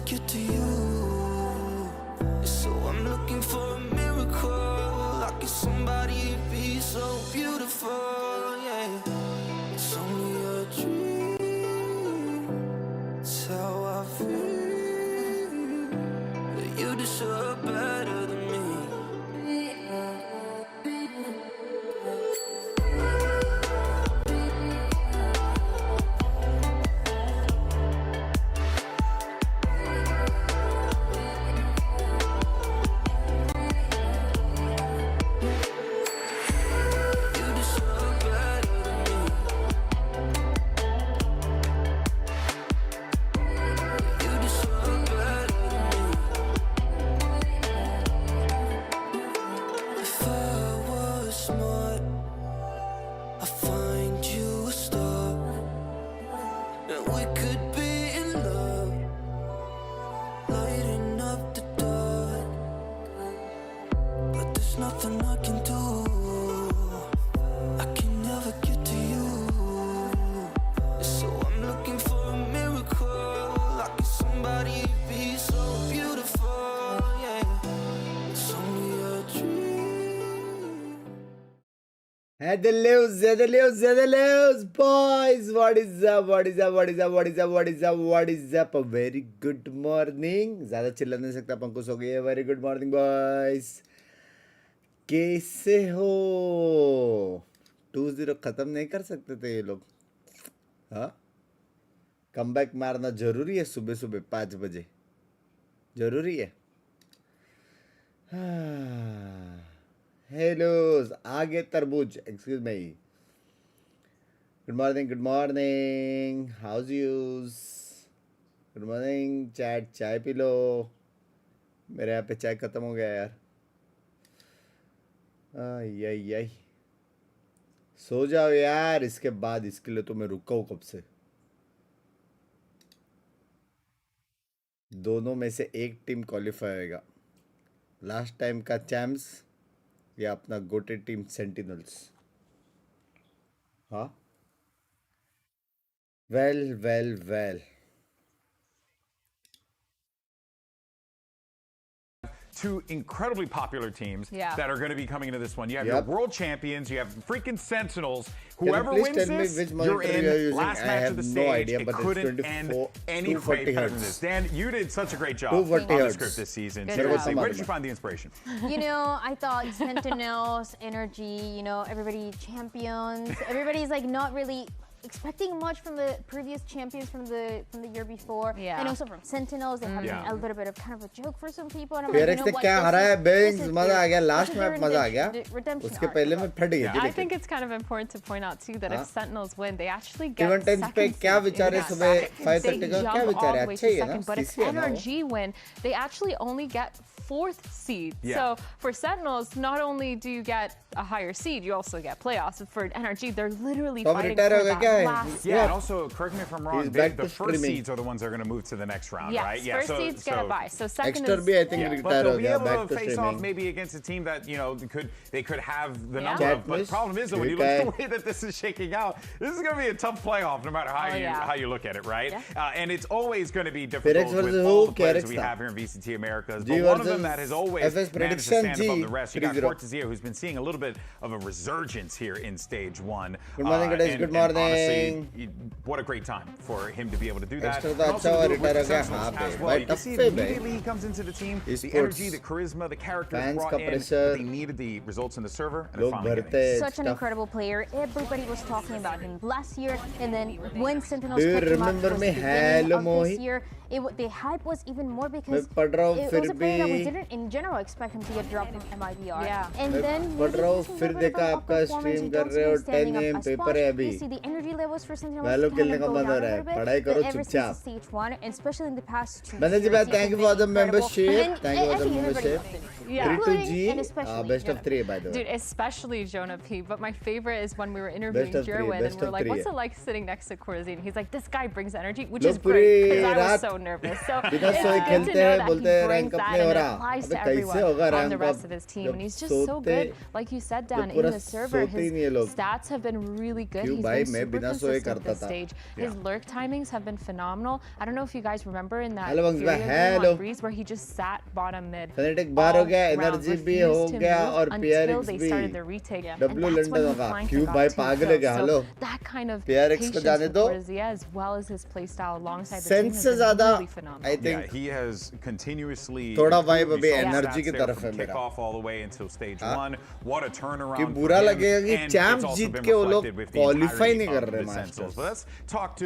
get to you. So I'm looking for a miracle. Like it's somebody be so beautiful, yeah. It's only a dream. It's how I feel. That you deserve better than me. Nothing I can do. I can never get to you. So I'm looking for a miracle. Like it's somebody be so beautiful, yeah. It's only a dream. Hello, boys. What is up? A very good morning. ज़्यादा चिल्ला नहीं सकता, पंकुश हो गई है. Very good morning, boys. कैसे हो? 2-0 खत्म नहीं कर सकते थे ये लोग. हाँ, कमबैक मारना जरूरी है सुबह सुबह 5 बजे. जरूरी है. हेलो, आगे तरबूज. Excuse me. Good morning. House use? Good morning. चाय पी लो. मेरे यहाँ पे चाय खत्म हो गया यार. आई सो जाओ यार. इसके बाद इसके लिए तो मैं रुका हूँ कब से. दोनों में से एक टीम क्वालिफाई होगा. लास्ट टाइम का चैम्प्स या अपना गोटे टीम सेंटिनल्स. हाँ, well. Two incredibly popular teams that are going to be coming into this one. You have your world champions, you have freaking Sentinels. Whoever wins this, you're in. Last match of the stage, it couldn't end any better than this. Dan, you did such a great job on the script this season. Seriously, where did you find the inspiration? You know, I thought Sentinels, NRG, you know, everybody champions. Everybody's like not really expecting much from the previous champions from the year before, and also from Sentinels. They have a little bit of kind of a joke for some people. And I'm like, you know what, क्या हरा है Binks. मजा आ गया. Last match मजा आ गया. उसके पहले में फट गया. I think it's kind of important to point out too that if Sentinels win, they actually get Event second पे क्या विचार है सुबह 5:30 का? क्या विचार है? अच्छा ही है ना. But if NRG win, they actually only get 4th seed. So for Sentinels, not only do you get a higher seed, you also get playoffs. For NRG, they're literally fighting for that last. And also, correct me if I'm wrong, the first seeds are the ones that are going to move to the next round, right? Yes, first seeds get a bye. So second is... I think but they'll be able to face off maybe against a team that, you know, they could have the number of. But the problem is, though, when you look at the way that this is shaking out, this is going to be a tough playoff no matter how you look at it, right? And it's always going to be difficult with all the players we have here in VCT Americas. But one of them that has always managed to stand above the rest. You got Cortezia, who's been seeing a little bit of a resurgence here in stage 1. Good morning, guys. Good morning. Honestly, what a great time for him to be able to do that. And also to do it with the Sentinels as well. You can see immediately he comes into the team, the energy, the charisma, the character brought in. They needed the results in the server, and they're finally getting it. Such an incredible player. Everybody was talking about him last year, and then when Sentinels picked him up, it was the beginning of this year. The hype was even more because it was a player that we didn't, in general, expect him to get dropped from MIBR. And then फिर देखा आपका stream कर रहे हो 10 AM paper है अभी. The energy levels for Sentinels वैलो खेलने का मन हो रहा है. पढ़ाई करो चुपचाप. Especially in the past 2 Banner ji bhai, thank you for the membership. Thank you for the membership. Yeah. 3-2G, best of 3 by the way. Dude, especially Jonah P. But my favorite is when we were interviewing Jerwin and we're like, what's it like sitting next to Corzine? He's like, this guy brings energy, which is great because I was so nervous. So it's good to know that he brings that applies to everyone on the rest of his team, and he's just so good. Like you said, Dan, in the server, his stats have been really good. He's been super consistent at this stage. His lurk timings have been phenomenal. I don't know if you guys remember in that period on Breeze where he just sat bottom mid. Fnatic बार हो गया, NRG भी हो गया और PRX भी. started the retake. W London होगा. क्यों भाई पागल है क्या? Hello. That kind of PRX को जाने दो. As well as his play style alongside the team is really phenomenal. I think he has continuously थोड़ा vibe अभी NRG की तरफ है kick मेरा. off all the way until stage 1. What a turnaround. कि बुरा लगेगा कि चैंप जीत के वो लोग क्वालीफाई नहीं कर रहे masters. But let's talk to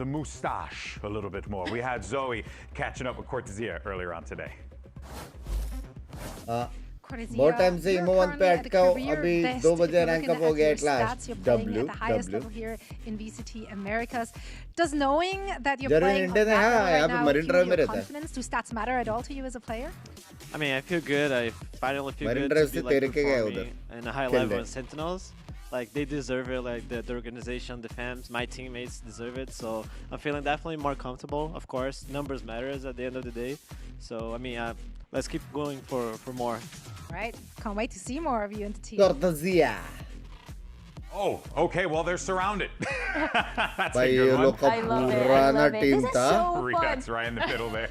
the moustache a little bit more. We had Zoe catching up with Cortezia earlier on today. बहुत टाइम से इमो 1 पे अटका हूं. अभी 2 बजे रैंक अप हो गया at last. W here in VCT Americas. Does knowing that you're जरूर playing इंडियन है. हाँ, यहाँ पे मरीन ड्राइव में रहता है. confidence, do stats matter at all to you as a player? I mean, I feel good. I finally feel marine good drive to से be like तेरे के गए उधर. performing in a high level in Sentinels. Like they deserve it. Like the organization, the fans, my teammates deserve it. So I'm feeling definitely more comfortable. Of course, numbers matters at the end of the day. So I mean, let's keep going for more. Right. Can't wait to see more of you in the team. Cortezia. Oh, okay. Well, they're surrounded. That's भाई a ये good लोग one. का I love it. पुराना I love it. Team This is था. so fun. That's right in the middle there.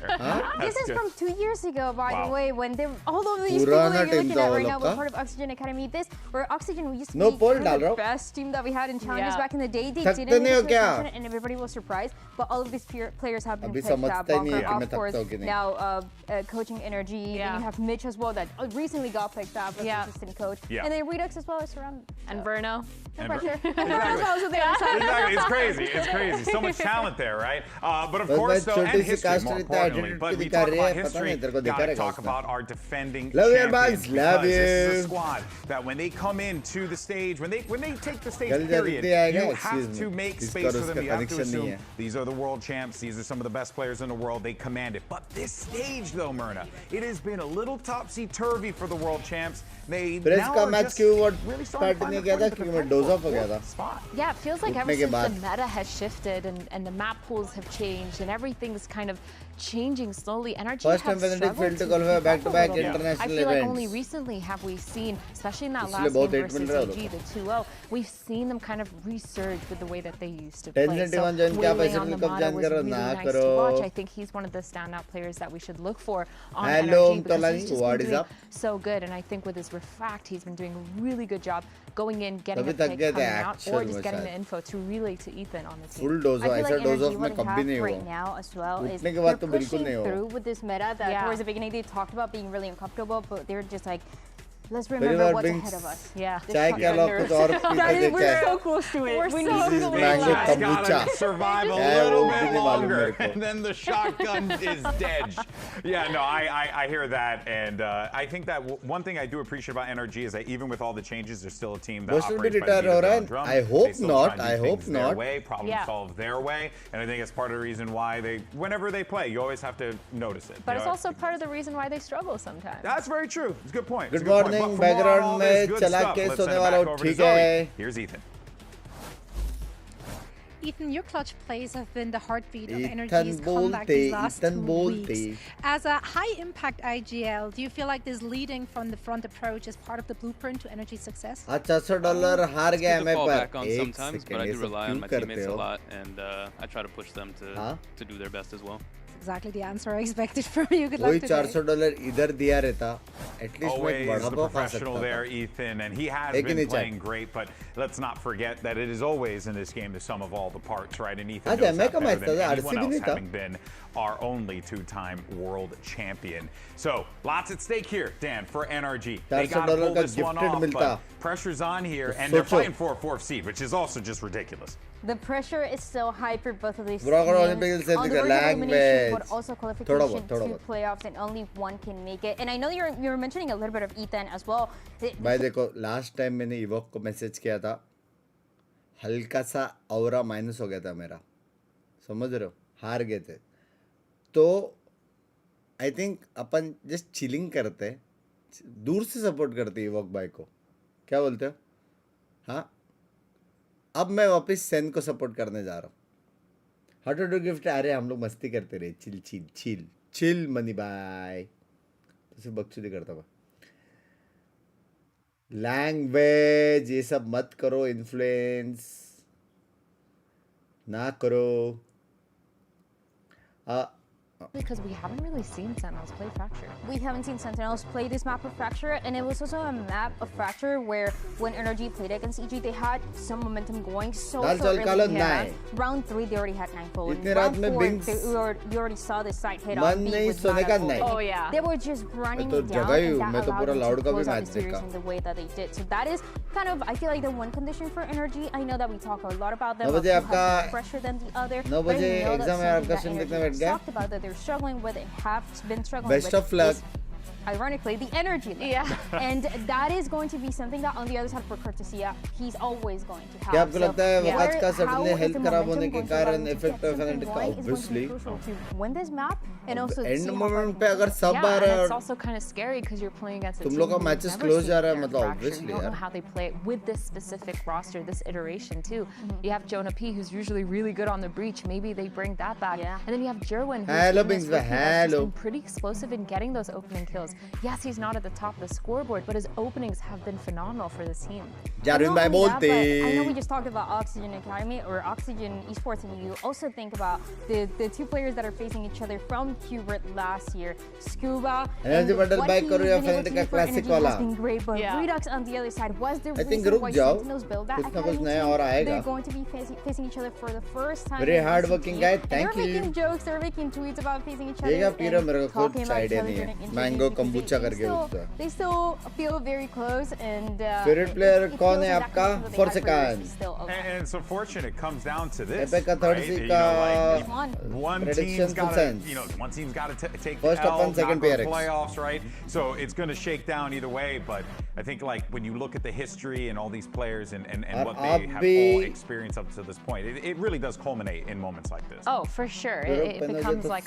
This is from 2 years ago, by Wow. the way, when they all of these people पुराना that you're team looking था at वो right now लोग were का. part of Oxygen Academy. This where Oxygen used to No be poll one डाल of रहा the हूँ. best team that we had in challenges back in the day. They थकते didn't नहीं हो make it to क्या? the and everybody was surprised. But all of these players have been अभी picked up. समझता ही नहीं है कि Bonker, मैं of course, थकता हूँ कि नहीं. now coaching NRG. Then you have Mitch as well that recently got picked up as assistant coach. Yeah. And then Redux as well is surrounded. And Verno. And pressure. Exactly. Exactly. It's crazy. It's crazy. So much talent there, right? But of course, though, and history, more importantly. But we talk about history, gotta talk about our defending champions. Love you. This is a squad that when they come into the stage, when they take the stage, period, you have to make space for them. You have to assume these are the world champs. These are some of the best players in the world. They command it. But this stage, though, Myrna, it has been a little topsy-turvy for the world champs. They now are just really starting to find their footing, but they're spot. Yeah, it feels like ever since the meta has shifted and the map pools have changed and everything's kind of changing slowly. NRG First time have struggled failed to to qualify keep back-to-back up a little bit. international I feel like events. only recently have we seen, especially in that इसलिए last बहुत game 8 versus मिल रहा है AG, the 2-0, we've seen them kind of resurge with the way that they used to 10 play. से So 21 join क्या Wei पैसे on the कब motto join was करो really ना nice to करो. watch. I think he's one of the standout players that we should look for on Hello, NRG because he's just what been is doing up? so good. And I think with his refract, he's been doing a really good job going in, getting तभी a थक pick, गए थे coming out, or actual just में getting शायद. the info to relay to Ethan on the team. Full dose I feel ऐसा like dose NRG of what में they कभी नहीं have हुआ. right now as well is उठने के they're बाद तो बिल्कुल pushing नहीं हुआ. through with this meta that Yeah. towards the beginning they talked about being really uncomfortable, but they're just like, let's bar remember what's Binks ahead of us. Yeah. चाय क्या लो कुछ और पीते थे We're चाय. so close to it. We're We so need close. to Mango relax. Just kombucha. gotta survive a Yeah, little वो bit भी नहीं मालूम longer, मेरे को. and then the shotgun is dead. Yeah, no, I hear that, and I think that one thing I do appreciate about NRG is that even with all the changes, there's still a team that Western operates by the retire beat of हो their रहा own है. drum. I hope They still not. try to I do hope things their not. way, problem solve their way, and I think it's part of the reason why they, whenever they play, you always have to notice it. But it's also part of the reason why they struggle sometimes. That's very true. It's a good point. Good It's a good point. morning, But for more on background all this में good चला stuff, के let's सोने send it वाला back over to ठीक Zoe. है. Here's Ethan. Ethan, your clutch plays have been the heartbeat of Ethan NRG's comeback these last Ethan 2 weeks. बोलते. As a high-impact IGL, do you feel like this leading from the front approach is part of the blueprint to NRG's success? $400 हार गया मैं fall पर. back on एक sometimes, but second I ये do सब rely on क्यों my करते teammates a हो? lot, and I try to push them to do their best as well. Exactly the answer I expected from you. Good luck वही today. $400 इधर दिया रहता. At least मैं Always बड़ा the पाव खा professional सकता there, था. Ethan, and he has एक ही been नहीं playing great, but let's not forget that it is always in this game the sum of all the parts, right? And Ethan हाँ, knows मैं that better कमाता than था, anyone RCB else, नहीं था. having been our only two-time world champion. So, lots at stake here, Dan, for NRG. They got to $400 pull का this one gifted off, मिलता. but pressure's on here, and they're सोचो. fighting for a 4th seed, which is also just ridiculous. The pressure is so high for both of these बुरा करो, teams. Olympic से On the निकल, verge of elimination, language. but also थोड़ा qualification बहुत. to playoffs, and only one can make it. And I know you were mentioning a little bit of Ethan as well. भाई देखो last time मैंने evoke को message किया था, हल्का सा ऑरा माइनस हो गया था मेरा, समझ रहे हो, हार गए थे. तो I think upon just chilling करते, दूर से सपोर्ट करते इवोक भाई को. क्या बोलते हो? हाँ, अब मैं वापस सेन को सपोर्ट करने जा रहा हूँ. How to do gift. अरे हम लोग मस्ती करते रहे. Chill chill chill chill money bye. तो सिर्फ बकचोदी करता हुआ। लैंग्वेज ये सब मत करो, इन्फ्लुएंस ना करो। Because we haven't really seen Sentinels play Fracture. We haven't seen Sentinels play this map of Fracture, and it was also a map of Fracture where when NRG played against EG, they had some momentum going so early. Round 3, they already had 9 full. Round 4, you already saw the side hit on B with not. Oh yeah. They were just running it down, and that allowed them to close out the series in the way that they did. So that is kind of, I feel like, the one condition for NRG. I know that we talk a lot about them, but who has more pressure than the other. 9 बजे exam है आपका, सुन कितना बैठ गया? Talked about that they're struggling with it, have been struggling Best with. Best of luck. Ironically, the energy level. Yeah. And that is going to be something that on the other side for Curtisia, he's always going to have. क्या आपको लगता है वकाच का suddenly health खराब होने के कारण effect of analytic का obviously win this map and also end moment पे अगर सब बार it's also kind of scary because you're playing against a team तुम लोग का मैचेस क्लोज जा रहा है मतलब obviously you don't know how they play it with this specific roster, this iteration too. You have Jonah P, who's usually really good on the breach. Maybe they bring that back. And then you have Jerwin, who's been pretty explosive in getting those opening kills. Yes, he's not at the top of the scoreboard, but his openings have been phenomenal for this team. I know we just talked about Oxygen Academy or Oxygen Esports, and you also think about the two players that are facing each other from Qbert last year, Scuba. And what he's been able to do for Energy has been great, but Redux on the other side was the reason why Sentinels built that academy team. They're going to be facing each other for the first time. Very hardworking guy. Thank you. They're making jokes, they're making tweets about facing each other and talking about each other during interviews. Mango kombucha करके they still feel very close and favorite player कौन है आपका? 4 seconds. And it's unfortunate it comes down to this. Epic का third seed का one team's got to, one team's got to take first the L, up, second not go to PRX. playoffs, right? So it's going to shake down either way. But I think like when you look at the history and all these players and what they have all experienced up to this point, it really does culminate in moments like this. Oh, for sure. It becomes like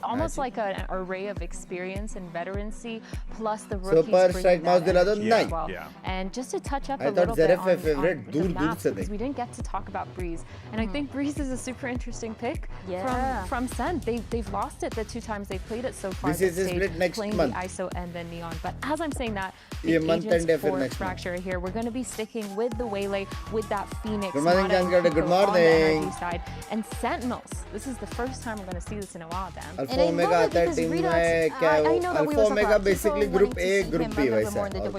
almost like an array of experience and veterancy plus the rookies bringing that energy as well. And just to touch up a little bit on the map, because we didn't get to talk about Breeze, and I think Breeze is a super interesting pick from Sen. They've lost it the 2 times they've played it so far. This is split next month. The ISO and the Neon. But as I'm saying that, the agents for Fracture here, we're going to be sticking with the Waylay, with that Phoenix. Good morning, good morning. On the side. And Sentinels. This is the first time we're going to see this in a while, Dan. Alpha Omega आता है team में क्या है वो? Alpha Omega basically group A, group B वैसा है.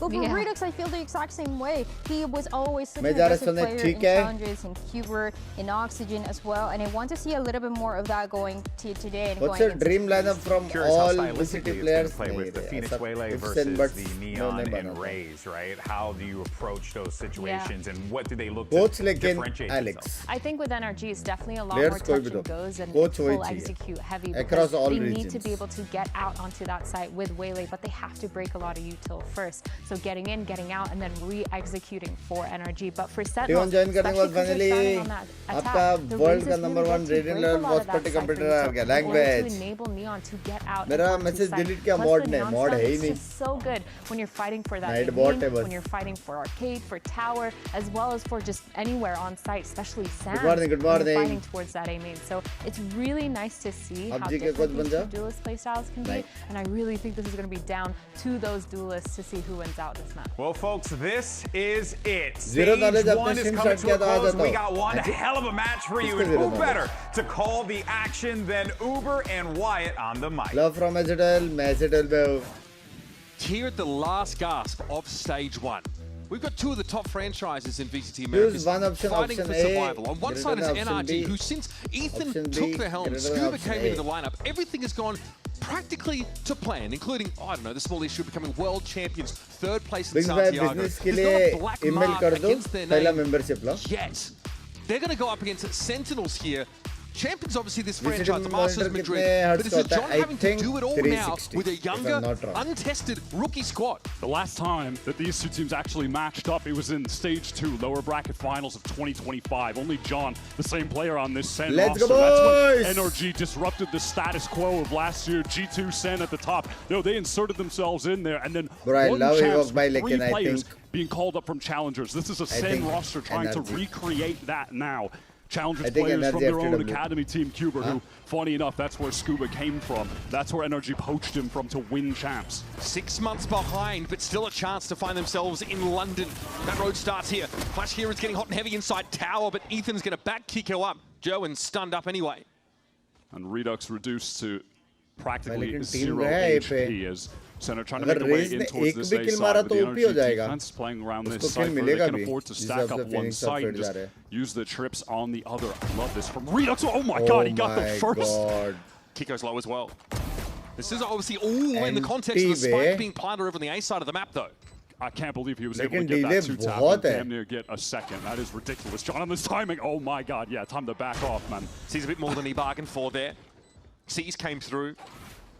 But for Redux, I feel the exact same way. He was always such an aggressive player in challenges, in Qbert, in Oxygen as well, and I want to see a little bit more of that going to today. And what's your dream lineup from all VCT players? Play with the Phoenix Waylay versus the Neon and Rays, right? How do you approach those situations, and what do they look to differentiate themselves? I think with NRG, it's definitely a lot more touch and goes and full execute heavy because they need to be able to get out onto that site with Waylay, but they have to break a lot of util first. So getting in, getting out, and then re-executing for NRG. But for Sentinels, especially because they're starting on that attack, the Rays is really good to break a lot of that side language to enable Neon to get out. मेरा message delete किया mod ने, mod है ही नहीं. It's so good when you're fighting for that lane, when you're fighting for arcade, for tower, as well as for just anywhere on site, especially Sam. Good morning, good morning. Fighting towards that A main. So it's really nice to see how different these two duelist playstyles can be, and I really think this is going to be down to those duelists to see who wins out this match. Well, folks, this is it. Stage 1 is coming to a close. We got one hell of a match for you, and who better to call the action than Uber and Wyatt on the mic. Love from Ezetel, Here at the last gasp of Stage 1. We've got 2 of the top franchises in VCT Americas fighting for survival. On one side is NRG, who since Ethan took the helm, Scuba came into the lineup, everything has gone practically to plan, including, I don't know, the small issue becoming world champions, 3rd place in Santiago. There's not a black mark against their name yet. They're going to go up against Sentinels here. Champions, obviously, this franchise, Masters Madrid, but it's John having to do it all now with a younger, untested rookie squad. The last time that these 2 teams actually matched up, it was in Stage 2, lower bracket finals of 2025. Only John, the same player on this Sen roster. That's when NRG disrupted the status quo of last year. G2 Sen at the top. No, they inserted themselves in there, and then one chance, 3 players being called up from challengers. This is a Sen roster trying to recreate that now. Challengers players from their own academy team, Cuba, who, funny enough, that's where Scuba came from. That's where NRG poached him from to win champs. 6 months behind, but still a chance to find themselves in London. That road starts here. Flash here is getting hot and heavy inside tower, but Ethan's going to back Kiko up. Joe stunned up anyway. And Redux reduced to practically 0 HP as Center trying to make a way in towards this A side, but the NRG defense playing around this cypher. They can afford to stack up one side and just use the trips on the other. I love this from Redux. Oh my god, he got the first. Kiko's low as well. This is obviously all in the context of the spike being planted over on the A side of the map, though. I can't believe he was able to get that 2-tap and damn near get a second. That is ridiculous. John on this timing. Oh my god, yeah, time to back off, man. Sees a bit more than he bargained for there. Sees came through.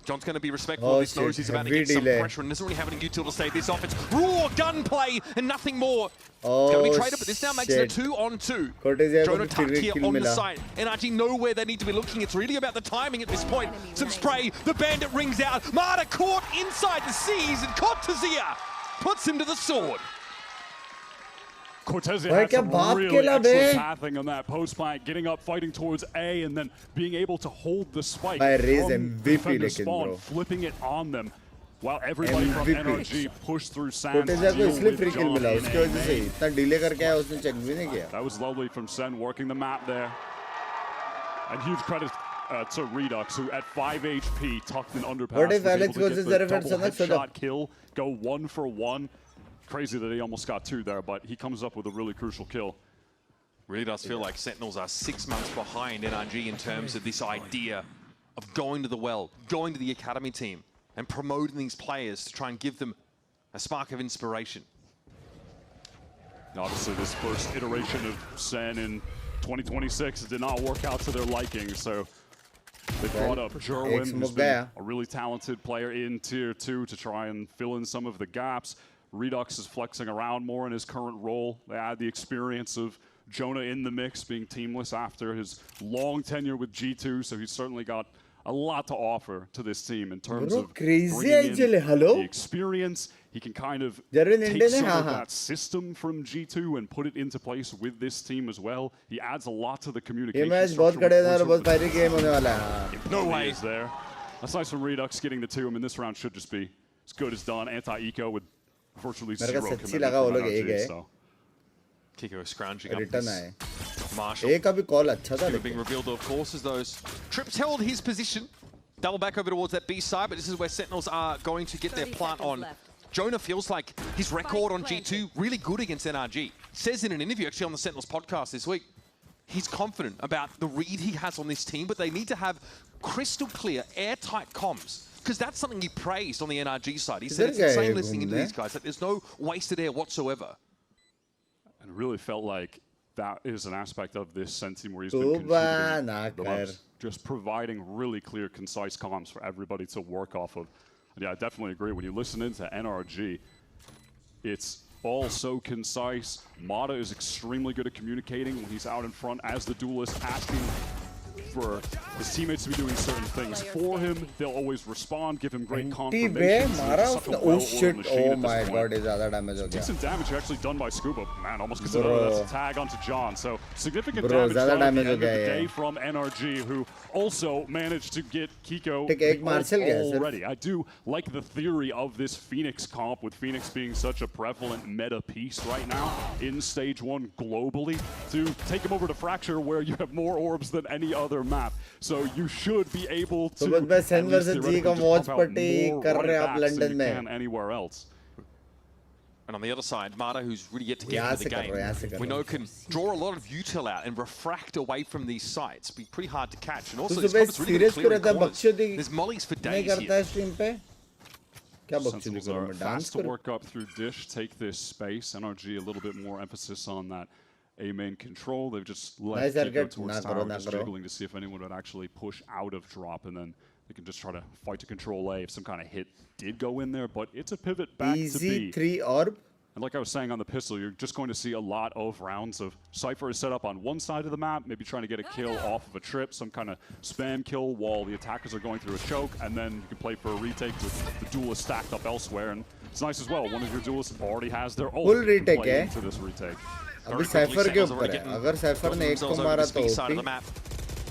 John's going to be respectful. He knows he's about to get some pressure and doesn't really have any util to save this off. It's raw gunplay and nothing more. It's going to be traded, but this now makes it a 2-on-2. Jonah tucked here on the side. NRG know where they need to be looking. It's really about the timing at this point. Some spray. The bandit rings out. Marta caught inside the seas and Cortezia puts him to the sword. Cortezia had some really excellent pathing on that post plant, getting up, fighting towards A, and then being able to hold the spike from defender spawn, flipping it on them, while everybody from NRG pushed through Sands to deal with John in A. That was lovely from Sen, working the map there. And huge credit to Redux, who at 5 HP, tucked in underpass, was able to get the double headshot kill, go 1 for 1. Crazy that he almost got 2 there, but he comes up with a really crucial kill. Really does feel like Sentinels are 6 months behind NRG in terms of this idea of going to the well, going to the academy team, and promoting these players to try and give them a spark of inspiration. Obviously, this first iteration of Sen in 2026 did not work out to their liking, so they brought up Jerwin, who's been a really talented player in Tier 2 to try and fill in some of the gaps. Redux is flexing around more in his current role. They add the experience of Jonah in the mix, being teamless after his long tenure with G2, so he's certainly got a lot to offer to this team in terms of bringing in the experience. He can kind of take some of that system from G2 and put it into place with this team as well. He adds a lot to the communication No way is there. That's nice from Redux getting the 2. I mean, this round should just be as good as done. Anti-eco with virtually 0 commitment from NRG, so. Kiko scrounging up this Marshall. Being revealed, of course, as those trips held his position. Double back over towards that B side, but this is where Sentinels are going to get their plant on. Jonah feels like his record on G2 really good against NRG. Says in an interview actually on the Sentinels podcast this week, he's confident about the read he has on this team, but they need to have crystal clear, airtight comms. Because that's something he praised on the NRG side. He said it's insane listening to these guys, that there's no wasted air whatsoever. And it really felt like that is an aspect of this Sen team where he's been contributing the most, just providing really clear, concise comms for everybody to work off of. And yeah, I definitely agree. When you listen into NRG, it's all so concise. Mata is extremely good at communicating when he's out in front as the duelist, asking for his teammates to be doing certain things for him. They'll always respond, give him great confirmation. Oh shit, oh my god, decent damage actually done by Scuba. Man, almost considered that's a tag onto John. So significant damage done at the end of the day from NRG, who also managed to get Kiko already. I do like the theory of this Phoenix comp, with Phoenix being such a prevalent meta piece right now in Stage 1 globally, to take him over to Fracture where you have more orbs than any other map. So you should be able to anywhere else. And on the other side, Mata, who's really yet to get into the game, we know can draw a lot of util out and refract away from these sites. Be pretty hard to catch. And also, this really good clearing corners. There's mollies for days here. Sentinels are fast to work up through Dish, take this space. NRG a little bit more emphasis on that A main control. They've just left Kiko towards tower, just jiggling to see if anyone would actually push out of drop, and then they can just try to fight to control A if some kind of hit did go in there, but it's a pivot back to B. 3 orb. And like I was saying on the pistol, you're just going to see a lot of rounds of Cypher is set up on one side of the map, maybe trying to get a kill off of a trip, some kind of spam kill while the attackers are going through a choke, and then you can play for a retake with the duelist stacked up elsewhere. And it's nice as well, one of your duelists already has their ult full retake into this retake. अभी cipher के ऊपर है अगर cipher ने एक को मारा तो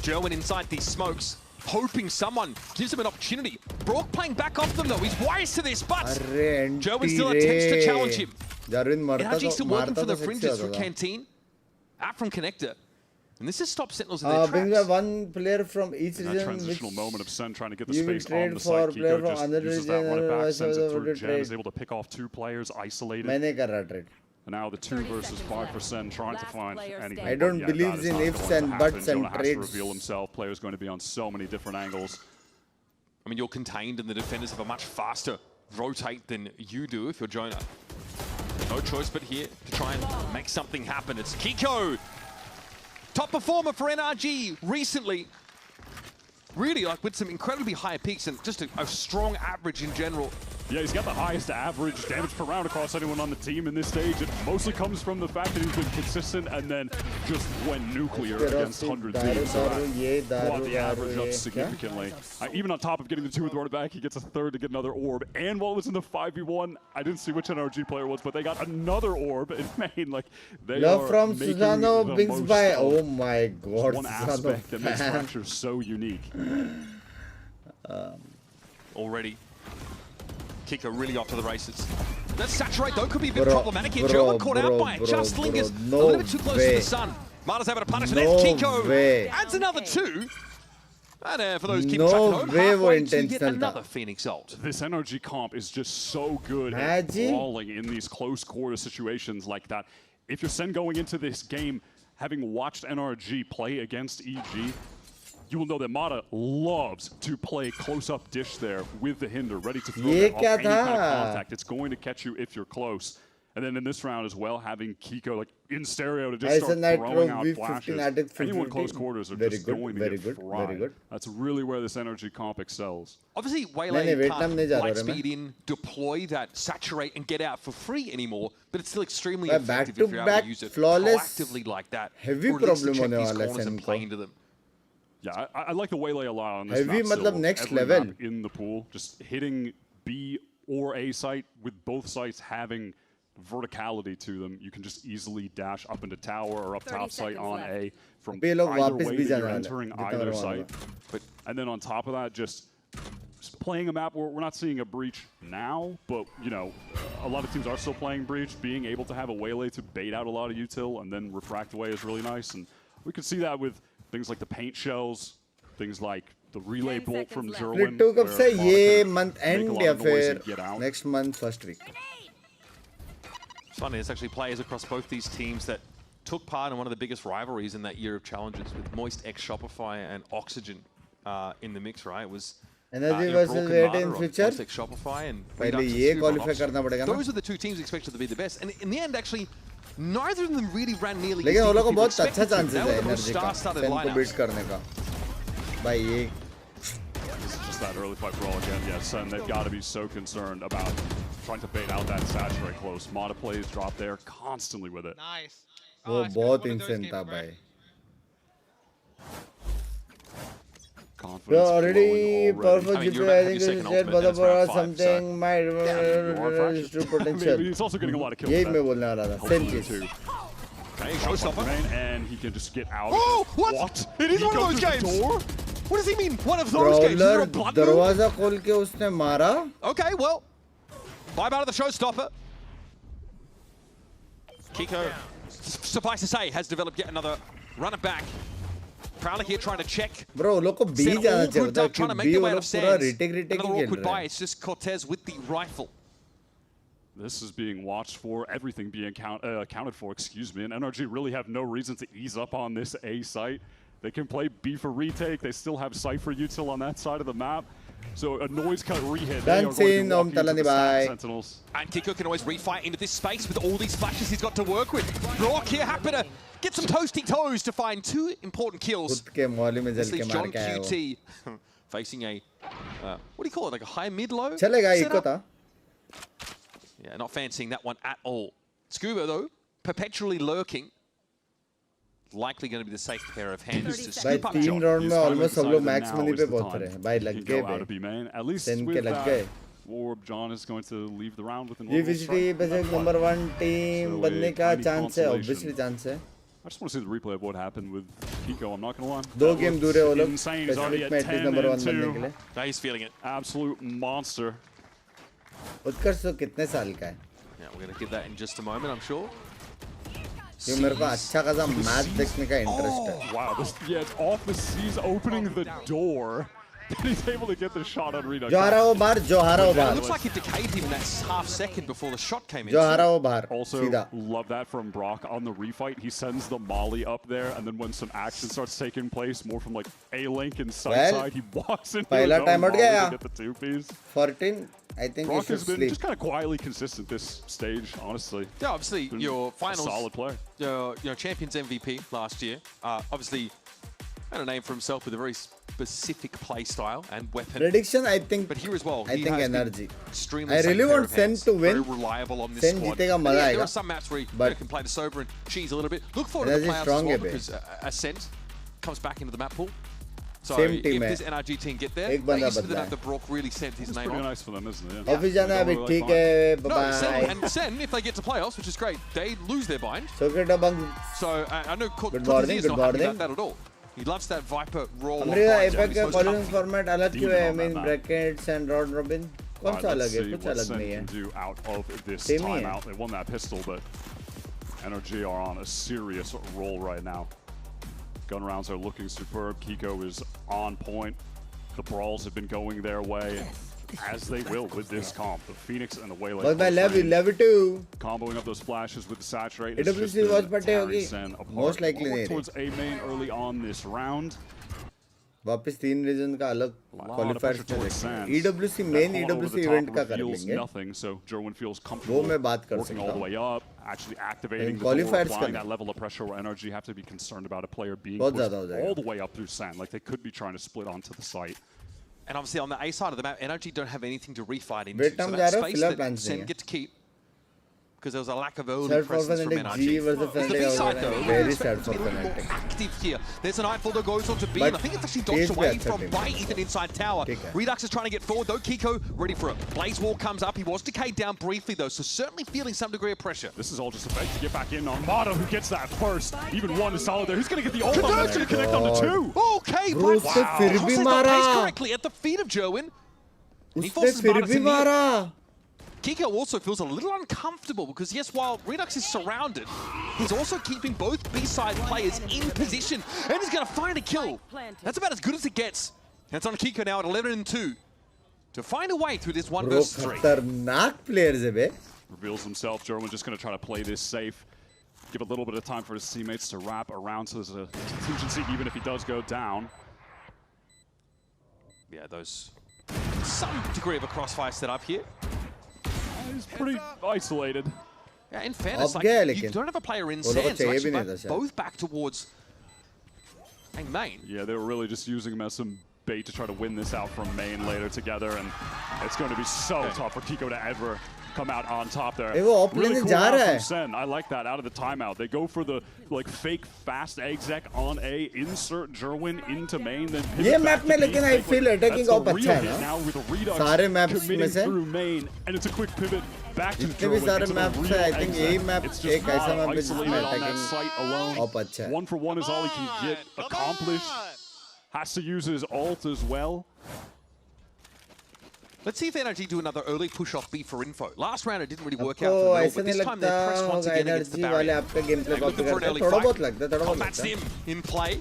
Gerwin inside these smokes, hoping someone gives him an opportunity. Brock playing back off them though, he's wise to this, but Gerwin still attempts to challenge him. NRG still working for the fringes for Canteen. Out from Connector. And this has stopped Sentinels in their tracks. One player from each region. That transitional moment of Sen trying to get the space on the side. Kiko just uses that run it back, sends it through Jen, is able to pick off 2 players, isolated. And now the 2 versus 5 for Sen trying to find anything. I don't believe in ifs and buts and trades. Has to reveal himself. Player's going to be on so many different angles. I mean, you're contained and the defenders have a much faster rotate than you do if you're Jonah. No choice but here to try and make something happen. It's Kiko. Top performer for NRG recently. Really, like with some incredibly high peaks and just a strong average in general. Yeah, he's got the highest average damage per round across anyone on the team in this stage. It mostly comes from the fact that he's been consistent and then just went nuclear against 100 teams. So that brought the average up significantly. Even on top of getting the 2 with the run back, he gets a 3rd to get another orb. And while it was in the 5v1, I didn't see which NRG player it was, but they got another orb in main. Like, they Love are from making Susano, the Binks most by. Oh my god, one aspect that makes Fracture so unique. Already. Kiko really off to the races. That saturate though could be a bit problematic here. Gerwin caught out by it. Just lingers a little bit too close to the sun. Mara's able to punish it. There's Kiko. Adds another 2. And for those keeping track at home, halfway to get another Phoenix ult. This NRG comp is just so good at brawling in these close quarter situations like that. If you're Sen going into this game, having watched NRG play against EG, you will know that Mata loves to play close-up dish there with the hinder, ready to throw that off any kind of contact. It's going to catch you if you're close. And then in this round as well, having Kiko like in stereo to just start throwing out flashes. Anyone close quarters are just going to get fried. That's really where this NRG comp excels. Obviously, Waylay can't light speed in, deploy that, saturate, and get out for free anymore, but it's still extremely effective if you're able to use it proactively like that. Heavy problem hone wala and play into them. Yeah, I like the Waylay a lot on this map. Heavy next level. In the pool, just hitting B or A site with both sites having verticality to them. You can just easily dash up into tower or up top site on A from either way that you're entering either site. And then on top of that, just playing a map where we're not seeing a breach now, but you know, a lot of teams are still playing breach. Being able to have a Waylay to bait out a lot of util and then refract away is really nice. And we can see that with things like the paint shells, things like the relay bolt from Gerwin. Split 2 कब से ये month end या फिर next month first week. It's funny, there's actually players across both these teams that took part in one of the biggest rivalries in that year of challenges with Moist X Shopify and Oxygen in the mix, right? It was NRG versus VCT in future. Moist X Shopify and पहले ये qualify करना पड़ेगा ना. Those are the 2 teams expected to be the best, and in the end, actually, neither of them really ran nearly. लेकिन वो लोग को बहुत अच्छा chances है NRG का Sen को beat करने का. भाई ये. This is just that early fight for all again. Yeah, Sen, they've got to be so concerned about trying to bait out that saturate close. Mata plays drop there constantly with it. Nice. वो बहुत insane था भाई. Confidence already powerful GP, I think it's said Badabar something might to potential. He's also getting a lot of kills. यही मैं बोलने वाला था. Same चीज. Okay, showstopper. And he can just get out. Oh, what? It is one of those games. What does he mean? One of those games? Is there a blood moon? दरवाजा खोल के उसने मारा. Okay, well, 5 out of the showstopper. Kiko, suffice to say, has developed yet another runner back. Prowler here trying to check. Bro, लोग को B जाना चाहिए था. Trying to make the way out of Sands. Another awkward buy. It's just Cortez with the rifle. This is being watched for, everything being accounted for, excuse me, and NRG really have no reason to ease up on this A site. They can play B for retake, they still have Cypher util on that side of the map, so a noise cut rehit. They are going to walk into the Sentinels. And Kiko can always refight into this space with all these flashes he's got to work with. Brock here happy to get some toasty toes to find 2 important kills. This leaves John QT facing a, what do you call it, like a high mid-low setup? Yeah, not fancying that one at all. Scuba, though, perpetually lurking. Likely going to be the safe pair of hands to scoop up John. Round में almost सब लोग max money पे पहुंच रहे हैं. भाई लग गए. At least with that or John is going to leave the round with an VCT number 1 team बनने का chance है, obviously chance है. I just want to see the replay of what happened with Kiko. I'm not going to lie. 2 game दूर है वो लोग. Insane. He's already at 10 number 1 and 2. बनने के लिए. Now he's feeling it. Absolute monster. उत्कर्ष तो कितने साल का है? Yeah, we're going to get that in just a moment, I'm sure. ये मेरे को अच्छा खासा मैच देखने का इंटरेस्ट है. Wow, this, yeah, it's off the seas opening the door. He's able to get the shot on Redux. जो हारा वो बाहर, जो हारा वो बाहर. It looks like it decayed him in that half second before the shot came in. जो हारा वो बाहर. Also, सीधा. love that from Brock on the refight. He sends the molly up there, and then when some action starts taking place, more from like A-Link and side, he walks into पहला his own time out molly गया. to get the 2-piece. 14, I think Brock he should has been sleep. just kind of quietly consistent this stage, honestly. Yeah, obviously your finals, a solid player. Your champions MVP last year, obviously had a name for himself with a very specific play style and weapon. Prediction, I think. But here as well, I he think has NRG. Extremely I really want Sen to win. Very reliable on this Sen squad. जीतेगा, मजा Yeah, आएगा. there are some maps where you can play the sober and cheese a little bit. Look forward to the NRG playoffs strong as well है because Ascent comes back into the map pool. So Same if team this NRG team get there, एक they बंदा used to बदला have the Brock really sent his It's name pretty on. nice for them, isn't it? Yeah. Office जाना है अभी, Really ठीक fine. है, No, Sen, bye. and Sen, if they get to playoffs, which is great, they lose their bind. So good bang. So I know Good Cortez morning, is good not happy morning. about that at all. He loves that Viper raw. हमारे APEC का qualifying format अलग क्यों है? I mean brackets and round robin. कौन सा अलग है? कुछ अलग नहीं है. Do out of this Same ही है. timeout. They won that pistol, but NRG are on a serious roll right now. Gun rounds are looking superb. Kiko is on point. The brawls have been going their way, as they will with this comp. The Phoenix and the Waylay. But my level 2. Comboing up those flashes with the saturate. AWC was पट्टे होगी. Most likely नहीं. Towards A main early on this round. वापस 3 reason का अलग क्वालिफायर्स में EWC main EWC event का कर लेंगे. Nothing, so Jerwin feels comfortable वो मैं बात कर working सकता all the हूँ. way up, actually activating the qualifiers door, applying करना. that level of pressure where NRG have to be concerned about a player being बहुत pushed ज़्यादा हो जाएगा. all the way up through sand. Like they could be trying to split onto the site. And obviously on the A side of the map, NRG don't have anything to refight into. Wait, So हम that जा रहे हो, space फिलहाल that plans नहीं Sen है. get to keep. Because there was a lack of early Sad for presence from Fnatic, NRG. G versus It's the Fnatic B over side there. though. Very We're sad expecting for to be a little Fnatic. more active here. There's a Nightfall that goes on to B, But and I think it's actually dodged TSB away अच्छा from team by है. Ethan inside tower. ठीक है. Redux is trying to get forward though. Kiko ready for it. Blaze Wall comes up. He was decayed down briefly though, so certainly feeling some degree of pressure. This is all just a fake to get back in. Armada who gets that first. Even one is solid there. Who's going to get the ult on that? He's going to connect on the 2. Okay, Bro, but उसने फिर भी Jose got मारा. placed correctly at the feet of Jerwin. He उसने forces फिर Marta भी to kneel. मारा. Kiko also feels a little uncomfortable because, yes, while Redux is surrounded, he's also keeping both B-side players in position, and he's going to find a kill. That's about as good as it gets. And it's on Kiko now at 11 and 2 to find a way through this 1 Bro, versus 3. खतरनाक players है बे. Reveals himself. Jerwin just going to try to play this safe. Give a little bit of time for his teammates to wrap around so there's a contingency even if he does go down. Yeah, those... some degree of a crossfire set up here. He's pretty isolated. Yeah, in fairness, like, you don't have a player in sand, so actually both back towards main. Yeah, they were really just using him as some bait to try to win this out from main later together, and it's going to be so tough for Kiko to ever come out on top there. Really cool out from Sen. I like that out of the timeout. They go for the like fake fast exec on A, insert Jerwin into main, then ये map में लेकिन I feel attacking of अच्छा है ना. now with a Redux सारे maps में से through main, and it's a quick pivot back to जितने भी Jerwin. सारे It's a मैप्स real है, I think exec. यही मैप It's just एक ऐसा मैप है isolated जिसमें on that attacking site alone. Of अच्छा है. 1 for 1 is all he can get accomplished. Has to use his ult as well. Let's see if NRG do another early push off B for info. Last round it didn't really work out for them, but this time they pressed once again against the barrier. They're looking for an early fight. Combat Sim in play.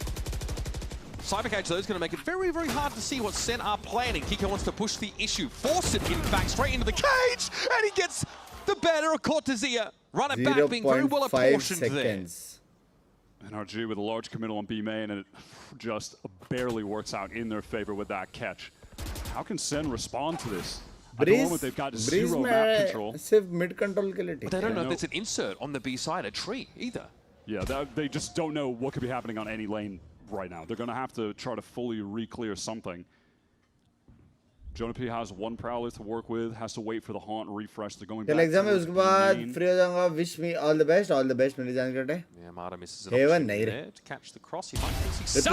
Cybercage though is going to make it very, very hard to see what Sen are planning. Kiko wants to push the issue, force it in fact straight into the cage, and he gets the better of Cortezia. Run it back, being very well apportioned there. NRG with a large committal on B main, and it just barely works out in their favor with that catch. How can Sen respond to this? At the moment, they've got zero map control. Mid control के लिए ठीक है. But they don't know if there's an insert on the B side, a tree, either. Yeah, they just don't know what could be happening on any lane right now. They're going to have to try to fully re-clear something. Jonah P has one prowler to work with, has to wait for the haunt and refresh. They're going back to exam है उसके बाद free हो जाऊंगा. Wish me all the best मेरी जानकारी. Yeah, Marta misses an opportunity there to catch the cross. He might think he's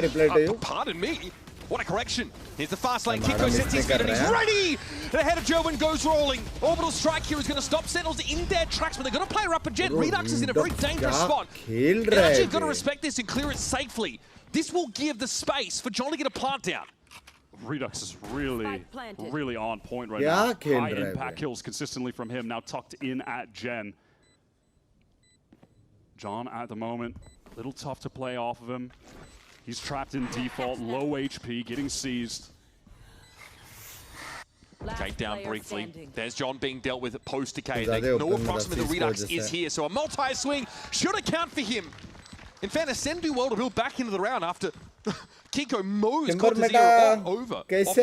reply to you. Pardon me. What a correction. Here's the fast lane. Kiko sets his feet and he's ready. The head of Gerwin goes rolling. Orbital strike here is going to stop Sentinels in their tracks, but they're going to play her up again. Redux is in a very dangerous spot. They're actually going to respect this and clear it safely. This will give the space for John to get a plant down. Redux is really on point right now. High impact kills consistently from him, now tucked in at Gen. John at the moment, a little tough to play off of him. He's trapped in default, low HP, getting seized. Take down briefly. There's John being dealt with at post-decay. They ignore proximity. The Redux is here, so a multi-swing should account for him. In fairness, Sen do well to build back into the round after Kiko mows Cortezia over. Yes,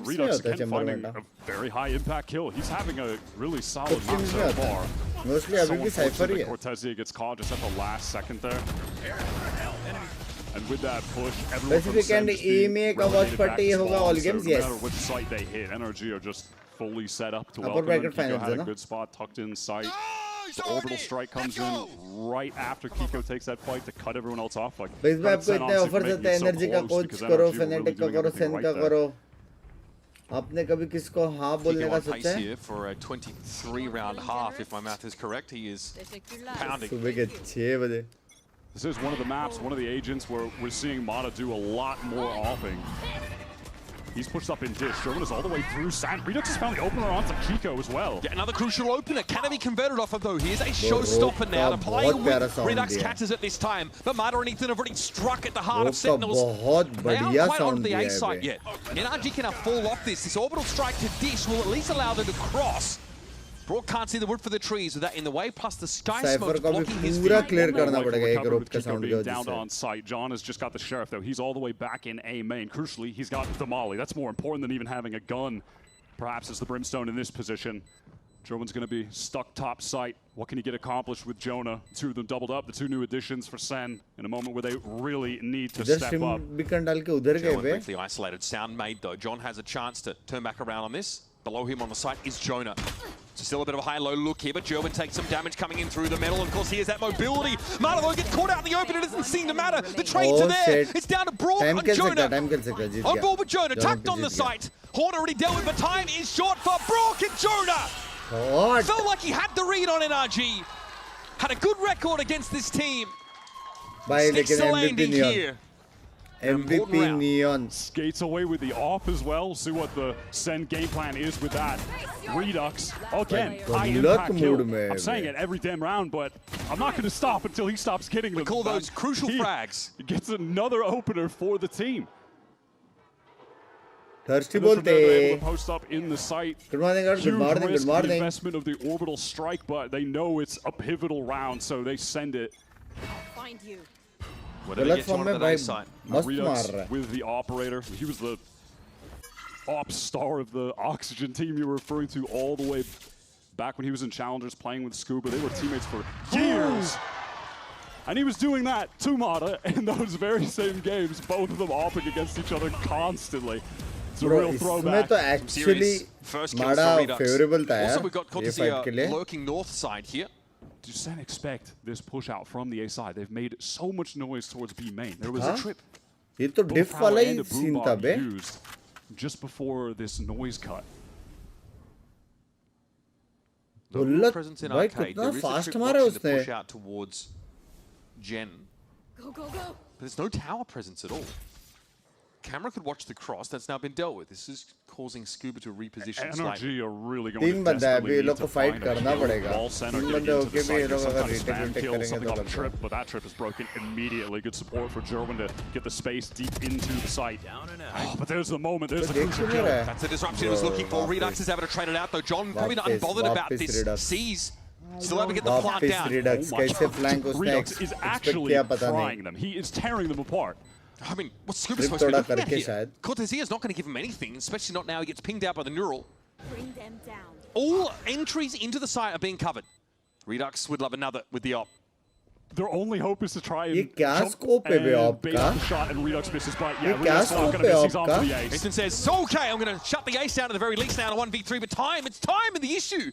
Redux again finding a very high impact kill. He's having a really solid match so far. Mostly Cypher Cortezia gets caught just at the last second there. And with that push, everyone from Sen no matter which site they hit, NRG are just fully set up to welcome him. Kiko had a good spot tucked in sight. The orbital strike comes in right after Kiko takes that fight to cut everyone else off. Like, आपने कभी किसको हाँ बोलने का सोचा है? For a 23-round half, if my math is correct, he is pounding. सुबह के 6 बजे. This is one of the maps, one of the agents where we're seeing Mata do a lot more offing. He's pushed up in dish. Gerwin is all the way through. Redux has found the opener onto Kiko as well. Yeah, another crucial opener. Can it be converted off of though? Here's a showstopper now to play with Redux catches at this time. But Mata and Ethan have already struck at the heart of Sentinels. They aren't quite onto the A site yet. NRG cannot fall off this. This orbital strike to dish will at least allow them to cross. Broad can't see the wood for the trees with that in the way, plus the sky smoke blocking his view. Being down on site. John has just got the Sheriff though. He's all the way back in A main. Crucially, he's got the Molly. That's more important than even having a gun. Perhaps as the Brimstone in this position. Gerwin's going to be stuck top site. What can he get accomplished with Jonah? Two of them doubled up. The two new additions for Sen in a moment where they really need to step up. Gerwin briefly isolated. Sound made though. John has a chance to turn back around on this. Below him on the site is Jonah. So still a bit of a high-low look here, but Gerwin takes some damage coming in through the metal. Of course, he has that mobility. Marlowe gets caught out in the open. It doesn't seem to matter. The trades are there. It's down to Broad on Jonah. On board with Jonah, tucked on the site. Horn already dealt with, but time is short for Brock and Jonah. Felt like he had the read on NRG. Had a good record against this team. Sticks the landing here. MVP Neon skates away with the off as well. See what the Sen game plan is with that. Redux again, high impact kill. I'm saying it every damn round, but I'm not going to stop until he stops getting them. We call those crucial frags. He gets another opener for the team. Thirsty bolte. Post up in the site. Good morning, good morning, good morning. Investment of the orbital strike, but they know it's a pivotal round, so they send it. I'll find you. Redux with the operator. He was the ops star of the Oxygen team you were referring to all the way back when he was in Challengers playing with Scuba. They were teammates for years. And he was doing that to Mata in those very same games, both of them opping against each other constantly. It's a real throwback. Actually, Mata favorable tha. Also, we got Cortezia lurking north side here. Do Sen expect this push out from the A side? They've made so much noise towards B main. There was a trip. ये तो diff वाला ही scene था बे. Used just before this noise cut. बुल्लत भाई कितना fast मारा उसने. Push out towards Gen. Go, go, go. But there's no tower presence at all. Camera could watch the cross. That's now been dealt with. This is causing Scuba to reposition slightly. NRG are really going to desperately need to find a kill. All Sen are getting into the site. Some kind of spam kill, something off a trip, but that trip is broken immediately. Good support for Gerwin to get the space deep into the site. Oh, but there's the moment. There's the crucial kill. That's the disruption he was looking for. Redux is able to trade it out, though. John probably not unbothered about this. Sees. Still able to get the plant down. Redux is actually frying them. He is tearing them apart. I mean, what's Scuba supposed to be looking at here? Cortezia's not going to give him anything, especially not now he gets pinged out by the neural. Bring them down. All entries into the site are being covered. Redux would love another with the op. Their only hope is to try and jump and bait out the shot, and Redux misses, but yeah, Redux not going to miss. He's on for the ace. Ethan says, okay, I'm going to shut the ace down at the very least now to 1v3, but time, it's time in the issue.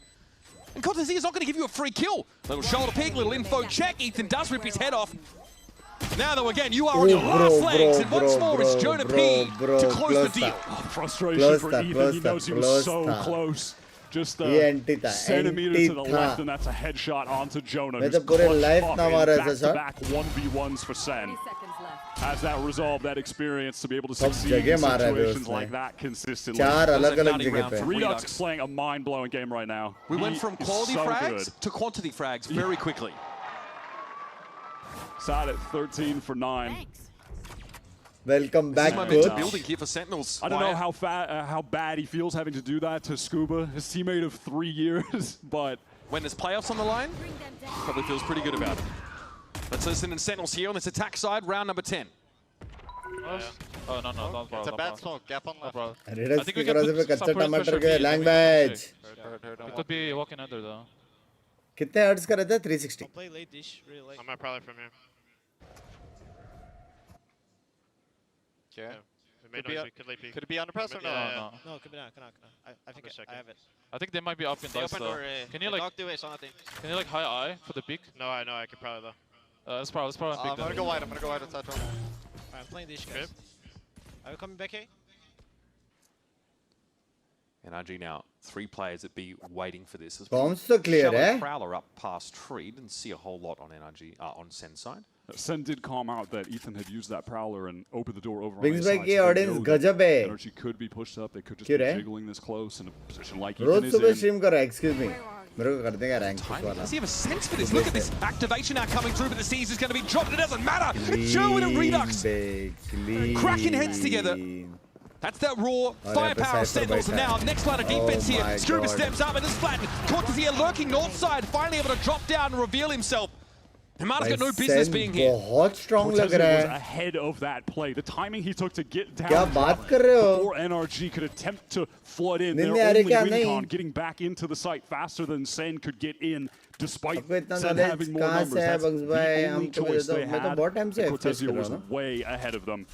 And Cortezia's not going to give you a free kill. Little shoulder pick, little info check. Ethan does rip his head off. Now, though, again, you are on your last legs, and once more it's Jonah P to close the deal. Frustration for Ethan. He knows he was so close. Just a centimeter to the left, and that's a headshot onto Jonah. Who's back-to-back 1v1s for Sen. Has that resolve, that experience to be able to succeed in situations like that consistently. Redux playing a mind-blowing game right now. We went from quality frags to quantity frags very quickly. Sat at 13 for 9. Thanks. Welcome back, building here for Sentinels. I don't know how bad he feels having to do that to Scuba, his teammate of 3 years, but when there's playoffs on the line, probably feels pretty good about it. Let's listen to Sentinels here on this attack side, round number 10. Oh, no. It's a bad smoke. Gap on left. I think we can put language. It could be walking under though. कितने hertz का रहता है? 360. I'll play late dish, really late. I'm probably from here. Okay. Could it be under press or no? No, could be not. I think I have it. I think they might be up in dice though. Can you like high eye for the peak? No, I know. I could probably though. Let's probably peek. I'm gonna go wide outside. I'm playing dish, guys. Are we coming back here? NRG now, 3 players that be waiting for this. Bombs so clear, eh? Prowler up past tree, didn't see a whole lot on NRG, on Sen side. Sen did calm out that Ethan had used that Prowler and opened the door over Binks on his side. audience gajab hai. NRG could be pushed up, they could just be jiggling this close in a position like Ethan Road is super in. stream karo, excuse me. Does he have a sense for this? Look at this activation now coming through, but the C's is going to be dropped. It doesn't matter. Sherwood and Redux cracking heads together. That's that raw firepower of Sentinels. And now, next line of defense here. Scuba steps up and is flattened. Cortez here lurking north side, finally able to drop down and reveal himself. Himada's got no business being here. Cortez was ahead of that play. The timing he took to get down before NRG could attempt to flood in. Their only win con, getting back into the site faster than Sen could get in, despite Sen having more numbers. That's the only choice they had. Cortez was way ahead of them.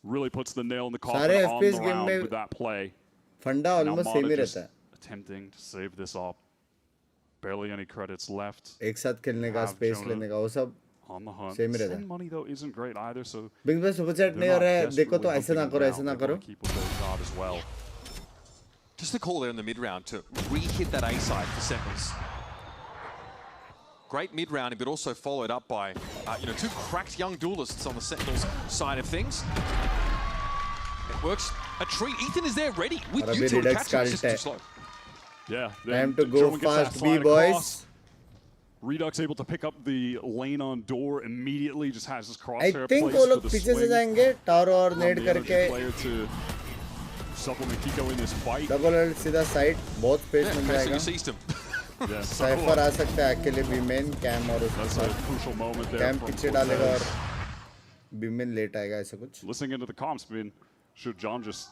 Really puts the nail in the coffin on the round with that play. Funda almost same ही रहता है. Attempting to save this up. Barely any credits left. एक साथ खेलने का, space लेने का, वो सब on the hunt. same ही रहता है. Send money though isn't great either, so. Binks में super chat नहीं हो रहा है. देखो तो ऐसे ना करो, ऐसे ना करो. As well. Just a call there in the mid round to re-hit that A side for Sentinels. Great mid-round, but also followed up by, 2 cracked young duelists on the Sentinels side of things. It works. A tree. Ethan is there ready with you to catch him. Just too slow. Yeah. Time to go fast, B-boys. Redux able to pick up the lane on door immediately. Just has his crosshair I think वो लोग पीछे से जाएंगे. Tower और nade करके. Player to supplement Kiko in this fight. Double L सीधा side. बहुत space मिल जाएगा. Cypher आ सकता है अकेले B-main Cam और उसके साथ Cam पीछे डालेगा और B-main late आएगा ऐसा कुछ. Listening into the comms, I mean, should John just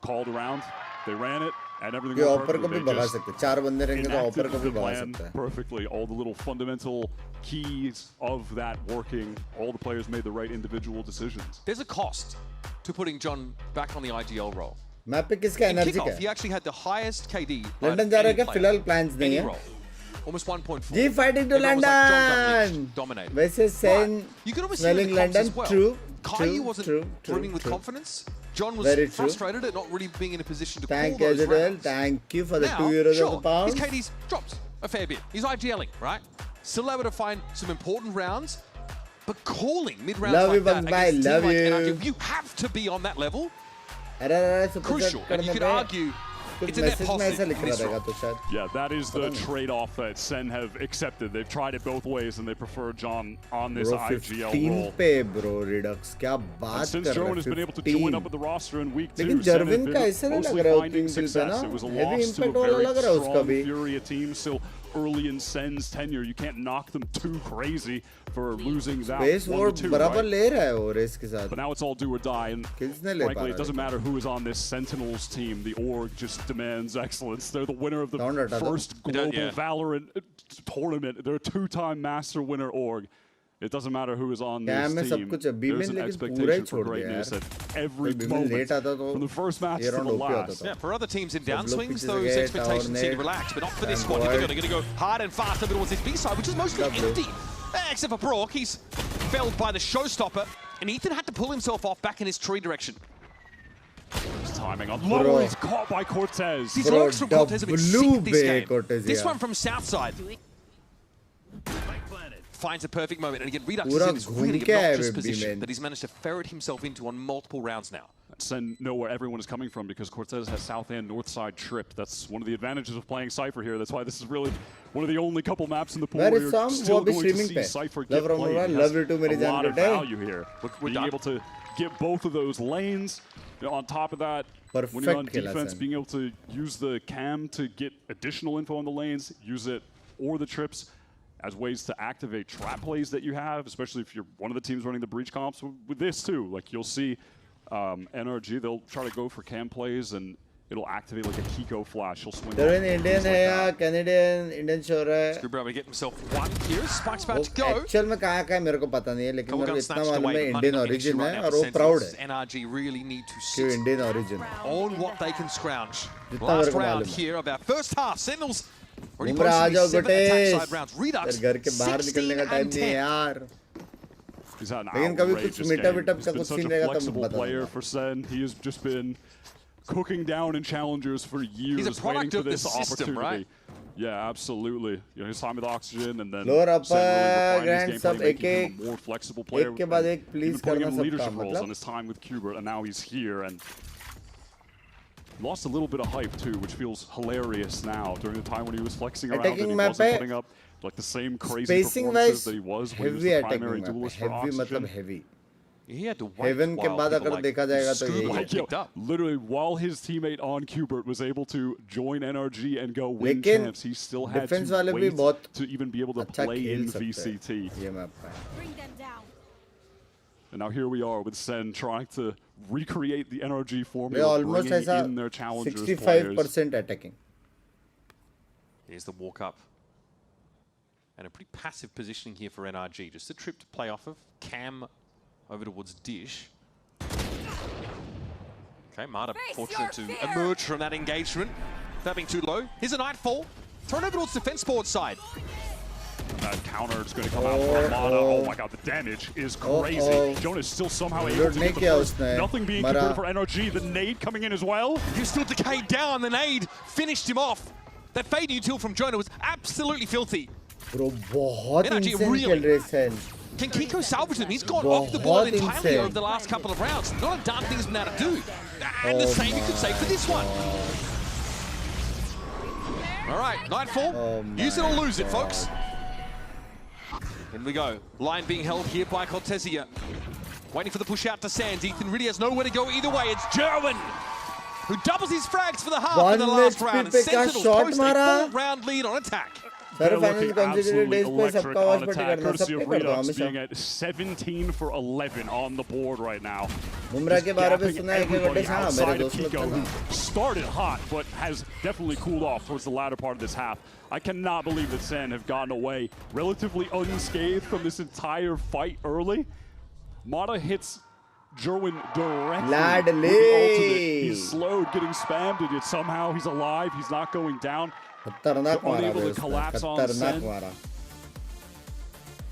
called around, they ran it, and everything went perfectly. को भी भगा सकते हैं. 4 बंदे रहेंगे तो ऊपर को भी भगा सकते हैं. Perfectly, all the little fundamental keys of that working. All the players made the right individual decisions. There's a cost to putting John back on the IGL role. Map पे किसका एनर्जी का है? He actually had the hiest KD. London जा रहा है क्या? फिलहाल plans नहीं है. Almost 1.4. G fighting to London. Dominated. वैसे Sen swelling London. True. Caillou wasn't brimming with confidence. John was frustrated at not really being in a position to call those rounds. Thank you for the €2 of the pound. His KD's dropped a fair bit. He's IGLing, right? Still able to find some important rounds, but calling mid-rounds like that against a team like NRG, you have to be on that level. Crucial, and you could argue it's a net positive in this role. Yeah, that is the trade-off that Sen have accepted. They've tried it both ways, and they prefer John on this IGL role. Bro, Redux, क्या बात and since Jerwin has been able to join up with the roster in week 2, लेकिन Jerwin का ऐसा नहीं लग रहा है उतनी पे ना. It was a loss to a very strong Furia team. Still early in Sen's tenure, you can't knock them too crazy for losing that 1-2, right? But now it's all do or die, and frankly, it doesn't matter who is on this Sentinels team. The org just demands excellence. They're the winner of the first global Valorant tournament. They're a 2-time master winner org. It doesn't matter who is on this team. There's an expectation for greatness at every moment, from the first match to the last. Yeah, for other teams in downswings, those expectations seem to relax, but not for this squad. They're going to go hard and fast over towards this B side, which is mostly empty. Except for Brock, he's felled by the showstopper, and Ethan had to pull himself off back in his tree direction. His timing on low is caught by Cortez. These lurks from Cortez have been sick this game. This one from Southside. Finds a perfect moment, and again, Redux is in this really obnoxious position that he's managed to ferret himself into on multiple rounds now. SEN know where everyone is coming from because Cortez has south and north side tripped. That's one of the advantages of playing Cypher here. That's why this is really one of the only couple maps in the pool where you're still going to see Cypher get played. It has a lot of value here. Being able to get both of those lanes. On top of that, when you're on defense, being able to use the cam to get additional info on the lanes, use it or the trips as ways to activate trap plays that you have, especially if you're one of the teams running the breach comps with this too. Like you'll see NRG, they'll try to go for cam plays and it'll activate like a Kiko flash. He'll swing. They're in Indian hai ya, Canadian, Indian show raha hai. Screwbro to get himself one here. Spike's about to go. Actual में कहाँ का है मेरे को पता नहीं है, लेकिन मेरे को इतना मालूम है Indian origin है और वो proud है. NRG really need to sit Indian origin on what they can scrounge. Last round here of our first half. Sentinels already posted 7 attack side rounds. Redux घर के बाहर निकलने का टाइम नहीं है यार. लेकिन कभी कुछ मीटअप का कुछ सीन रहेगा तो मैं player for SEN. He has just been cooking down in challengers for years. He's a product waiting for of this the system, opportunity. Right? Yeah, absolutely. You know, his time with Oxygen and then lower upper grand sub making him a more flexible player. एक के बाद एक please करना सबका leadership roles on his time with Qbert, and now he's here and lost a little bit of hype too, which feels hilarious now. During the time when he was flexing around and he wasn't putting up like the same crazy performances that he was when he was the primary duelist for Oxygen. Heavy. He had to wait Heaven के बाद अगर देखा जाएगा तो यही. Literally, while his teammate on Qbert was able to join NRG and go win champs, he still had to wait to even be able to play in VCT. And now here we are with SEN trying to recreate the NRG formula, almost bringing in their challengers 65% attacking. Here's the walk up. And a pretty passive positioning here for NRG. Just a trip to play off of. Cam over towards Dish. Okay, Marta fortunate to emerge from that engagement without being too low. Here's a Nightfall. Thrown over towards defense board side. That counter is going to come out for Armada. Oh my god, the damage is crazy. Jonas still somehow able to get the first. Nothing being converted for NRG. The nade coming in as well. He's still decayed down. The nade finished him off. That fade util from Jonah was absolutely filthy. Bro, बहुत insane खेल रहे SEN. Can Kiko salvage them? He's gone off the board entirely over the last couple of rounds. Not a darn thing he's been able to do. And the same you could say for this one. All right, Nightfall. Use it or lose it, folks. In we go. Line being held here by Cortezia. Waiting for the push out to Sands. Ethan really has nowhere to go either way. It's Jerwin who doubles his frags for the half in the last round. And Sentinels post a 4-round lead on attack. They're looking absolutely electric on attack, courtesy of Redux being at 17 for 11 on the board right now. Just gapping everybody outside of Kiko, who started hot, but has definitely cooled off towards the latter part of this half. I cannot believe that SEN have gotten away relatively unscathed from this entire fight early. Mata hits Jerwin directly with the ultimate. He's slowed, getting spammed, and yet somehow he's alive. He's not going down. Unable to collapse on SEN.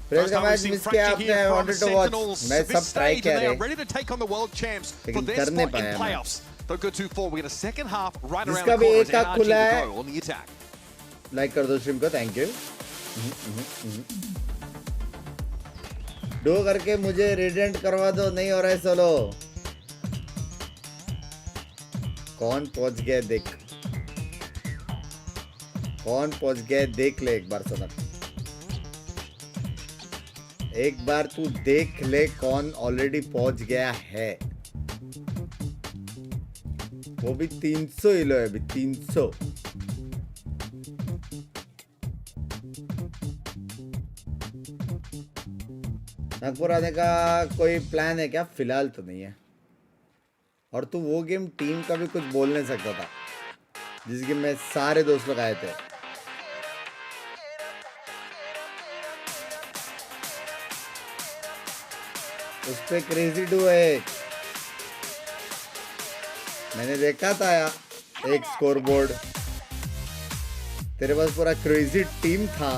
First का match miss किया आपने. I wanted to watch. मैं सब try किया They are ready to take on the world champs for their spot in playoffs. Don't go too far. We get a second half right around the corner. NRG will go on the attack. Like कर दो stream को. Thank you. दो करके मुझे radiant करवा दो. नहीं हो रहा है सोलो. कौन पहुंच गया देख. कौन पहुंच गया देख ले एक बार सनक. एक बार तू देख ले कौन ऑलरेडी पहुंच गया है. वो भी 300 किलो है. अभी 300. नागपुर आने का कोई प्लान है क्या? फिलहाल तो नहीं है. और तू वो गेम टीम का भी कुछ बोल नहीं सकता था जिस गेम में सारे दोस्त लोग आए थे. उस पे क्रेजी डू है. मैंने देखा था यार एक स्कोर बोर्ड. तेरे पास पूरा क्रेजी टीम था.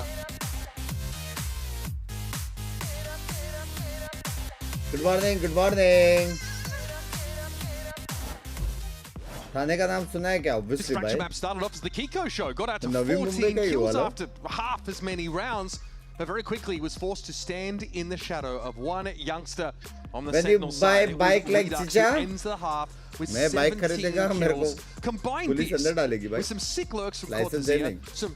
morning, good morning. थाने का नाम सुना है क्या? Obviously, this map started off as the Kiko show, got out to 14 kills after half as many rounds, but very quickly was forced to stand in the shadow of one youngster on the Sentinel side. When you buy bike like Chicha, ends the half with मैं bike खरीदेगा मेरे को combined police अंदर डालेगी भाई with some sick lurks from license दे नहीं some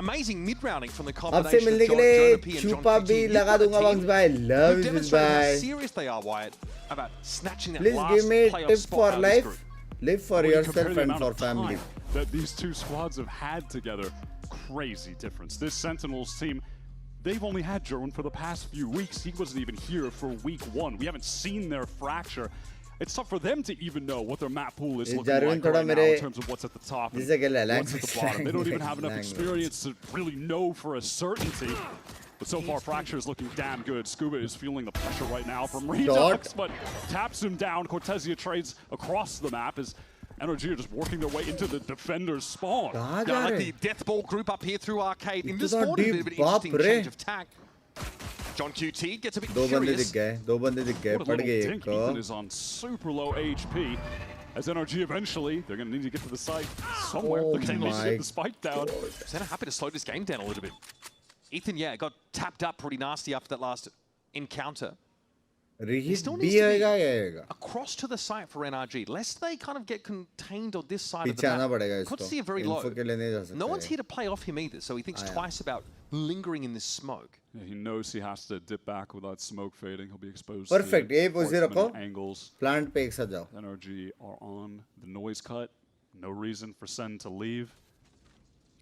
amazing mid-rounding from the आपसे combination मिलने of के लिए Jonah P and छुपा John भी QT. लगा दूंगा बंक्स भाई love you Demonstrating how भाई serious they are, Wyatt, about snatching that please last give me playoff tip spot for out of this life group. live for yourself and for family that these two squads have had together, crazy difference. This Sentinels team, they've only had Jerwin for the past few weeks. He wasn't even here for week 1. We haven't seen their fracture. It's tough for them to even know what their map pool is looking like right now in terms of what's at the top and what's at the bottom. They don't even have enough experience to really know for a certainty. But so far, Fracture is looking damn good. Scuba is feeling the pressure right now from Redux, but taps him down. Cortezia trades across the map as NRG are just working their way into the defender's spawn. Like the death ball group up here through Arcade. In this morning, a bit of an interesting change of tack. John QT gets a bit curious. दो बंदे दिख गए पड़ गए एक को Ethan is on super low HP. As NRG eventually, they're going to need to get to the site somewhere. They're going to need to get the spike down. Senna happy to slow this game down a little bit. Ethan, yeah, got tapped up pretty nasty after that last encounter. He still needs to be across to the site for NRG, lest they kind of get contained on this side of the map. Could see very low. No one's here to play off him either, so he thinks twice about lingering in this smoke. Yeah, he knows he has to dip back without smoke fading. He'll be exposed Perfect. to angles. Plant पे एक साथ जाओ. NRG are on the noise cut. No reason for Sen to leave.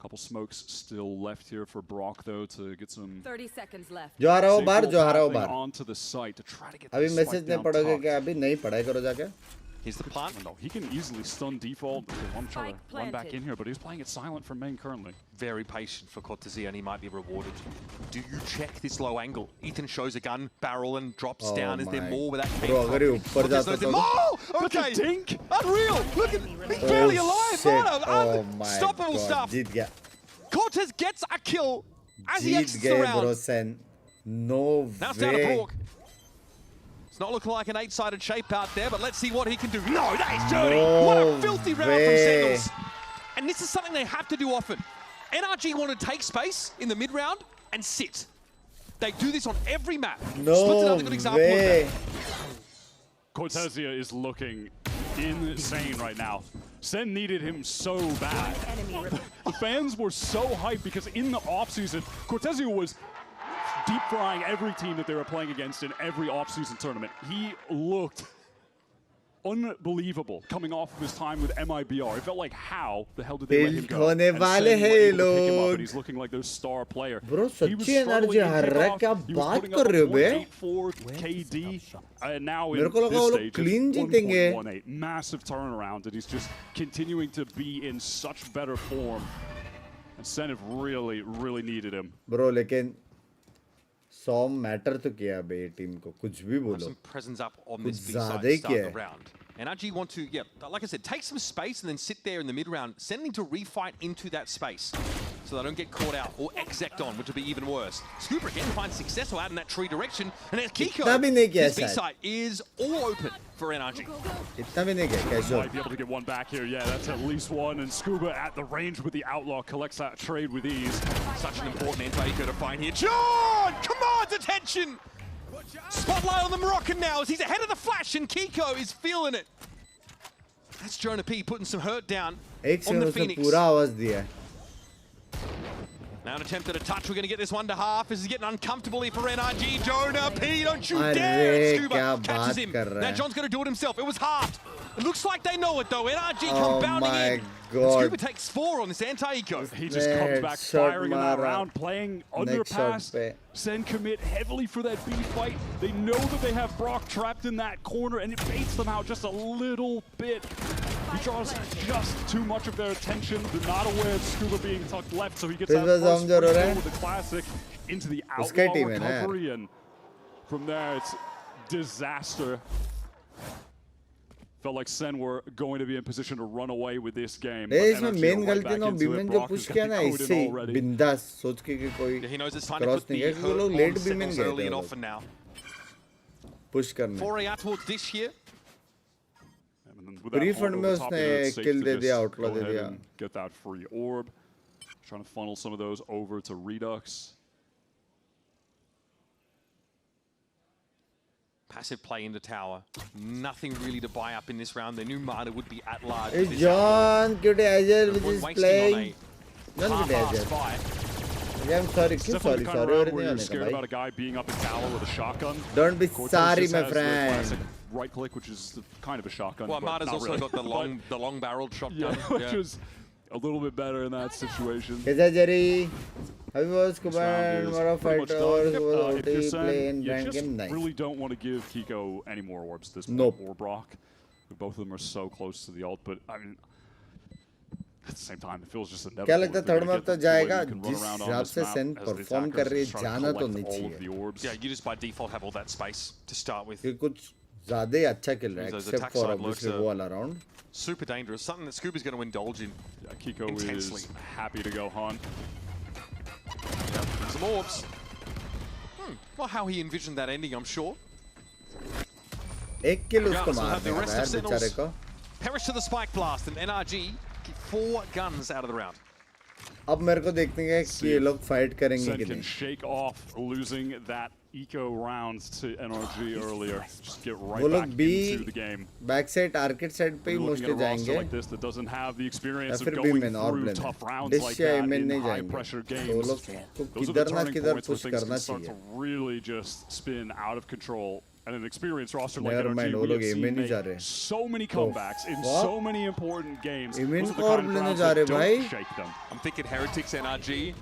Couple smokes still left here for Brock though to get some 30 seconds left. जो आ रहा हो बाहर जो आ रहा हो बाहर. Onto the site to try to get अभी message नहीं पढ़ोगे क्या अभी नहीं पढ़ाई करो जाके. Here's the plant. No, he can easily stun default. I'm trying to run back in here, but he's playing it silent for main currently. Very patient for Cortezia, and he might be rewarded. Do you check this low angle? Ethan shows a gun barrel and drops down. Is there more where that came from? There's more! Okay! Dink! Unreal! Look at he's barely alive! Unstoppable stuff! Cortez gets a kill as he exits the round. No now it's down to Brock. It's not looking like an 8-sided shape out there, but let's see what he can do. No, that is dirty! What a filthy round from Sentinels! And this is something they have to do often. NRG want to take space in the mid-round and sit. They do this on every map. Split's another good example of that. Cortezia is looking insane right now. Sen needed him so bad. The fans were so hyped because in the offseason, Cortezia was deep frying every team that they were playing against in every offseason tournament. He looked unbelievable coming off of his time with MIBR. It felt like, how the hell did they let him go? And Sen were able to pick him up, and he's looking like their star player. Bro, such energy har raha hai, kya baat kar rahe ho be? 1.84 KD, and now in this stage, clean jeetenge. 1.18. Massive turnaround, and he's just continuing to be in such better form. And Sen have really, really needed him. Bro, lekin Som matter to kiya be team ko kuch bhi bolo. Some presence up on this big side to start the round. NRG want to, like I said, take some space and then sit there in the mid-round, sending to refight into that space so they don't get caught out or exect on, which would be even worse. Scooper again finds success out in that tree direction, and it's Kiko. This B-side is all open for NRG. Might be able to get one back here. Yeah, that's at least one. And Scuba at the range with the Outlaw collects that trade with ease. Such an important anti-eco to find here. John! Commands attention! Spotlight on the Moroccan now as he's ahead of the flash, and Kiko is feeling it. That's Jonah P putting some hurt down on the Phoenix. Now an attempt at a touch. We're going to get this one to half. This is getting uncomfortable here for NRG. Jonah P, don't you dare! Scuba catches him. Now John's going to do it himself. It was halved. It looks like they know it though. NRG come bounding in. God. Scuba takes 4 on this anti-eco. He just comes back firing in that round, playing underpass. Sen commit heavily for that B fight. They know that they have Brock trapped in that corner, and it baits them out just a little bit. He draws just too much of their attention. They're not aware of Scuba being tucked left, so he gets that first kill with the classic into the Outlaw recovery, and from there it's disaster. Felt like Sen were going to be in position to run away with this game. इसमें main गलती ना बीमेन जो push किया ना इससे बिंदास सोच के कि कोई cross नहीं है वो लोग late बीमेन गए थे push करने. Foray out towards this here. Pre-fund में उसने kill दे दिया, outlaw दे दिया. Get that free orb. Trying to funnel some of those over to Redux. Passive play in the tower. Nothing really to buy up in this round. They knew Marta would be at large. It's John Agile which is playing. None Yeah, I'm sorry. Sorry. Where you're scared about a guy being up in tower with a shotgun. Don't be sorry, my friend. Right click, which is kind of a shotgun. Well, Marta's also really. got the long-barreled shotgun. Yeah, which is a little bit better in that situation. Is that Jerry? I was command more of fighters who play in rank game. Nice. Really don't want to give Kiko any more orbs this point, or Brock. Both of them are so close to the ult, but I mean, at the same time, it feels just inevitable. क्या लगता है third map तो जाएगा जिस हिसाब से Sen perform कर रही है जाना तो नहीं चाहिए. Yeah, you just by default have all that space to start with. कि कुछ ज़्यादा ही अच्छा खेल रहा है except for obviously वो all around. Super dangerous, something that Scooby's going to indulge in. Yeah, Kiko intensely. Is happy to go hunt. Some orbs. Well, how he envisioned that ending, I'm sure. एक किल उसको मार देगा यार बेचारे को. Perish to the spike blast and NRG get 4 guns out of the round. अब मेरे को देखते हैं कि ये लोग फाइट करेंगे कि नहीं. Shake off losing that eco rounds to NRG earlier. Just get right वो back लोग भी into the game. Back arcade side पे ही mostly जाएंगे. Like this that doesn't have the experience of going through tough rounds like that in high pressure games. वो लोग को किधर ना किधर push करना चाहिए. Really just spin out of control. And an experienced roster like NRG, we have seen make so many comebacks in so many important games. Those are the kind of rounds that don't shake them. I'm thinking Heretics NRG.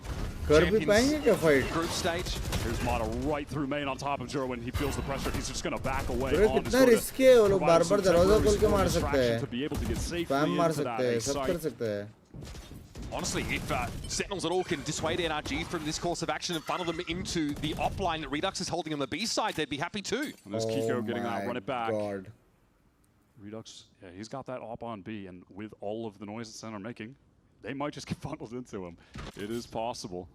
Group stage. Here's Mata right through main on top of Jerwin. He feels the pressure. He's just going to back away. कितना risky है वो लोग बार-बार दरवाजा खोल के मार सकते हैं. Spam मार सकते हैं, सब कर सकते हैं. Honestly, if Sentinels at all can dissuade NRG from this course of action and funnel them into the op line that Redux is holding on the B side, they'd be happy too. And there's Kiko getting out, run it back. God. Redux, yeah, he's got that op on B, and with all of the noise that Sen are making, they might just get funneled into him. It is possible.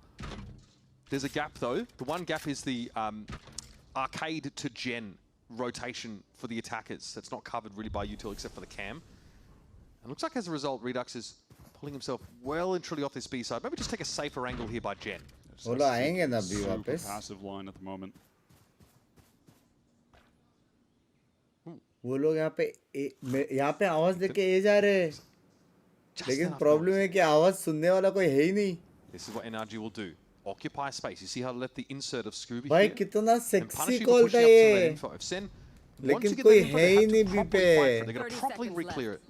There's a gap though. The one gap is the arcade to gen rotation for the attackers. That's not covered really by util except for the cam. And looks like as a result, Redux is pulling himself well and truly off this B side. Maybe just take a safer angle here by Jen. वो लोग आएंगे ना B वापस. Passive line at the moment. वो लोग यहाँ पे आवाज देके ए जा रहे हैं. लेकिन प्रॉब्लम है कि आवाज सुनने वाला कोई है ही नहीं. This is what NRG will do. Occupy space. You see how they left the insert of Scooby भाई here? कितना सेक्सी कॉल था ये. लेकिन कोई है ही नहीं B पे. They're going to properly re-clear it.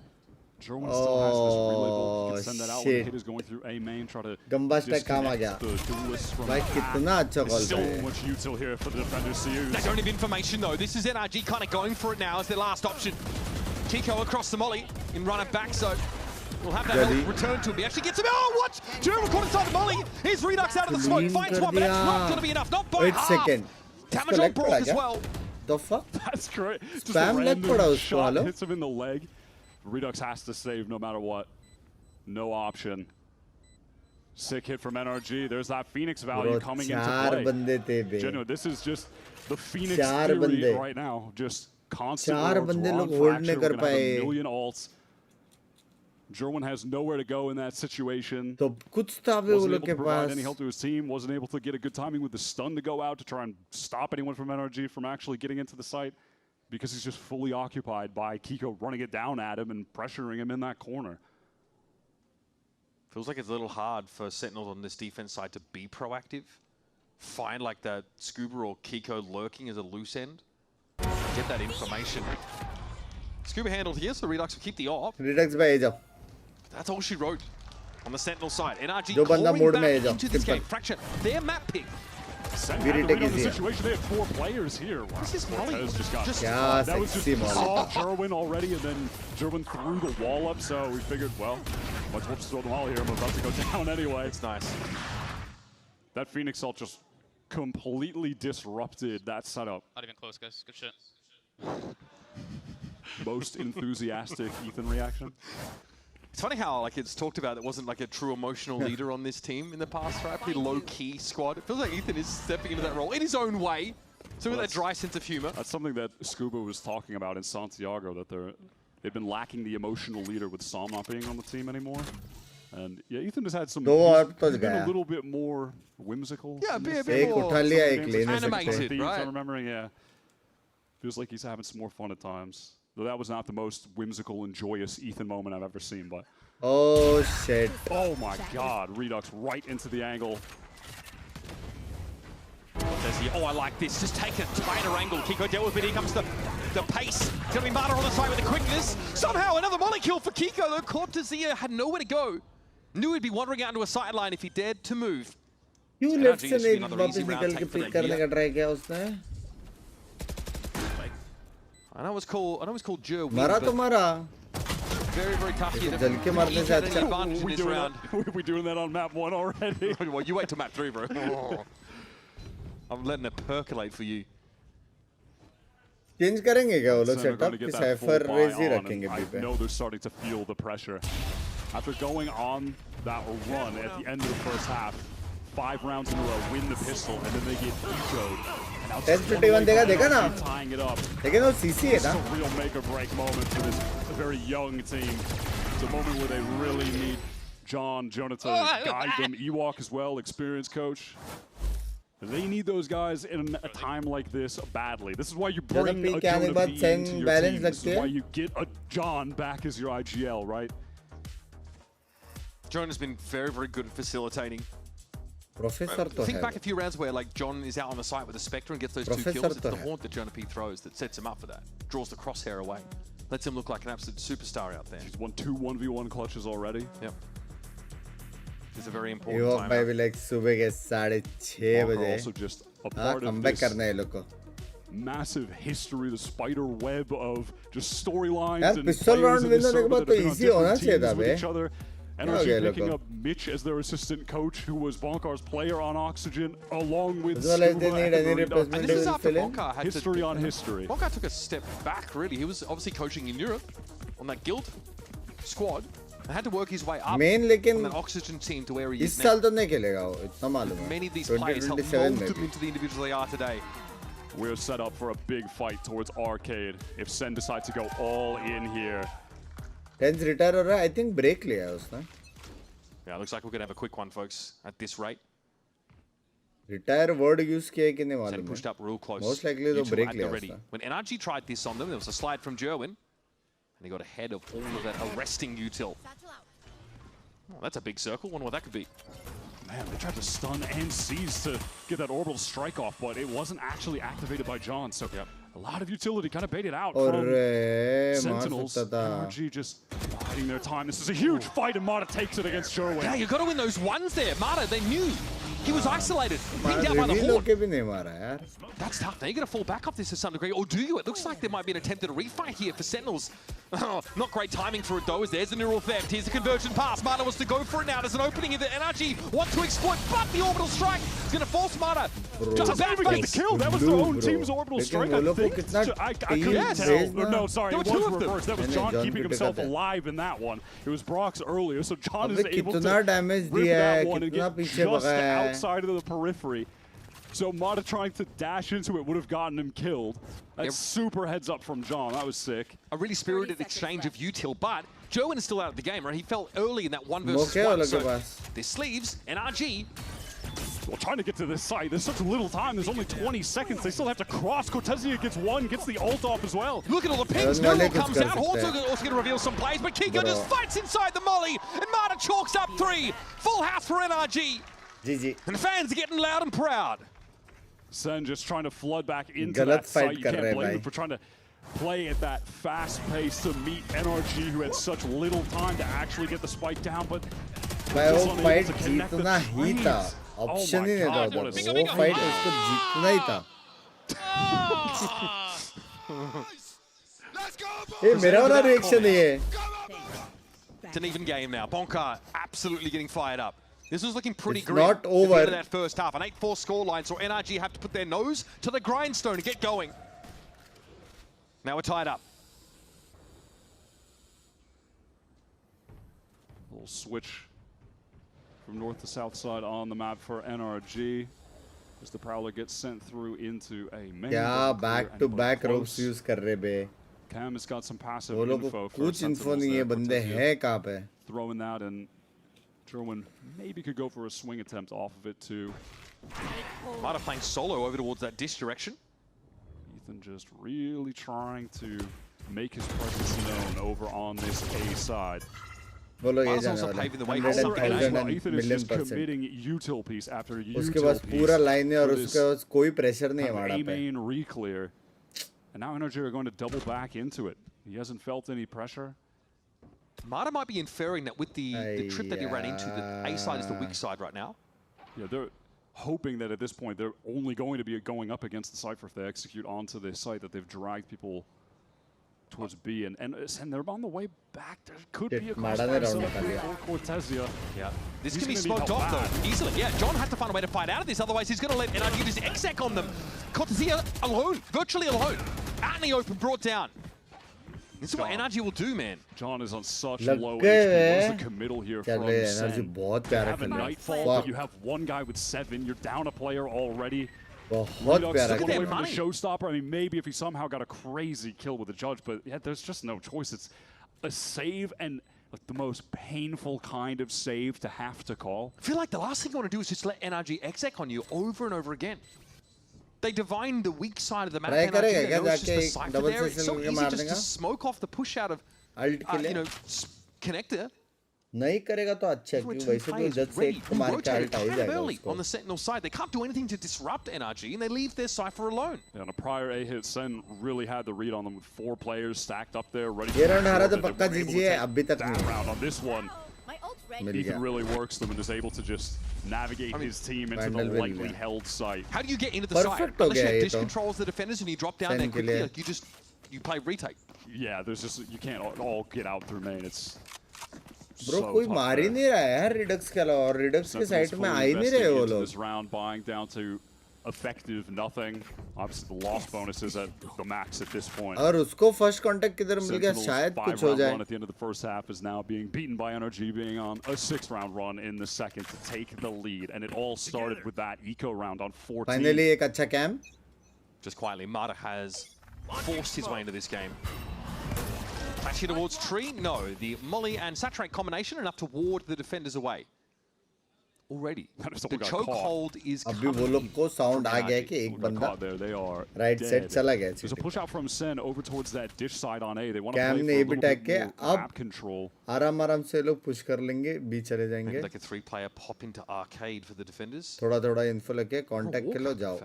Jerwin still has this relay ball. He can send that out when the hit is going through A main. Try to disconnect the duelists from भाई कितना अच्छा call था. So much util here for the defenders to use. They don't have information though. This is NRG kind of going for it now as their last option. Kiko across the molly and run it back, so we'll have that return to him. He actually gets him. Oh, what? Jerwin caught inside the molly. Here's Redux out of the smoke. Finds one, but that's not going to be enough. Not by half. Damage on Brock as well. The fuck? That's great. Just Spam leg पड़ा उसको shot hits him in the leg. Redux has to save no matter what. No option. Sick hit from NRG. There's that Phoenix value coming into play. Genuine, this is just the Phoenix theory right now. Just constant orbs, Ron Fracture, we're gonna have a million ults. Jerwin has nowhere to go in that situation. Wasn't able to provide any help to his team. Wasn't able to get a good timing with the stun to go out to try and stop anyone from NRG from actually getting into the site. Because he's just fully occupied by Kiko running it down at him and pressuring him in that corner. Feels like it's a little hard for Sentinels on this defense side to be proactive. Find like the Scuba or Kiko lurking as a loose end. Get that information. Scuba handled here, so Redux will keep the op. Redux by Aja. That's all she wrote on the Sentinel side. NRG calling back into this game. Fracture, their map pick. Sen had to read on the situation. They had 4 players here. Wow. This is Molly. That was just saw Jerwin already, and then Jerwin threw the wall up, so we figured, well, let's just throw the wall here. I'm about to go down anyway. It's nice. That Phoenix ult just completely disrupted that setup. Not even close, guys. Good shit. Most enthusiastic Ethan reaction. It's funny how like it's talked about it wasn't like a true emotional leader on this team in the past, right? Pretty low-key squad. It feels like Ethan is stepping into that role in his own way. So with that dry sense of humor. That's something that Scuba was talking about in Santiago, that they've been lacking the emotional leader with Sam not being on the team anymore. And yeah, Ethan has had some. He's been a little bit more whimsical. Yeah, a bit more animated, right? I'm remembering, yeah. Feels like he's having some more fun at times. Though that was not the most whimsical and joyous Ethan moment I've ever seen, but. Oh shit. Oh my god, Redux right into the angle. Oh, I like this. Just take a tighter angle. Kiko dealt with it. Here comes the pace. It's going to be Mata on the side with the quickness. Somehow another molecule for Kiko, though. Cortezia had nowhere to go. Knew he'd be wandering out into a sideline if he dared to move. You left से नहीं वापस निकल के pick करने का try किया उसने. I know it's called Jer. मारा तो मारा. Very, very tough here. जल के मारने से अच्छा. We doing that on map 1 already? Well, you wait till map 3, bro. I'm letting it percolate for you. Change करेंगे क्या वो लोग setup कि Cypher raise ही रखेंगे B पे? I know they're starting to feel the pressure. After going on that run at the end of the first half, 5 rounds in a row, win the pistol, and then they get eco'd. 10-51 देखा ना? Tying it up. लेकिन वो CC है ना? It's a real make or break moment for this very young team. It's a moment where they really need John, Jonathan, guide them. Ewok as well, experienced coach. They need those guys in a time like this badly. This is why you bring a Jonah B into your team. This is why you get a John back as your IGL, right? Jonah's been very, very good at facilitating. Professor Think back a few rounds where like John is out on the site with the Spectre and gets those 2 kills. It's the haunt that Jonah P throws that sets him up for that. Draws the crosshair away. Lets him look like an absolute superstar out there. He's won 2 1v1 clutches already. Yep. It's a very important time. Ewok भी like सुबह के 6:30 बजे. Also just a part of this करना है लोग को. Massive history, the spider web of just storylines and pistol round winner देखो बात तो easy होना चाहिए था बे. NRG picking up Mitch as their assistant coach, who was Bonkar's player on Oxygen, along with Scuba and this is after Bonkar had history on history. Bonkar took a step back, really. He was obviously coaching in Europe on that guild squad. And had to work his way up from that Oxygen team to where he is now. Many of these players helped mold them into the individuals they are today. We're set up for a big fight towards Arcade if Sen decides to go all in here. Ten's retire हो रहा है. I think break लिया है उसने. Yeah, looks like we're gonna have a quick one, folks. At this rate. Retire word use किया है कि नहीं मालूम. Pushed up real close. Most likely तो break लिया उसने. When NRG tried this on them, there was a slide from Jerwin. And he got ahead of all of that arresting util. Oh, that's a big circle. Wonder what that could be. Man, they tried to stun and seize to get that orbital strike off, but it wasn't actually activated by John. So a lot of utility kind of baited out from Sentinels. NRG just biding their time. This is a huge fight, and Mata takes it against Jerwin. Yeah, you got to win those ones there. Mata, they knew. He was isolated, pinned down by the horde. That's tough. Now you're going to fall back off this to some degree, or do you? It looks like there might be an attempt at a refight here for Sentinels. Oh, not great timing for it though, as there's the neural theft. Here's the conversion pass. Mata wants to go for it now. There's an opening that NRG want to exploit, but the orbital strike is going to force Mata. Just about to get the kill. That was their own team's orbital strike, I think. I couldn't tell. No, sorry, it was reversed. That was John keeping himself alive in that one. It was Brock's earlier, so John is able to rip that one and get just outside of the periphery. So Mata trying to dash into it would have gotten him killed. That's super heads up from John. That was sick. A really spirited exchange of util, but Jerwin is still out of the game, right? He fell early in that 1 versus 1. So their sleeves, NRG. Well, trying to get to this site, there's such little time. There's only 20 seconds. They still have to cross. Cortezia gets one, gets the ult off as well. Look at all the pings. Neural comes out. Hort's also going to reveal some plays, but Kiko just fights inside the molly, and Mata chalks up 3. Full house for NRG. GG. And the fans are getting loud and proud. Sen just trying to flood back into that site. You can't blame him for trying to play at that fast pace to meet NRG, who had such little time to actually get the spike down, but वो fight जीतना ही था. Option ही नहीं था उधर. वो fight उसको जीतना ही था. ये मेरा वाला रिएक्शन है. It's an even game now. Bonkar absolutely getting fired up. This was looking pretty grim not over. At the end of that first half. An 8-4 scoreline, so NRG have to put their nose to the grindstone to get going. Now we're tied up. A little switch from north to south side on the map for NRG. as the Prowler gets sent through into a main. क्या back-to-back ropes use कर रहे बे? Cam has got some passive वो लोग info. कुछ info नहीं है, बंदे हैं कहाँ पे? Throwing that, and Jerwin maybe could go for a swing attempt off of it too. Mata playing solo over towards that dish direction. Ethan just really trying to make his presence known over on this A side. Mata's also paving the way for something. Ethan is just committing util piece after util piece. उसके पास पूरा line है और उसके पास कोई pressure नहीं है माड़ा पे. A-main re-clear. And now NRG are going to double back into it. He hasn't felt any pressure. Mata might be inferring that with the trip that he ran into, the A side is the weak side right now. Yeah, they're hoping that at this point they're only going to be going up against the Cypher if they execute onto this site that they've dragged people towards B. And they're on the way back. There could be a crossfire set up for Cortezia. Yeah. This can be smoked off though, easily. Yeah, John has to find a way to fight out of this, otherwise he's going to let NRG just exec on them. Cortezia alone, virtually alone. Out in the open, brought down. This is what NRG will do, man. John is on such low HP. What's the committal here from Sen? You have a Nightfall, but you have one guy with 7. You're down a player already. बहुत प्यारा away from the showstopper. I mean, maybe if he somehow got a crazy kill with the judge, but yeah, there's just no choice. It's a save, and like the most painful kind of save to have to call. I feel like the last thing you want to do is just let NRG exec on you over and over again. They divine the weak side of the map. NRG knows just the cypher there. It's so easy just to smoke off the push out of, you know, connector. नहीं करेगा तो अच्छा है क्योंकि वैसे तो जज से एक मार के अल्ट आ ही जाएगा उसको. On the Sentinel side, they can't do anything to disrupt NRG, and they leave their Cypher alone. Yeah, on a prior A hit, Sen really had the read on them with 4 players stacked up there, ready. ये round हारा तो पक्का जीजिए, अभी तक नहीं. Round on this one, Ethan really works them and is able to just navigate his team into the lightly held site. How do you get into the site? Unless you have dish controls the defenders and you drop down there quickly, like you play retake. Yeah, there's just you can't all get out through main. It's Bro, कोई मार ही नहीं रहा है यार Redux के अलावा और Redux के साइड में आ ही नहीं रहे वो लोग. This round buying down to effective nothing. Obviously the loss bonus is at the max at this point. और उसको first contact किधर मिल गया शायद कुछ हो जाए. At the end of the first half is now being beaten by NRG, being on a 6th round run in the second to take the lead, and it all started with that eco round on 14. Finally एक अच्छा cam. Just quietly, Mata has forced his way into this game. Flash towards tree, no. The Molly and Saturate combination enough to ward the defenders away. Already, the chokehold is coming. अभी वो लोग को sound आ गया कि एक बंदा right side चला गया. There's a push out from Sen over towards that dish side on A. They want to play for a little bit more map control. आराम से लोग push कर लेंगे, B चले जाएंगे. Like a 3-player pop into arcade for the defenders. थोड़ा info लेके contact के लो जाओ.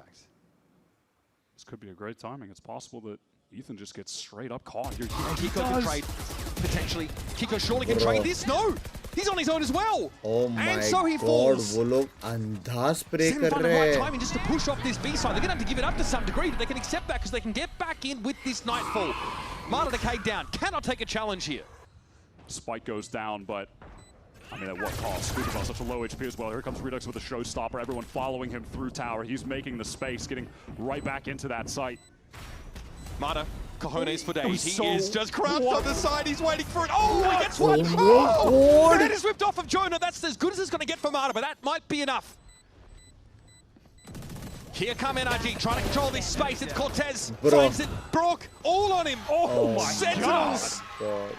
This could be a great timing. It's possible that Ethan just gets straight up caught here. Kiko can trade, potentially. Kiko surely can trade this. No! He's on his own as well! Oh my and so he God, falls. वो लोग अंधा spray कर रहे हैं. हैं. Right timing just to push off this B side. They're going to have to give it up to some degree, but they can accept that because they can get back in with this Nightfall. Mata decayed down. Cannot take a challenge here. Spike goes down, but I mean, at what cost? Speaking about such a low HP as well. Here comes Redux with a showstopper. Everyone following him through tower. He's making the space, getting right back into that site. Mata, cojones for days. He is just crouched on the side. He's waiting for it. Oh, he gets one. Oh, that is ripped off of Jonah. That's as good as it's going to get for Mata, but that might be enough. Here come NRG, trying to control this space. It's Cortez. Finds it. Brock, all on him. Oh my Sentinels. God.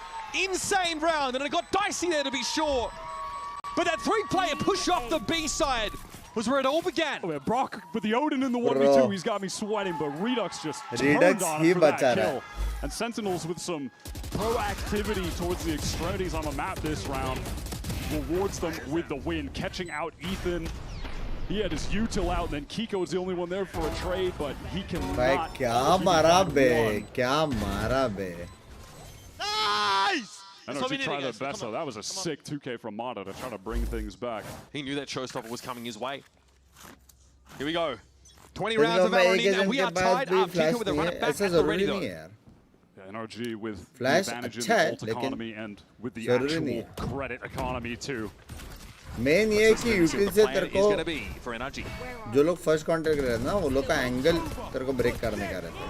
Insane round, and it got dicey there to be sure. But that 3-player push off the B side was where it all began. Oh, yeah, Brock with the Odin in the 1v2, he's got me sweating, but Redux just turned on him for that kill. And Sentinels with some proactivity towards the extremities on the map this round rewards them with the win, catching out Ethan. He had his util out, and then Kiko is the only one there for a trade, but he cannot. क्या मारा बे, क्या मारा बे. Nice! NRG tried their best, though. That was a sick 2K from Mata to try to bring things back. He knew that showstopper was coming his way. Here we go. 20 rounds of Valorant, and we are tied up. Kiko with a run it back at the ready, though. Yeah, NRG with the advantage in the ult economy and with the actual credit economy, too. Main ये है कि यूटिल से तेरे को for NRG. जो लोग first contact कर रहे हैं ना वो लोग का एंगल तेरे को ब्रेक करने का रहता है.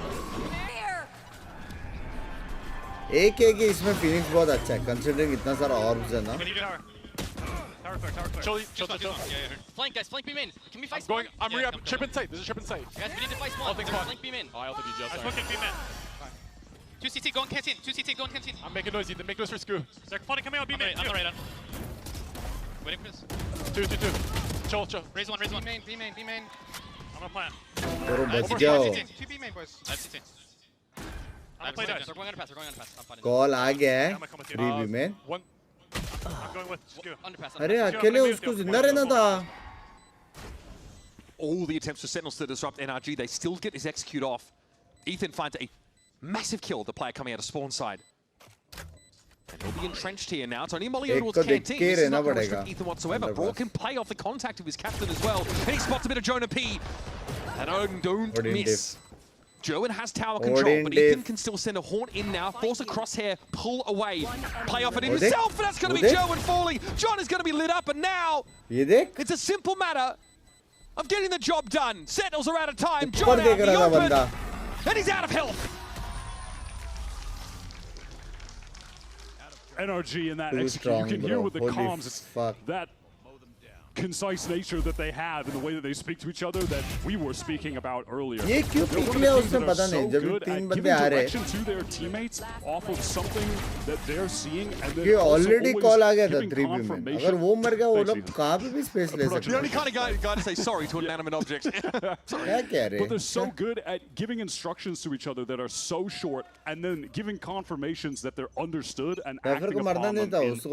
एक है कि इसमें फिनिक्स बहुत अच्छा है कंसीडरिंग इतना सारा ऑर्ब्स है ना. Tower clear. Chill. Yeah. Flank, guys. Flank B main. Can we fight I'm going. I'm re-up. Chip in sight. There's a chip in sight. Guys, we need to fight small. Flank B main. Oh, I ulted you, Joe. I'm smoking B main. 2 CT, go on canteen. 2 CT, go on canteen. I'm making noise, Ethan. Make noise for Scoo. They're flooding coming out B main. I'm the right on. Waiting for this. 2. Chill. Raise one. B main. I'm gonna plant. Let's go. 2 B main, boys. I have CT. I'm gonna play They're going underpass. Call आ गया है 3B में. I'm going with Scoo. Underpass. अरे अकेले उसको जिंदा रहना था. All the attempts for Sentinels to disrupt NRG, they still get his execute off. Ethan finds a massive kill, the player coming out of spawn side. And he'll be entrenched here now. It's only Molly over towards Canteen. This is not going to restrict Ethan whatsoever. Broad can play off the contact of his captain as well. And he spots a bit of Jonah P. And Odin don't miss. Joan has tower control, but Ethan can still send a Haunt in now, force a crosshair, pull away, play off it himself, and that's going to be Joan falling. John is going to be lit up, and now it's a simple matter of getting the job done. Sentinels are out of time, John out in the open, and he's out of health. NRG in that execute, you can hear with the comms, it's that concise nature that they have and the way that they speak to each other that we were speaking about earlier. ये क्यों pick लिया उसने पता नहीं जब तीन बंदे आ रहे हैं to their teammates off of something that they're seeing and then ये already call आ गया था 3B में अगर वो मर गया वो लोग कहाँ पे भी space ले सकते हैं. The only kind of guy to say sorry to an inanimate object. Sorry. But they're so good at giving instructions to each other that are so short and then giving confirmations that they're understood and acting upon them in as few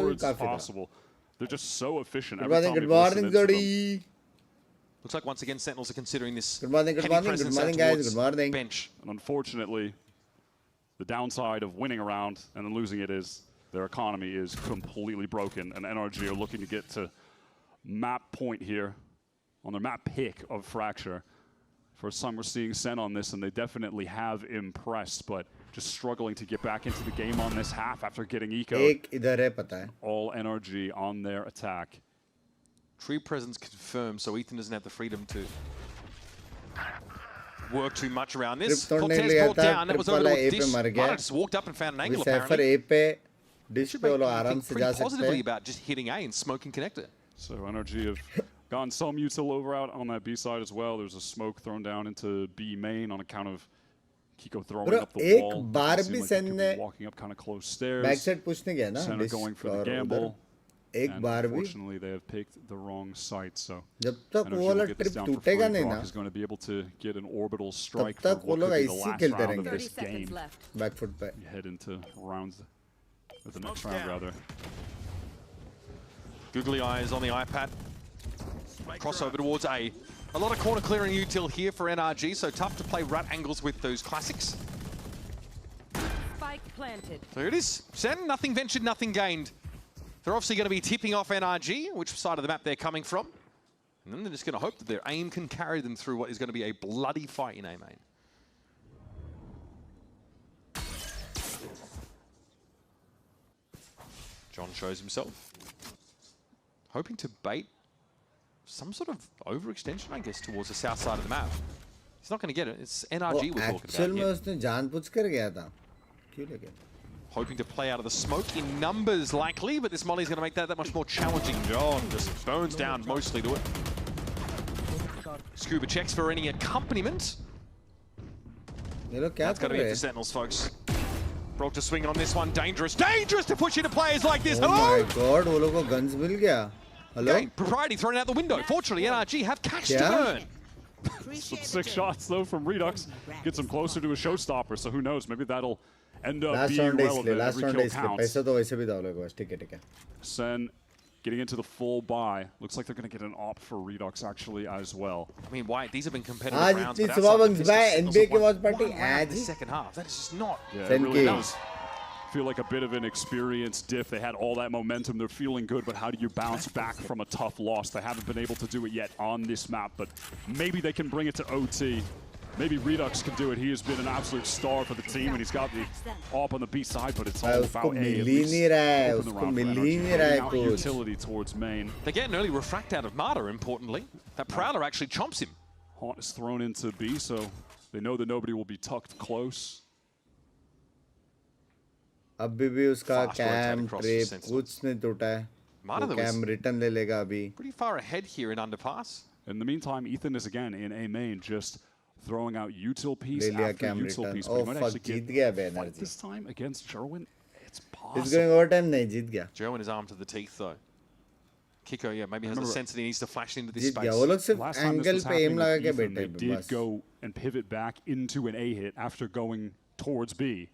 words as possible. They're just so efficient. Good morning, Jody. Looks like once again Sentinels are considering this. Good morning, guys. Good morning. Bench. And unfortunately, the downside of winning a round and then losing it is their economy is completely broken. And NRG are looking to get to map point here on their map pick of Fracture. First time we're seeing Sen on this, and they definitely have impressed, but just struggling to get back into the game on this half after getting eco'd. All NRG on their attack. Tree presence confirmed, so Ethan doesn't have the freedom to work too much around this. Cortez brought down, that was over towards Dish. Mara just walked up and found an angle apparently. Should make pretty positively about just hitting A and smoking connector. So NRG have gotten some util over out on that B side as well. There's a smoke thrown down into B main on account of Kiko throwing up the wall. Like walking up kind of close stairs. Backside push नहीं गया ना. Center going for the gamble. Unfortunately, they have picked the wrong site. So जब तक वो वाला trip टूटेगा नहीं ना. Is going to be able to get an orbital strike for what could be the last round of this game. Back foot पे. Head into rounds, or the next round rather. Googly eyes on the iPad. Crossover towards A. A lot of corner clearing util here for NRG, so tough to play rat angles with those classics. Spike planted. So here it is. Sen, nothing ventured, nothing gained. They're obviously going to be tipping off NRG, which side of the map they're coming from. And then they're just going to hope that their aim can carry them through what is going to be a bloody fight in A main. John shows himself. Hoping to bait some sort of overextension, I guess, towards the south side of the map. He's not going to get it. It's NRG we're talking about. Hoping to play out of the smoke in numbers, likely, but this molly's going to make that much more challenging. John just burns down mostly to it. Scuba checks for any accompaniment. That's got to be it for Sentinels, folks. Broke to swing on this one. Dangerous to push into players like this. Oh my god, वो लोगों को guns मिल गया. Hello? Okay, propriety thrown out the window. Fortunately, NRG have cash to burn. 6 shots, though, from Redux. Gets him closer to a showstopper, so who knows? Maybe that'll end up being relevant. Every kill counts. Sen getting into the full buy. Looks like they're going to get an op for Redux, actually, as well. I mean, Wyatt, these have been competitive rounds, but outside the second half, that is just not. Yeah, it really does feel like a bit of an experience diff. They had all that momentum. They're feeling good, but how do you bounce back from a tough loss? They haven't been able to do it yet on this map, but maybe they can bring it to OT. Maybe Redux can do it. He has been an absolute star for the team, and he's got the op on the B side, but it's all about A. Utility towards main. They get an early refract out of Marta, importantly. That Prowler actually chomps him. Haunt is thrown into B, so they know that nobody will be tucked close. अभी भी उसका cam trip कुछ नहीं टूटा है. Cam return ले लेगा अभी. Pretty far ahead here in underpass. In the meantime, Ethan is again in A main, just throwing out util piece after util piece. Oh fuck, जीत गया बे NRG. This time against Jerwin, it's possible. He's going overtime, नहीं जीत गया. Jerwin is armed to the teeth though. Kiko, yeah, maybe has a sense that he needs to flash into this space. वो लोग सिर्फ angle पे aim लगा के बैठे हैं. They did go and pivot back into an A hit after going towards B.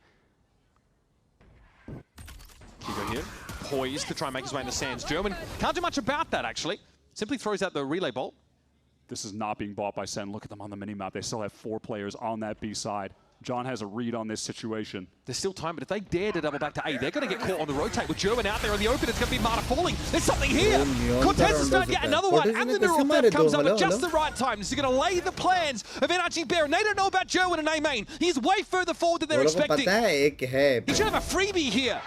Kiko here, poised to try and make his way into Sands. German can't do much about that actually. Simply throws out the relay bolt. This is not being bought by Sen. Look at them on the minimap. They still have 4 players on that B side. John has a read on this situation. There's still time, but if they dare to double back to A, they're going to get caught on the rotate. With German out there in the open, it's going to be Marta falling. There's something here. Cortez has found yet another one, and the neural theft comes up at just the right time. This is going to lay the plans of NRG Bear, and they don't know about Gerwin and A main. He's way further forward than they're expecting. He should have a freebie here.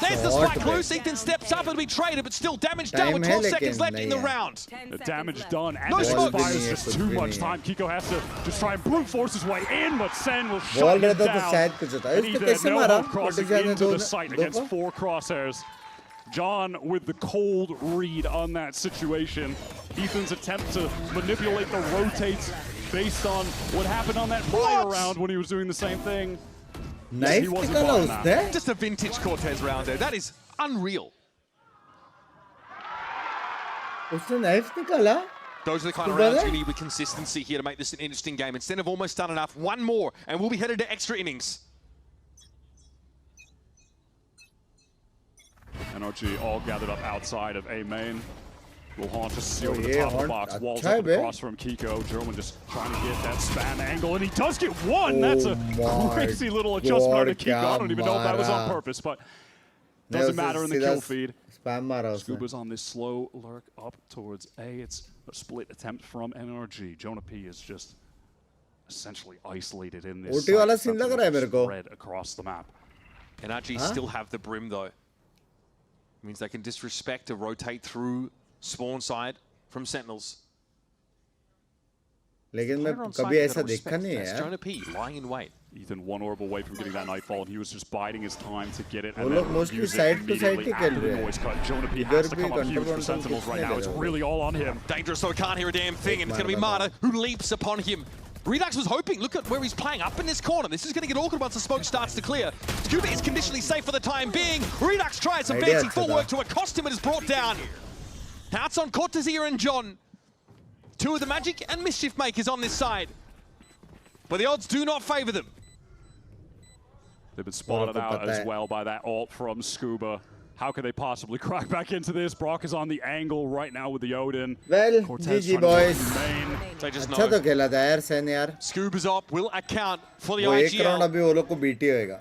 There's the spike loose. Ethan steps up and be traded, but still damage done with 12 seconds left in the round. The damage done, and no smoke. Just too much time. Kiko has to just try and brute force his way in, but Sen will shut him down. And either no crossing into the site against 4 crosshairs. John with the cold read on that situation. Ethan's attempt to manipulate the rotates based on what happened on that prior round when he was doing the same thing. Nice, he wasn't buying that. Just a vintage Cortez round there. That is unreal. उसने knife निकाला. Those are the kind of rounds you need with consistency here to make this an interesting game. Instead of almost done enough, one more, and we'll be headed to extra innings. NRG all gathered up outside of A main. Will haunt just see over the top of the box. Walls up across from Kiko. Gerwin just trying to get that spam angle, and he does get one. That's a crazy little adjustment to Kiko. I don't even know if that was on purpose, but doesn't matter in the kill feed. Scuba's on this slow lurk up towards A. It's a split attempt from NRG. Jonah P is just essentially isolated in this spread across the map. NRG still have the brim though. Means they can disrespect to rotate through spawn side from Sentinels. लेकिन मैं कभी ऐसा देखा नहीं है यार. Jonah P lying in wait. Ethan 1 orb away from getting that nightfall, and he was just biding his time to get it. वो लोग mostly side to side ही खेल रहे हैं. Jonah P has to come up huge for Sentinels right now. It's really all on him. Dangerous, so he can't hear a damn thing, and it's going to be Marta who leaps upon him. Redux was hoping, look at where he's playing up in this corner. This is going to get awkward once the smoke starts to clear. Scuba is conditionally safe for the time being. Redux tries some fancy footwork to accost him and is brought down. Now it's on Cortezia and John. 2 of the Magic and Mischief Makers on this side. But the odds do not favor them. They've been spotted out as well by that ult from Scuba. How could they possibly crack back into this? Brock is on the angle right now with the Odin. Well, GG boys. They just अच्छा तो खेला था यार सेन यार. Scuba's op will account for the IGL. एक round अभी वो लोग को बीटी होएगा.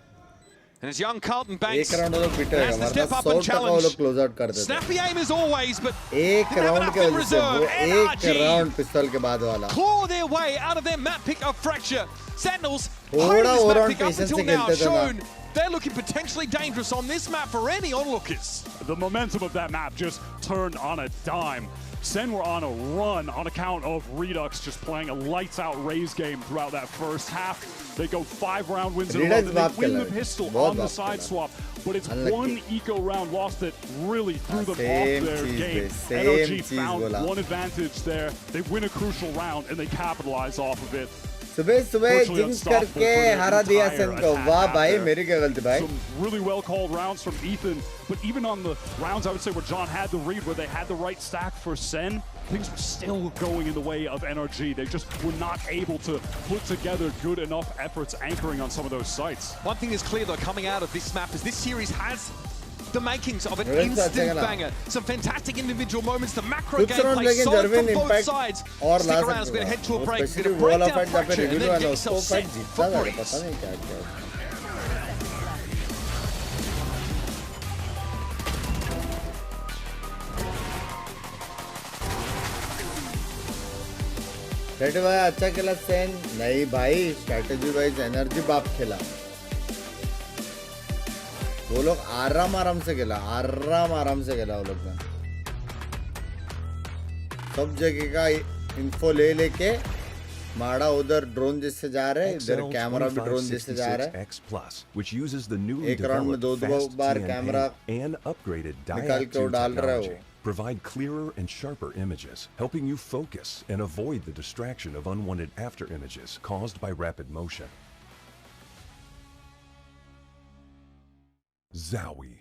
And it's young Carlton Banks. एक राउंड वो लोग बीटी होएगा. वरना 100% वो लोग क्लोज आउट कर देते. Snappy aim as always, but एक राउंड के वजह से वो एक राउंड पिस्तौल के बाद वाला. Claw their way out of their map pick of fracture. Sentinels थोड़ा और on patience से खेलते थे ना. They're looking potentially dangerous on this map for any onlookers. The momentum of that map just turned on a dime. Sen were on a run on account of Redux just playing a lights-out Raze game throughout that first half. They go 5 round wins in a row, they win the pistol on the side swap. But it's one eco round loss that really threw them off their game. NRG found one advantage there. They win a crucial round and they capitalize off of it. सुबह jinx करके हरा दिया सेन को. वाह भाई, मेरी क्या गलती भाई. Some really well called rounds from Ethan, but even on the rounds I would say where John had the read, where they had the right stack for Sen, things were still going in the way of NRG. They just were not able to put together good enough efforts anchoring on some of those sites. One thing is clear though coming out of this map is this series has the makings of an instant banger. Some fantastic individual moments. The macro gameplay solid from both sides. Stick around, it's going to head to a break. It's going to break down fracture and then get yourself set for breaks. Strategy भाई अच्छा खेला सेन. नहीं भाई, strategy wise energy बाप खेला. वो लोग आराम से खेला. आराम से खेला वो लोग ने. सब जगह का इन्फो लेके माड़ा उधर ड्रोन जिससे जा रहा है, इधर कैमरा भी ड्रोन जिससे जा रहा है. X Plus, which uses the newly एक राउंड में developed दो fast bar TNA camera and upgraded निकाल Diac के वो 2 डाल रहा है technology वो. provide clearer and sharper images, helping you focus and avoid the distraction of unwanted after images caused by rapid motion. Zowie.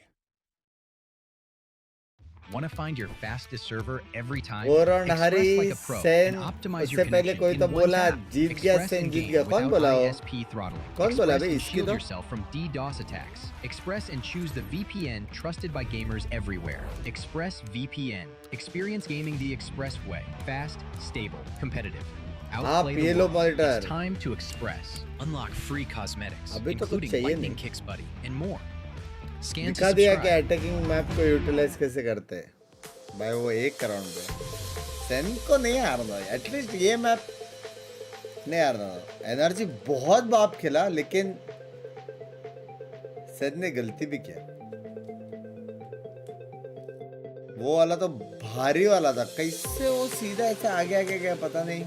Want to find your fastest server every time? Oran Express Hari like a pro Sen and optimize उससे your पहले connection कोई in तो one बोला tap. जीत गया Express Sen and Jeet game गया. कौन without बोला वो? ISP throttling. कौन बोला Express बे can इसकी shield तो? yourself from DDoS attacks. Express and choose the VPN trusted by gamers everywhere. Express VPN. Experience gaming the Express way. Fast, stable, competitive. Outplay the ये लो world. monitor. It's time to Express. Unlock free cosmetics, अभी तो कुछ including चाहिए Lightning नहीं. Kicks Buddy and more. Scan to दिखा दिया कि subscribe. Attacking map को यूटिलाइज कैसे करते हैं. भाई वो एक राउंड पे सेन को नहीं हारना, एटलीस्ट ये मैप नहीं हारना. एनर्जी बहुत बाप खेला लेकिन सेन ने गलती भी किया. वो वाला तो भारी वाला था, कैसे वो सीधा ऐसे आगे आगे गया पता नहीं.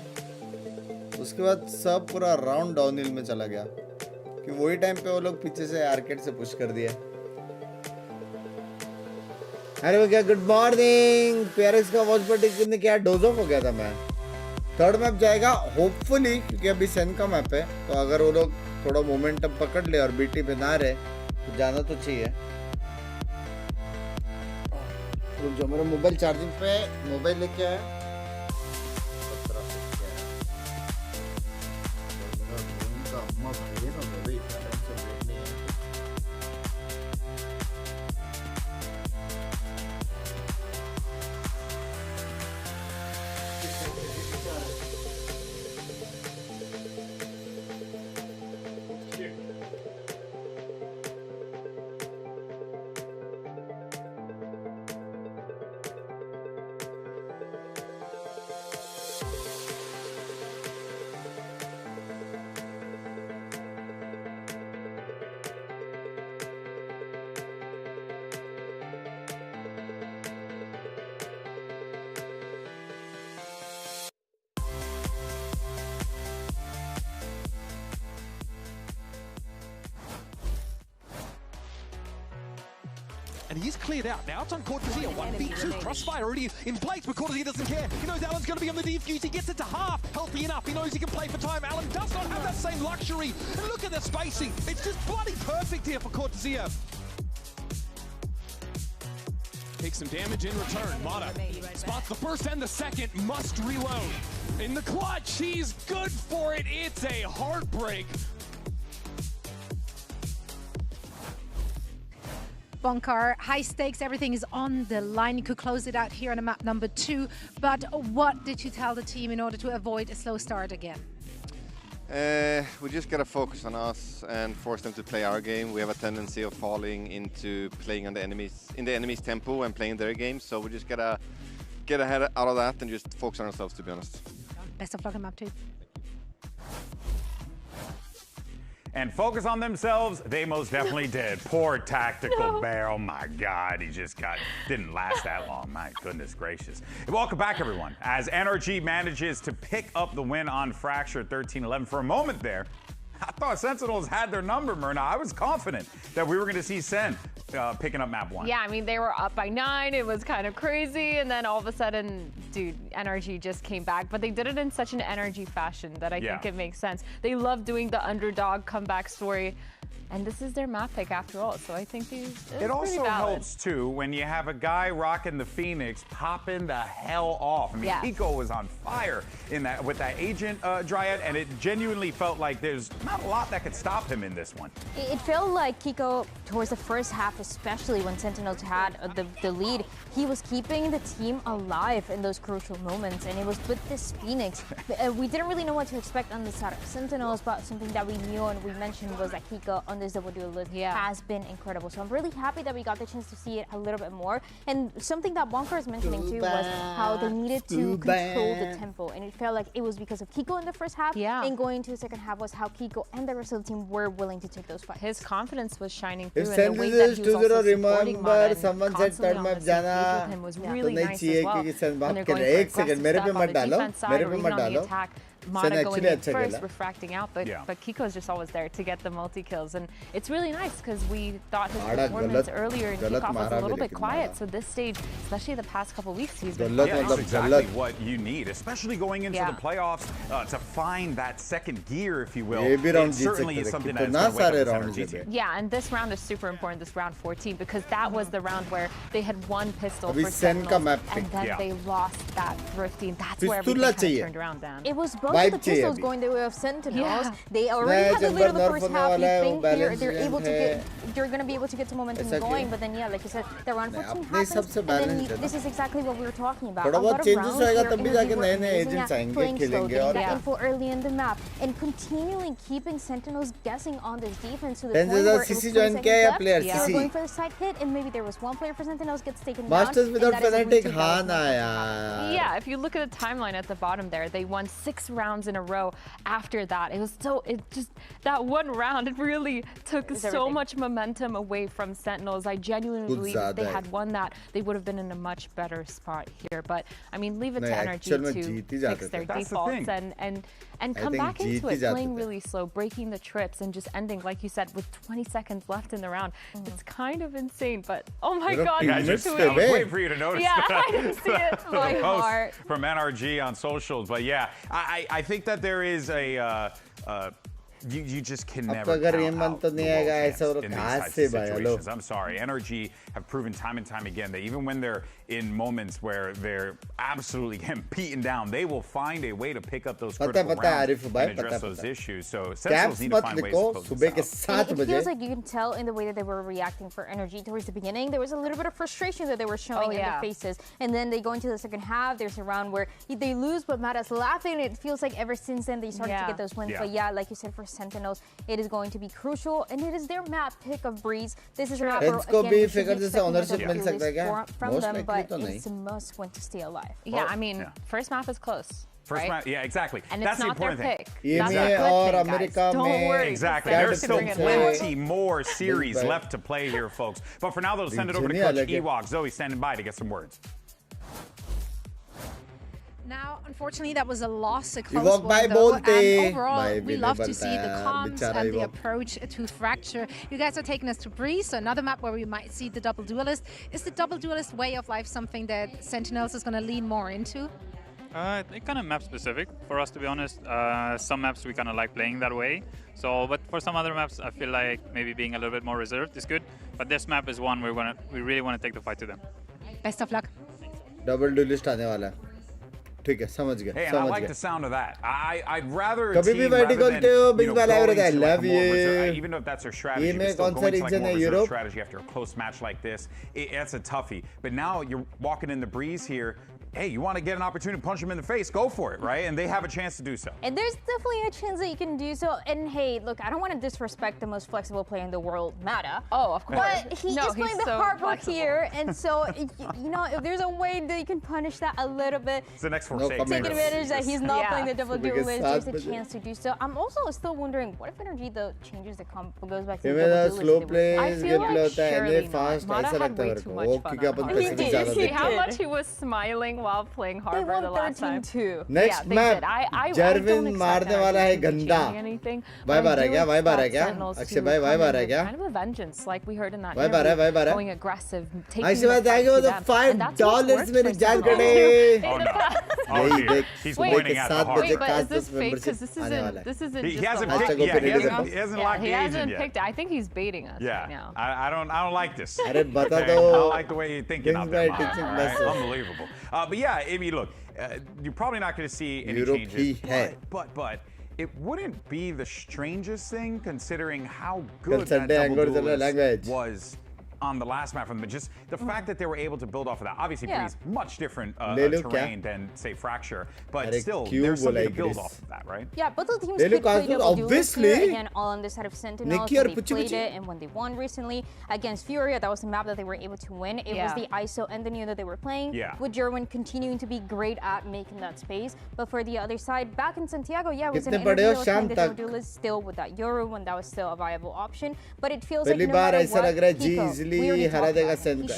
उसके बाद सब पूरा राउंड डाउनहिल में चला गया कि वही टाइम पे वो लोग पीछे से आर्केड से पुश कर दिया. अरे भैया गुड मॉर्निंग. पेरिस का वॉच पार्टी कितने क्या डोज ऑफ हो गया था. मैं थर्ड मैप जाएगा होपफुली, क्योंकि अभी सेन का मैप है. तो अगर वो लोग थोड़ा मोमेंटम पकड़ ले और बीटी पे ना रहे तो जाना तो चाहिए. रुक जाओ, मेरा मोबाइल चार्जिंग पे, मोबाइल लेके आया. And he's cleared out. Now it's on Cortezia. 1v2. Crossfire already in place, but Cortezia doesn't care. He knows Alan's going to be on the defuse. He gets it to half. Healthy enough. He knows he can play for time. Alan does not have that same luxury. And look at the spacing. It's just bloody perfect here for Cortezia. Takes some damage in return. Mata spots the first and the second. Must reload. In the clutch, he's good for it. It's a heartbreak. Bonkar, high stakes, everything is on the line. You could close it out here on a map number 2. But what did you tell the team in order to avoid a slow start again? We just gotta focus on us and force them to play our game. We have a tendency of falling into playing on the enemy's tempo and playing their game. So we just gotta get ahead out of that and just focus on ourselves, to be honest. Best of luck in map 2. And focus on themselves, they most definitely did. Poor tactical bear. Oh my God, he just didn't last that long. My goodness gracious. Welcome back, everyone. As NRG manages to pick up the win on Fracture 13-11. For a moment there, I thought Sentinels had their number, Myrna. I was confident that we were going to see Sen picking up map 1. Yeah, I mean, they were up by 9. It was kind of crazy. And then all of a sudden, dude, NRG just came back. But they did it in such an NRG fashion that I think it makes sense. They love doing the underdog comeback story. And this is their map pick after all, so I think it also helps too when you have a guy rocking the Phoenix popping the hell off. I mean, Kiko was on fire in that with that agent Dryad, and it genuinely felt like there's not a lot that could stop him in this one. It felt like Kiko, towards the first half, especially when Sentinels had the lead, he was keeping the team alive in those crucial moments, and it was with this Phoenix. We didn't really know what to expect on the side of Sentinels, but something that we knew and we mentioned was that Kiko on this W list has been incredible. So I'm really happy that we got the chance to see it a little bit more. And something that Bonkar is mentioning too was how they needed to control the tempo, and it felt like it was because of Kiko in the first half. And going to the second half was how Kiko and the rest of the team were willing to take those fights. His confidence was shining through, If and the way that he was also supporting Mata someone said third map jana, was really nice as well. एक second मेरे पे मत डालो, मेरे पे मत डालो. Mata going in first, refracting out, but Kiko's just always there to get the multi-kills. And it's really nice because we thought his performance earlier in kickoff was a little bit quiet. So this stage, especially the past couple weeks, he's been that's exactly what you need, especially going into the playoffs, to find that second gear, if you will. It certainly is something that's going to wake up this energy team. Yeah, and this round is super important, this round 14, because that was the round where they had one pistol for Sentinels, and then they lost that thrifting. That's where everything kind of turned around, Dan. It was both of the pistols going the way of Sentinels. They already had the lead of the first half. You think they're able to get, you're going to be able to get the momentum going, but then like you said, the round 14 happens, and then this is exactly what we were talking about. A lot of rounds where playing slow, getting that info early in the map, and continually keeping Sentinels guessing on this defense to the point where it was 20 seconds left. They were going for the side hit, and maybe there was one player for Sentinels gets taken down. Masters without Fnatic, yeah, if you look at the timeline at the bottom there, they won 6 rounds in a row after that. It was that one round, it really took so much momentum away from Sentinels. I genuinely believe if they had won that, they would have been in a much better spot here. But I mean, leave it to NRG to fix their defaults and come back into it, playing really slow, breaking the trips, and just ending, like you said, with 20 seconds left in the round. It's kind of insane, but oh my God. I was waiting for you to notice that. I didn't see it. My heart. From NRG on socials. But yeah, I think that there is a... you just can never count out the in these types of situations. I'm sorry. NRG have proven time and time again that even when they're in moments where they're absolutely getting beaten down, they will find a way to pick up those critical rounds and address those issues. So Sentinels need to find ways to close this out. It feels like you can tell in the way that they were reacting for NRG towards the beginning. There was a little bit of frustration that they were showing in their faces. And then they go into the second half. There's a round where they lose, but Mata's laughing. It feels like ever since then they started to get those wins. But yeah, like you said, for Sentinels, it is going to be crucial, and it is their map pick of Breeze. This is a map where, again, we should be expecting from them, but it's a must win to stay alive. Yeah, I mean, first map is close. First map, yeah, exactly. And that's it's not the important their thing. pick. That's a good thing, guys. Don't worry. Exactly. There's still plenty more series left to play here, folks. But for now, they'll send it over to Coach Ewok. Zoe standing by to get some words. Now, unfortunately, that was a loss, a close one, though. And overall, we love to see the comms and the approach to Fracture. You guys are taking us to Breeze, so another map where we might see the double duelist. Is the double duelist way of life something that Sentinels is going to lean more into? It kind of map specific for us, to be honest. Some maps we kind of like playing that way. So, but for some other maps, I feel like maybe being a little bit more reserved is good. But this map is one we really want to take the fight to them. Best of luck. Double duelist आने वाला है. ठीक है, समझ गया. Hey, and I like the sound of that. I'd rather a team rather than, even if that's their strategy, but still going to like more reserve strategy after a close match like this, that's a toughie. But now you're walking in the Breeze here. Hey, you want to get an opportunity to punch them in the face, go for it, right? And they have a chance to do so. And there's definitely a chance that you can do so. And hey, look, I don't want to disrespect the most flexible player in the world, Mata. Oh, of course. But he is playing the hard work here. And so, you know, if there's a way that you can punish that a little bit, it's the next take advantage that he's not playing the double duelist, there's a chance to do so. I'm also still wondering, what if NRG though changes the goes back to the double slow plays, I feel like surely not. Mata had way too much fun. He see how much he was smiling while playing hard. They won 13-2. Next map, Jarvin मारने वाला है गंदा. Vibe आ रहा है क्या? Vibe आ रहा है क्या? अक्षय भाई vibe आ रहा है क्या? Kind of a vengeance, like we heard in that. Vibe आ रहा है, vibe आ रहा है. Going aggressive, taking अक्षय भाई जाएंगे वो तो $5 मेरी जान कटे. Oh no! Oh dear. He's pointing at the heart. Wait, but is this fake? Because this isn't. He hasn't picked. Yeah, he hasn't locked the agent yet. Picked it. I think he's baiting us right now. I don't like this. अरे बता I दो. don't like the way you're thinking out there. Unbelievable. But yeah, I mean, look, you're probably not going to see any changes. But it wouldn't be the strangest thing considering how good that double duelist was on the last map from them. Just the fact that they were able to build off of that. Obviously, Breeze, much different terrain than, say, Fracture, but still, there's something to build off of that, right? Yeah, both of the teams could play double duelist here. Again, all on the side of Sentinels, they played it, and when they won recently against Furia, that was the map that they were able to win. It was the ISO and the Neo that they were playing, with Jerwin continuing to be great at making that space. But for the other side, back in Santiago, it was an interview playing the double duelist still with that Yoru, when that was still a viable option. But it feels like no matter what, GEELI हरा देगा सेन को.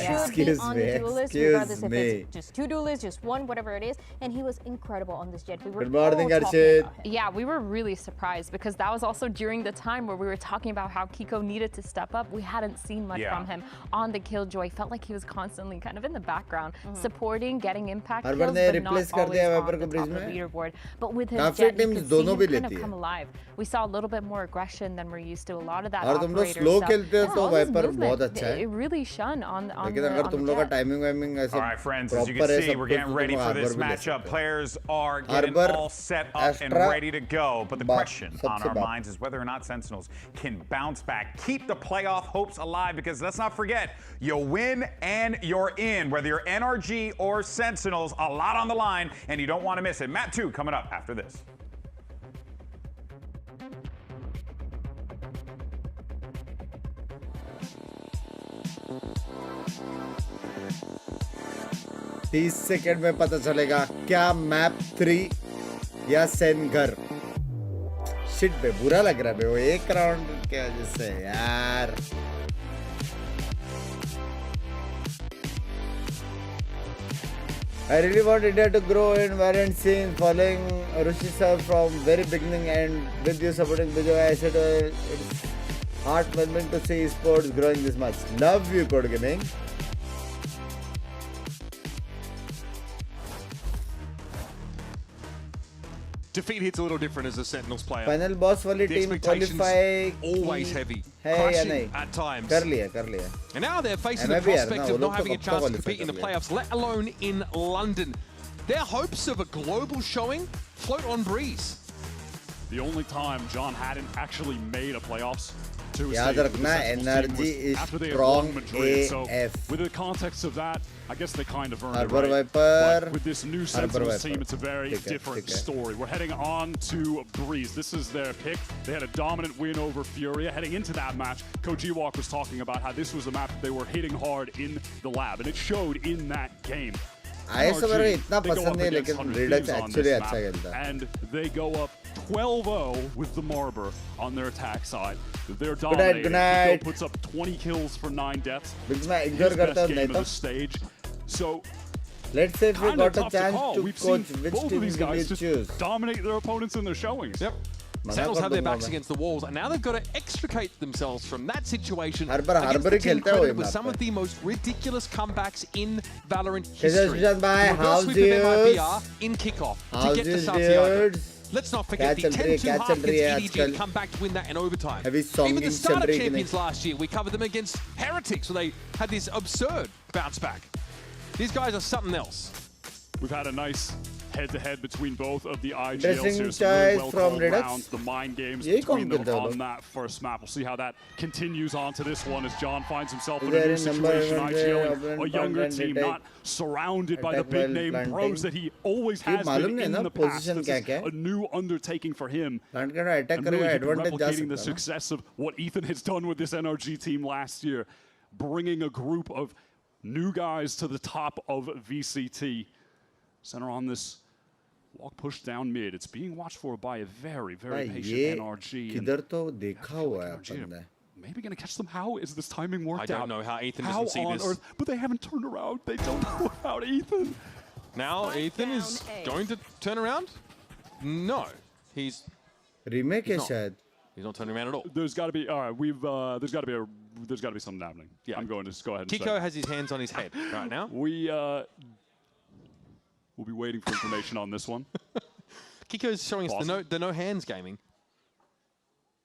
Excuse me. Just 2 duelists, just 1, whatever it is, and he was incredible on this jet. We were Good morning, all Arshit. Yeah, we were really surprised because that was also during the time where we were talking about how Kiko needed to step up. We hadn't seen much from him on the Killjoy. Felt like he was constantly kind of in the background, supporting, getting impact kills, but not always on the top of the leaderboard. But with his jet, you could see him kind of come alive. We saw a little bit more aggression than we're used to. A lot of that operator stuff. It really shone on the All right, friends, as you can see, we're getting ready for this matchup. Players are getting all set up and ready to go. But the question on our minds is whether or not Sentinels can bounce back, keep the playoff hopes alive, because let's not forget, you win and you're in. Whether you're NRG or Sentinels, a lot on the line, and you don't want to miss it. Map 2 coming up after this. तीस second में पता चलेगा क्या map 3 या सेन घर. Shit बे बुरा लग रहा है बे वो एक राउंड के वजह से यार. I really want India to grow in variant scene, following Rushi sir from very beginning, and with you supporting Bijoy. I said it's heartwarming to see esports growing this much. Love you, Code Gaming. Defeat hits a little different as a Sentinels player. Final boss वाली team qualify always heavy, crushing at times. कर लिया. And now they're facing the prospect of not having a chance to compete in the playoffs, let alone in London. Their hopes of a global showing float on breeze. The only time John hadn't actually made a playoffs. याद रखना NRG is strong AF. So with the context of that, I guess they kind of earned Arbor it, right? Viper. But with this new Sentinels team, it's a very different story. We're heading on to Breeze. This is their pick. They had a dominant win over Furia. Heading into that match, Coach Ewok was talking about how this was a map that they were hitting hard in the lab, and it showed in that game. ISO मेरे इतना पसंद नहीं लेकिन Redux actually अच्छा खेलता है. And they go up 12-0 with the Marber on their attack side. They're dominating. Good night. Kiko puts up 20 kills for 9 deaths. Because मैं His ignore करता best हूँ game नहीं of the stage. So let's say if we got a chance to We've coach seen which both team of these will you guys just choose. dominate their opponents in their showings. Yep. Sentinels have their backs against the walls, and now they've got to extricate themselves from that situation against the team credited with some of the most ridiculous comebacks in Valorant history. Reverse sweep of MIBR in kickoff to get to Santiago. Let's not forget the 10-2 half against EDG come back to win that in overtime. Even the starter champions last year, we covered them against Heretics, where they had this absurd bounce back. These guys are something else. We've had a nice head-to-head between both of the IGLs here. Some really well-called rounds, the mind games between them on that first map. We'll see how that continues on to this one as John finds himself in a new situation. IGL, a younger team, not surrounded by the big-name pros that he always has been in the past. This is a new undertaking for him. And really replicating the success of what Ethan has done with this NRG team last year, bringing a group of new guys to the top of VCT. Center on this walk push down mid. It's being watched for by a very, very patient NRG. Maybe gonna catch them. How is this timing worked out? I don't know how Ethan doesn't see this. Earth, but they haven't turned around. They don't know about Ethan. Now Ethan is going to turn around? No. He's remake He's not turning around at all. There's got to be there's got to be something happening. Yeah. I'm going to just go ahead and Kiko has his hands on his head right now. We'll be waiting for information on this one. Kiko's showing us the no hands gaming.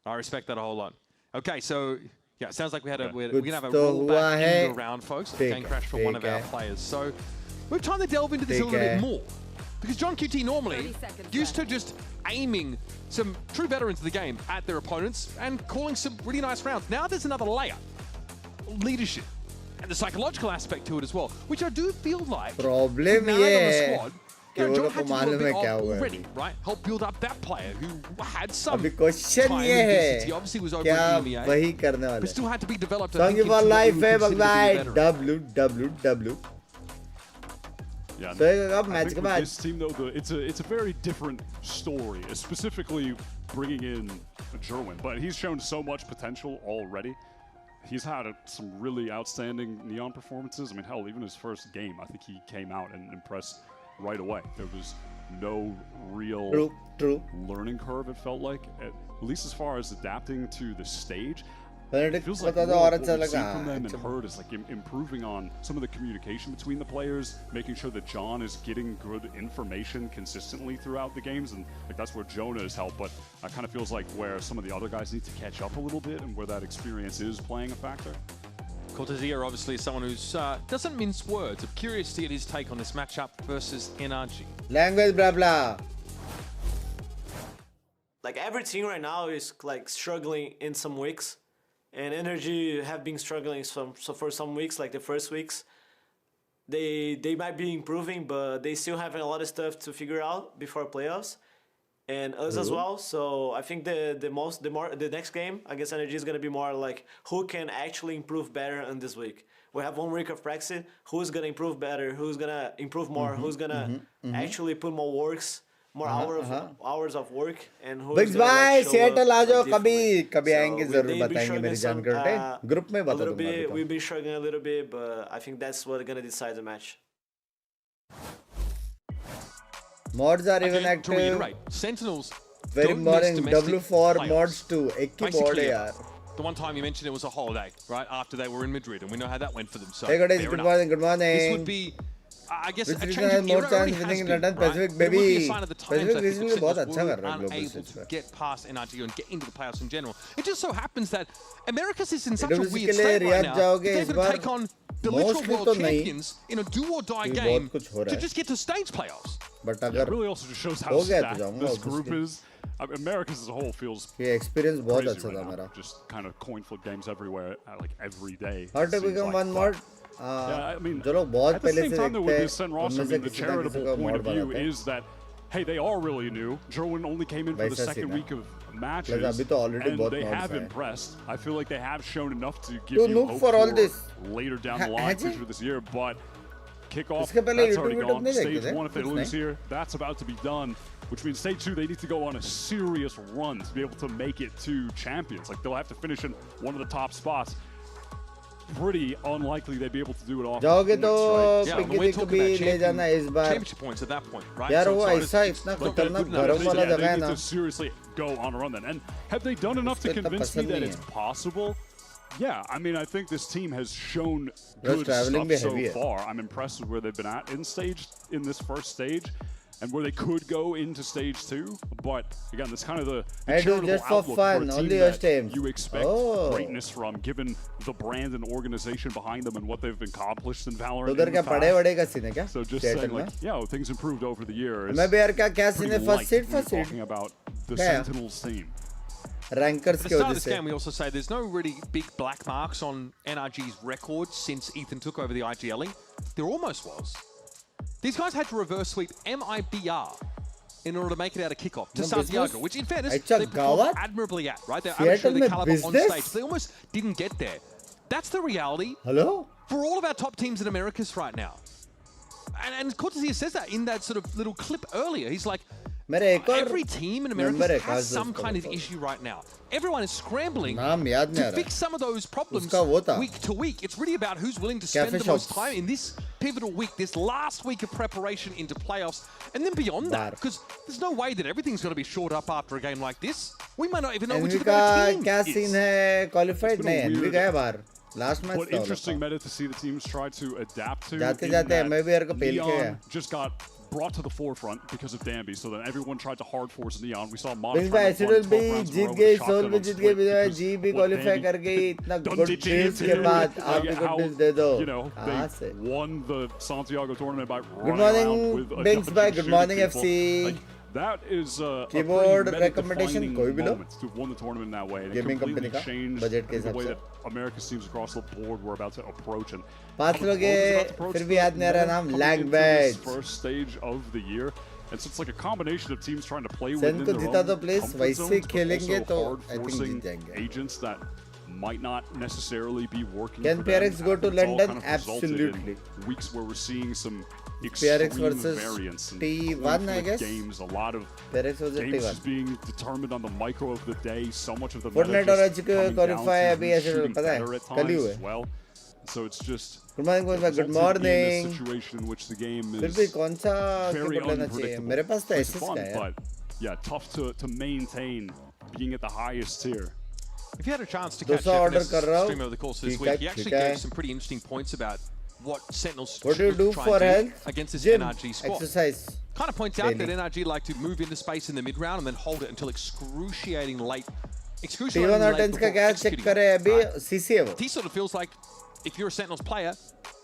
I respect that a whole lot. Okay, so yeah, it sounds like we're gonna have a rollback into the round, folks. Game crash from one of our players. So we're trying to delve into this a little bit more. Because John QT normally used to just aiming some true veterans of the game at their opponents and calling some really nice rounds. Now there's another layer. Leadership. And the psychological aspect to it as well, which I do feel like problem ये है कि वो लोग को मालूम है क्या हुआ है, right? Help build up that player who had some अभी क्वेश्चन ये है obviously was over क्या वही करने वाले still had to be developed. Thank you for life है बगलाय www. Yeah, so match के बाद this team though it's a very different story, specifically bringing in Jerwin, but he's shown so much potential already. he's had some really outstanding Neon performances. I mean, hell, even his first game, I think he came out and impressed right away. There was no real learning curve, it felt like, at least as far as adapting to the stage. It feels like what we've seen from them and heard is like improving on some of the communication between the players, making sure that John is getting good information consistently throughout the games, and like that's where Jonah has helped. But it kind of feels like where some of the other guys need to catch up a little bit, and where that experience is playing a factor. Cortezia obviously is someone who's doesn't mince words. I'm curious to get his take on this matchup versus NRG. Language blah blah. Like every team right now is like struggling in some weeks. And NRG have been struggling for some weeks, like the first weeks. They might be improving, but they still have a lot of stuff to figure out before playoffs, and us as well. So I think the next game against NRG is gonna be more like who can actually improve better on this week. We have 1 week of practice. Who's gonna improve better? Who's gonna improve more? Who's gonna actually put more hours of work, and who Binks bhai Seattle आ जाओ कभी आएंगे जरूर बताएंगे मेरी जान करते group में बता दूंगा we've been struggling a little bit, but I think that's what's gonna decide the match. Mods are even active. To reiterate, Sentinels very morning W4 mods too. एक की board है यार. The one time you mentioned it was a holiday, right after they were in Madrid, and we know how that went for them. So hey guys, good morning. Good morning. This would be, I guess, which a change of more era chance already winning has London been, Pacific right? baby. It would be a sign of the times Pacific that the recently बहुत अच्छा कर रहा है global unable stage to पे. get past NRG and get into the playoffs in general. It just so happens that Americas is in such a AWC weird के लिए state right Riyadh now. जाओगे They're इस going to bar take on the literal mostly world तो नहीं. champions in a do-or-die क्योंकि game बहुत कुछ हो रहा to है. just get to stage playoffs. But Yeah, it really also just shows how हो गया तो stacked जाऊंगा this group obviously. is. I mean, Americas as a whole feels ये experience बहुत crazy अच्छा right था now. मेरा. Just kind of coin flip games everywhere, like every day. How to become one mod? Yeah, I mean, जो लोग बहुत at the पहले same से time though, देखते with हैं this Sen roster, I उनमें से mean, the किसी ना किसी charitable को point mod of view बनाते हैं. is that, hey, they are really new. Jerwin only came in for the वैसा second सीन है. week of matches, Like, अभी तो already and बहुत they mods have हैं. impressed. I feel like they have shown enough to give To you look hope for all this. later down the line later this year, but kickoff, इसके पहले that's already YouTube gone. नहीं देखते Stage थे? 1, if they कुछ lose नहीं? here, that's about to be done, which means stage 2, they need to go on a serious run to be able to make it to champions. Like, they'll have to finish in one of the top spots. Pretty unlikely they'd be able to do it off जाओगे तो points, right? Piggy को भी ले जाना इस बार. Championship points at that point, right? यार So वो it's ऐसा not इतना like खतरनाक they're गरम वाला जगह है they ना. need to seriously go on a run then. And have they done enough to उसको इतना convince me पसंद that नहीं it's है. possible? Yeah, I mean, I think this team has shown Plus good traveling stuff भी so heavy है. far. I'm impressed with where they've been at in this first stage, and where they could go into stage 2. But again, that's kind of the I do charitable just for outlook fun, for a team only your that teams. you expect Oh. greatness from, given the brand and organization behind them and what they've accomplished in Valorant. उधर in क्या the पड़े past. वड़े का scene है क्या? So just Seattle saying, में? like, yeah, things improved over the years. मैं भी यार क्या सीन है? Pretty First light seed, when first you're seed. talking about the क्या? Sentinels team. Rankers At the के start of वजह this से. game, we also say there's no really big black marks on NRG's record since Ethan took over the IGLE. There almost was. These guys had to reverse sweep MIBR in order to make it out of kickoff to No Santiago, business. which in fairness, अच्छा, they performed गावत? admirably at, right? They're Seattle able to show में their caliber on business? stage. They almost didn't get there. That's the reality Hello? for all of our top teams in Americas right now. And Cortezia says that in that sort of little clip earlier. He's like, मेरे एक और every team in member America है has खास some दोस्त kind का of issue right now. Everyone is scrambling नाम याद नहीं आ to रहा. fix some of those problems उसका वो था. week to week. It's really about who's willing to spend Cafe the most shops. time in this pivotal week, this last week of preparation into playoffs, and then beyond that, because there's no way that everything's going to be shored up after a game like this. We might not even know which of NV the better का team क्या is. Scene है? Qualified been a नहीं, NV weird- गया बाहर. Last match But था वो interesting लोग meta to see the teams try to adapt to. जाते in जाते that मैं भी यार को पेल के Neon गया. just got brought to the forefront because of Danby, so then everyone tried to hard force Neon. We saw Binks Modern भाई SEN भी जीत गई, सोल भी जीत गई, विजय जी भी क्वालीफाई कर गई. इतना गुड न्यूज़ के बाद आप भी गुड न्यूज़ दे दो. You know, कहाँ से? they won the Santiago tournament by Good running morning, around with a Binks bunch bhai. of Good shooting morning, people. FC. Like, that is a Keyboard pretty recommendation meta-defining कोई भी लो. moment to have won the tournament that way. And Gaming it completely company का changed budget के the हिसाब way से. that America's teams across the board were about to approach. And पांच लोग हैं, फिर भी याद नहीं आ रहा नाम. Language. First stage of the year. And so it's like a combination of teams trying to play Sen within को their जीता own तो please comfort वैसे zones, but खेलेंगे also तो hard I think forcing जीत जाएंगे. agents that might not necessarily be working Can for them. PRX go to It's all London? kind of resulted in Absolutely. weeks where we're seeing some PRX versus T1, I guess. Games, a lot of PRX versus games T1. just being determined on the micro of the day. So much of the Fortnite और आज का qualify अभी ऐसे पता है कल ही हुए. Well, so it's just good morning, good morning. Situation in which the game फिर is भी कौन सा very कीपर लेना चाहिए? मेरे पास तो It's एसिस्ट fun, का है. but yeah, tough to maintain being at the highest tier. If you had a chance to catch Evan's stream over the course of this week, he actually gave some pretty interesting points about what Sentinels what do you do for health? Against this Gym, NRG squad. Exercise. Kind of points out that NRG like to move into space in the mid round and then hold it until excruciating late. T1 और 10 का क्या check करे अभी CC है वो. He sort of feels like if you're a Sentinels player,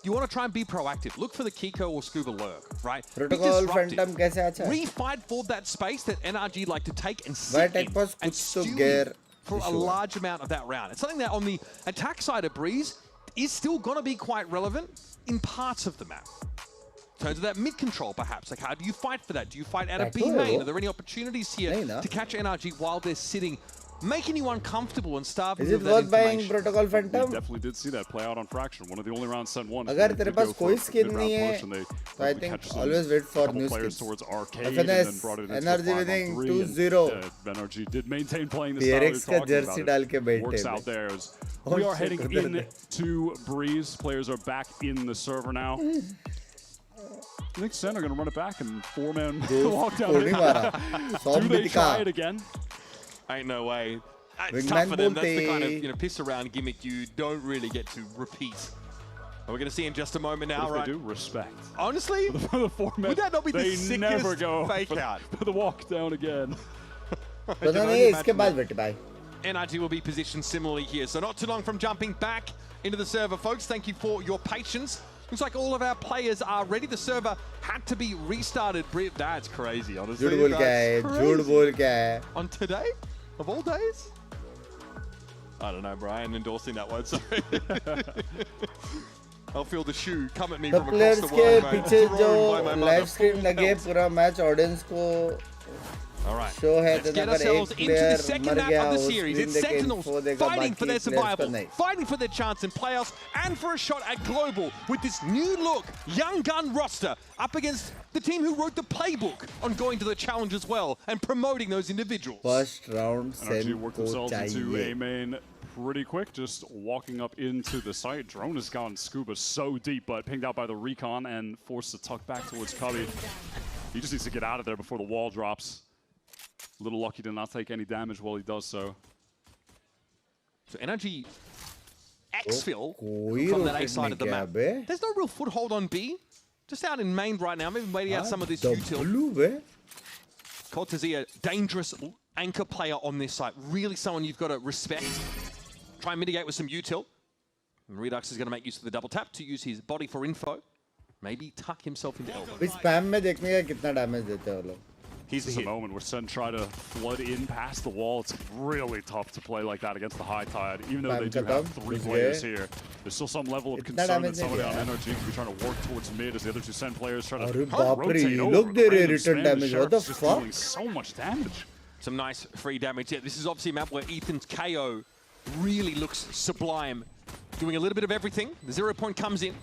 you want to try and be proactive. Look for the Kiko or Scuba lurk, right? Protocol Phantom कैसे अच्छा है? Re-fight for that space that NRG like to take and sit in and stew for a large amount of that round. It's something that on the attack side of Breeze is still going to be quite relevant in parts of the map. In terms of that mid control, perhaps. Like, how do you fight for that? Do you fight out of B main? Are there any opportunities here to catch NRG while they're sitting, making you uncomfortable and starving? Is it worth buying Protocol Phantom? We definitely did see that play out on Fraction. One of the only rounds Sen won. अगर तेरे पास कोई skin नहीं है, so I think always wait for new skins. Towards Arcade FNS, and then brought it into NRG winning 2-0. NRG did maintain playing the PRX style का jersey डाल के बैठे. Works out there. We are heading into Breeze. Players are back in the server now. I think Sen are going to run it back and four-man walk down. Do they try it again? Ain't no way. It's tough for them. That's the kind of piss around gimmick you don't really get to repeat. We're going to see in just a moment now, right? They do respect. Honestly, the four-man, would that not be the sickest never go fake out? For the walk down again. NRG will be positioned similarly here. So not too long from jumping back into the server, folks. Thank you for your patience. Looks like all of our players are ready. The server had to be restarted. That's crazy, honestly. झूठ बोल क्या है? On today? Of all days? I don't know, Brian, endorsing that one, sorry. I'll feel the shoe come at me from across the world. के पीछे जो live stream लगे पूरा match audience को all right. show है Let's get ourselves into the second map of the series. It's Sentinels fighting for their survival, fighting for their chance in playoffs, and for a shot at global with this new look, young gun roster up against the team who wrote the playbook on going to the challenge as well and promoting those individuals. First round, NRG worked themselves into A main pretty quick, just walking up into the site. Drone has gone scuba so deep, but pinged out by the recon and forced to tuck back towards Cubby. He just needs to get out of there before the wall drops. A little lucky to not take any damage while he does so. So NRG exfil from that A side of the map. There's no real foothold on B. Just out in main right now, maybe waiting out some of this util. Cortezia, dangerous anchor player on this site. Really someone you've got to respect. Try and mitigate with some util. And Redux is going to make use of the double tap to use his body for info. Maybe tuck himself into elbow. Spam में देखने का कितना damage देते हैं वो लोग. He's a moment where Sen try to flood in past the wall. It's really tough to play like that against the high tide. Even though they do have 3 players here, there's still some level of concern that somebody on NRG could be trying to work towards mid as the other 2 Sen players try to rotate over. Look there, return damage. What the fuck? Doing so much damage. Some nice free damage. Yeah, this is obviously a map where Ethan's KO really looks sublime. Doing a little bit of everything. The 0 point comes in.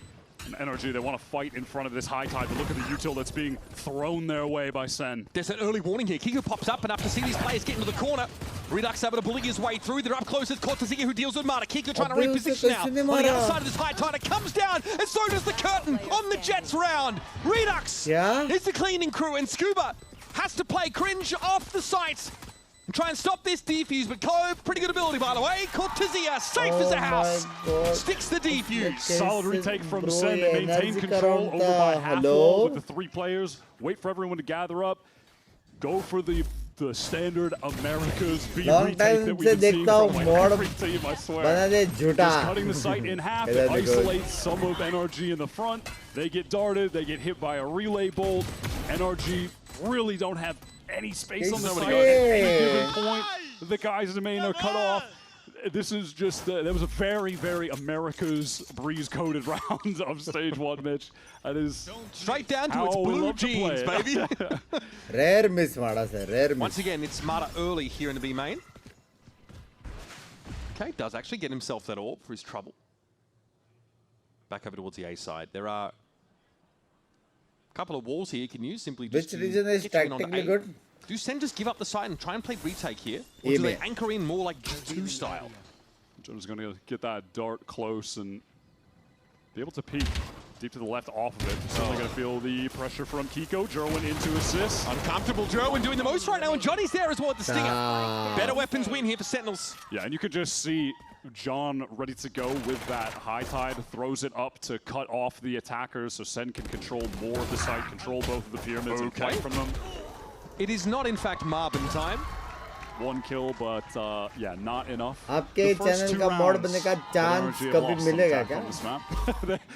And NRG, they want to fight in front of this high tide, but look at the util that's being thrown their way by Sen. There's an early warning here. Kiko pops up enough to see these players get into the corner. Redux able to bully his way through. They're up close with Cortezia who deals with Marta. Kiko trying to reposition now. On the other side of this high tide, it comes down, and so does the curtain on the Jets round. Redux is the cleaning crew, and Scuba has to play cringe off the site. Try and stop this defuse, but Cove, pretty good ability by the way. Cortezia, safe as a house, sticks the defuse. Solid retake from Sen. They maintain control over by half wall with the 3 players. Wait for everyone to gather up. Go for the standard America's B retake that we've been seeing from like every team, I swear. Just cutting the site in half, it isolates some of NRG in the front. They get darted, they get hit by a relay bolt. NRG really don't have any space on the site at any given point. The guys in the main are cut off. This is just, that was a very, very America's Breeze-coded round of stage 1, Mitch. That is straight down to its blue jeans, baby. Rare miss, Mara, sir. Rare miss. Once again, it's Mara early here in the B main. Okay, does actually get himself that orb for his trouble. Back over towards the A side. There are couple of walls here you can use simply just Which region is tactically good? Do Sen just give up the site and try and play retake here? Or do they anchor in more like G2 style? Jonas going to get that dart close and be able to peek deep to the left off of it. Certainly going to feel the pressure from Kiko. Jerwin into assist. Uncomfortable Jerwin doing the most right now, and Johnny's there as well at the stinger. Better weapons win here for Sentinels. Yeah, and you could just see John ready to go with that high tide, throws it up to cut off the attackers so Sen can control more of the site, control both of the pyramids and fight from them. It is not, in fact, Marvin time. One kill, but yeah, not enough. आपके channel का mod बनने का chance कभी मिलेगा क्या?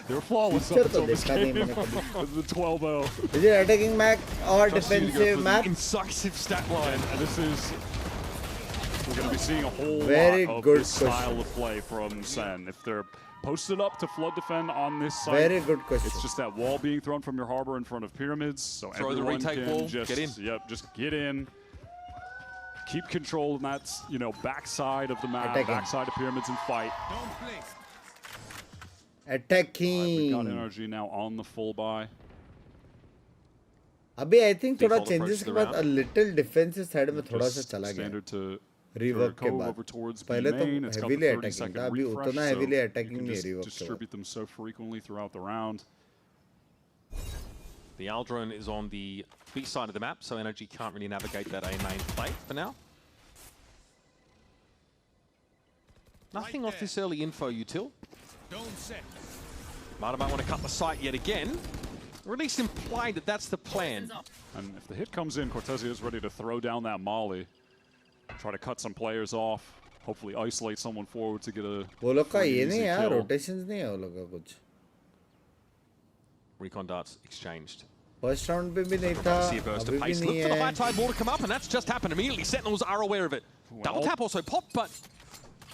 They were flawless up until this game. The 12-0. Is it attacking map or defensive map? Incisive stat line, and this is we're going to be seeing a whole Very lot of good this style of play from Sen. If they're posted up to flood defend on this site, very good question. It's just that wall being thrown from your harbor in front of pyramids, so throw everyone the retake can wall, just get in. Yep, just get in. Keep control, and that's, you know, backside of the map, backside of pyramids, and fight. Attacking. Right, we got NRG now on the full buy. अभी I think थोड़ा changes के बाद a little defensive side में थोड़ा सा चला गया. Standard to rework के बाद. पहले तो heavily attacking था, अभी उतना heavily attacking नहीं है rework के बाद. Distribute them so frequently throughout the round. The Aldrone is on the B side of the map, so NRG can't really navigate that A main play for now. Nothing off this early info, Util. Might want to cut the site yet again. Or at least imply that that's the plan. And if the hit comes in, Cortezia is ready to throw down that molly. Try to cut some players off. Hopefully isolate someone forward to get a वो लोग का ये नहीं है, rotations नहीं है वो लोग का कुछ. Recon darts exchanged. First round पे भी नहीं था, अभी भी नहीं है. Look for the high tide wall to come up, and that's just happened immediately. Sentinels are aware of it. Double tap also popped, but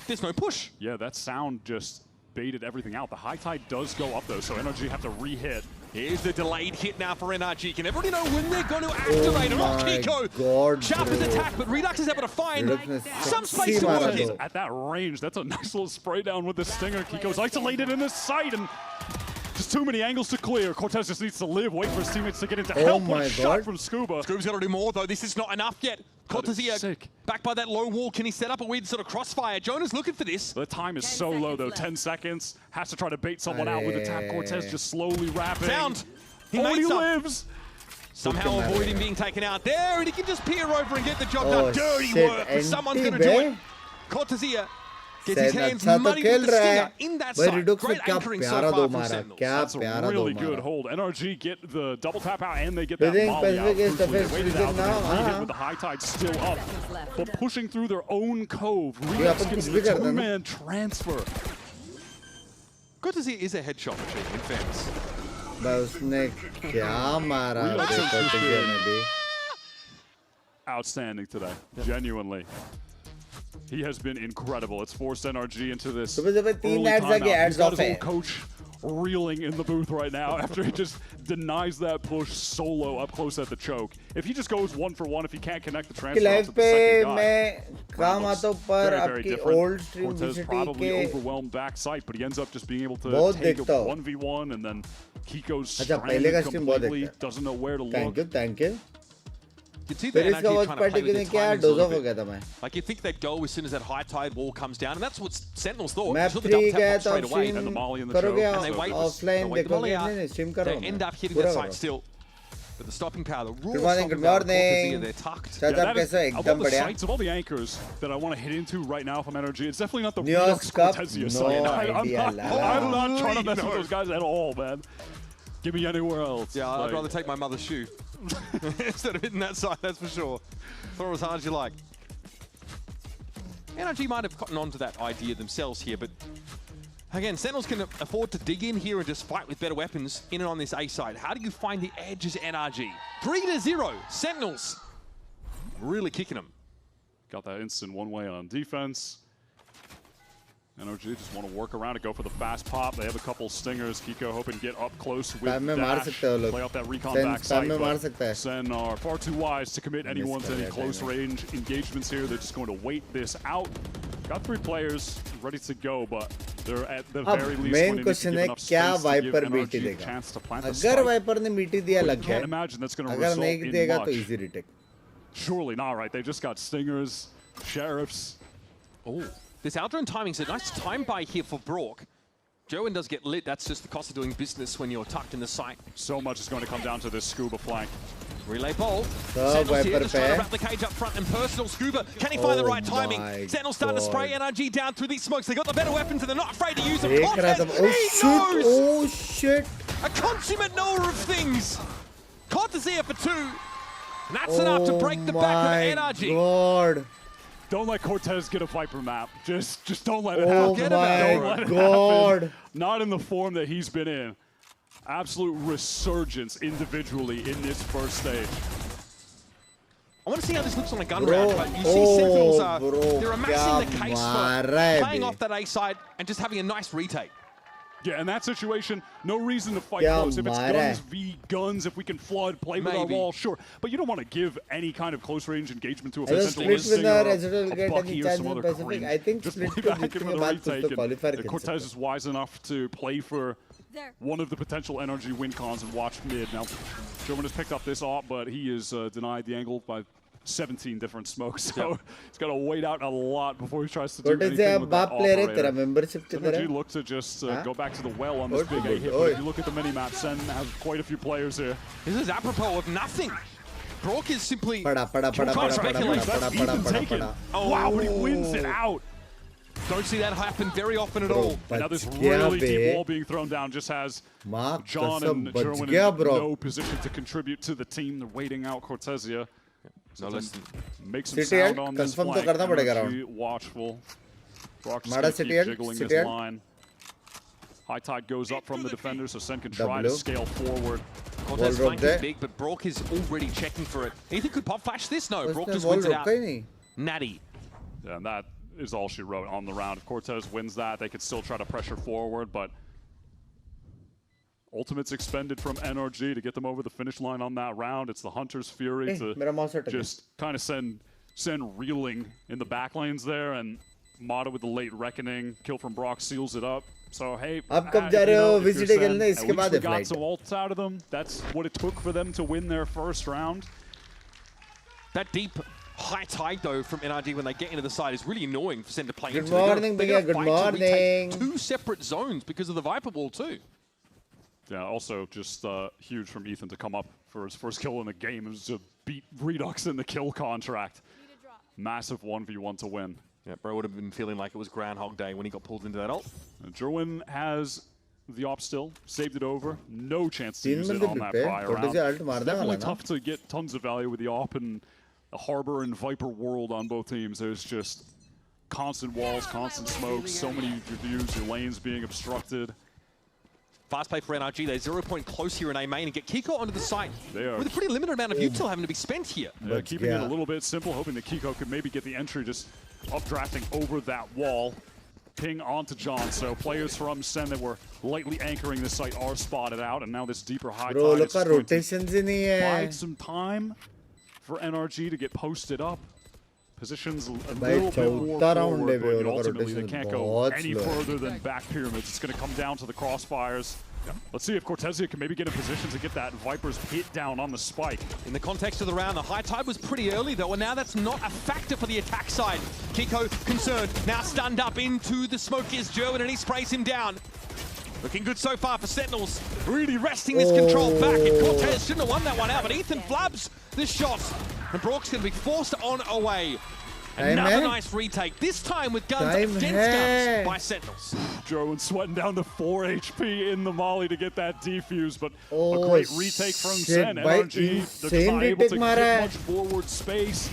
there's no push. Yeah, that sound just baited everything out. The high tide does go up though, so NRG have to re-hit. Here's the delayed hit now for NRG. Can everybody know when they're going to activate? Oh Kiko! Sharpest attack, but Redux is able to find some space to work in. At that range, that's a nice little spray down with the stinger. Kiko's isolated in the site, and just too many angles to clear. Cortez just needs to live, wait for his teammates to get into help. What a shot from Scuba. Scuba's got to do more, though. This is not enough yet. Cortezia back by that low wall. Can he set up a weird sort of crossfire? Jonah's looking for this. The time is so low, though. 10 seconds. Has to try to bait someone out with a tap. Cortez just slowly wrapping. Sound. He lives. Somehow avoiding being taken out there, and he can just peer over and get the job done. Dirty work, but someone's going to do it. Cortezia gets his hands muddy with the stinger in that side. Great anchoring so far from Sentinels. That's a really good hold. NRG get the double tap out, and they get that molly out. They waited out, but with the high tide still up, but pushing through their own cove. Redux gets the two-man transfer. Cortezia is a headshot machine, in fairness. उसने क्या मारा outstanding today, genuinely. He has been incredible. It's forced NRG into this early timeout. He's got his old coach reeling in the booth right now after he just denies that push solo up close at the choke. If he just goes 1-for-1, if he can't connect the transfer to the second guy, very different. Cortez probably overwhelmed back sight, but he ends up just being able to take a 1v1, and then Kiko's stranded completely, doesn't know where to look. Thank you. You see the NRG trying to play with the timings a little bit. Like you think they'd go as soon as that high tide wall comes down, and that's what Sentinels thought. Map 3 gaya straight away, and the molly in the choke. And they wait the molly out. They end up hitting that site still. But the stopping power, the raw stopping power of Cortezia, they're tucked. Of all the sites, of all the anchors that I want to hit into right now from NRG, it's definitely not the Redux Cortezia site. I'm not trying to mess with those guys at all, man. Give me anywhere else. Yeah, I'd rather take my mother's shoe instead of hitting that side, that's for sure. Throw as hard as you like. NRG might have gotten onto that idea themselves here, but again, Sentinels can afford to dig in here and just fight with better weapons in and on this A side. How do you find the edge as NRG? 3-0, Sentinels really kicking them. Got that instant one-way on defense. NRG just want to work around and go for the fast pop. They have a couple stingers. Kiko hoping to get up close with dash, play off that recon backside. But Sen are far too wise to commit anyone to any close range engagements here. They're just going to wait this out. got 3 players ready to go, but they're at the very least main question है क्या Viper BT देगा? अगर Viper ने BT दिया लग गया, अगर नहीं देगा तो easy retake. Surely not, right? They just got stingers, sheriffs. Oh, this outdrawn timing's a nice time buy here for Brock. Joen does get lit. That's just the cost of doing business when you're tucked in the site. So much is going to come down to this Scuba flank. Relay ball. Sentinels here just trying to wrap the cage up front and personal. Scuba, can he find the right timing? Sentinels starting to spray NRG down through these smokes. They got the better weapons and they're not afraid to use them. Cortez, he knows! Oh shit! A consummate knower of things. Cortez here for 2. And that's enough to break the back of NRG. God. Don't let Cortez get a Viper map. Just don't let it happen. Oh my God. Not in the form that he's been in. Absolute resurgence individually in this first stage. I want to see how this looks on a gun round, but you see Sentinels are they're amassing the case for playing off that A side and just having a nice retake. Yeah, in that situation, no reason to fight close. If it's guns v guns, if we can flood, play with our wall, sure. But you don't want to give any kind of close-range engagement to a potential Bucky or some other Korean. I think just play back in the retake, and Cortez is wise enough to play for one of the potential NRG win cons and watch mid. Now, German has picked up this op, but he is denied the angle by 17 different smokes, so he's got to wait out a lot before he tries to do anything with that operator. NRG look to just go back to the well on this big A hit, but if you look at the mini-map, Sen has quite a few players here. This is apropos of nothing. Brock is simply... Wow, but he wins it out. Don't see that happen very often at all. Now this really deep wall being thrown down just has John and Jerwin in no position to contribute to the team. They're waiting out Cortezia. No, listen. Make some sound on this flank. Watchful. Brock just keep jiggling this line. High tide goes up from the defender, so Sen can try to scale forward. Cortez flank is big, but Brock is already checking for it. Ethan could pop flash this. No, Brock just wins it out. Natty. Yeah, and that is all she wrote on the round. If Cortez wins that, they could still try to pressure forward, but ultimates expended from NRG to get them over the finish line on that round. It's the Hunter's Fury to just kind of send reeling in the back lanes there, and Mata with the late reckoning. Kill from Brock seals it up. So hey, if we got some ults out of them. That's what it took for them to win their first round. That deep high tide though from NRG when they get into the side is really annoying for Sen to play into. Good morning, good morning. 2 separate zones because of the Viper wall too. Yeah, also just huge from Ethan to come up for his first kill in the game. It was to beat Redux in the kill contract. Massive 1v1 to win. Yeah, bro would have been feeling like it was Groundhog Day when he got pulled into that ult. Jerwin has the op still, saved it over. No chance to use it on that prior round. It's definitely tough to get tons of value with the op and the Harbor and Viper world on both teams. There's just constant walls, constant smokes, so many reviews, your lanes being obstructed. Fast play for NRG. They're 0 point close here in A main and get Kiko onto the site with a pretty limited amount of util having to be spent here. Yeah, keeping it a little bit simple, hoping that Kiko could maybe get the entry, just updrafting over that wall. Ping onto John, so players from Sen that were lightly anchoring this site are spotted out, and now this deeper high tide is going to bide some time for NRG to get posted up. Positions a little bit more forward, but ultimately they can't go any further than back pyramids. It's going to come down to the crossfires. Let's see if Cortezia can maybe get in position to get that Viper's hit down on the spike. In the context of the round, the high tide was pretty early though, and now that's not a factor for the attack side. Kiko concerned, now stunned up into the smoke is Jerwin, and he sprays him down. Looking good so far for Sentinels, really wresting this control back, and Cortez shouldn't have won that one out, but Ethan flabs the shot, and Brock's going to be forced on away. Another nice retake, this time with guns against guns by Sentinels. Jerwin sweating down to 4 HP in the molly to get that defuse, but a great retake from Sen. NRG, they're not able to get much forward space.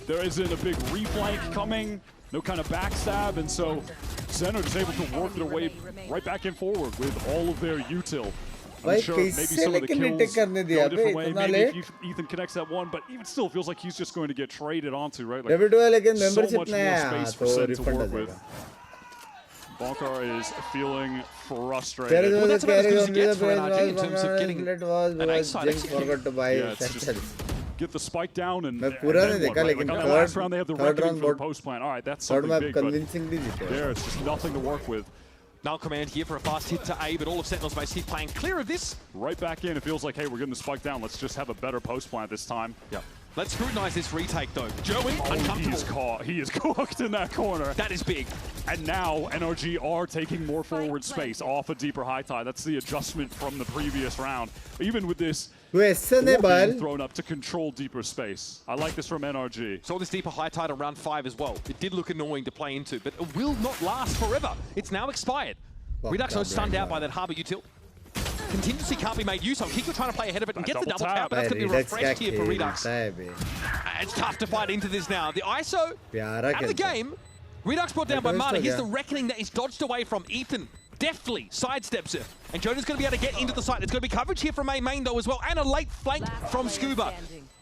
There isn't a big reflank coming, no kind of backstab, and so Sen are just able to work their way right back in forward with all of their util. I'm sure maybe some of the kills go a different way. Maybe if Ethan connects that one, but even still feels like he's just going to get traded onto, right? Like, so much more space for Sen to work with. Bonkar is feeling frustrated. Well, that's about as good as it gets for NRG in terms of getting an A side. Yeah, it's just get the spike down and मैं पूरा नहीं देखा लेकिन last round they have the reckoning for the post plant. All right, that's something big, but convincingly there it's just nothing to work with. Null command here for a fast hit to A, but all of Sentinels base hit playing clear of this. Right back in, it feels like, hey, we're getting the spike down. Let's just have a better post plant this time. Yep. Let's scrutinize this retake though. Jerwin, uncomfortable. He is cooked in that corner. That is big. And now NRG are taking more forward space off a deeper high tide. That's the adjustment from the previous round. Even with this, being thrown up to control deeper space. I like this from NRG. Saw this deeper high tide on round 5 as well. It did look annoying to play into, but it will not last forever. It's now expired. Redux are stunned out by that Harbor util. Contingency can't be made use of. Kiko trying to play ahead of it and gets the double tap, but that's going to be refreshed here for Redux. It's tough to fight into this now. The ISO out of the game. Redux brought down by Mana. Here's the reckoning that he's dodged away from. Ethan deftly sidesteps it. And Jonah's going to be able to get into the site. There's going to be coverage here from main though as well. And a late flank from Scuba.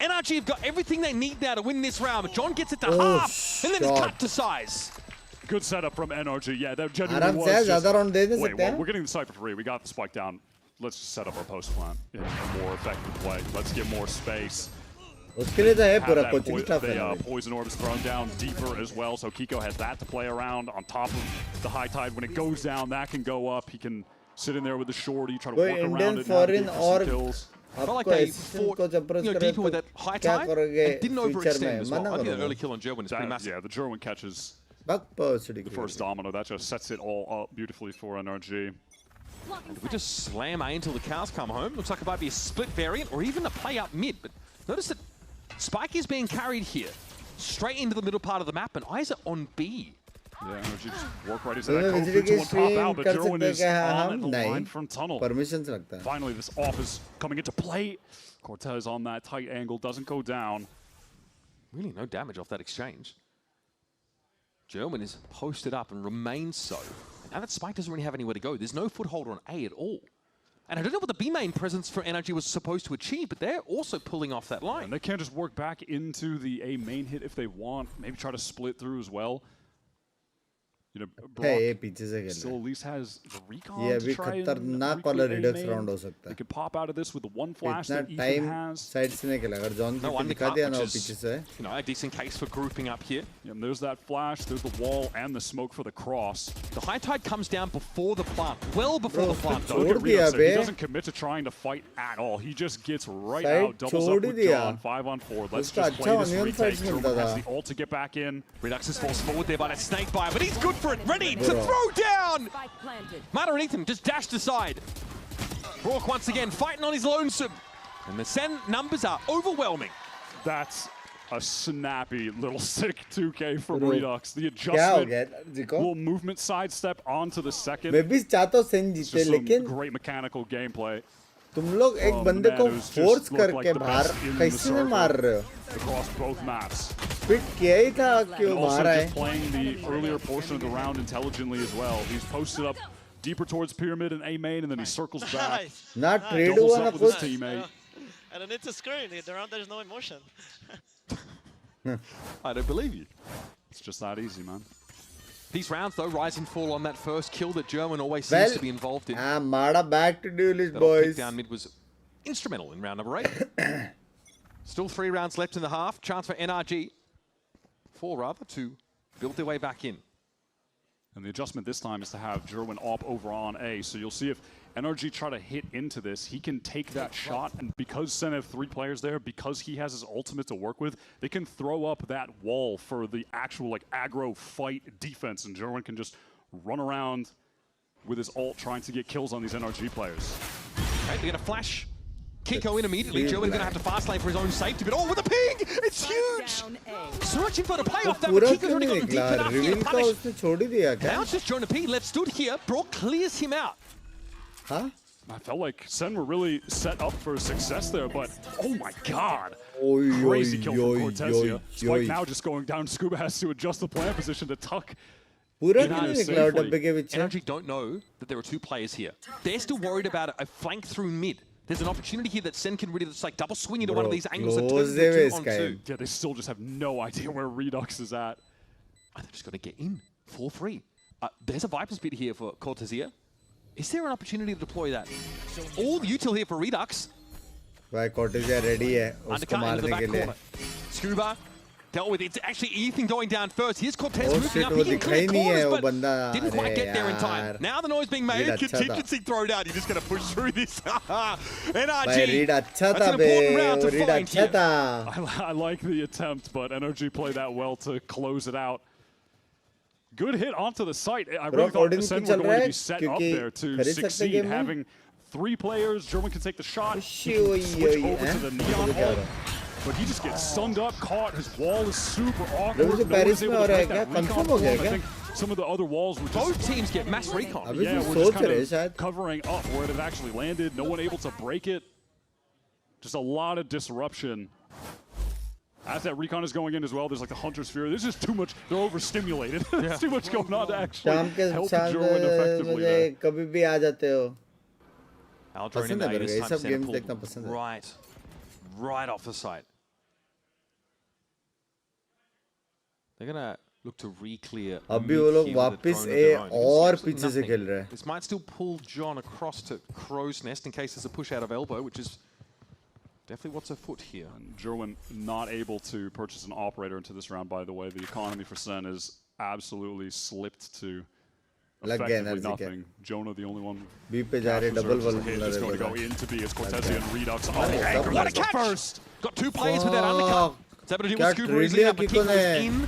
NRG have got everything they need now to win this round. But John gets it to half. And then it's cut to size. Good setup from NRG. Yeah, that genuinely was just... Wait, well, we're getting the site for free. We got the spike down. Let's just set up our post plant in a more effective way. Let's get more space. The poison orb is thrown down deeper as well, so Kiko has that to play around on top of the high tide. When it goes down, that can go up. He can sit in there with the shorty, try to walk around it and get kills. I felt like they fought deeper with that high tide and didn't overextend as well. I think the early kill on Jerwin is pretty massive. Yeah, the Jerwin catches the first domino. That just sets it all up beautifully for NRG. And we just slam A until the cows come home. Looks like it might be a split variant or even a play up mid. But notice that Spike is being carried here straight into the middle part of the map, and Isa on B. Yeah, NRG just work right into that code 2 on top out, but Jerwin is on the line from tunnel. Finally, this off is coming into play. Cortez on that tight angle, doesn't go down. Really no damage off that exchange. Jerwin is posted up and remains so. Now that Spike doesn't really have anywhere to go. There's no foothold on A at all. And I don't know what the B main presence for NRG was supposed to achieve, but they're also pulling off that line. And they can't just work back into the A main hit if they want. Maybe try to split through as well. You know, Brock still at least has the recon to try and redux round हो सकता है. They could pop out of this with the one flash that Ethan has. Side से निकला अगर John no दिखा दिया ना पीछे से. You know, a decent case for grouping up here. Yeah, and there's that flash, there's the wall and the smoke for the cross. The high tide comes down before the plant, well before the plant. He doesn't commit to trying to fight at all. He just gets right out, doubles up with John, 5-on-4. Let's just play this retake. Jerwin has the ult to get back in. Redux is forced forward there by that snake bite, but he's good for it. Ready to throw down! Mana and Ethan just dashed aside. Brock once again fighting on his lonesome. And the Sen numbers are overwhelming. That's a snappy little sick 2K from Redux. The adjustment, little movement sidestep onto the second. मैं भी चाहता हूँ सेन जीते, लेकिन great mechanical gameplay. तुम लोग एक बंदे को फोर्स करके बाहर कैसे नहीं मार रहे हो? Across both maps. पिक किया ही था क्यों मारा है? Playing the earlier portion of the round intelligently as well. He's posted up deeper towards pyramid and A main, and then he circles back. Not trade हुआ ना कुछ. And then it's a screen. Around there's no emotion. I don't believe you. It's just that easy, man. These rounds, though, rise and fall on that first kill that Jerwin always seems to be involved in. Mada back to duelist, boys. Pick down mid was instrumental in round number 8. Still 3 rounds left in the half. Chance for NRG, 4 rather, to build their way back in. And the adjustment this time is to have Jerwin op over on A. So you'll see if NRG try to hit into this, he can take that shot. And because Sen have 3 players there, because he has his ultimate to work with, they can throw up that wall for the actual like aggro fight defense. And Jerwin can just run around with his ult trying to get kills on these NRG players. Okay, they're going to flash Kiko in immediately. Jerwin's going to have to fast lane for his own safety. But oh, with a ping! It's huge! Searching for the playoff that, but Kiko's already got deep enough here to punish. Now it's just Jonah P left stood here. Brock clears him out. Huh? I felt like Sen were really set up for success there, but oh my god. Oy, crazy kill oy, from Cortezia. oy, Spike now just going down. Scuba has to adjust the plan position to tuck. NRG don't know that there are 2 players here. They're still worried about a flank through mid. There's an opportunity here that Sen can really just like double swing into one of these angles and turn it 2 on 2. Yeah, they still just have no idea where Redux is at. Oh, they're just going to get in for free. There's a Viper's Pit here for Cortezia. Is there an opportunity to deploy that? All the util here for Redux. भाई Cortez ready है उसको मारने के लिए. Scuba dealt with it. It's actually Ethan going down first. Here's Cortez moving up. He can clear corners, but didn't quite get there in time. Now the noise being made. Contingency thrown out. You're just going to push through this. NRG. That's an important round to find here. I like the attempt, but NRG played that well to close it out. Good hit onto the site. I really thought the SEN were going to be set up there to succeed. Having 3 players, German can take the shot. Switch over to the Neon ult. But he just gets sunned up, caught. His wall is super awkward. No one's able to break that recon form. I think some of the other walls were just... Both teams get mass recon. Yeah, we're just kind of covering up where it actually landed. No one able to break it. Just a lot of disruption. As that recon is going in as well, there's like the Hunter Sphere. There's just too much. They're overstimulated. There's too much going on to actually help German effectively there. कभी भी आ जाते हो. पसंद है मेरे को ये सब गेम्स देखना पसंद है. Right off the site. They're gonna look to re-clear. अभी वो लोग वापस और पीछे से खेल रहे हैं. This might still pull John across to Crow's Nest in case there's a push out of elbow, which is definitely what's afoot here. And Gerwin not able to purchase an operator into this round, by the way. The economy for SEN is absolutely slipped to effectively nothing. Jonah, the only one. B पे जा रहे double is going to go into B as Cortesia and Redux. What a catch! First. Got 2 players with that undercut. Is that what to do with Scuba easily now, but Kiko's in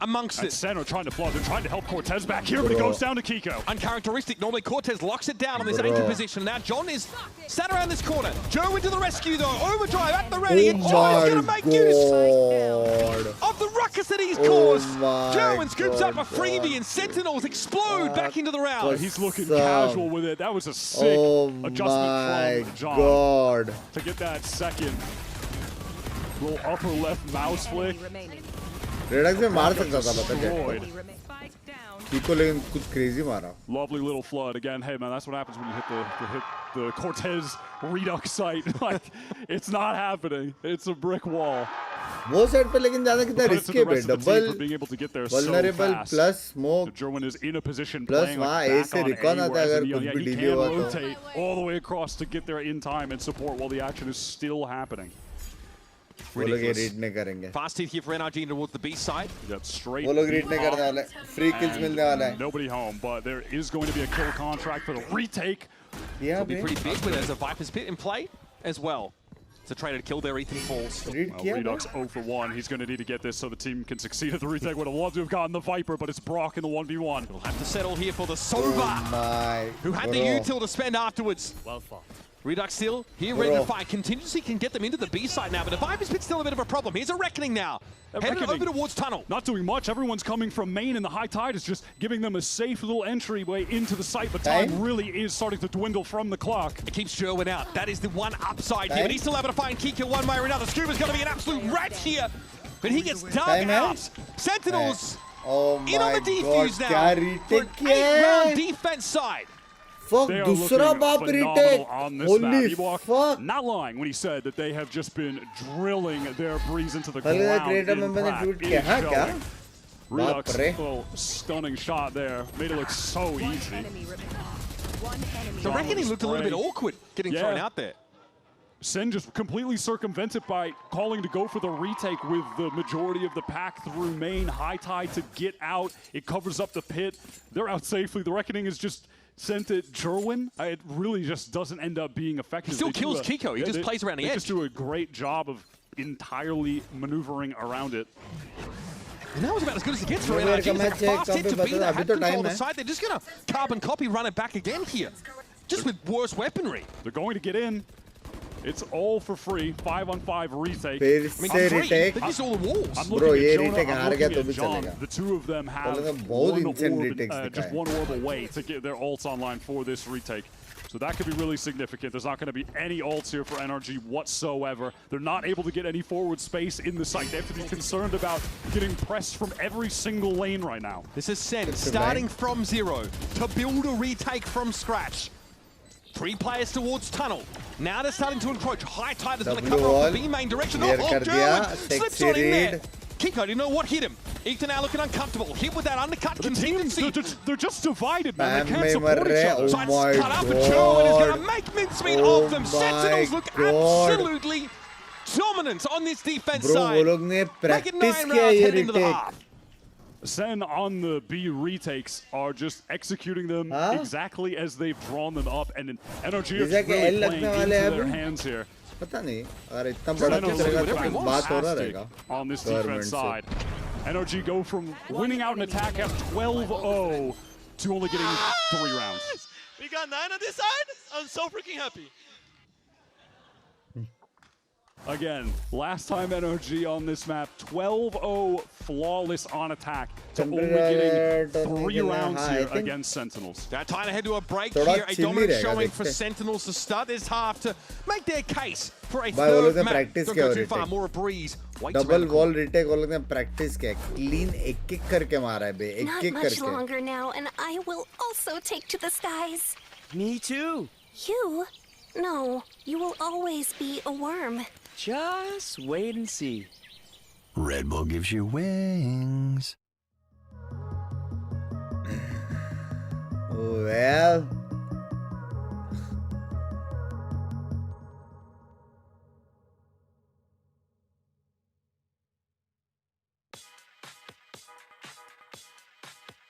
amongst it. SEN are trying to flood. They're trying to help Cortez back here, but it goes down to Kiko. Uncharacteristic. Normally Cortez locks it down on this anchor position. Now John is sat around this corner. Joe into the rescue though. Overdrive at the ready. And John is going to make use of the ruckus that he's caused. Joe and scoops up a freebie and Sentinels explode back into the round. He's looking casual with it. That was a sick adjustment from John to get that second little upper left mouse flick. Redux में मार सकता था पता है Kiko लेकिन कुछ crazy मारा. Lovely little flood again. Hey man, that's what happens when you hit the Cortez Redux site. Like it's not happening. It's a brick wall. वो साइड पे लेकिन ज्यादा कितना risky है. Double vulnerable plus smoke. Gerwin is in a position plus वहाँ A से recon आता है अगर कुछ भी delay हुआ तो. Rotate all the way across to get there in time and support while the action is still happening. Fast hit here for NRG towards the B side. Straight. Free kills मिलने वाला है. Nobody home, but there is going to be a kill contract for the retake. Yeah, it'll be pretty big, but there's a Viper's Pit in play as well. It's a traitor to kill there. Ethan falls. Redux 0 for 1. He's going to need to get this so the team can succeed at the retake. Would have loved to have gotten the Viper, but it's Brock in the 1v1. We'll have to settle here for the Sova, who had the util to spend afterwards. Well fought. Redux still here, ready to fight. Contingency can get them into the B side now, but the Viper's Pit's still a bit of a problem. Here's a Reckoning now. Headed over towards Tunnel. Not doing much. Everyone's coming from main, and the high tide is just giving them a safe little entryway into the site, but time really is starting to dwindle from the clock. It keeps Gerwin out. That is the one upside here, but he's still able to find Kiko one way or another. Scuba's going to be an absolute rat here, but he gets dug out. Sentinels in on the defuse now for an 8-round defense side. Fuck, दूसरा बाप retake. Holy fuck. Not lying when he said that they have just been drilling their breeze into the ground. Redux, little stunning shot there. Made it look so easy. The Reckoning looked a little bit awkward getting thrown out there. SEN just completely circumvented by calling to go for the retake with the majority of the pack through main. High tide to get out. It covers up the pit. They're out safely. The Reckoning is just sent it Gerwin. It really just doesn't end up being effective. He still kills Kiko. He just plays around the edge. They just do a great job of entirely maneuvering around it. And that was about as good as it gets for NRG. It's a fast hit to be there. Had control of the side. They're just going to carbon copy run it back again here. Just with worse weaponry. They're going to get in. It's all for free. 5-on-5 retake. retake. They're just all the walls. I'm looking at Jonah, I'm looking at John. The two of them have just one orb away to get their ults online for this retake. So that could be really significant. There's not going to be any ults here for NRG whatsoever. They're not able to get any forward space in the site. They have to be concerned about getting pressed from every single lane right now. This is SEN starting from 0 to build a retake from scratch. 3 players towards Tunnel. Now they're starting to encroach. High tide is going to cover off the B main direction. Oh, Gerwin slips on in there. Kiko didn't know what hit him. Ethan now looking uncomfortable. Hit with that undercut contingency. They're just divided, man. They can't support each other. Trying to cut up for Joe and is going to make mincemeat of them. Sentinels look absolutely dominant on this defense side. Make it 9 rounds heading into the half. SEN on the B retakes are just executing them exactly as they've drawn them up, and NRG is really playing into their hands here. पता नहीं अगर इतना बड़ा चलेगा तो बात हो रहा रहेगा on this defense side. NRG go from winning out an attack at 12-0 to only getting 3 rounds. We got 9 on this side. I'm so freaking happy. Again, last time NRG on this map, 12-0 flawless on attack to only getting 3 rounds here against Sentinels. Now time to head to a break here. A dominant showing for Sentinels to start this half to make their case for a third map. Don't go too far, more a breeze. Double wall retake वो लोग ने practice किया. Clean एक करके मारा है बे. Not much longer now, and I will also take to the skies. Me too. You? No, you will always be a worm. Just wait and see. Red Bull gives you wings. Well.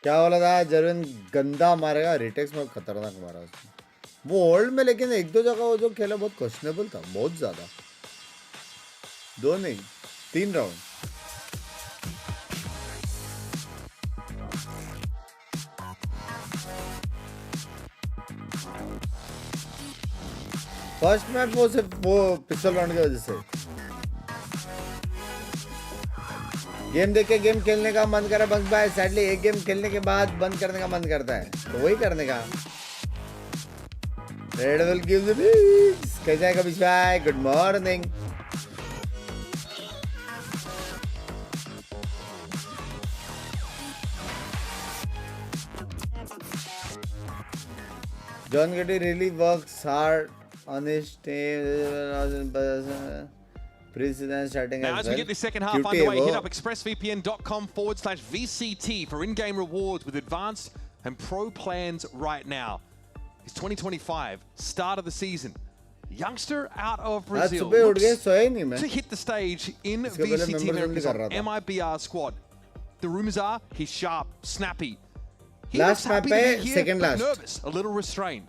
क्या बोला था जरविन गंदा मारेगा retakes में खतरनाक मारा उसने वो ओल्ड में लेकिन 1-2 जगह वो जो खेला बहुत क्वेश्चनेबल था बहुत ज्यादा 2 नहीं 3 राउंड फर्स्ट मैच वो सिर्फ वो पिस्टल राउंड की वजह से गेम देख के गेम खेलने का मन करा बंक भाई सैडली एक गेम खेलने के बाद बंद करने का मन करता है तो वही करने का रेड विल गिव द बिग्स कैसा है कबिश भाई good morning John Getty really works hard on his team President starting now, as we get the second half underway, hit up expressvpn.com/VCT for in-game rewards with advanced and pro plans right now. It's 2025, start of the season. Youngster out of Brazil to hit the stage in VCT America's MIBR squad. The rumors are he's sharp, snappy. He looks happy to be here, second last. Nervous, a little restrained.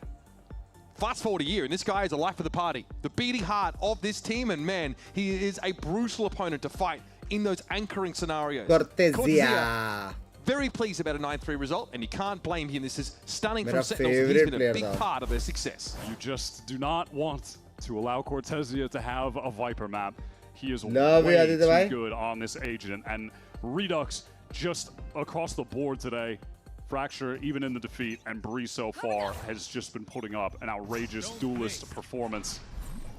Fast forward a year, and this guy is the life of the party. The beating heart of this team, and man, he is a brutal opponent to fight in those anchoring scenarios. Cortesia. Very pleased about a 9-3 result, and you can't blame him. This is stunning from Sentinels. He's been a big part of their success. You just do not want to allow Cortesia to have a Viper map. He is way too good on this agent, and Redux just across the board today. Fracture, even in the defeat, and Bree so far has just been putting up an outrageous duelist performance.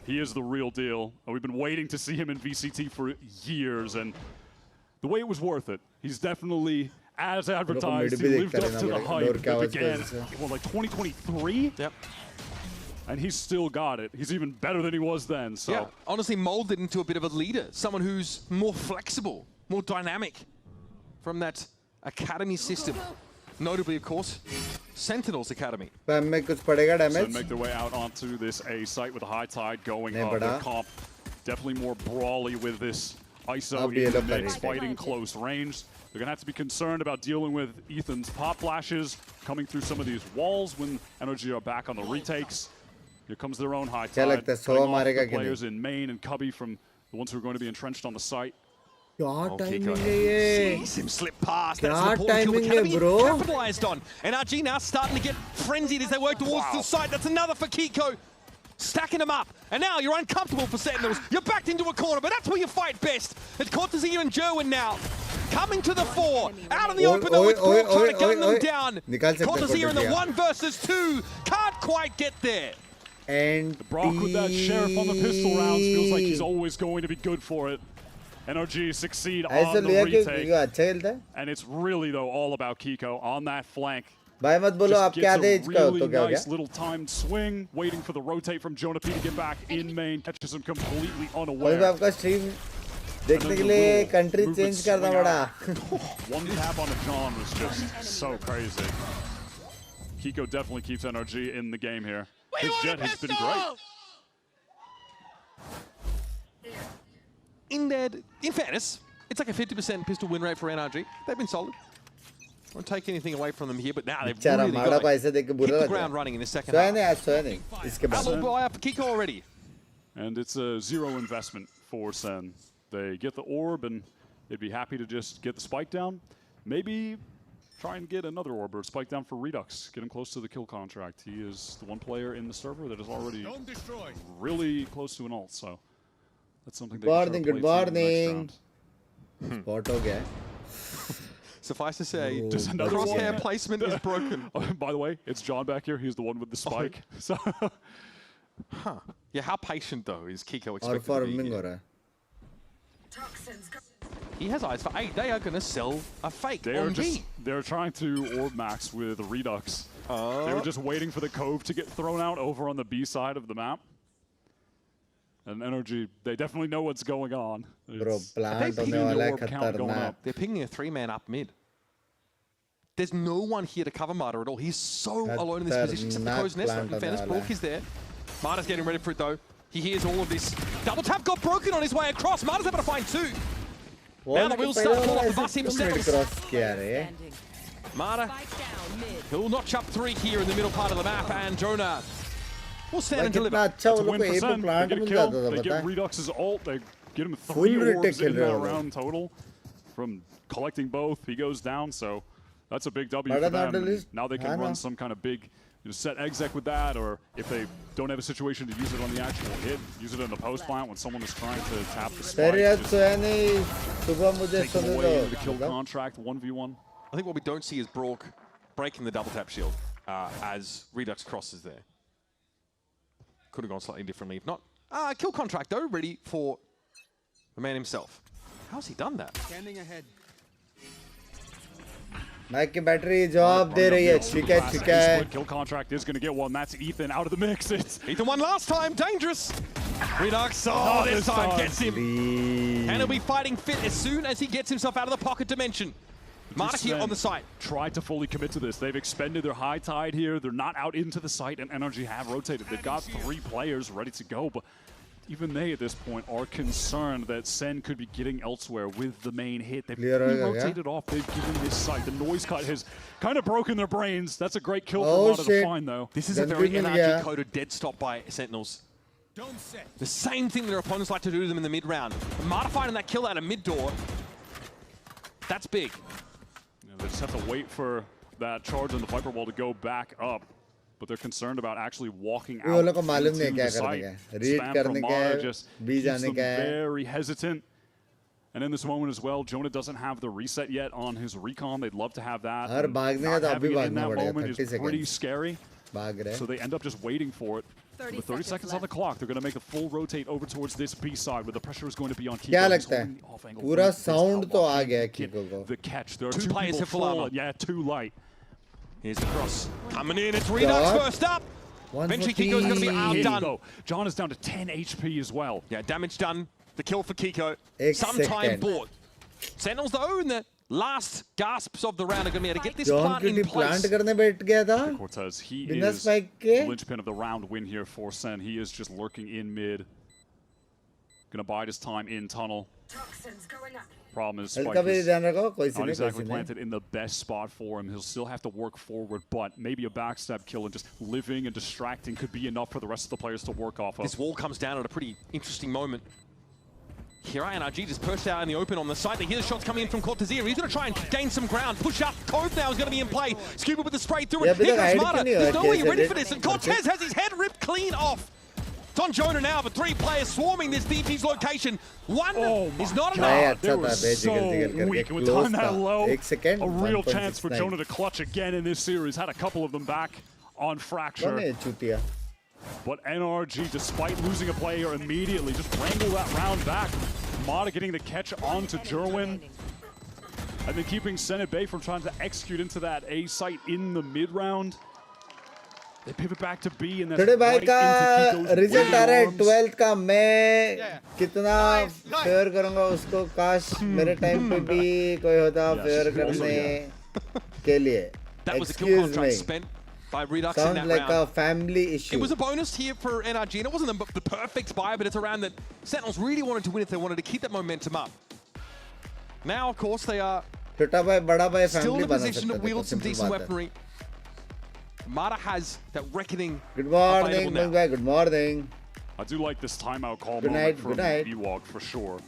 He is the real deal. We've been waiting to see him in VCT for years, and the way it was worth it. He's definitely, as advertised, he lived up to the hype that began, well, like 2023? Yep. And he's still got it. He's even better than he was then, so. Yeah, honestly molded into a bit of a leader, someone who's more flexible, more dynamic from that academy system. Notably, of course, Sentinels Academy. So make their way out onto this A site with a high tide going up. The comp definitely more brawly with this ISO in the mix, fighting close range. They're going to have to be concerned about dealing with Ethan's pop flashes, coming through some of these walls when NRG are back on the retakes. Here comes their own high tide, cutting off the players in main and Cubby from the ones who are going to be entrenched on the site. क्या timing है ये? Sees him slip past. क्या timing है bro? Capitalized on. NRG now starting to get frenzied as they work towards the site. That's another for Kiko. Stacking them up. And now you're uncomfortable for Sentinels. You're backed into a corner, but that's where you fight best. It's Cortesia and Jerwin now. Coming to the fore. Out in the open though, it's Brock trying to gun them down. Cortesia in the 1 versus 2. Can't quite get there. And Brock with that sheriff on the pistol rounds feels like he's always going to be good for it. NRG succeed on the retake. And it's really, though, all about Kiko on that flank. Just gets a really nice little timed swing, waiting for the rotate from Jonah P to get back in main, catches him completely unaware. देखने के लिए country change करना पड़ा. One tap on the John was just so crazy. Kiko definitely keeps NRG in the game here. His jet has been great. In fairness, it's like a 50% pistol win rate for NRG. They've been solid. Won't take anything away from them here, but now they've really got to hit the ground running in the second half. Outlaw buy up for Kiko already. And it's a zero investment for Sen. They get the orb, and they'd be happy to just get the spike down. Maybe try and get another orb or spike down for Redux. Get him close to the kill contract. He is the one player in the server that is already really close to an ult, so that's something they can good morning. Spot ho gaya. Suffice to say, crosshair placement is broken. Oh, by the way, it's John back here. He's the one with the spike. So, yeah, how patient though is Kiko expected to be here? He has eyes for 8. They are going to sell a fake on B. They're trying to orb max with Redux. They were just waiting for the cove to get thrown out over on the B side of the map. And NRG, they definitely know what's going on. Bro, plant hone wala hai khatarnak. They're pinging a 3-man up mid. There's no one here to cover Marta at all. He's so alone in this position, except for Co's Nest. In fairness, Brook is there. Marta's getting ready for it though. He hears all of this. Double tap got broken on his way across. Marta's able to find 2. Now the wheels start to fall off the bus himself. Marta, he'll notch up 3 here in the middle part of the map, and Jonah will stand and deliver. That's a win for Sen. They get a kill. They get Redux's ult. They get him 3 orbs in that round total. From collecting both, he goes down, so that's a big W for them. Now they can run some kind of big set exec with that, or if they don't have a situation to use it on the actual hit, use it in the post plant when someone is trying to tap the spike. Take away the kill contract, 1v1. I think what we don't see is Brook breaking the double tap shield as Redux crosses there. Could have gone slightly differently if not. Kill contract though, ready for the man himself. How's he done that? Standing ahead. Mike की battery जवाब दे रही है. ठीक है. Kill contract is going to get one. That's Ethan out of the mix. It's Ethan won last time. Dangerous. Redux, this time gets him. And he'll be fighting fit as soon as he gets himself out of the pocket dimension. Marta here on the site. Tried to fully commit to this. They've expended their high tide here. They're not out into the site, and NRG have rotated. They've got 3 players ready to go, but even they at this point are concerned that Sen could be getting elsewhere with the main hit. They've rotated off. They've given this site. The noise cut has kind of broken their brains. That's a great kill for Marta to find, though. This is a very NRG-coded dead stop by Sentinels. The same thing their opponents like to do to them in the mid-round. Marta finding that kill out of mid-door, that's big. They just have to wait for that charge on the Viper wall to go back up. But they're concerned about actually walking out into the site. Spam from Mara just keeps them very hesitant. And in this moment as well, Jonah doesn't have the reset yet on his recon. They'd love to have that. Not having it in that moment is pretty scary. So they end up just waiting for it. With 30 seconds on the clock, they're going to make a full rotate over towards this B side where the pressure is going to be on Kiko. क्या लगता है? पूरा sound तो आ गया Kiko को. The catch. There are 2 players have full armor. Yeah, too light. Here's the cross. Coming in, it's Redux first up. Eventually Kiko's going to be outdone. John is down to 10 HP as well. Yeah, damage done. The kill for Kiko. Some time bought. Sentinels though, in the last gasps of the round, are going to be able to get this plant in place. Cortez, he is the linchpin of the round win here for Sen. He is just lurking in mid. Going to bide his time in tunnel. Problem is Spike is not exactly planted in the best spot for him. He'll still have to work forward, but maybe a backstab kill and just living and distracting could be enough for the rest of the players to work off of. This wall comes down at a pretty interesting moment. Here NRG just pushed out in the open on the side. They hear the shots coming in from Cortezia. He's going to try and gain some ground. Push up. Cove now is going to be in play. Scuba with the spray through it. Here comes Marta. There's no way ready for this. And Cortez has his head ripped clean off. It's on Jonah now, but 3 players swarming this DP's location. One is not enough. They were so weak. With time that low, a real chance for Jonah to clutch again in this series. Had a couple of them back on Fracture. But NRG, despite losing a player immediately, just wrangle that round back. Mata getting the catch onto Jerwin. And then keeping Sen at bay from trying to execute into that A site in the mid-round. They pivot back to B and then थोड़े भाई right का into Kiko's result आ रहा है arms. 12th का मैं कितना fair करूंगा उसको काश मेरे टाइम पे भी कोई होता फेयर करने के लिए That was a kill contract spent by Redux in that sounds like round. a family issue. It was a bonus here for NRG, and it wasn't the perfect buy, but it's a round that Sentinels really wanted to win if they wanted to keep that momentum up. Now, of course, they are छोटा भाई बड़ा भाई still family in a बना position to सकते थे wield some simple decent बात है weaponry. Mara has that reckoning Good morning available now. भाई good morning I do like this timeout call Good moment night, from good night. Ewok for sure.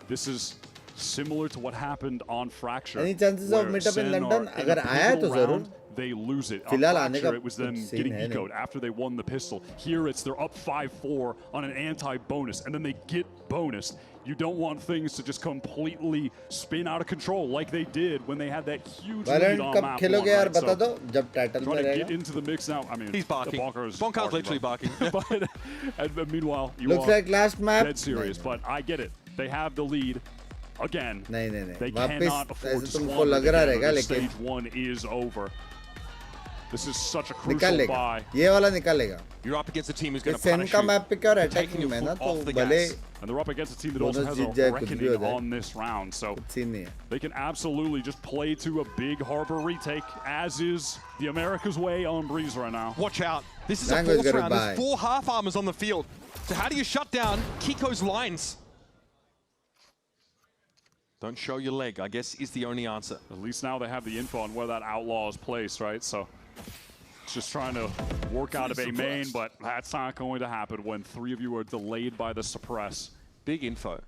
This is similar to what happened on Fracture. Any chances of where meetup in Sen London? are in अगर a आया तो pivotal जरूर round, they lose it. On फिलहाल आने Fracture, का it was them कुछ getting scene है ecoed after they won the pistol. Here it's they're up 5-4 on an anti-bonus, and then they get bonus. You don't want things to just completely spin out of control like they did when they had that huge lead Valorant on कब map खेलोगे 1, यार right? बता So, दो जब title में trying to get रहेगा into the mix now. I mean, He's barking. Bonker's Bonker's literally barking. but and meanwhile, you Looks are like last map. dead serious. But I get it. They have the lead. Again, नहीं they वापस cannot afford to तुमको squander लग the रहा game, रहेगा or the लेकिन stage 1 is over. This is such a निकाल crucial लेगा buy. ये वाला निकालेगा You're up against a team who's going to Sen punish का you. मैप पिक और Taking अटैकिंग your में ना foot तो off the भले gas. And they're up against a team that also bonus has Jeet a जाए कुछ भी हो reckoning जाए on this round. So scene नहीं है they can absolutely just play to a big harbor retake, as is the America's way on Breeze right now. Watch out. This is a Lango's force got it round. by. There's 4 half armors on the field. So how do you shut down Kiko's lines? Don't show your leg, I guess, is the only answer. At least now they have the info on where that outlaw is placed, right? So it's just trying to work out of a main, but that's not going to happen when 3 of you are delayed by the suppress. Big info.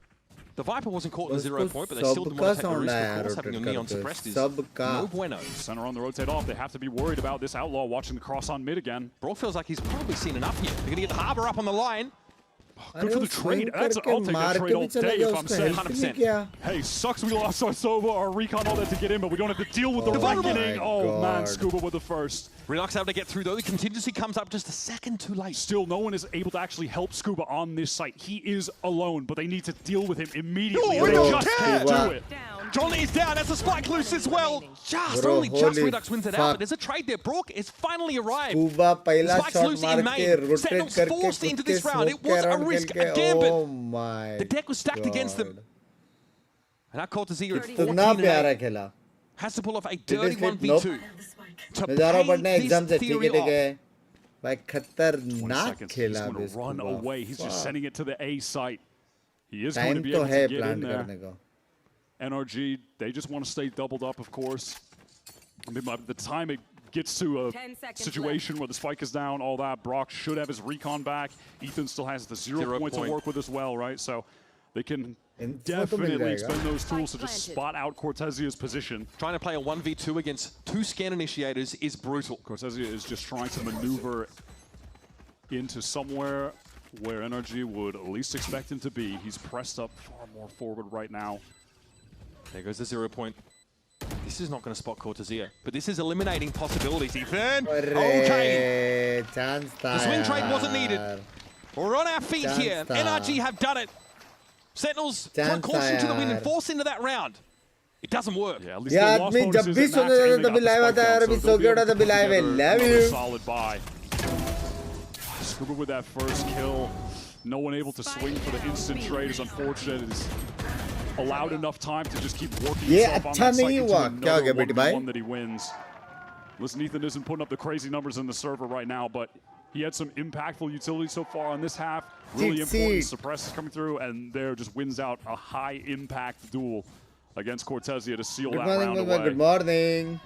The Viper wasn't caught in the 0 point, but they still didn't want to take the risk. Of course, having a Neon suppressed is no bueno. Center on the rotate off. They have to be worried about this outlaw watching the cross on mid again. Brawl feels like he's probably seen enough here. They're going to get the Harbor up on the line. Good for the trade. I'll take that trade all day if I'm saying 100%. Hey, sucks we lost our Sova, our recon, all that to get in, but we don't have to deal with the reckoning. Oh man, Scuba with the first. Redux able to get through though. The contingency comes up just a second too late. Still, no one is able to actually help Scuba on this site. He is alone, but they need to deal with him immediately. They just can't do it. Johnny is down. That's a spike loose as well. Just Redux wins it out. But there's a trade there. Brook is finally arrived. Spike's loose in main. Sentinels forced into this round. It was a risk, a gambit. Oh my the deck was stacked against them. And now Cortezia at 14 has to pull off a dirty 1v2 to pay this theory off. Like खतरनाक खेला He's going to run away. He's just sending it to the A site. He is going to be तो able है to get in plan there. करने को NRG, they just want to stay doubled up, of course. I mean, by the time it gets to a situation where the spike is down, all that, Brock should have his recon back. Ethan still has the 0 point to work with as well, right? So they can definitely expend those tools to just spot out Cortezia's position. Trying to play a 1v2 against 2 scan initiators is brutal. Cortezia is just trying to maneuver into somewhere where NRG would at least expect him to be. He's pressed up far more forward right now. There goes the 0 point. This is not going to spot Cortezia, but this is eliminating possibilities, Ethan. Okay. The swing trade wasn't needed. We're on our feet here. NRG have done it. Sentinels put caution to the wind and force into that round. It doesn't work. Yeah, at least the lost bonuses at max, and they got the spike down, so they'll be another solid buy. Scuba with that first kill. No one able to swing for the instant trade is unfortunate. It's allowed enough time to just keep working himself on that site into another 1v1 that he wins. Listen, Ethan isn't putting up the crazy numbers in the server right now, but he had some impactful utility so far on this half. Really important. Suppress is coming through, and there just wins out a high-impact duel against Cortezia to seal that round away. Good morning.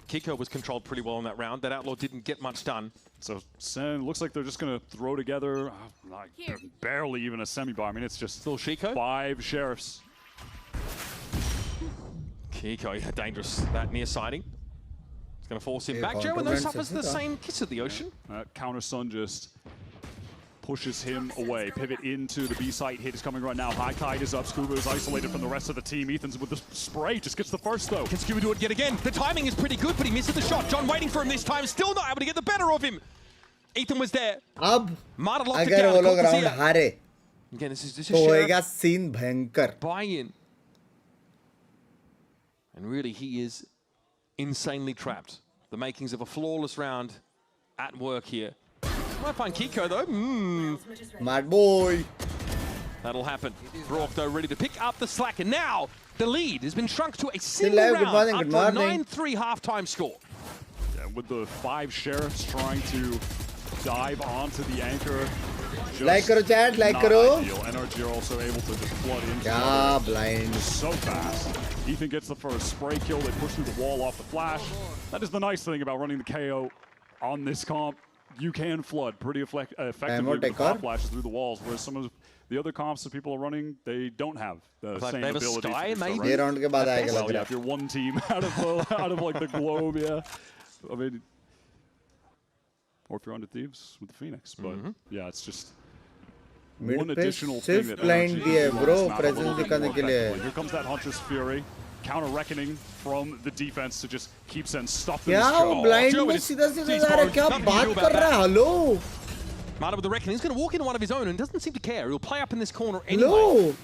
Kiko was controlled pretty well in that round. That outlaw didn't get much done. So Sen looks like they're just going to throw together like barely even a semi-buy. I mean, it's just still Chico? 5 sheriffs. Kiko, yeah, dangerous. That near sighting. It's going to force him back. Joe, and those suffers the same kiss of the ocean. Counter Sun just pushes him away. Pivot into the B site. Hit is coming right now. High Tide is up. Scuba is isolated from the rest of the team. Ethan's with the spray. Just gets the first, though. Can Scuba do it yet again? The timing is pretty good, but he misses the shot. John waiting for him this time. Still not able to get the better of him. Ethan was there. अब Marta locked it अगर down. वो लोग round हारे Again, this is तो होएगा scene भयंकर. Buy-in. And really, he is insanely trapped. The makings of a flawless round at work here. Might find Kiko though. Mad boy. That'll happen. Brock though ready to pick up the slack, and now the lead has been shrunk to a single round after a 9-3 halftime score. Yeah, with the 5 sheriffs trying to dive onto the anchor. Like karo chat, like karo. NRG are also able to just flood into blind. So fast. Ethan gets the first spray kill. They push through the wall off the flash. That is the nice thing about running the KO on this comp. You can flood pretty effectively with the pop flashes through the walls, whereas some of the other comps that people are running, they don't have the same ability. Well, yeah, if you're one team out of like the globe, yeah. I mean, or if you're under Thieves with the Phoenix, but yeah, it's just one additional thing that here comes that Huntress Fury. Counter reckoning from the defense to just keep Sen stuffed in his choke. Blind में सीधा जा रहा है क्या बात कर रहा है hello Mata with the reckoning. He's going to walk into one of his own and doesn't seem to care. He'll play up in this corner anyway.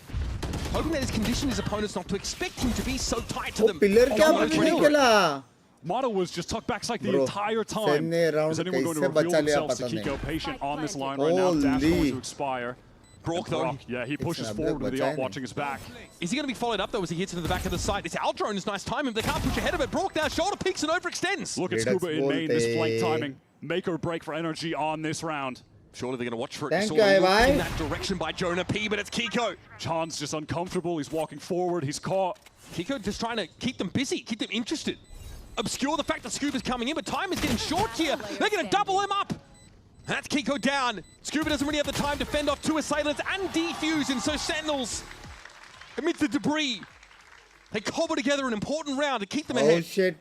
Hoping that he's conditioned his opponents not to expect him to be so tight to them. Pillar क्या नहीं खेला Mata was just tucked back like the entire time. Is anyone going to reveal themselves to Kiko? Patient on this line right now. Dash going to expire. Brock though. Yeah, he pushes forward with the ult, watching his back. Is he going to be followed up though as he hits into the back of the site? It's Aldrone is nice timing, but they can't push ahead of it. Brock now shoulder peaks and overextends. Look at Scuba in main, this flank timing. Make or break for NRG on this round. Surely they're going to watch for it. Sort of look in that direction by Jonah P, but it's Kiko. Chan's just uncomfortable. He's walking forward. He's caught. Kiko just trying to keep them busy, keep them interested. Obscure the fact that Scuba's coming in, but time is getting short here. They're going to double him up. That's Kiko down. Scuba doesn't really have the time to fend off 2 assailants and defuse, and so Sentinels, amidst the debris, they cobble together an important round to keep them ahead. Oh shit.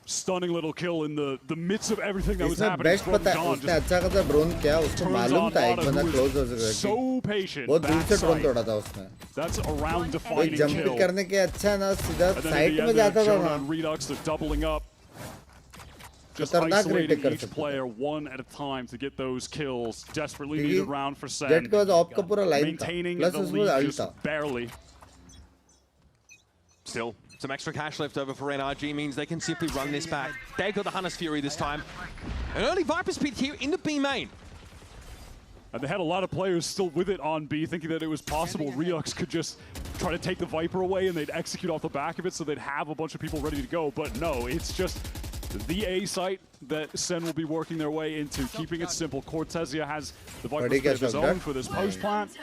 Stunning little kill in the midst of everything that was happening. Best पता है उसने अच्छा खासा drone किया उसको मालूम था एक बंदा क्लोज हो सकेगा so patient बहुत दूर से ड्रोन तोड़ा था उसने that's a round defining kill jump करने के अच्छा ना सीधा साइड में जाता था ना Redux are doubling up just isolating each player one at a time to get those kills. Desperately needed round for Sen. Jet का ऑप का पूरा लाइन था maintaining प्लस the उसमें lead अल्ट just था barely. Still, some extra cash left over for NRG means they can simply run this back. They've got the Hunter's Fury this time. An early Viper's Pit here into B main. And they had a lot of players still with it on B, thinking that it was possible Redux could just try to take the Viper away and they'd execute off the back of it so they'd have a bunch of people ready to go. But no, it's just the A site that Sen will be working their way into, keeping it simple. Cortezia has the Viper Pit of his own for this post plant.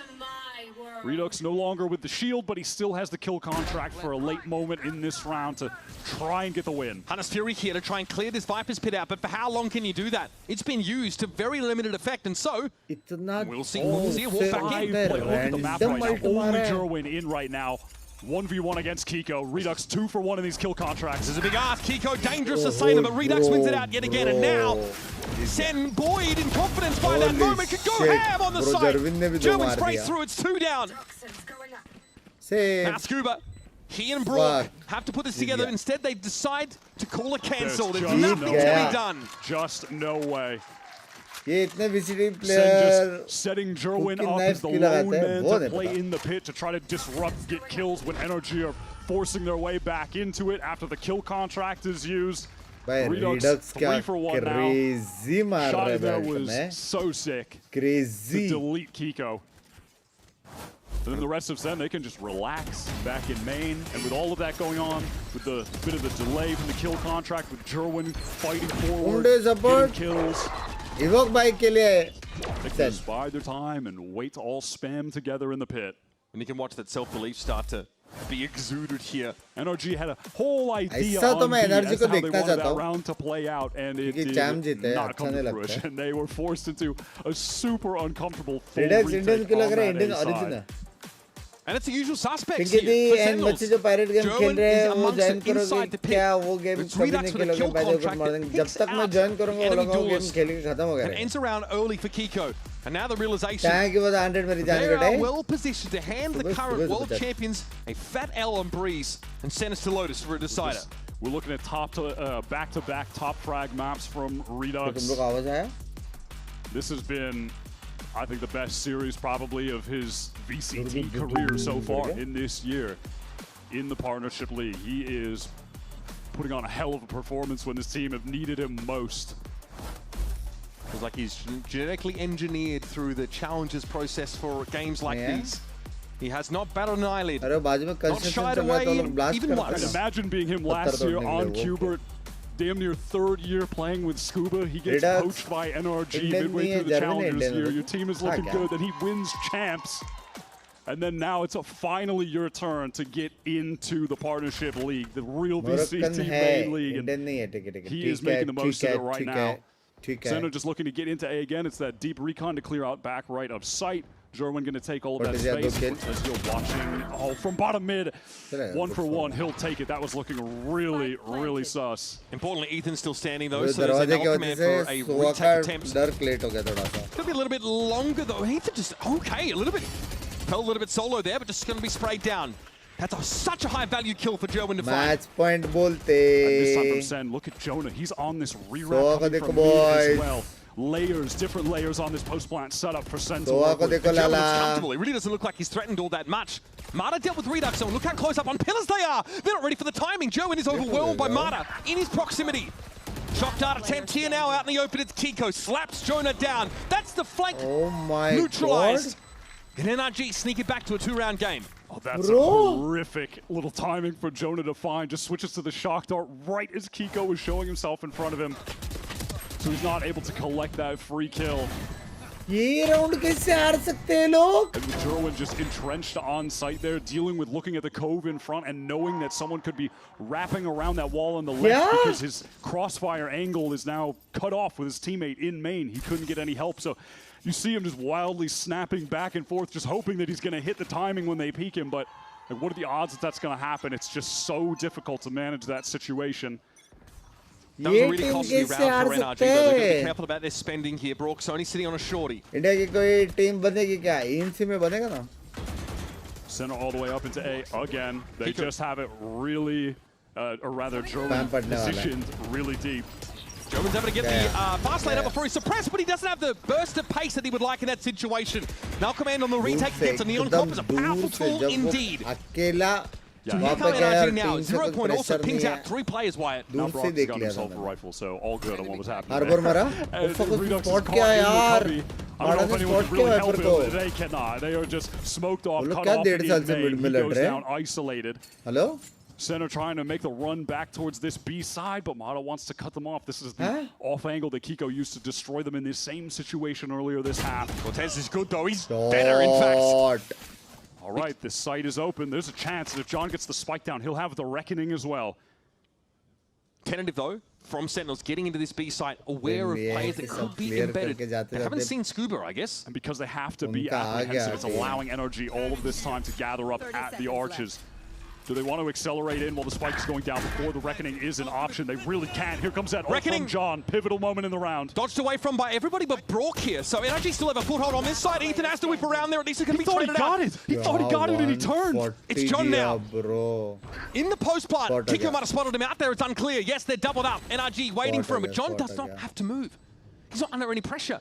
Redux no longer with the shield, but he still has the kill contract for a late moment in this round to try and get the win. Hunter's Fury here to try and clear this Viper's Pit out, but for how long can you do that? It's been used to very limited effect, and so we'll see. We'll see a walk back in. Look at the map right now. Only Jerwin in right now. 1v1 against Kiko. Redux 2 for 1 in these kill contracts. This is a big ask. Kiko dangerous to Sailor, but Redux wins it out yet again. And now, Sen buoyed in confidence by that moment could go ham on the site. Jerwin's breaks through. It's 2 down. Now Scuba, he and Brock have to put this together. Instead, they decide to call a cancel. There's nothing to be done. Just no way. ये इतने VCT player just setting Jerwin up as the lone man to play in the pit to try to disrupt, get kills when NRG are forcing their way back into it after the kill contract is used. Redux 3 for 1 crazy now. Shot in there was so sick. Crazy. To delete Kiko. And then the rest of Sen, they can just relax back in main. And with all of that going on, with the bit of the delay from the kill contract, with Jerwin fighting forward, getting kills. Evoke bike के लिए they can just bide their time and wait to all spam together in the pit. And you can watch that self-belief start to be exuded here. NRG had a whole idea on B as how they wanted that round to play out, and it did not come to fruition. They were forced into a super uncomfortable full retake on that A side. And it's the usual suspects here for Sentinels. Jerwin is amongst it inside the pit. It's Redux with a kill contract that picks out the enemy duelist and ends around early for Kiko. And now the realization they are well positioned to hand the current world champions a fat L on Breeze and send us to Lotus for a decider. We're looking at back-to-back top frag maps from Redux. This has been, I think, the best series probably of his VCT career so far in this year in the Partnership League. He is putting on a hell of a performance when this team have needed him most. Feels like he's genetically engineered through the challenges process for games like these. He has not batted an eyelid, not shied away even once. Imagine being him last year on Qbert, damn near third year playing with Scuba. He gets poached by NRG midway through the Challengers here. Your team is looking good, then he wins champs. And then now it's finally your turn to get into the Partnership League, the real VCT main league. And he is making the most of it right now. Center just looking to get into A again. It's that deep recon to clear out back right of sight. Gerwin going to take all of that space. As you're watching, from bottom mid, 1 for 1, he'll take it. That was looking really, really sus. Importantly, Ethan's still standing though, so there's an command for a retake attempt. Could be a little bit longer though. Ethan just, okay, felt a little bit solo there, but just going to be sprayed down. That's such a high value kill for Gerwin to find. Match point bolte. This time from Sen, look at Jonah. He's on this re-wrap coming from mid as well. Layers, different layers on this post-plant setup for Sen to work with. Comfortable. It really doesn't look like he's threatened all that much. Mata dealt with Redux Zone. Look how close up on pillars they are. They're not ready for the timing. Gerwin is overwhelmed by Mata in his proximity. Shock dart attempt here now out in the open. It's Kiko. Slaps Jonah down. That's the flank neutralized. And NRG sneak it back to a 2-round game. Oh, that's a horrific little timing for Jonah to find. Just switches to the shock dart right as Kiko is showing himself in front of him. So he's not able to collect that free kill. ये round कैसे हार सकते हैं लोग? And Gerwin just entrenched on site there, dealing with looking at the cove in front and knowing that someone could be wrapping around that wall on the left because his crossfire angle is now cut off with his teammate in main. He couldn't get any help, so you see him just wildly snapping back and forth, just hoping that he's going to hit the timing when they peek him. But like, what are the odds that that's going to happen? It's just so difficult to manage that situation. That was a really costly round for NRG, though. They've got to be careful about their spending here. Brock's only sitting on a shorty. India की कोई team बनेगी क्या? इनसी में बनेगा ना? Center all the way up into A again. They just have it really, or rather, Gerwin positioned really deep. Gerwin's able to get the fast lane up before he's suppressed, but he doesn't have the burst of pace that he would like in that situation. Now command on the retake against a Neon Comp is a powerful tool indeed. So here come NRG now. 0 point also pings out 3 players, Wyatt. Now Brock's got himself a rifle, so all good on what was happening. Redux is caught in the I don't know if anyone can really help him. They cannot. They are just smoked off, cut off in main. He goes down isolated. Hello? Center trying to make the run back towards this B side, but Mata wants to cut them off. This is the off angle that Kiko used to destroy them in this same situation earlier this half. Cortez is good though. He's better, in fact. All right, this site is open. There's a chance that if John gets the spike down, he'll have the reckoning as well. Tentative though, from Sentinels getting into this B site, aware of players that could be embedded. They haven't seen Scuba, I guess. And because they have to be apprehensive, it's allowing NRG all of this time to gather up at the arches. Do they want to accelerate in while the spike is going down before the reckoning is an option? They really can't. Here comes that ult from John. Pivotal moment in the round. Dodged away from by everybody but Brock here. So NRG still have a foothold on this side. Ethan has to whip around there. At least it can be traded out. He thought he got it and he turned. It's John now. In the post plant. Kiko might have spotted him out there. It's unclear. Yes, they're doubled up. NRG waiting for him. But John does not have to move. He's not under any pressure.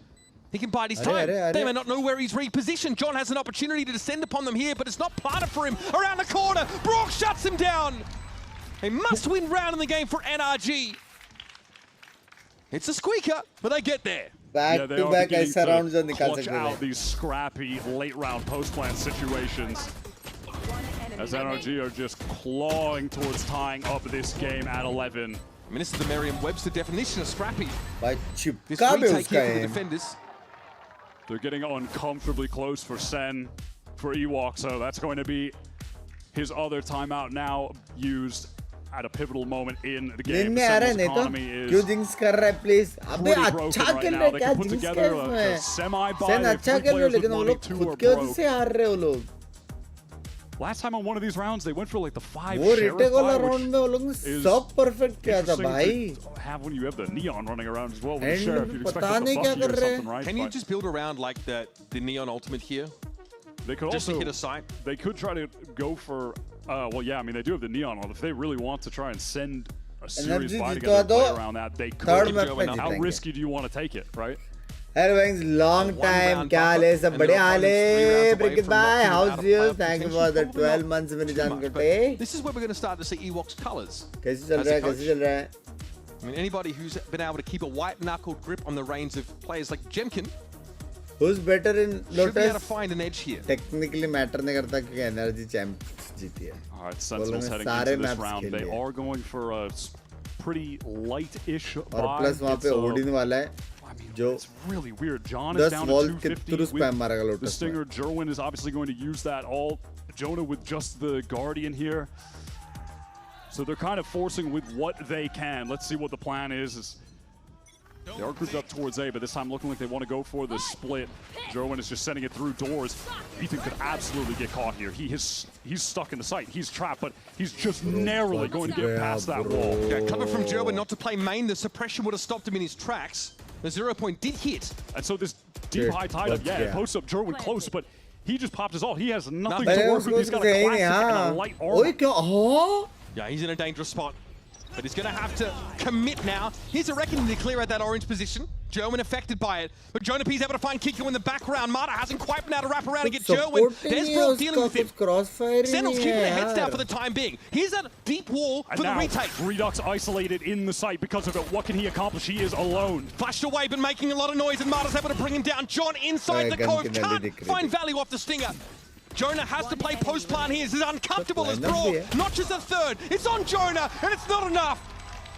He can bide his time. They may not know where he's repositioned. John has an opportunity to descend upon them here, but it's not planted for him. Around the corner, Brock shuts him down. A must-win round in the game for NRG. It's a squeaker, but they get there. Back-to-back ऐसा rounds जो निकाल सकते हैं. Out these scrappy late-round post-plant situations. As NRG are just clawing towards tying up this game at 11. I mean, this is the Merriam-Webster definition of scrappy. This retake here for the defenders. They're getting uncomfortably close for Sen, for Ewok, so that's going to be his other timeout now used at a pivotal moment in the game. The economy is pretty broken right now. They can put together a semi-buy. They have 3 players with money, 2 are broke. Last time on one of these rounds, they went for like the 5 sheriff buy, which is interesting to have when you have the Neon running around as well with the sheriff. You'd expect the buff or something, right? Can you just build around like the Neon ultimate here? They could just also hit a site. They could try to go for, well, yeah, I mean, they do have the Neon on. If they really want to try and send a serious buy together and play around that, they could. How risky do you want to take it, right? Hello, Binks, long time. क्या हाल है? सब बढ़िया हाल है? Brickett bhai, how's you? Thank you for the 12 months मेरी जान कटे. This is where we're going to start to see Ewok's colors. कैसे चल रहा है? कैसे चल रहा है? I mean, anybody who's been able to keep a white-knuckled grip on the reins of players like Jemkin who's better in Lotus should be able to find an edge here. Technically matter नहीं करता क्योंकि NRG champs जीती है. All right, Sentinels heading into this round. They are going for a pretty light-ish buy. और plus वहाँ पे Odin वाला है. It's really weird. John is down to 250 with the Stinger. Jerwin is obviously going to use that all. Jonah with just the Guardian here. So they're kind of forcing with what they can. Let's see what the plan is. They are grouped up towards A, but this time looking like they want to go for the split. Jerwin is just sending it through doors. Ethan could absolutely get caught here. He's stuck in the site. He's trapped, but he's just narrowly going to get past that wall. Yeah, coming from Jerwin not to play main, the suppression would have stopped him in his tracks. The 0 point did hit. And so this deep high tied up, it posts up Jerwin close, but he just popped his ult. He has nothing to work with. He's got a classic and a light armor. Yeah, he's in a dangerous spot. But he's going to have to commit now. Here's a reckoning to clear out that orange position. Jerwin affected by it. But Jonah P's able to find Kiko in the background. Marta hasn't quite been able to wrap around and get Jerwin. There's Brock dealing with him. Sentinels keeping their heads down for the time being. Here's that deep wall for the retake. Redux isolated in the site because of it. What can he accomplish? He is alone. Flashed away, but making a lot of noise, and Marta's able to bring him down. John inside the cove. Can't find value off the Stinger. Jonah has to play post-plan here. This is uncomfortable as Brawl. Not just a third. It's on Jonah, and it's not enough.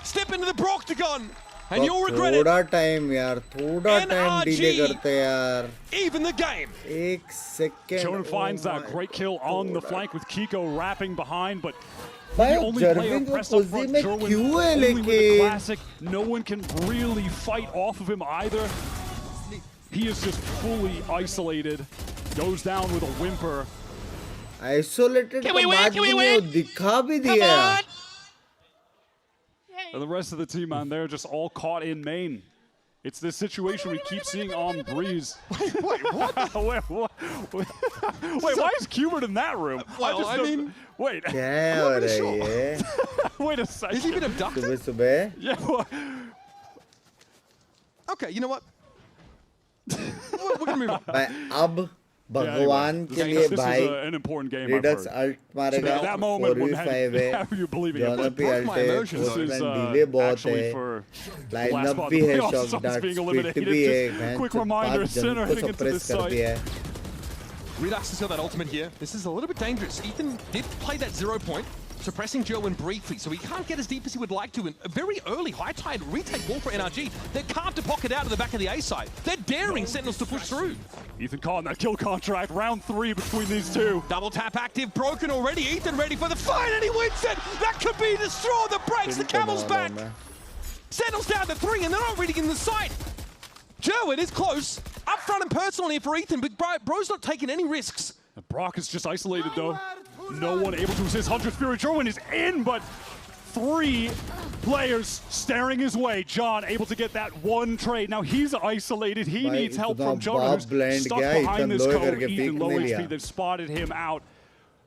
Step into the Broctagon, and you'll regret it. थोड़ा time यार, थोड़ा time delay करते यार. Even the game. एक second. Jonah finds that great kill on the flank with Kiko wrapping behind, but the only player pressed up front. Jerwin only with the classic. No one can really fight off of him either. He is just fully isolated. Goes down with a whimper. Isolated. Can we win? Can we win? दिखा भी दिया. And the rest of the team, man, they're just all caught in main. It's this situation we keep seeing on Breeze. Wait, what? Wait, why is Kubert in that room? Well, I mean... Wait. Wait a second. Has he been abducted? सुबह? Yeah. Well, okay, you know what? We're going to move on. अब भगवान के लिए भाई Redux ult मारेगा 4v5 है Jonah P ult है postman delay बहुत है lineup भी है shock dart split भी है quick reminder Sinner heading into this site. Redux has got that ultimate here. This is a little bit dangerous. Ethan did play that 0 point, suppressing Jerwin briefly, so he can't get as deep as he would like to. And a very early high-tide retake wall for NRG. They can't pocket out to the back of the A side. They're daring Sentinels to push through. Ethan caught in that kill contract. Round 3 between these two. Double tap active, broken already. Ethan ready for the fight, and he wins it! That could be the straw that breaks the camel's back. Sentinels down to 3, and they're not really in the sight. Jerwin is close. Up front and personal here for Ethan, but bro's not taking any risks. Brock is just isolated, though. No one able to assist. Hunter's Fury. Jerwin is in, but 3 players staring his way. John able to get that one trade. Now he's isolated. He needs help from Jonah, who's stuck behind this code. Ethan low HP. They've spotted him out.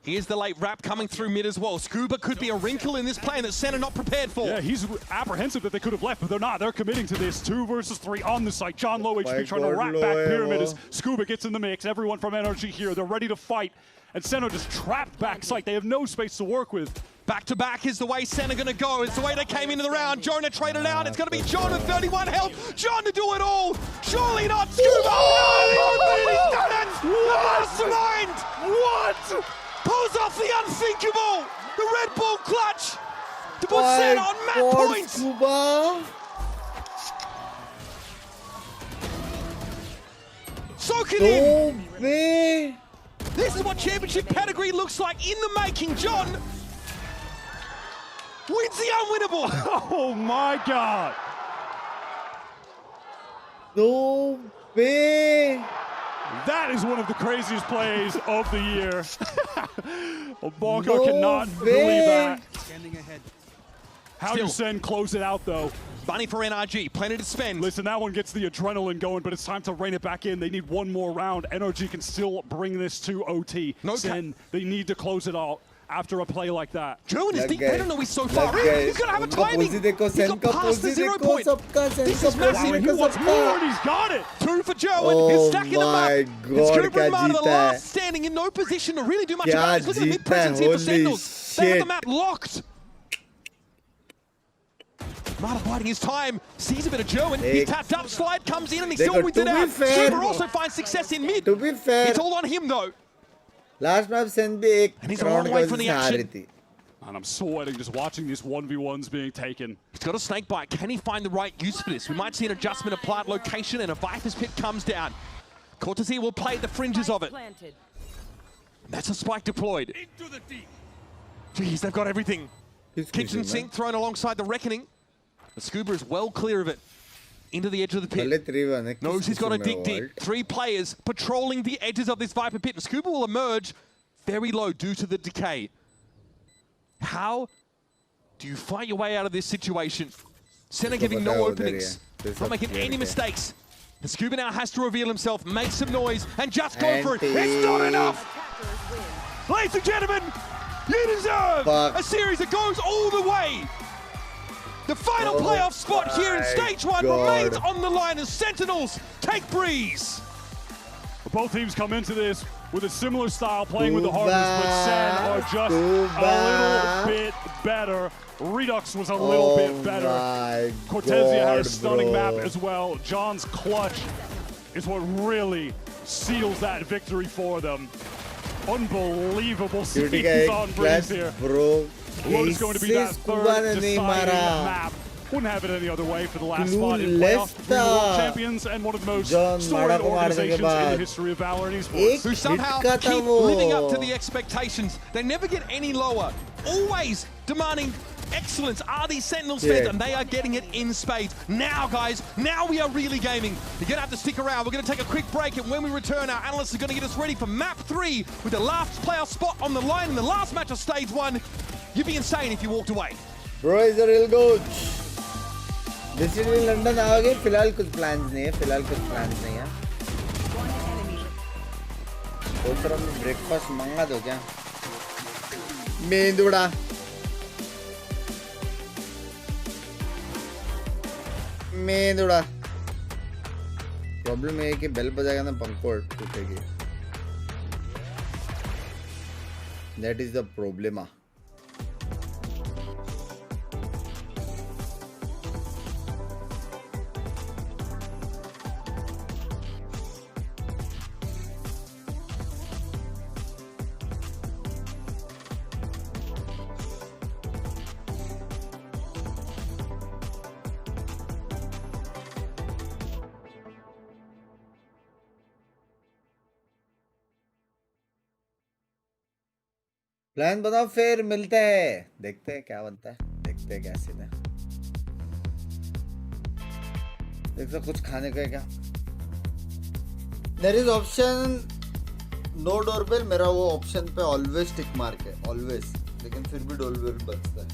Here's the late wrap coming through mid as well. Scuba could be a wrinkle in this plan that Senna not prepared for. Yeah, he's apprehensive that they could have left, but they're not. They're committing to this. 2 versus 3 on the site. John low HP trying to wrap back Pyramid as Scuba gets in the mix. Everyone from NRG here. They're ready to fight. And Senna just trapped back site. They have no space to work with. Back to back is the way Senna gonna go. It's the way they came into the round. Jonah traded out. It's gonna be John with 31 health. John to do it all. Surely not. Scuba. No, he's done it. The mastermind. What? Pulls off the unthinkable. The Red Bull clutch to put Senna on map points. Scuba. Soak it in. This is what championship pedigree looks like in the making. John wins the unwinnable. Oh my God. No way. That is one of the craziest plays of the year. Bonko cannot believe that. How do Sen close it out, though? Money for NRG, plenty to spend. Listen, that one gets the adrenaline going, but it's time to rein it back in. They need one more round. NRG can still bring this to OT. Sen, they need to close it all after a play like that. Jerwin is deep. They don't know he's so far in. He's going to have a timing. He got past the 0 point. This is massive. He wants more, and he's got it. 2 for Jerwin. He's stacking them up. It's Cooper and Marta, the last standing in no position to really do much about it. Look at the mid-presence here for Sentinels. They have the map locked. Mata biding his time, sees a bit of German. He's tapped up, slide comes in, and he still wins it out. Super also finds success in mid. To be fair, it's all on him though. Last map SEN bhi ek and he's a long way from the action. And I'm sweating just watching these 1v1s being taken. He's got a snake bite. Can he find the right use for this? We might see an adjustment of plant location and a Viper's Pit comes down. Cortese will play the fringes of it. That's a spike deployed. Jeez, they've got everything. Kitchen sink thrown alongside the Reckoning. The Scuba is well clear of it. Into the edge of the pit. Knows he's got to dig deep. 3 players patrolling the edges of this Viper Pit. The Scuba will emerge very low due to the decay. How do you fight your way out of this situation? Senna giving no openings, not making any mistakes. The Scuba now has to reveal himself, make some noise, and just go for it. It's not enough! Ladies and gentlemen, you deserve a series that goes all the way. The final playoff spot here in Stage 1 remains on the line as Sentinels take Breeze. Both teams come into this with a similar style, playing with the Harvest, but SEN are just a little bit better. Redux was a little bit better. Cortesia had a stunning map as well. John's clutch is what really seals that victory for them. Unbelievable scenes on Breeze here. What is going to be that third deciding map? Wouldn't have it any other way for the last spot in playoff. We're the world champions and one of the most storied organizations in the history of Valorant Esports. Who somehow keep living up to the expectations. They never get any lower. Always demanding excellence are these Sentinels fans, and they are getting it in spades. Now, guys, now we are really gaming. You're going to have to stick around. We're going to take a quick break, and when we return, our analysts are going to get us ready for map 3 with the last playoff spot on the line in the last match of Stage 1. You'd be insane if you walked away. Bro is a real coach. Basically London आओगे फिलहाल कुछ plans नहीं है सोच रहा हूँ breakfast मंगा दो क्या मेंदुड़ा प्रॉब्लम है कि बेल बजाएगा ना पंखोड़ टूटेगी that is the problem plan बनाओ फिर मिलते हैं देखते हैं क्या बनता है देखते हैं क्या सीन है देखो कुछ खाने का है क्या there is option no doorbell मेरा वो ऑप्शन पे ऑलवेज टिक मार्क है ऑलवेज लेकिन फिर भी डोरबेल बजता है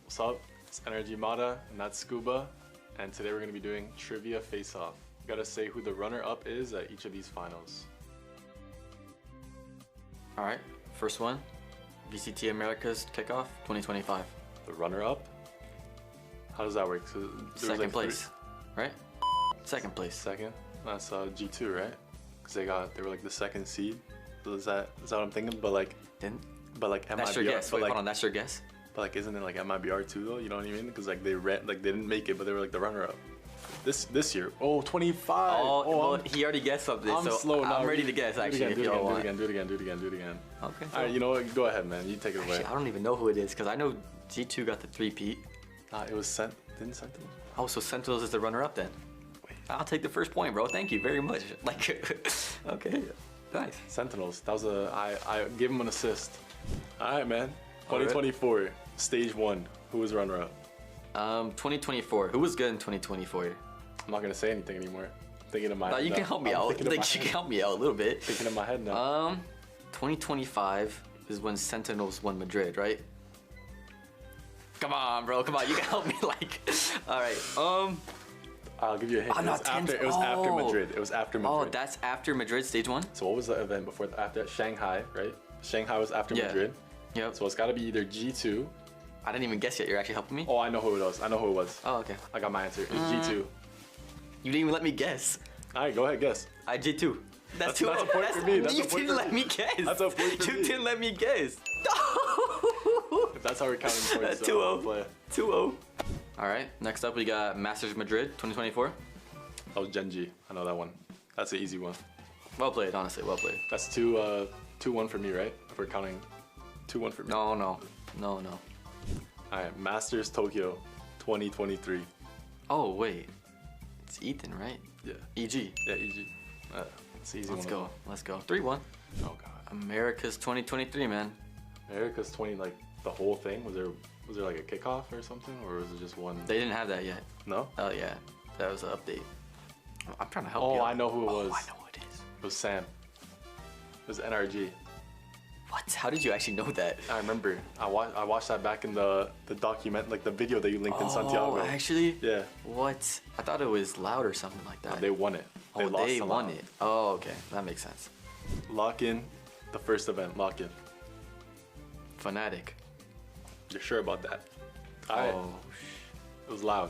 What's up? It's NRG Mata, and that's Scuba, and today we're going to be doing Trivia Face-Off. You gotta say who the runner-up is at each of these finals. Alright, first one, VCT America's Kickoff 2025. The runner-up? How does that work? So second place, right? Second place. Second? That's G2, right? Because they were like the second seed. So is that what I'm thinking? But like MIBR. That's your guess. Wait, hold on, that's your guess? But like, isn't it like MIBR too though? You know what I mean? Because like they didn't make it, but they were like the runner-up. This year. Oh, 25. Oh, well, he already guessed something. I'm so slow now. I'm ready to guess actually. Do it again. Okay. All right, you know what? Go ahead, man. You take it away. Actually, I don't even know who it is because I know G2 got the 3-peat. It was didn't Sentinels? Oh, so Sentinels is the runner-up then. Wait. I'll take the first point, bro. Thank you very much. Like, okay, nice. Sentinels. That was I gave him an assist. All right, man. 2024. Stage 1. Who was runner-up? 2024. Who was good in 2024? I'm not gonna say anything anymore. I'm thinking in my head. You can help me out. You can help me out a little bit. Thinking in my head now. 2025 is when Sentinels won Madrid, right? Come on, bro. Come on. You can help me. Like, all right. I'll give you a hint. Oh, no, it was after Madrid. It was after Madrid. Oh, that's after Madrid, stage 1? So what was the event before after Shanghai, right? Shanghai was after Madrid. Yep. So it's got to be either G2. I didn't even guess yet. You're actually helping me? Oh, I know who it was. Oh, okay. I got my answer. It's G2. You didn't even let me guess. All right, go ahead, guess. G2. That's a point for me. You didn't let me guess. That's a point for me. You didn't let me guess. If that's how we're counting points. 2-0. 2-0. All right. Next up, we got Masters Madrid 2024. That was Genji. I know that one. That's an easy one. Well played, honestly. Well played. That's 2-1 for me, right? If we're counting 2-1 for me. No. All right. Masters Tokyo 2023. Oh wait. It's Ethan, right? Yeah. EG. Yeah, EG. It's easy. Let's go. 3-1. Oh god. America's 2023, man. America's 20, like the whole thing. Was there like a kickoff or something, or was it just one? They didn't have that yet. No. Oh yeah, that was an update. I'm trying to help you. Oh, I know who it was. I know who it is. It was Sam. It was NRG. What? How did you actually know that? I remember. I watched that back in the document, like the video that you linked in Santiago. Oh, actually? Yeah. What? I thought it was Loud or something like that. No, they won it. They won it. Oh, okay. That makes sense. Lock in the first event. Lock in. Fnatic. You're sure about that? It was Loud.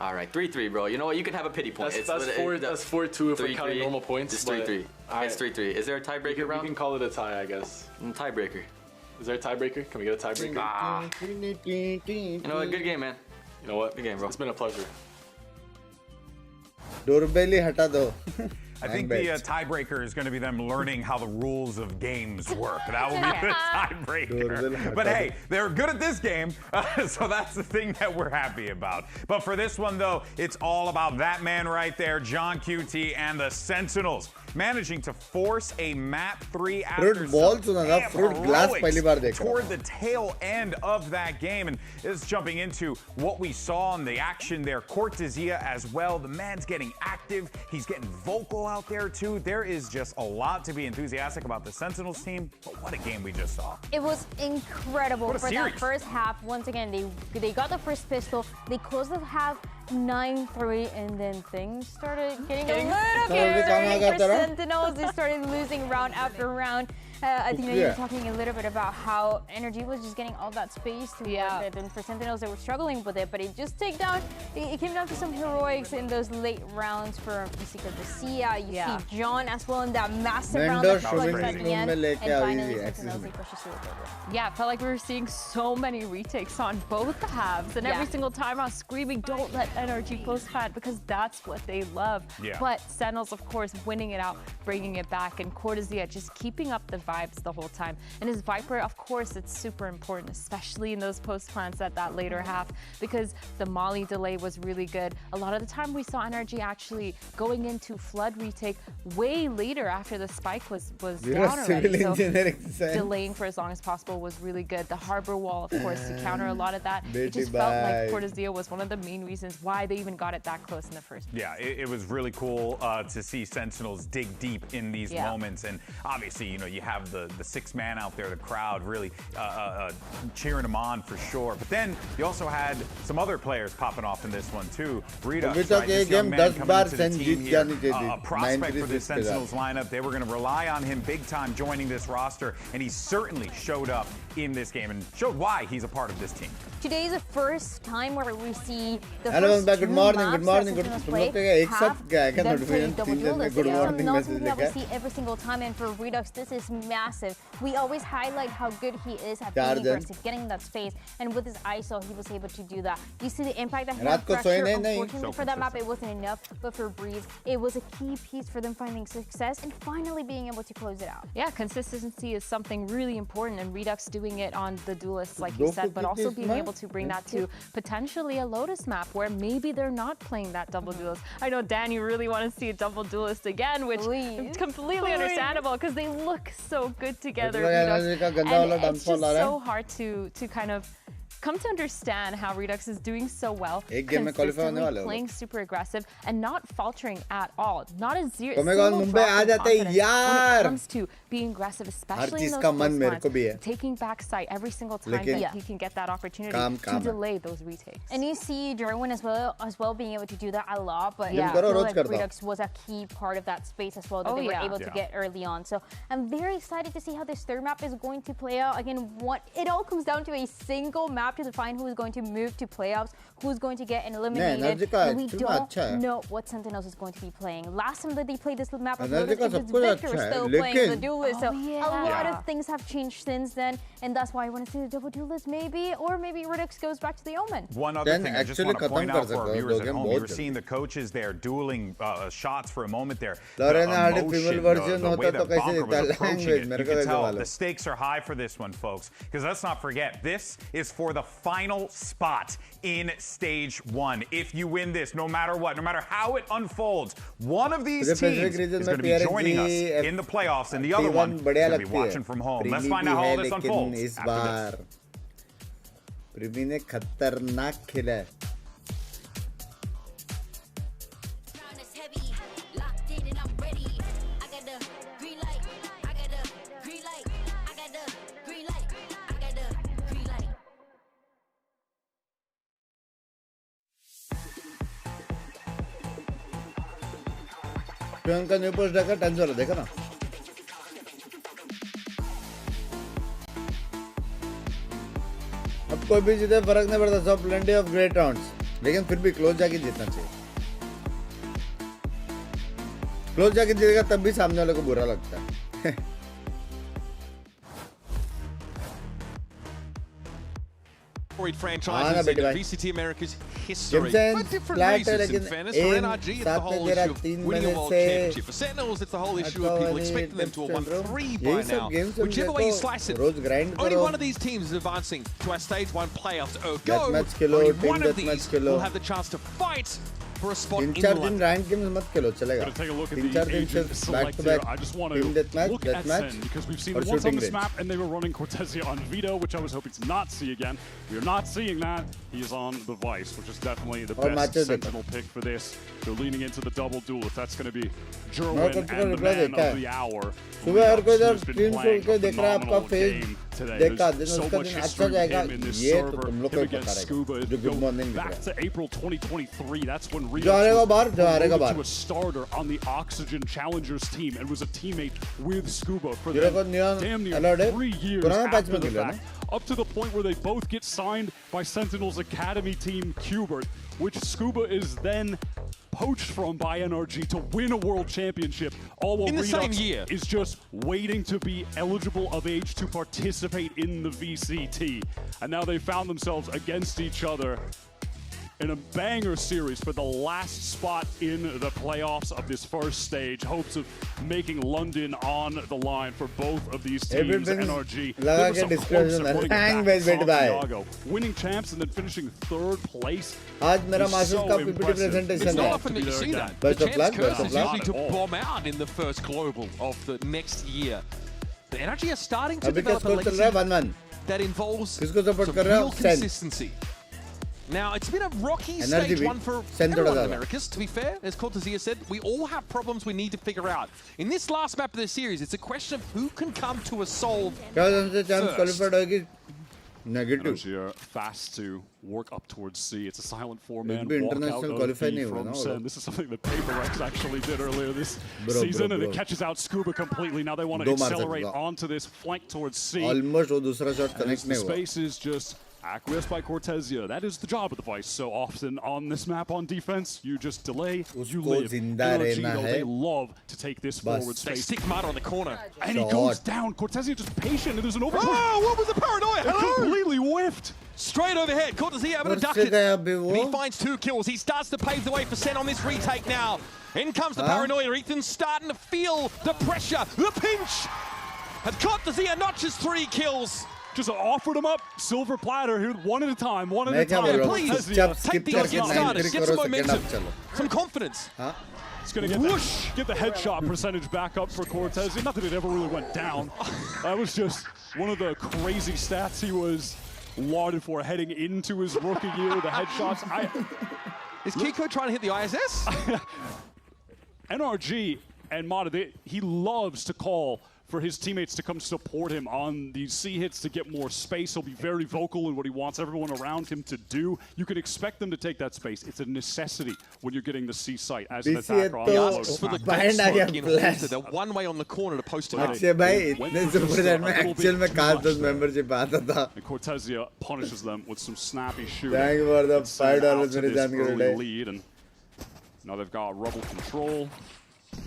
All right, 3-3, bro. You know what? You can have a pity point. That's 4-2 if we're counting normal points. It's 3-3. It's 3-3. Is there a tiebreaker round? We can call it a tie, I guess. Tiebreaker. Is there a tiebreaker? Can we get a tiebreaker? You know what? Good game, man. You know what? Good game, bro. It's been a pleasure. Doorbell hi hata do. I think the tiebreaker is going to be them learning how the rules of games work. That will be the tiebreaker. But hey, they're good at this game, so that's the thing that we're happy about. But for this one, though, it's all about that man right there, John QT and the Sentinels, managing to force a map 3 after toward the tail end of that game. And this is jumping into what we saw in the action there. Cortesia as well. The man's getting active. He's getting vocal out there too. There is just a lot to be enthusiastic about the Sentinels team. But what a game we just saw. It was incredible for that first half. Once again, they got the first pistol. They closed the half 9-3, and then things started getting a little scary for Sentinels. They started losing round after round. I think you were talking a little bit about how NRG was just getting all that space to work with, and for Sentinels they were struggling with it, but it just came down to some heroics in those late rounds for Garcia. You see John as well in that massive round that clutch at the end, and finally Sentinels they pushed us through the table. Yeah, it felt like we were seeing so many retakes on both the halves, and every single time I was screaming, don't let NRG post-pad, because that's what they love. But Sentinels, of course, winning it out, bringing it back, and Cortesia just keeping up the vibes the whole time. And his Viper, of course, it's super important, especially in those post plants at that later half, because the Molly delay was really good. A lot of the time we saw NRG actually going into flood retake way later after the spike was down already. So delaying for as long as possible was really good. The harbor wall, of course, to counter a lot of that. It just felt like Cortesia was one of the main reasons why they even got it that close in the first place. Yeah, it was really cool to see Sentinels dig deep in these moments. And obviously, you know, you have the 6-man out there, the crowd really cheering them on for sure. But then you also had some other players popping off in this one too. Redux, right, this young man coming into the team here, a prospect for the Sentinels lineup. They were going to rely on him big time joining this roster, and he certainly showed up in this game and showed why he's a part of this team. Today is the first time where we see the first good morning, good morning. Good morning that we see every single time, and for Redux this is massive. We always highlight how good he is at being aggressive, getting that space, and with his ISO he was able to do that. You see the impact that he had pressure. Unfortunately for that map it wasn't enough, but for Breeze it was a key piece for them finding success and finally being able to close it out. Yeah, consistency is something really important, and Redux doing it on the duelists like you said, but also being able to bring that to potentially a Lotus map where maybe they're not playing that double duelist. I know, Dan, you really want to see a double duelist again, which is completely understandable because they look so good together. And it's just so hard to kind of come to understand how Redux is doing so well, consistently playing super aggressive and not faltering at all. Not a zero Mumbai drop in confidence when it comes to being aggressive, especially in those close lines, taking back sight every single time that he can get that opportunity to delay those retakes. And you see Derwin as well being able to do that a lot, but I feel like Redux was a key part of that space as well that they were able to get early on. So I'm very excited to see how this third map is going to play out. Again, it all comes down to a single map to define who is going to move to playoffs, who's going to get eliminated. And we don't know what Sentinels is going to be playing. Last time that they played this map, it was Victor still playing the duelist. So a lot of things have changed since then, and that's why I want to see the double duelist maybe, or maybe Redux goes back to the Omen. One other thing I just want to point out for our viewers at home, you were seeing the coaches there dueling shots for a moment there. The emotion, the way that Bonker was approaching it, you can tell the stakes are high for this one, folks, because let's not forget, this is for the final spot in stage 1. If you win this, no matter what, no matter how it unfolds, one of these teams is going to be joining us in the playoffs, and the other one is going to be watching from home. Let's find out how all this unfolds after this. प्रीमी ने खतरनाक खेला है. Priyanka new post देखा tense वाला देखा ना. अब कोई भी जीते फर्क नहीं पड़ता. सब प्लेंटी ऑफ ग्रेट राउंड्स, लेकिन फिर भी क्लोज जाके जीतना चाहिए. क्लोज जाके जीतेगा तब भी सामने वाले को बुरा लगता है. franchises in VCT America's history. For different reasons, in fairness. For NRG, it's the whole issue of winning a world championship. For Sentinels, it's the whole issue of people expecting them to have won 3 by now. Whichever way you slice it, only one of these teams is advancing to our stage 1 playoffs. Only one of these will have the chance to fight for a spot in London. Rank games mat khelo chalega. Take a look at the agent select here. I just want to look at SEN because we've seen them once on this map and they were running Cortezia on Vito, which I was hoping to not see again. We are not seeing that. He is on the Vice, which is definitely the best Sentinel pick for this. They're leaning into the double duel. If that's going to be Jerwin and the man of the hour. सुबह कोई जब screen shot को देख रहा है आपका face देखा दिन उसका दिन अच्छा जाएगा. ये तो तुम लोग को पता रहेगा. जो good morning back to April 2023. That's when Rio to a starter on the Oxygen Challengers team and was a teammate with Scuba for damn near 3 years after the fact. Up to the point where they both get signed by Sentinel's academy team Qbert, which Scuba is then poached from by NRG to win a world championship, all while Redux is just waiting to be eligible of age to participate in the VCT. And now they found themselves against each other in a banger series for the last spot in the playoffs of this first stage. Hopes of making London on the line for both of these teams. NRG, winning champs and then finishing 3rd place. आज मेरा masters का PPT presentation है. It's not often that you see that. The chance curse is usually to bomb out in the first global of the next year. The NRG are starting to develop a legacy that involves some real consistency. Now, it's been a rocky stage 1 for everyone in Americas, to be fair. As Cortezia said, we all have problems we need to figure out. In this last map of the series, it's a question of who can come to a solve first. Negative. Here, fast to work up towards C. It's a silent 4-man walkout of B from SEN. This is something that PaperX actually did earlier this season, and it catches out Scuba completely. Now they want to accelerate onto this flank towards C. Almost वो दूसरा shot connect नहीं हुआ. The space is just acquiesced by Cortezia. That is the job of the Vice. So often on this map on defense, you just delay, you live. NRG, they love to take this forward space. They stick mud on the corner. And he goes down. Cortezia just patient, and there's an overpush. Oh, what was the paranoia? Hello? Completely whiffed. Straight overhead. Cortezia able to duck it. And he finds 2 kills. He starts to pave the way for SEN on this retake now. In comes the paranoia. Ethan's starting to feel the pressure, the pinch. And Cortezia notches 3 kills. Just offered him up, silver platter here, one at a time, one at a time. Yeah, please, take these, get started, get some momentum, some confidence. It's going to get the headshot percentage back up for Cortez. Not that it ever really went down. That was just one of the crazy stats he was lauded for heading into his rookie year with the headshots. Is Kiko trying to hit the ISS? NRG and Mata, he loves to call for his teammates to come support him on these C hits to get more space. He'll be very vocal in what he wants everyone around him to do. You can expect them to take that space. It's a necessity when you're getting the C site as an attacker. He asks for the the one way on the corner to post him out. And Cortezia punishes them with some snappy shooting. Thank you for the $5 lead, and now they've got rubble control.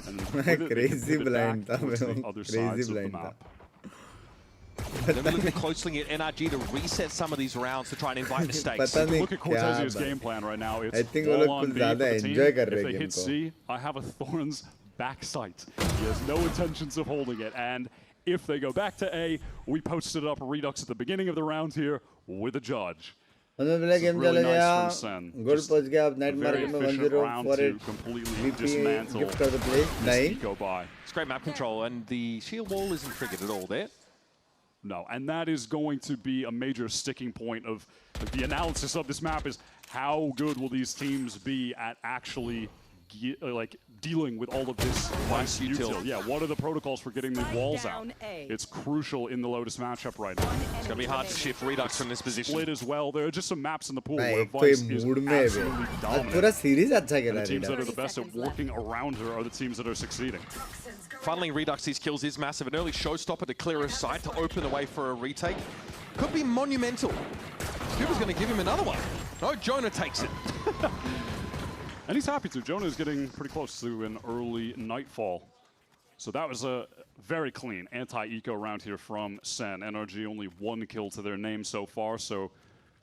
And crazy blind tha crazy blind tha. They're looking closely at NRG to reset some of these rounds to try and invite mistakes. Look at Cortezia's game plan right now. It's ball on B for the team. If they hit C, I have a Thorn's backside. He has no intentions of holding it. And if they go back to A, we posted up Redux at the beginning of the round here with a judge. Really nice from Sen. Night market में 1-0 for it. VP gift कर the play. नहीं. Go by. It's great map control, and the shield wall isn't triggered at all there. No, and that is going to be a major sticking point of the analysis of this map is how good will these teams be at actually dealing with all of this util. Yeah, what are the protocols for getting the walls out? It's crucial in the Lotus matchup right now. It's going to be hard to shift Redux from this position. Split as well. There are just some maps in the pool where Vice is absolutely dominant. The teams that are the best at working around her are the teams that are succeeding. Funneling Redux these kills is massive. An early showstopper to clear his side to open the way for a retake. Could be monumental. Scuba's going to give him another one. No, Jonah takes it. And he's happy to. Jonah is getting pretty close to an early nightfall. So that was a very clean anti-eco round here from Sen. NRG only 1 kill to their name so far, so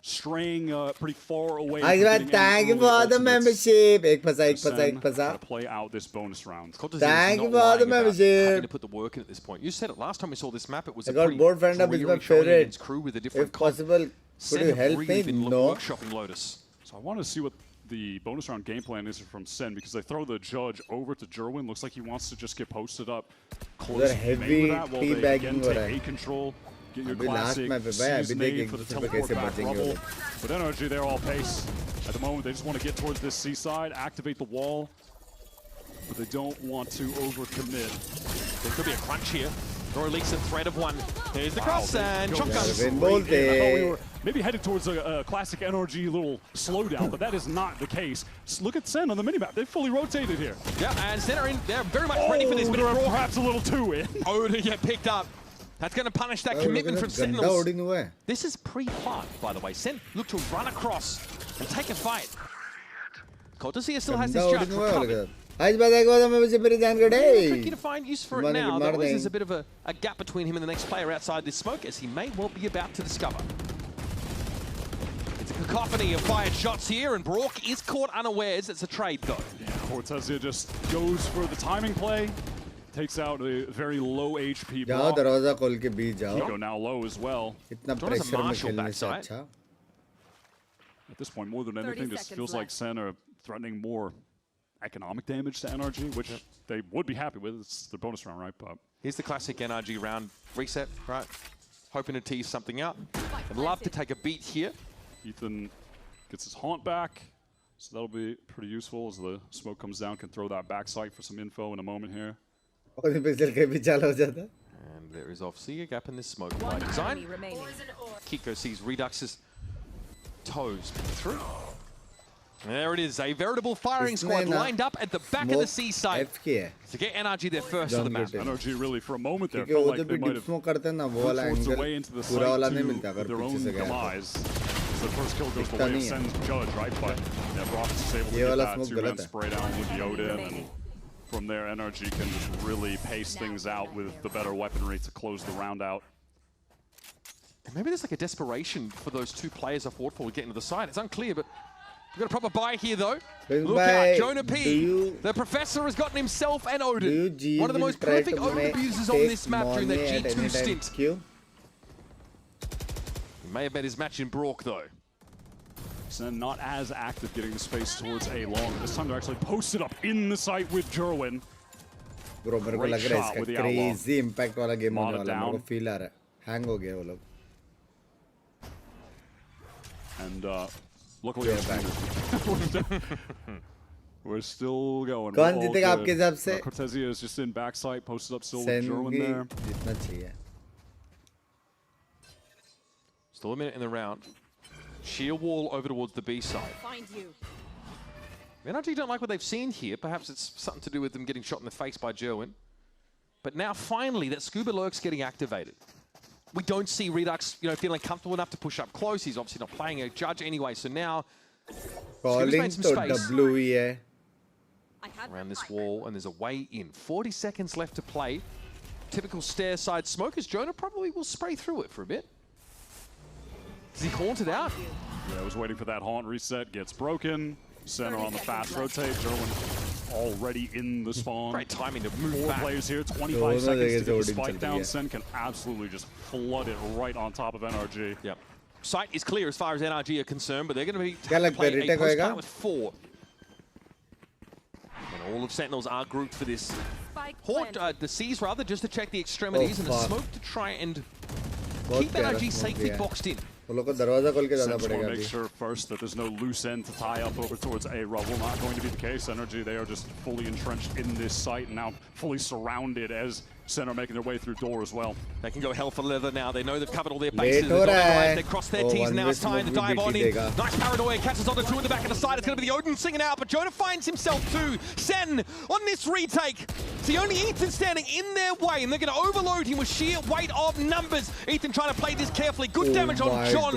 straying pretty far away. Thank you for the membership. To play out this bonus round. Thank you for the membership. To put the work in at this point. You said it last time we saw this map. It was I got board friend up is my favorite. Crew with a different if possible, could you help me? No. Workshopping Lotus. So I want to see what the bonus round game plan is from Sen, because they throw the judge over to Jerwin. Looks like he wants to just get posted up close. Heavy teabagging take A control. Get your classic seize nade for the teleport back rubble. But NRG, they're all pace. At the moment, they just want to get towards this seaside, activate the wall, but they don't want to overcommit. There could be a crunch here. Nora leaks a thread of one. There's the cross and shotguns. I thought we were maybe headed towards a classic NRG little slowdown, but that is not the case. Look at Sen on the minimap. They've fully rotated here. Yeah, and Sen are in. They're very much ready for this. But perhaps a little too in. Oda get picked up. That's going to punish that commitment from Sentinels. This is pre-plant, by the way. Sen look to run across and take a fight. Cortesia still has this judge recovered. Tricky to find use for it now. There always is a bit of a gap between him and the next player outside this smoke, as he may well be about to discover. It's a cacophony of fired shots here, and Brock is caught unawares. It's a trade, though. Yeah, Cortezia just goes for the timing play. Takes out a very low HP block. Kiko now low as well. At this point, more than anything, this feels like Sen are threatening more economic damage to NRG, which they would be happy with. It's the bonus round, right? But here's the classic NRG round reset, right? Hoping to tease something out. I'd love to take a beat here. Ethan gets his haunt back, so that'll be pretty useful as the smoke comes down. Can throw that backside for some info in a moment here. And there is obviously a gap in this smoke by design. Kiko sees Redux's toes through. And there it is, a veritable firing squad lined up at the back of the seaside to get NRG there first on the map. NRG really, for a moment there, felt like they might have pushed towards away into the site to their own demise. The first kill goes the way of Sen's judge, right? But yeah, Brock is able to get that 2-man spray down with the Odin, and from there, NRG can just really pace things out with the better weaponry to close the round out. And maybe there's like a desperation for those two players off Waterfall getting to the side. It's unclear, but we've got a proper buy here, though. Look out, Jonah P. The Professor has gotten himself and Odin. One of the most prolific Odin abusers on this map during their G2 stint. He may have met his match in Brock, though. Sen not as active getting the space towards A long. This time they're actually posted up in the site with Jerwin. Great shot with the crazy impact वाला game होने वाला है. मेरे को feel आ रहा है. Hang हो गया वो लोग. And luckily, we're still going. कौन जीतेगा आपके हिसाब से? Cortezia is just in backside, posted up still with Jerwin there. जीतना चाहिए. Still a minute in the round. Sheer wall over towards the B side. NRG don't like what they've seen here. Perhaps it's something to do with them getting shot in the face by Jerwin. But now finally that Scuba Lurk's getting activated. We don't see Redux, feeling comfortable enough to push up close. He's obviously not playing a judge anyway. So now calling to WE around this wall, and there's a way in. 40 seconds left to play. Typical stair side smoke as Jonah probably will spray through it for a bit. Is he haunted out? Yeah, I was waiting for that haunt reset. Gets broken. Center on the fast rotate. Jerwin already in the spawn. Great timing to move Four back. Players here. 25 seconds to get the spike down. Sen can absolutely just flood it right on top of NRG. Yep. Sight is clear as far as NRG are concerned, but they're going to be playing a close part with 4. And all of Sentinels are grouped for this. Haunt, the C's rather, just to check the extremities, and the smoke to try and keep NRG safely boxed in. लोगों को दरवाजा खोल के जाना पड़ेगा. Make sure first that there's no loose end to tie up over towards A rubble. Not going to be the case. NRG, they are just fully entrenched in this site and now fully surrounded as Sen are making their way through door as well. They can go hell for leather now. They know they've covered all their bases. They cross their T's now. It's time to dive on in. Nice paranoia. Catches on the 2 in the back of the side. It's going to be the Odin singing out, but Jonah finds himself too. Sen on this retake. It's the only Ethan standing in their way, and they're going to overload him with sheer weight of numbers. Ethan trying to play this carefully. Good damage on John.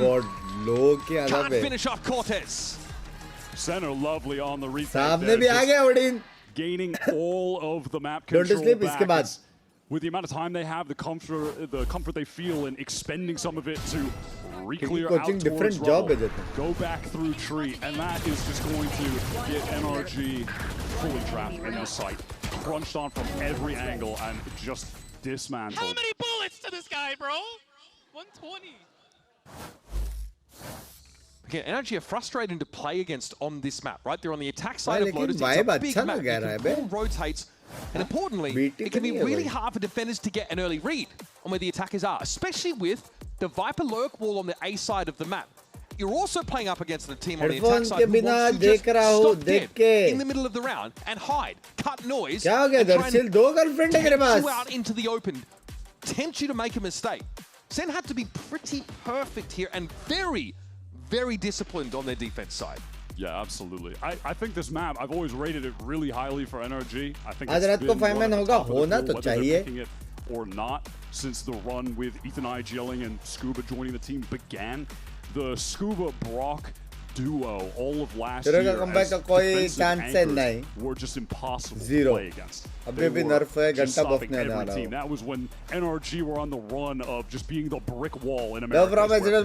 Can't finish off Cortez. Sen are lovely on the retake. सामने भी आ गया Odin. Gaining all of the map control back. With the amount of time they have, the comfort they feel in expending some of it to re-clear out towards rubble, go back through tree, and that is just going to get NRG fully trapped in this site. Crunched on from every angle and just dismantled. How many bullets to this guy, bro? 120. Again, NRG are frustrating to play against on this map, right? They're on the attack side of Lotus. It's a big map. The ball rotates. And importantly, it can be really hard for defenders to get an early read on where the attackers are, especially with the Viper lurk wall on the A side of the map. You're also playing up against a team on the attack side who wants to just stop dead in the middle of the round and hide, cut noise, and try and tempt you out into the open, tempt you to make a mistake. Sen had to be pretty perfect here and very, very disciplined on their defense side. Yeah, absolutely. I think this map, I've always rated it really highly for NRG. I think आज रात को 5-man होगा, होना तो चाहिए. Picking it or not, since the run with Ethan IGLing and Scuba joining the team began. The Scuba Brock duo all of last year as defensive anchors were just impossible to play against. They were just stopping every team. That was when NRG were on the run of just being the brick wall in America. They were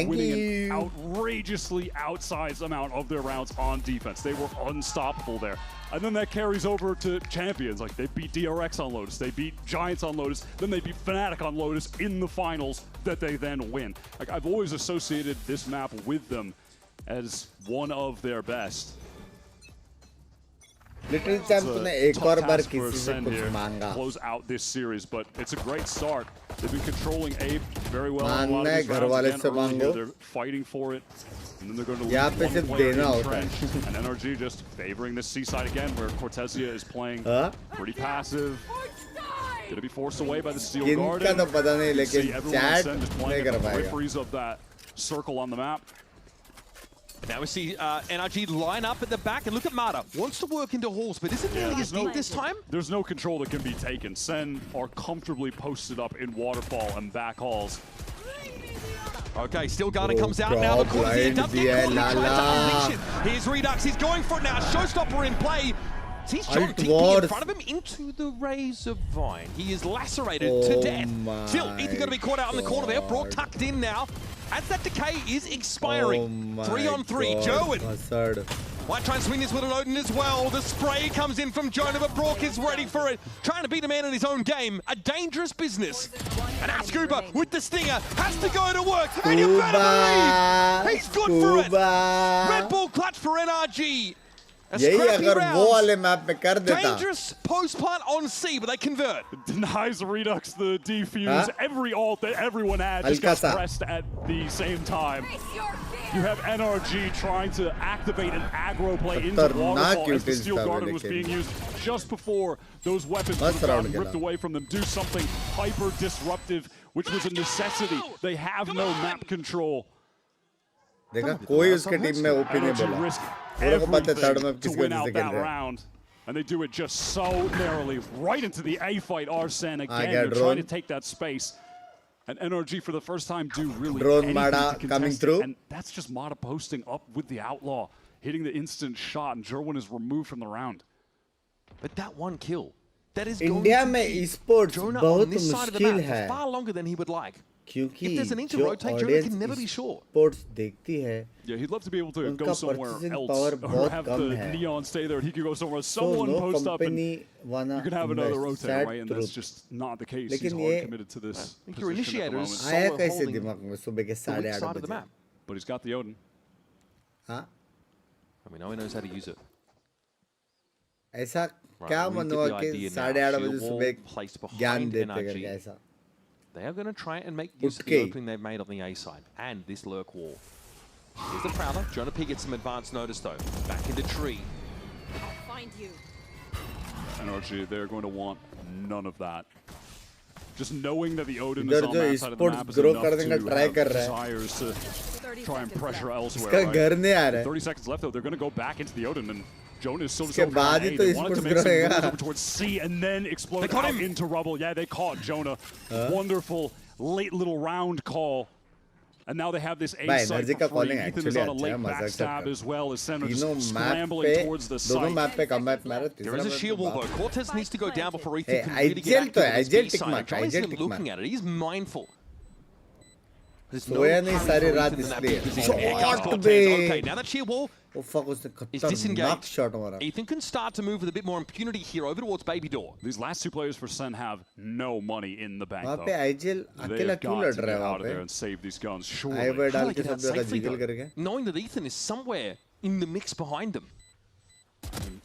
winning an outrageously outsized amount of their rounds on defense. They were unstoppable there. And then that carries over to champions. Like, they beat DRX on Lotus, they beat Giants on Lotus, then they beat Fnatic on Lotus in the finals that they then win. Like, I've always associated this map with them as one of their best. Little Champ ने एक और बार किसी से कुछ मांगा. Close out this series, but it's a great start. They've been controlling A very well. मांगना है घर वाले से मांगो. They're fighting for it, and then they're going to यहाँ पे सिर्फ देना होता है. And NRG just favoring this C side again, where Cortezia is playing pretty passive. Going to be forced away by the Steel Garden. किनका तो पता नहीं, लेकिन chat नहीं कर पाएगा. Peripheries of that circle on the map. Now we see NRG line up at the back, and look at Mata. Wants to work into halls, but isn't nearly as deep this time. There's no control that can be taken. Sen are comfortably posted up in waterfall and back halls. Okay, Steel Garden comes out now, but Cortezia does get caught. Here's Redux, he's going for it now. Showstopper in play. He's John TP in front of him into the Razor Vine. He is lacerated to death. Still, Ethan going to be caught out in the corner there. Brock tucked in now. As that decay is expiring. 3-on-3, Jerwin. Might try and swing this with an Odin as well. The spray comes in from Jonah, but Brock is ready for it. Trying to beat a man in his own game. A dangerous business. And now Scuba with the stinger has to go to work. And you better believe he's good for it. Red Bull clutch for NRG. यही अगर वो वाले map में कर देता. Dangerous post plant on C, but they convert. Denies Redux the defuse. Every ult that everyone had just got pressed at the same time. You have NRG trying to activate an aggro play into Waterfall as the Steel Garden was being used just before those weapons would have gotten ripped away from them. Do something hyper disruptive, which was a necessity. They have no map control. देखा कोई उसके team में OP नहीं बोला मेरे को पता है third map to win out that round, and they do it just so narrowly right into the A fight. Arsene again, they're trying to take that space, and NRG for the first time do really drone Mada coming through, and that's just Mada posting up with the Outlaw, hitting the instant shot, and Jerwin is removed from the round. But that one kill, that is India में esports बहुत मुश्किल है, far longer than he would like. क्योंकि if there's an inter rotate, Jonah can never be sure. Sports देखती है. Yeah, he'd love to be able to go somewhere else or have the Neon stay there. He could go somewhere. Someone post up and you can have another rotate, right? And that's just not the case. He's hard committed to this. I think your initiators आया कैसे दिमाग में सुबह के 8:30 बजे? But he's got the Odin. हाँ? I mean, now he knows how to use it. ऐसा क्या मनवा के 8:30 बजे सुबह ज्ञान देते करके ऐसा? They are going to try and make use of the opening they've made on the A side and this lurk wall. Here's the Prowler. Jonah P gets some advance notice though. Back into tree. I'll find you. NRG, they're going to want none of that. Just knowing that the Odin is on that side of the map is enough to have desires to try and pressure elsewhere. Right? 30 seconds left though. They're going to go back into the Odin, and Jonah is still A. They wanted to make some moves over towards C and then explode out into rubble. Yeah, they caught Jonah. Wonderful late little round call. And now they have this A site for free. Ethan is on a late backstab as well as Sentinels just scrambling towards the site. There is a shield wall though. Cortez needs to go down before Ethan can really get active on this B side. Jonah's even looking at it. He's mindful. सोया नहीं सारी रात इसलिए Okay, now that sheer wall is disengaged. Ethan can start to move with a bit more impunity here over towards Baby Door. These last two players for Sen have no money in the bank though. They've got to get out of there and save these guns. Surely. Knowing that Ethan is somewhere in the mix behind them.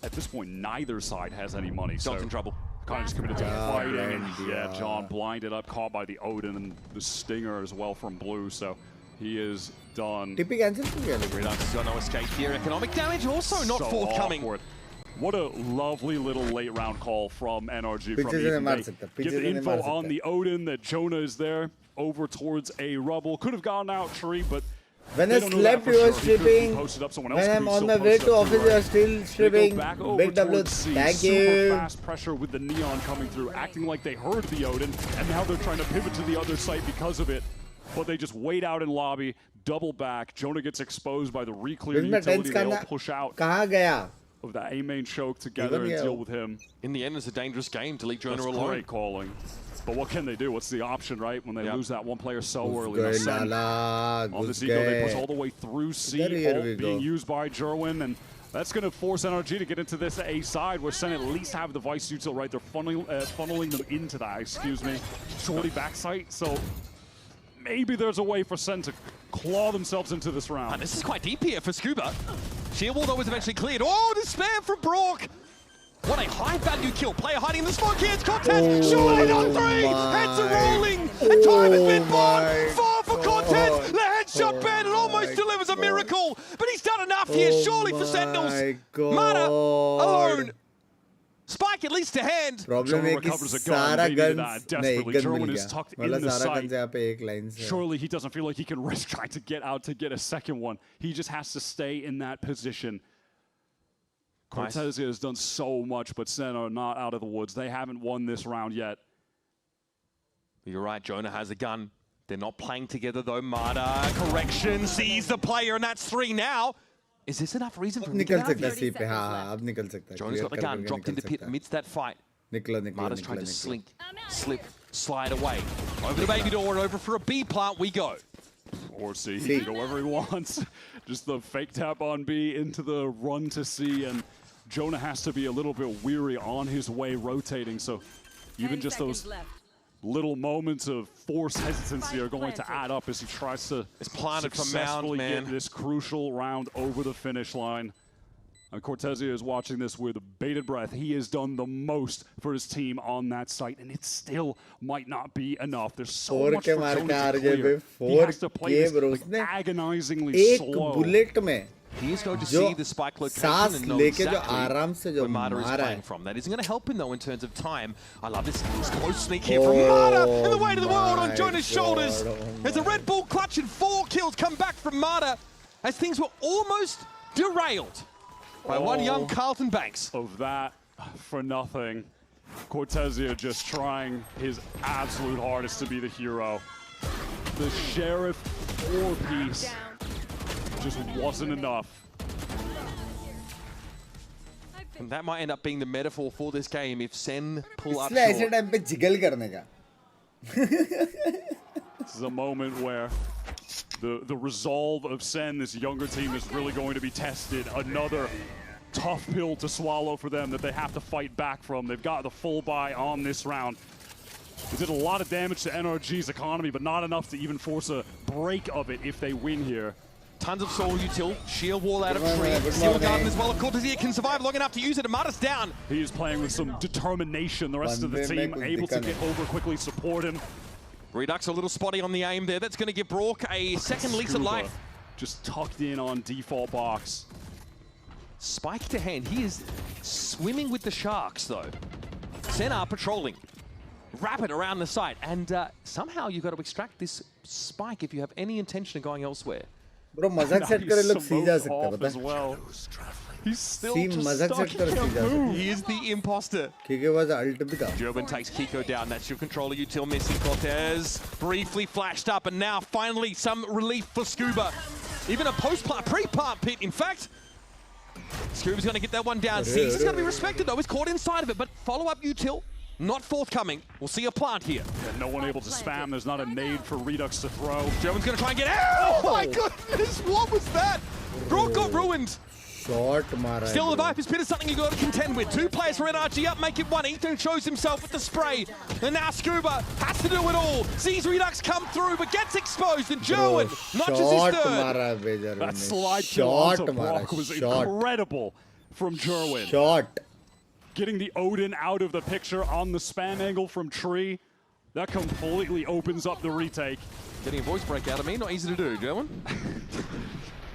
At this point, neither side has any money. John's in trouble. Kind of just committed to fighting, and yeah, John blinded up, caught by the Odin and the Stinger as well from Blue, so he is done. TP cancel. Redux got no escape here. Economic damage also not forthcoming. Awkward. What a lovely little late round call from NRG. From Ethan. They get the info on the Odin that Jonah is there over towards a rubble. Could have gone out tree, but when I slept, you were stripping. When I'm on my way to office, you are still stripping. Big W, thank you. Super fast pressure with the Neon coming through, acting like they heard the Odin, and now they're trying to pivot to the other site because of it. But they just wait out in lobby, double back. Jonah gets exposed by the re-clear utility. They'll push out of that A main choke together and deal with him. In the end, it's a dangerous game to leave Jonah alone. Great calling. But what can they do? What's the option, right? When they lose that one player so early. On this ego, they push all the way through C, all being used by Jerwin, and that's going to force NRG to get into this A side, where Sen at least have the Vice util, right? They're funneling them into that, excuse me. Shorty backside, so maybe there's a way for Sen to claw themselves into this round. And this is quite deep here for Scuba. Sheer wall, though, was eventually cleared. Oh, despair from Brock! What a high-value kill. Player hiding in the smoke here. It's Cortez. Shot on three. Heads are rolling. And time has been won. 4 for Cortez. The headshot ban and almost delivers a miracle. But he's done enough here, surely, for Sentinels. Mada alone. Spike at least to hand. Problem है कि सारा guns नहीं gun mill is tucked in the site. Surely he doesn't feel like he can risk trying to get out to get a second one. He just has to stay in that position. Cortez has done so much, but Sen are not out of the woods. They haven't won this round yet. You're right, Jonah has a gun. They're not playing together though. Mada, correction, sees the player, and that's 3 now. Is this enough reason for him to get out here? Jonah's got the gun, dropped into pit amidst that fight. Mada's trying to slip, slide away. Over the Baby Door and over for a B plant we go. Or C, he can go wherever he wants. Just the fake tap on B into the run to C, and Jonah has to be a little bit weary on his way rotating, so even just those little moments of forced hesitancy are going to add up as he tries to successfully get this crucial round over the finish line. Cortezia is watching this with bated breath. He has done the most for his team on that site, and it still might not be enough. There's so much for Tony to clear. He has to play this like agonizingly slow. He is going to see the spike location and know exactly where Mata is playing from. That isn't going to help him, though, in terms of time. I love this close sneak here from Mata in the weight of the world on Jonah's shoulders. There's a Red Bull clutch and 4 kills come back from Mata as things were almost derailed by one young Carlton Banks. Of that for nothing. Cortezia just trying his absolute hardest to be the hero. The Sheriff 4-piece just wasn't enough. And that might end up being the metaphor for this game if Sen pull up short. This is a moment where the resolve of Sen, this younger team, is really going to be tested. Another tough pill to swallow for them that they have to fight back from. They've got the full buy on this round. They did a lot of damage to NRG's economy, but not enough to even force a break of it if they win here. Tons of soul util, sheer wall out of tree, Steel Garden as well. Of course, he can survive long enough to use it. Amada's down. He is playing with some determination. The rest of the team able to get over quickly, support him. Redux a little spotty on the aim there. That's going to give Brock a second lease of life. Just tucked in on default box. Spike to hand. He is swimming with the sharks, though. Sen are patrolling. Rapid around the site. And somehow you've got to extract this spike if you have any intention of going elsewhere. Bro, मजाक set करे लोग सी जा सकते हैं पता है? He's still just मजाक set करे सी जा सकते हैं. He is the imposter. Kiko was ult भी था. German takes Kiko down. That's your controller util missing. Cortez briefly flashed up, and now finally some relief for Scuba. Even a post-plant, pre-plant pit, in fact. Scuba's going to get that one down. C's is going to be respected, though. He's caught inside of it, but follow-up util. Not forthcoming. We'll see a plant here. Yeah, no one able to spam. There's not a nade for Redux to throw. German's going to try and get out. Oh my goodness, what was that? Brock got ruined. Short mara. Still, the Viper's Pit is something you got to contend with. 2 players for NRG up, make it 1. Ethan shows himself with the spray. And now Scuba has to do it all. Sees Redux come through, but gets exposed. And Jerwin notches his third. That slide kill onto Brock was incredible from Jerwin. Shot. Getting the Odin out of the picture on the spam angle from Tree. That completely opens up the retake. Getting a voice break out of me, not easy to do, Jerwin.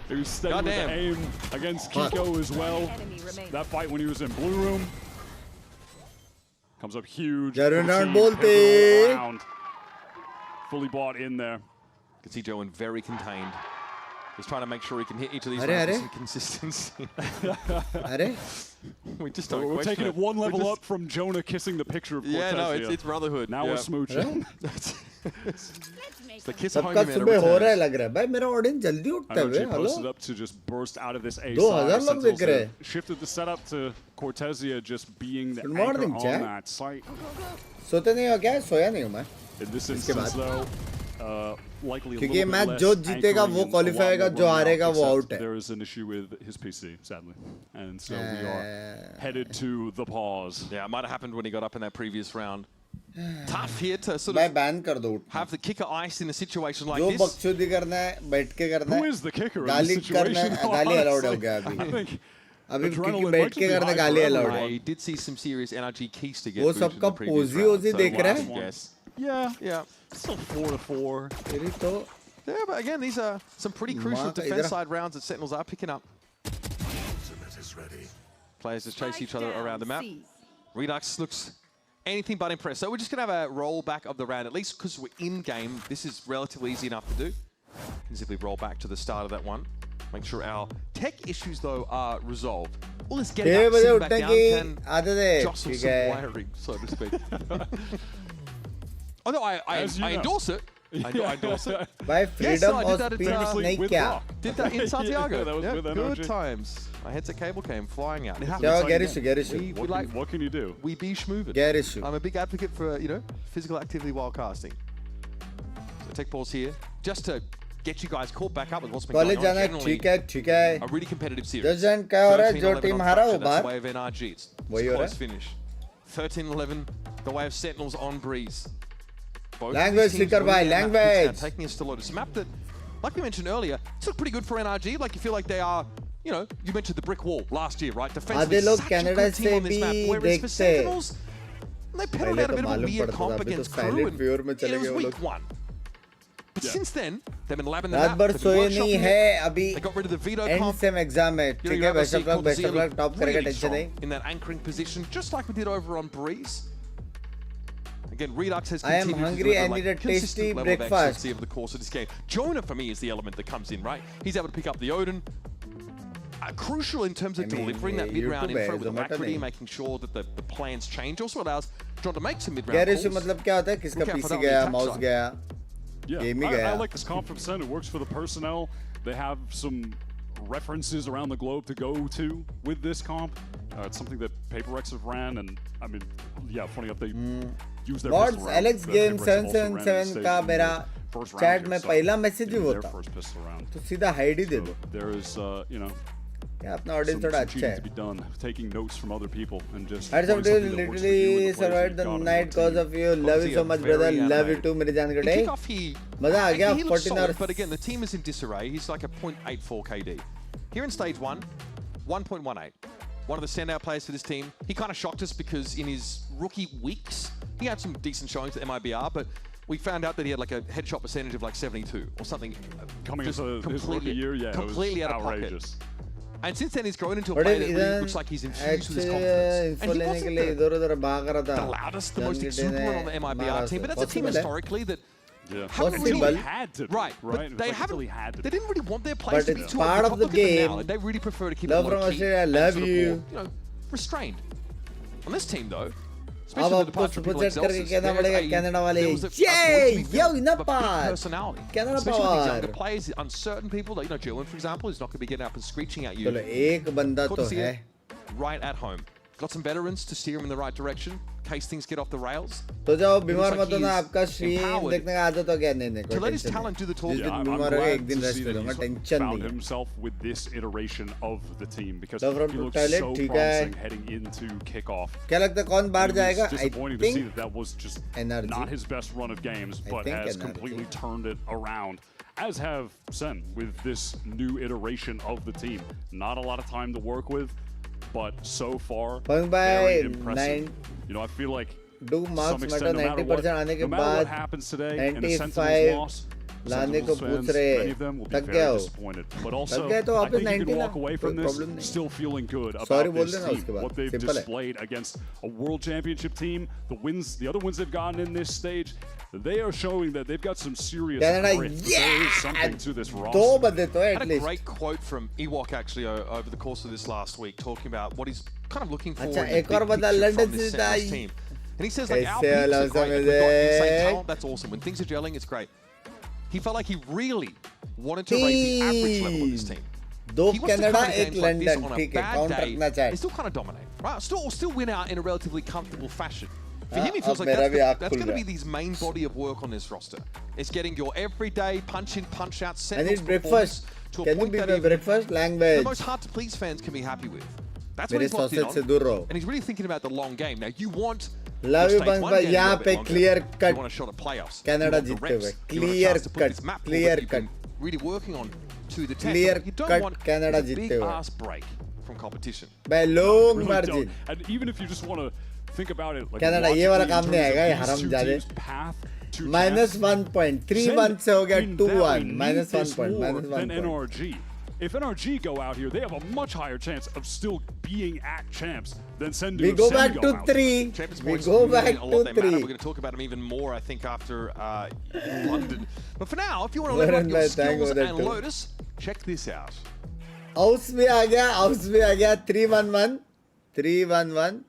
He was staying with the aim against Kiko as well. That fight when he was in blue room. Comes up huge. Around. Fully bought in there. You can see Jerwin very contained. Just trying to make sure he can hit each of these rounds with some consistency. We just don't We're taking it one level up from Jonah kissing the picture of Cortezia. Yeah, no, it's brotherhood. Now we're smooching. It's the kiss of homie man NRG posted up to just burst out of this A side. Shifted the setup to Cortezia just being the anchor on that site. सोते नहीं हो क्या? सोया नहीं हूँ मैं. In this instance, though, likely a क्योंकि little match bit जो less जीतेगा वो क्वालिफाई होगा, जो हारेगा वो आउट है. There is an issue with his PC, sadly, and so we are headed to the pause. Yeah, it might have happened when he got up in that previous round. Tough here to sort of have the kicker iced in a situation like this. जो बकचोदी करना है बैठ के करना है. Who is the kicker? गाली करना है, गाली allowed हो गया अभी. अभी क्योंकि बैठ के करना गाली allowed है. I did see some serious NRG keys to get वो through to सबका the previous round. पोजी देख रहा है. Yeah. Still 4-4. Yeah, but again, these are some pretty crucial defense side rounds that Sentinels are picking up. Players just chase each other around the map. Redux looks anything but impressed. So we're just going to have a roll back of the round, at least because we're in game. This is relatively easy enough to do. You can simply roll back to the start of that one. Make sure our tech issues, though, are resolved. Well, let's get it up, sit back down, can jostle some wiring, so to speak. Although I endorse it. I endorse it. By freedom I did that of speech नहीं क्या? Did that in Santiago. That was with good NRG. times. My headset cable came flying out. What can you do? We be schmoovin'. Get issue. I'm a big advocate for, physical activity while casting. So take pause here, just to get you guys caught back up with what's been going on. Generally, a really competitive series. Just क्या हो रहा है? जो team हारा वो That's बाहर. the way of NRG. It's वही हो रहा close है. finish. 13-11, the way of Sentinels on Breeze. Both Language flicker by language. Taking us to Lotus. A map that, like we mentioned earlier, it's looked pretty good for NRG. Like you feel like they are you know, you mentioned the brick wall last year, right? Defensively, such a good team on this map. Whereas for Sentinels, they pedaled out a bit of a weird comp against Crew, and it was week 1. But since then, they've been labbing the map. They've been workshopping it. They got rid of the veto comp. You know, you have a seat called Zero, really strong in that anchoring position, just like we did over on Breeze. Again, Redux has continued I am hungry. to I deliver, need a tasty level breakfast. of excellency over the course of this game. Jonah, for me, is the element that comes in, right? He's able to pick up the Odin. Crucial in terms of delivering that mid-round info with alacrity, making sure that the plans change. Also allows John to make some mid-round calls. मतलब क्या होता है किसका PC गया, mouse गया, game ही गया. I like this comp from Sen. It works for the personnel. They have some references around the globe to go to with this comp. It's something that PaperX have ran, and I mean, yeah, funny enough, they use their Mods Alex Game 777 का मेरा chat में पहला message ही होता, तो सीधा hide ही दे दो. There is, you know, क्या अपना audience थोड़ा अच्छा है. to be done, taking notes from other people and just. I literally survived the night because of you. Love you so much, brother. Love you too, मेरे जान कटे. मजा आ गया. 14 hours. But again, the team is in disarray. He's like a 0.84 KD. Here in stage 1, 1.18. One of the standout players for this team. He kind of shocked us because in his rookie weeks, he had some decent showings at MIBR, but we found out that he had like a headshot percentage of like 72 or something. Coming into his rookie year, yeah, completely it was out of outrageous. pocket. And since then, he's grown into a player that really looks like he's infused with his confidence. And he wasn't the loudest, the most exuberant on the MIBR team, but that's a team historically that haven't really had to, right? But they haven't. They didn't really want their players to be too part of the game. Now, they really prefer to keep love it low key. I love you. You know, restrained. On this team, though, especially with the departure of people like Zelsis, personality. Especially with these younger players, uncertain people, like, you know, Jillian, for example, is not going to be getting up and screeching at you. Right at home. Got some veterans to steer him in the right direction, in case things get off the rails. तो जब बीमार मत होना आपका stream देखने का आदत हो गया नहीं to let his talent do the talking. I'm glad to see that he's found himself with this iteration of the team because he looks so promising heading into kickoff. क्या लगता है कौन बाहर जाएगा? It's disappointing to see that was just not his best run of games, but has completely turned it around. As have Sen with this new iteration of the team. Not a lot of time to work with, but so far very impressive. You know, I feel like do marks matter 90% आने के बाद what happens today in the Sentinels loss, लाने को पूछ रहे थक गया हो, but also थक गया तो I think वापस you 90 can La, walk away from this still feeling good about this team, what they've displayed against a world championship team, the other wins they've gotten in this stage. They are showing that they've got some serious grit. There is something to this roster. I had a great quote from Ewok actually over the course of this last week, talking about what he's kind of looking for in the big picture from this Sentinels team. And he says, like, our peaks are great, we've got insane talent, that's awesome. When things are gelling, it's great. He felt like he really wanted to raise the average level of this team. He wants to come to games like this on a bad day, they still kind of dominate, right? Still win out in a relatively comfortable fashion. For him, he feels like that's going to be his main body of work on this roster. It's getting your everyday punch-in, punch-out Sentinels performance to a point that even the most hard-to-please fans can be happy with. That's what he's locked in on. And he's really thinking about the long game. Now, you want love you, Binks, but यहाँ पे clear cut. You want a shot at playoffs. Canada जीतते हुए. Clear cut. Clear cut. Really working on to the 10. Clear You don't cut. want Canada a जीतते big हुए. ass break from competition. By long really margin. Don't. And even if you just want to think about it, like Canada ये वाला काम नहीं आएगा, ये हराम जादे. -1.31 से हो गया 2-1. -1 point. Than NRG. If NRG go out here, they have a much higher chance of still being at champs than Sen do. We go back to 3. We go back to 3. We're going to talk about them even more, I think, after London. But for now, if you want to level up your skills and Lotus, check this out. House भी आ गया. 3-1-1. 3-1-1.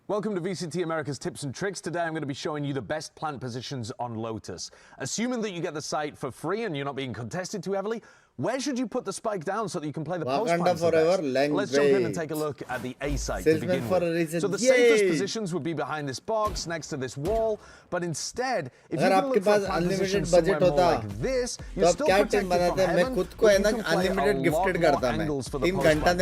Welcome to VCT America's Tips and Tricks. Today I'm going to be showing you the best plant positions on Lotus. Assuming that you get the site for free and you're not being contested too heavily, where should you put the spike down so that you can play the post plants the best? Let's jump in and take a look at the A site to begin with. So the safest positions would be behind this box, next to this wall, but instead, if you look for a plant position somewhere more like this, you're still protected from heaven, but you can play a lot more angles for the post plant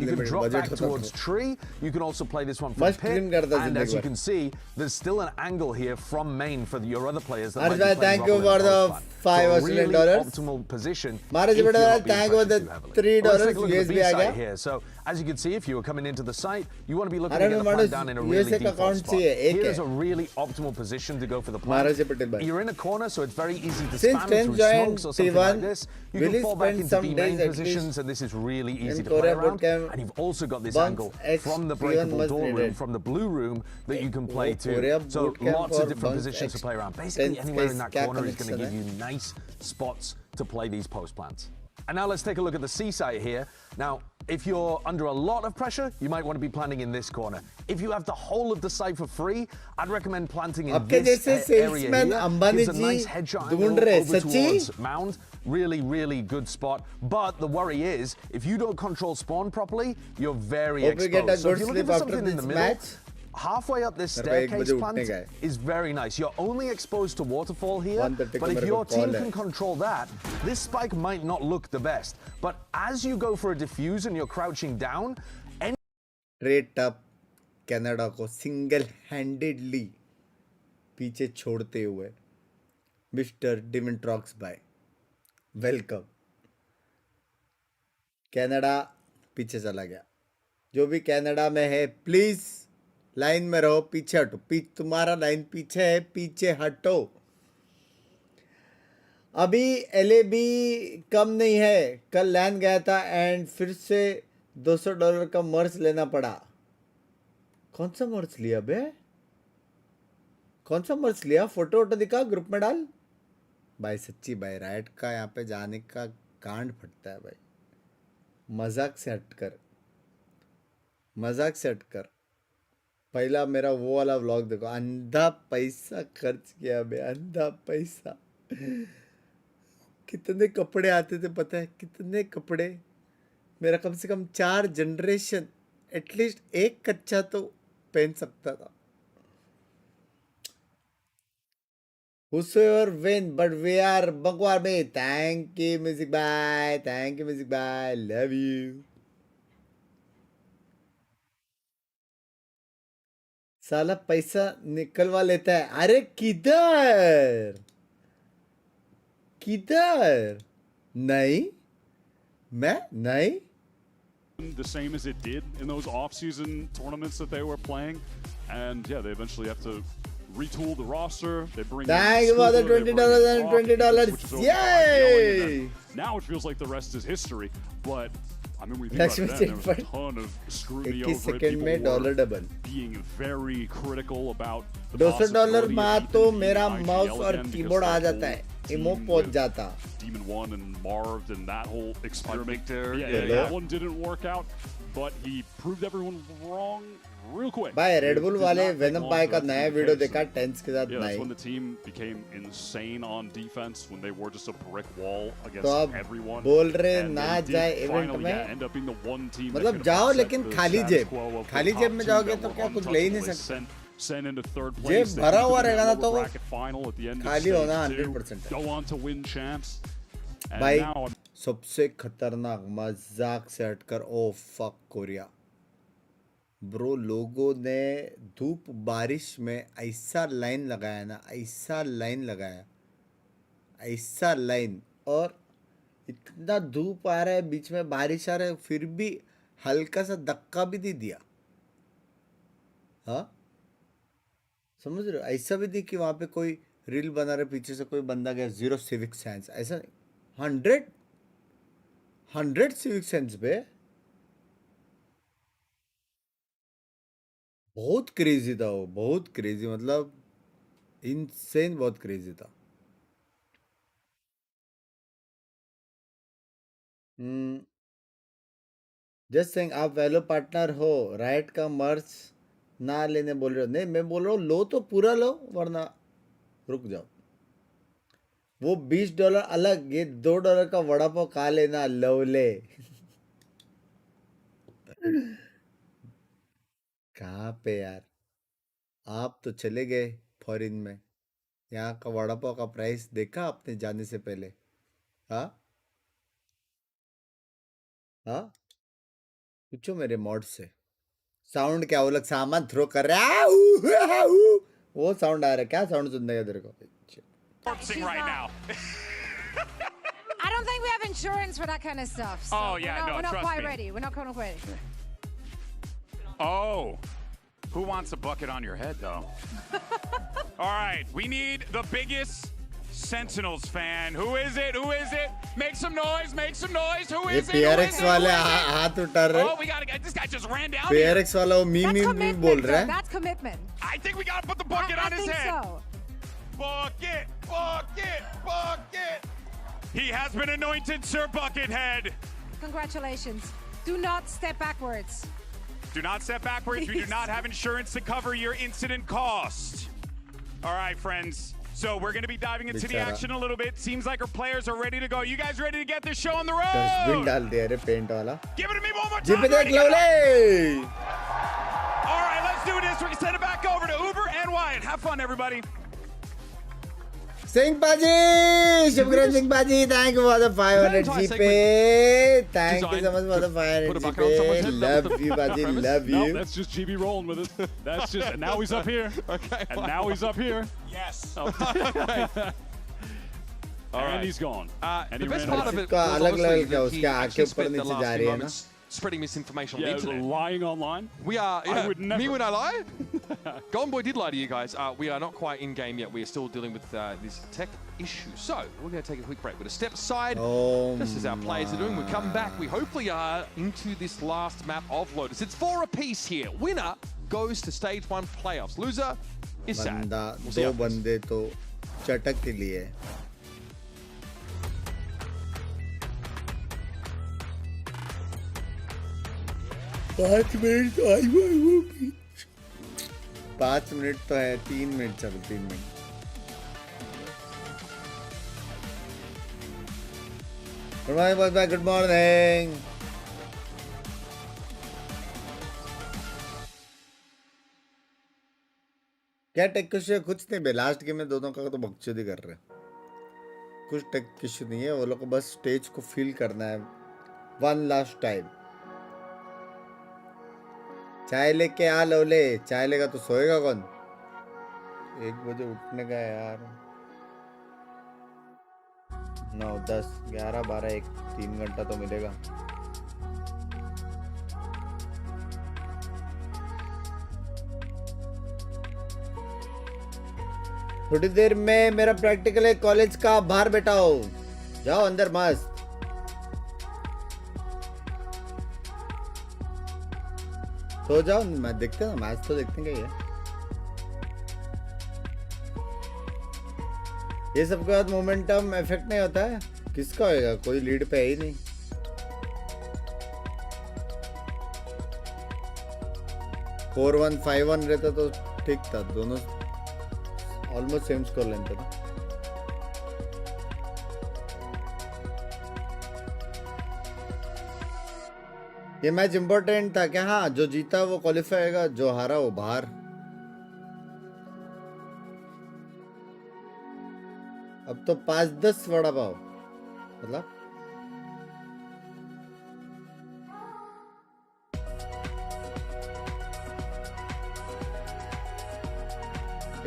here. You can drop back towards tree, you can also play this one from pit, and as you can see, there's still an angle here from main for your other players that might be playing thank you for the $5 Australian. Optimal position. $3 here. So as you can see, if you were coming into the site, you want to be looking to get the plant down in a really default spot. Here's a really optimal position to go for the plant. You're in a corner, so it's very easy to spam through smokes or something like this. You can fall back into B main positions, and this is really easy to play around. And you've also got this angle from the breakable door room, from the blue room, that you can play to. So lots of different positions to play around. Basically, anywhere in that corner is going to give you nice spots to play these post plants. And now let's take a look at the C site here. Now, if you're under a lot of pressure, you might want to be planting in this corner. If you have the whole of the site for free, I'd recommend planting in this area here. Gives a nice headshot angle over towards mound. Really, really good spot. But the worry is, if you don't control spawn properly, you're very exposed. So if you're looking for something in the middle, halfway up this staircase plant is very nice. You're only exposed to waterfall here, but if your team can control that, this spike might not look the best. But as you go for a defuse and you're crouching down, straight up Canada को single handedly पीछे छोड़ते हुए mister डिमिट्रॉक्स भाई welcome. Canada पीछे चला गया। जो भी कनाडा में है प्लीज लाइन में रहो, पीछे हटो। तुम्हारा लाइन पीछे है, पीछे हटो। अभी एलएबी कम नहीं है। कल लैंड गया था एंड फिर से $200 का मर्च लेना पड़ा। कौन सा मर्च लिया बे? कौन सा मर्च लिया? फोटो वोटो दिखा, ग्रुप में डाल भाई। सच्ची भाई राइट का यहाँ पे जाने का कांड फटता है भाई। मजाक से हटकर, मजाक से हटकर। पहला मेरा वो वाला व्लॉग देखो, अंधा पैसा खर्च किया बे, अंधा पैसा। कितने कपड़े आते थे पता है? कितने कपड़े। मेरा कम से कम 4 जनरेशन एटलीस्ट एक कच्चा तो पहन सकता था। Whosoever win, but we are बकवार में। Thank you music bye, thank you music bye, love you। साला पैसा निकलवा लेता है। अरे किधर किधर? नहीं, मैं नहीं। The same as it did in those off-season tournaments that they were playing, and yeah, they eventually have to retool the roster. They bring. Thank you for the $20 and $20. Yay! Now it feels like the rest is history, but I mean, we think about it then, there was a ton of scrutiny over it. People were being very critical about the possibility $200 में तो मेरा mouse और keyboard आ जाता है, इमो पहुंच जाता। Demon 1 and Marved and that whole experiment there. Yeah, that one didn't work out, but he proved everyone wrong real quick. भाई red bull वाले वेनम पाई का नया वीडियो देखा टेंस के साथ नहीं। That's when the team became insane on defense, when they were just a brick wall against everyone. बोल रहे ना जाए इवेंट में, मतलब जाओ लेकिन खाली जेब, खाली जेब में जाओगे तो क्या कुछ ले ही नहीं सकते। Sent into third जेब place. भरा हुआ रहेगा ना तो खाली होना 100%। Go on to win champs. भाई सबसे खतरनाक मजाक से हटकर ओ फक कोरिया ब्रो, लोगों ने धूप बारिश में ऐसा लाइन लगाया ना, ऐसा लाइन लगाया, ऐसा लाइन, और इतना धूप आ रहा है, बीच में बारिश आ रहा है, फिर भी हल्का सा धक्का भी नहीं दिया। हाँ समझ रहे हो? ऐसा भी नहीं कि वहां पे कोई रील बना रहे, पीछे से कोई बंदा गया, 0 सिविक सेंस, ऐसा नहीं। 100 सिविक सेंस पे बहुत क्रेजी था वो, बहुत क्रेजी, मतलब इनसेन, बहुत क्रेजी था। जस्ट सेइंग, आप वैलो पार्टनर हो, राइट का मर्च ना लेने बोल रहे हो? नहीं, मैं बोल रहा हूँ लो तो पूरा लो, वरना रुक जाओ। वो $20 अलग, ये $2 का वड़ा पाव खा लेना, लवले। कहाँ पे यार, आप तो चले गए फॉरेन में, यहाँ का वड़ा पाव का प्राइस देखा आपने जाने से पहले? हाँ हाँ, पूछो मेरे मॉड से। साउंड क्या, वो लोग सामान थ्रो कर रहा है, वो साउंड आ रहा है, क्या साउंड सुनने का तेरे को? I don't think we have insurance for that kind of stuff. So oh yeah, we're not trust quite me. ready. We're not quite ready. Oh, who wants a bucket on your head though? All right, we need the biggest Sentinels fan. Who is it? Who is it? Make some noise. Make some noise. Who is it? PRX वाले हाथ उठा रहे. Oh, we gotta get this guy just ran down. PRX वाला वो Mimi बोल रहा है. That's commitment. I think we gotta put the bucket on his head. I think so. Bucket, bucket, bucket. He has been anointed Sir Buckethead. Congratulations. Do not step backwards. Do not step backwards. Please. We do not have insurance to cover your incident cost. All right, friends. So we're going to be diving into the action a little bit. Seems like our players are ready to go. You guys ready to get this show on the road? Dustbin डाल दिया रे paint वाला. Give it to me one more time. Jip it lovely. All right, let's do this. We're going to send it back over to Uber and Wyatt. Have fun, everybody. Singh Paji, Shukran Singh Paji, thank you for the 500 GP. Thank you so much for the 500 GP. Love you, Paji, love you. No, that's just GB rolling with it. That's just, and now he's up here. Okay. And now he's up here. Yes. Oh. All right. And he's gone. The best part of it was obviously that he actually spent the last few moments spreading misinformation on the internet. Lying online. We are. Yeah, I would never. Me when I lie? Golden Boy did lie to you guys. We are not quite in game yet. We are still dealing with this tech issue. So we're going to take a quick break. We're going to step aside, just as our players are doing. We come back. We hopefully are into this last map of Lotus. It's 4 apiece here. Winner goes to stage 1 playoffs. Loser is sad. दो बंदे तो चटक के लिए. 5 minute तो आई वो 5 minute तो है. 3 मिनट चलो 3 मिनट. गुड मॉर्निंग बॉस भाई, गुड मॉर्निंग. क्या टेक इश्यू? कुछ नहीं बे. लास्ट गेम में दोनों का तो बकचोदी कर रहे हैं. कुछ टेक इश्यू नहीं है. वो लोग को बस स्टेज को फील करना है वन लास्ट टाइम. चाय लेके आ लोले. चाय लेगा तो सोएगा कौन? 1 बजे उठने का है यार. 9, 10, 11, 12, 1, 3 घंटा तो मिलेगा. थोड़ी देर में मेरा प्रैक्टिकल है कॉलेज का. बाहर बैठा हो, जाओ अंदर मस्त. तो जाओ. मैं देखते ना, मैच तो देखते हैं. ये सब के बाद मोमेंटम इफेक्ट नहीं होता है. किसका होएगा? कोई लीड पे है ही नहीं. फोर 1 5-1 रहता तो ठीक था. दोनों ऑलमोस्ट सेम स्कोर लाइन पे था. ये मैच इंपॉर्टेंट था क्या? हाँ, जो जीता वो क्वालिफाई होगा, जो हारा वो बाहर. अब तो 5-10 वड़ा पाव मतलब.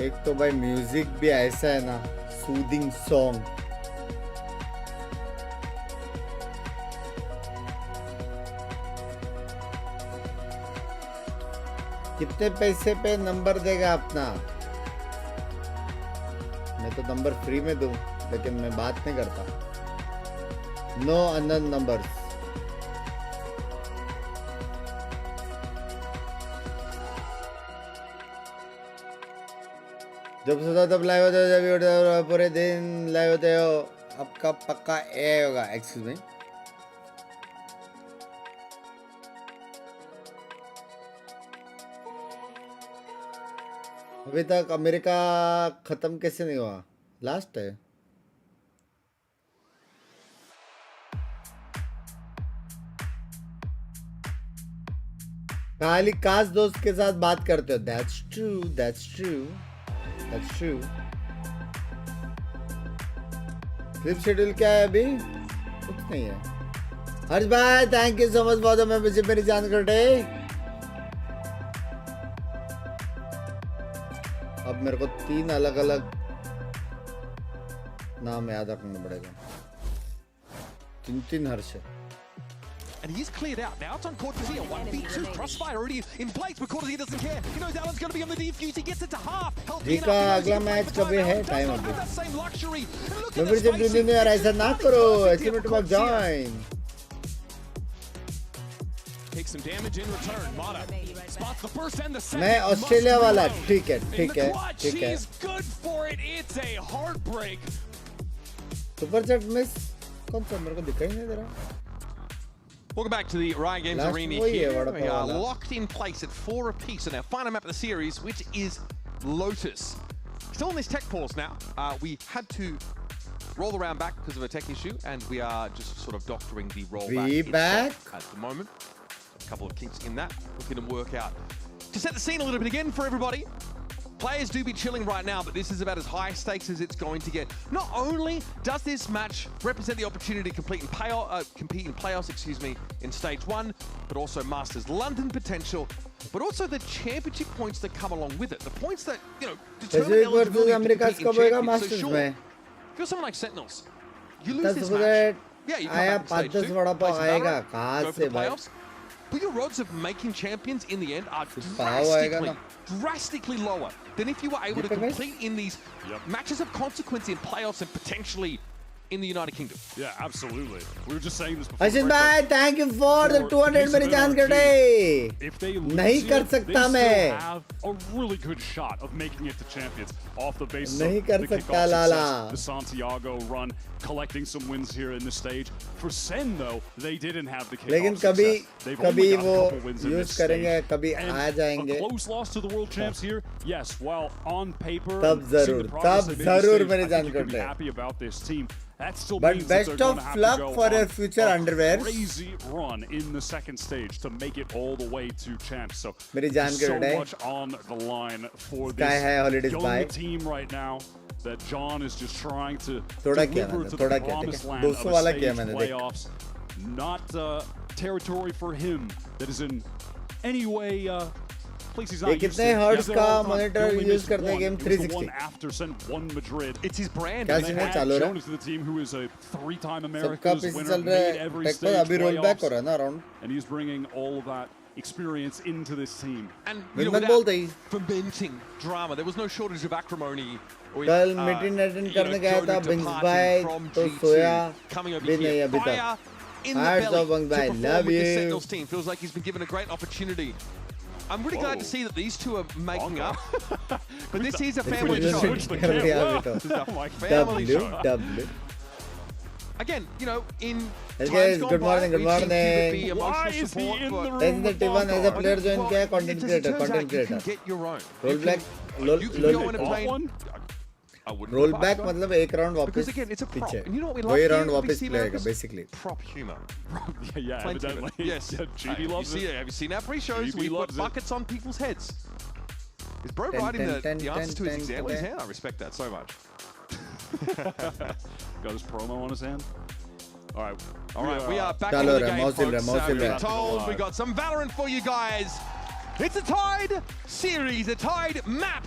एक तो भाई म्यूजिक भी ऐसा है ना, सूदिंग सॉन्ग. कितने पैसे पे नंबर देगा अपना? मैं तो नंबर फ्री में दूं, लेकिन मैं बात नहीं करता. No unknown numbers. जब सोचा तब लाइव होते हो, जब होते हो पूरे दिन लाइव होते हो. आपका पक्का ए होगा. Excuse me. अभी तक अमेरिका खत्म कैसे नहीं हुआ? लास्ट है. खाली काश दोस्त के साथ बात करते हो. That's true, that's true, that's true. Slip schedule क्या है अभी? कुछ नहीं है. हर्ष भाई thank you so much for the membership. मेरी जान करते. अब मेरे को 3 अलग अलग नाम याद रखना पड़ेगा. Tintin Harsha. And he's cleared out. Now it's on Cortezia. 1v2. Crossfire already in place, but Cortezia doesn't care. He knows Alan's going to be on the defuse. He gets it to half. Jika agla match kabhi hai time abhi. Membership dune ne yaar aisa na karo. Estimate must join. Take some damage in return. Mata spots the first and the second. मैं Australia वाला ठीक है ठीक है ठीक है. She's good for it. It's a heartbreak. Super chat miss कौन सा मेरे को दिखाई नहीं दे रहा. Welcome back to the Riot Games Arena here. We are locked in place at 4 apiece in our final map of the series, which is Lotus. Still in this tech pause now. We had to roll the round back because of a tech issue, and we are just sort of doctoring the roll back at the moment. A couple of kinks in that, looking to work out. To set the scene a little bit again for everybody, players do be chilling right now, but this is about as high stakes as it's going to get. Not only does this match represent the opportunity to compete in playoffs, in stage 1, but also Masters London potential, but also the championship points that come along with it. The points that, you know, determine eligibility to compete in championships. So sure, if you're someone like Sentinels, you lose this match. Yeah, you come back in stage 2, play some Valorant, go for the playoffs. But your odds of making champions in the end are drastically lower than if you were able to compete in these matches of consequence in playoffs and potentially in the United Kingdom. Yeah, absolutely. We were just saying this before. Ashin bhai, thank you for the 200 मेरी जान कटे. If they lose नहीं कर सकता मैं. They still have a really good shot of making it to champions off the basis of the kickoff success, the Santiago run, collecting some wins here in this stage. For Sen though, they didn't have the kickoff success. They've only got a couple wins in this stage. And a close loss to the world champs here. Yes, while on paper, seeing the progress they made in the stage, I think you can be happy about this team. That still means best that they're of luck for your future underwear. Crazy run in the second stage to make it all the way to champs. So so much on the line for this young team right now that John is just trying to deliver to the promised land of a stage playoffs. Not territory for him that is in any way place he's not used to. hertz का monitor use करते हैं game 360. After Sen won Madrid. It's his brand. क्या scene चालू रहा है? Jonas to the team who is a 3-time America's winner, चल रहा made है. every Tech stage पर अभी roll back हो रहा है ना around. And he's bringing all of that experience into this team. And you know, without fomenting drama, there was no shortage of acrimony. कल मीटिंग अटेंड करने गया था बिंक्स भाई तो सोया भी नहीं अभी तक. Hearts of Binks भाई, love you. Sentinels team feels like he's been given a great opportunity. I'm really glad to see that these two are making up. But this is a family show. Family show. Again, you know, in guys, good morning, good morning. Why is he in the room? Then the T1 as a player join किया content creator. Get your own. Roll back मतलब एक round वापस पीछे. वही round वापस playगा basically. Prop humor. Yeah, evidently. Yes. GD loves it. Have you seen our pre-shows? We put buckets on people's heads. Is bro writing the answers to his exam on his hand? I respect that so much. Got his promo on his hand. All right, we are back in the game, folks. We're told we got some Valorant for you guys. It's a tied series, a tied map.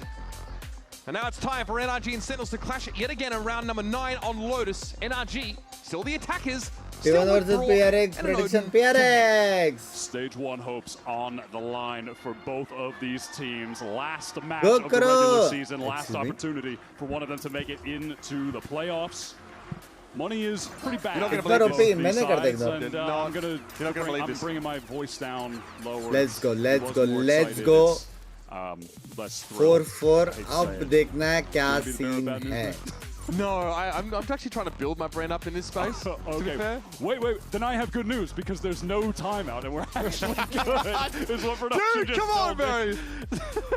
And now it's time for NRG and Sentinels to clash yet again in round number 9 on Lotus. NRG, still the attackers. T1 versus PRX, prediction PRX. Stage 1 hopes on the line for both of these teams. Last match of the regular season, last opportunity for one of them to make it into the playoffs. Money is pretty bad. You're not going to believe this. I'm bringing my voice down lower. Let's go. 4-4 अब देखना है क्या scene है. No, I'm actually trying to build my brand up in this space. Okay. Wait. Then I have good news because there's no timeout and we're actually good. Is what production Dude, come on, man.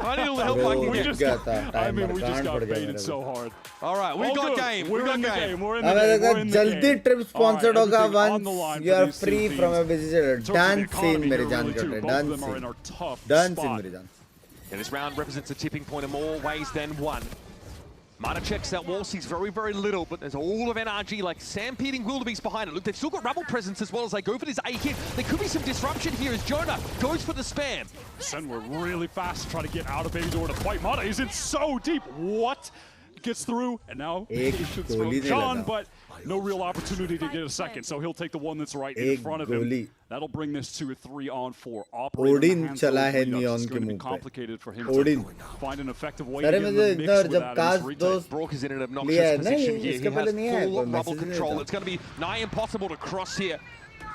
I need all the help I can get. I mean, we just got baited so hard. All right, we got game. We're in the game. We're in the game. We're in the game. जल्दी trip sponsored होगा once you are free from a visitor. Done scene मेरी जान करते. Done scene मेरी जान. And this round represents a tipping point in more ways than one. Mana checks that wall, sees very, very little, but there's all of NRG like stampeding wildebeest behind it. Look, they've still got Rebel presence as well as they go for this A hit. There could be some disruption here as Jonah goes for the spam. Sen, we're really fast to try to get out of Baby Door to fight. Mana is in so deep. What? gets through, and now patience from John, but no real opportunity to get a second, so he'll take the one that's right in front of him. That'll bring this to a 3-on-4. Odin chala hai Neon ke muh pe. Complicated for him Odin. to find an effective way to get in the mix without his retake. Brock is in an obnoxious position here. He has full rubble control. It's going to be nigh impossible to cross here.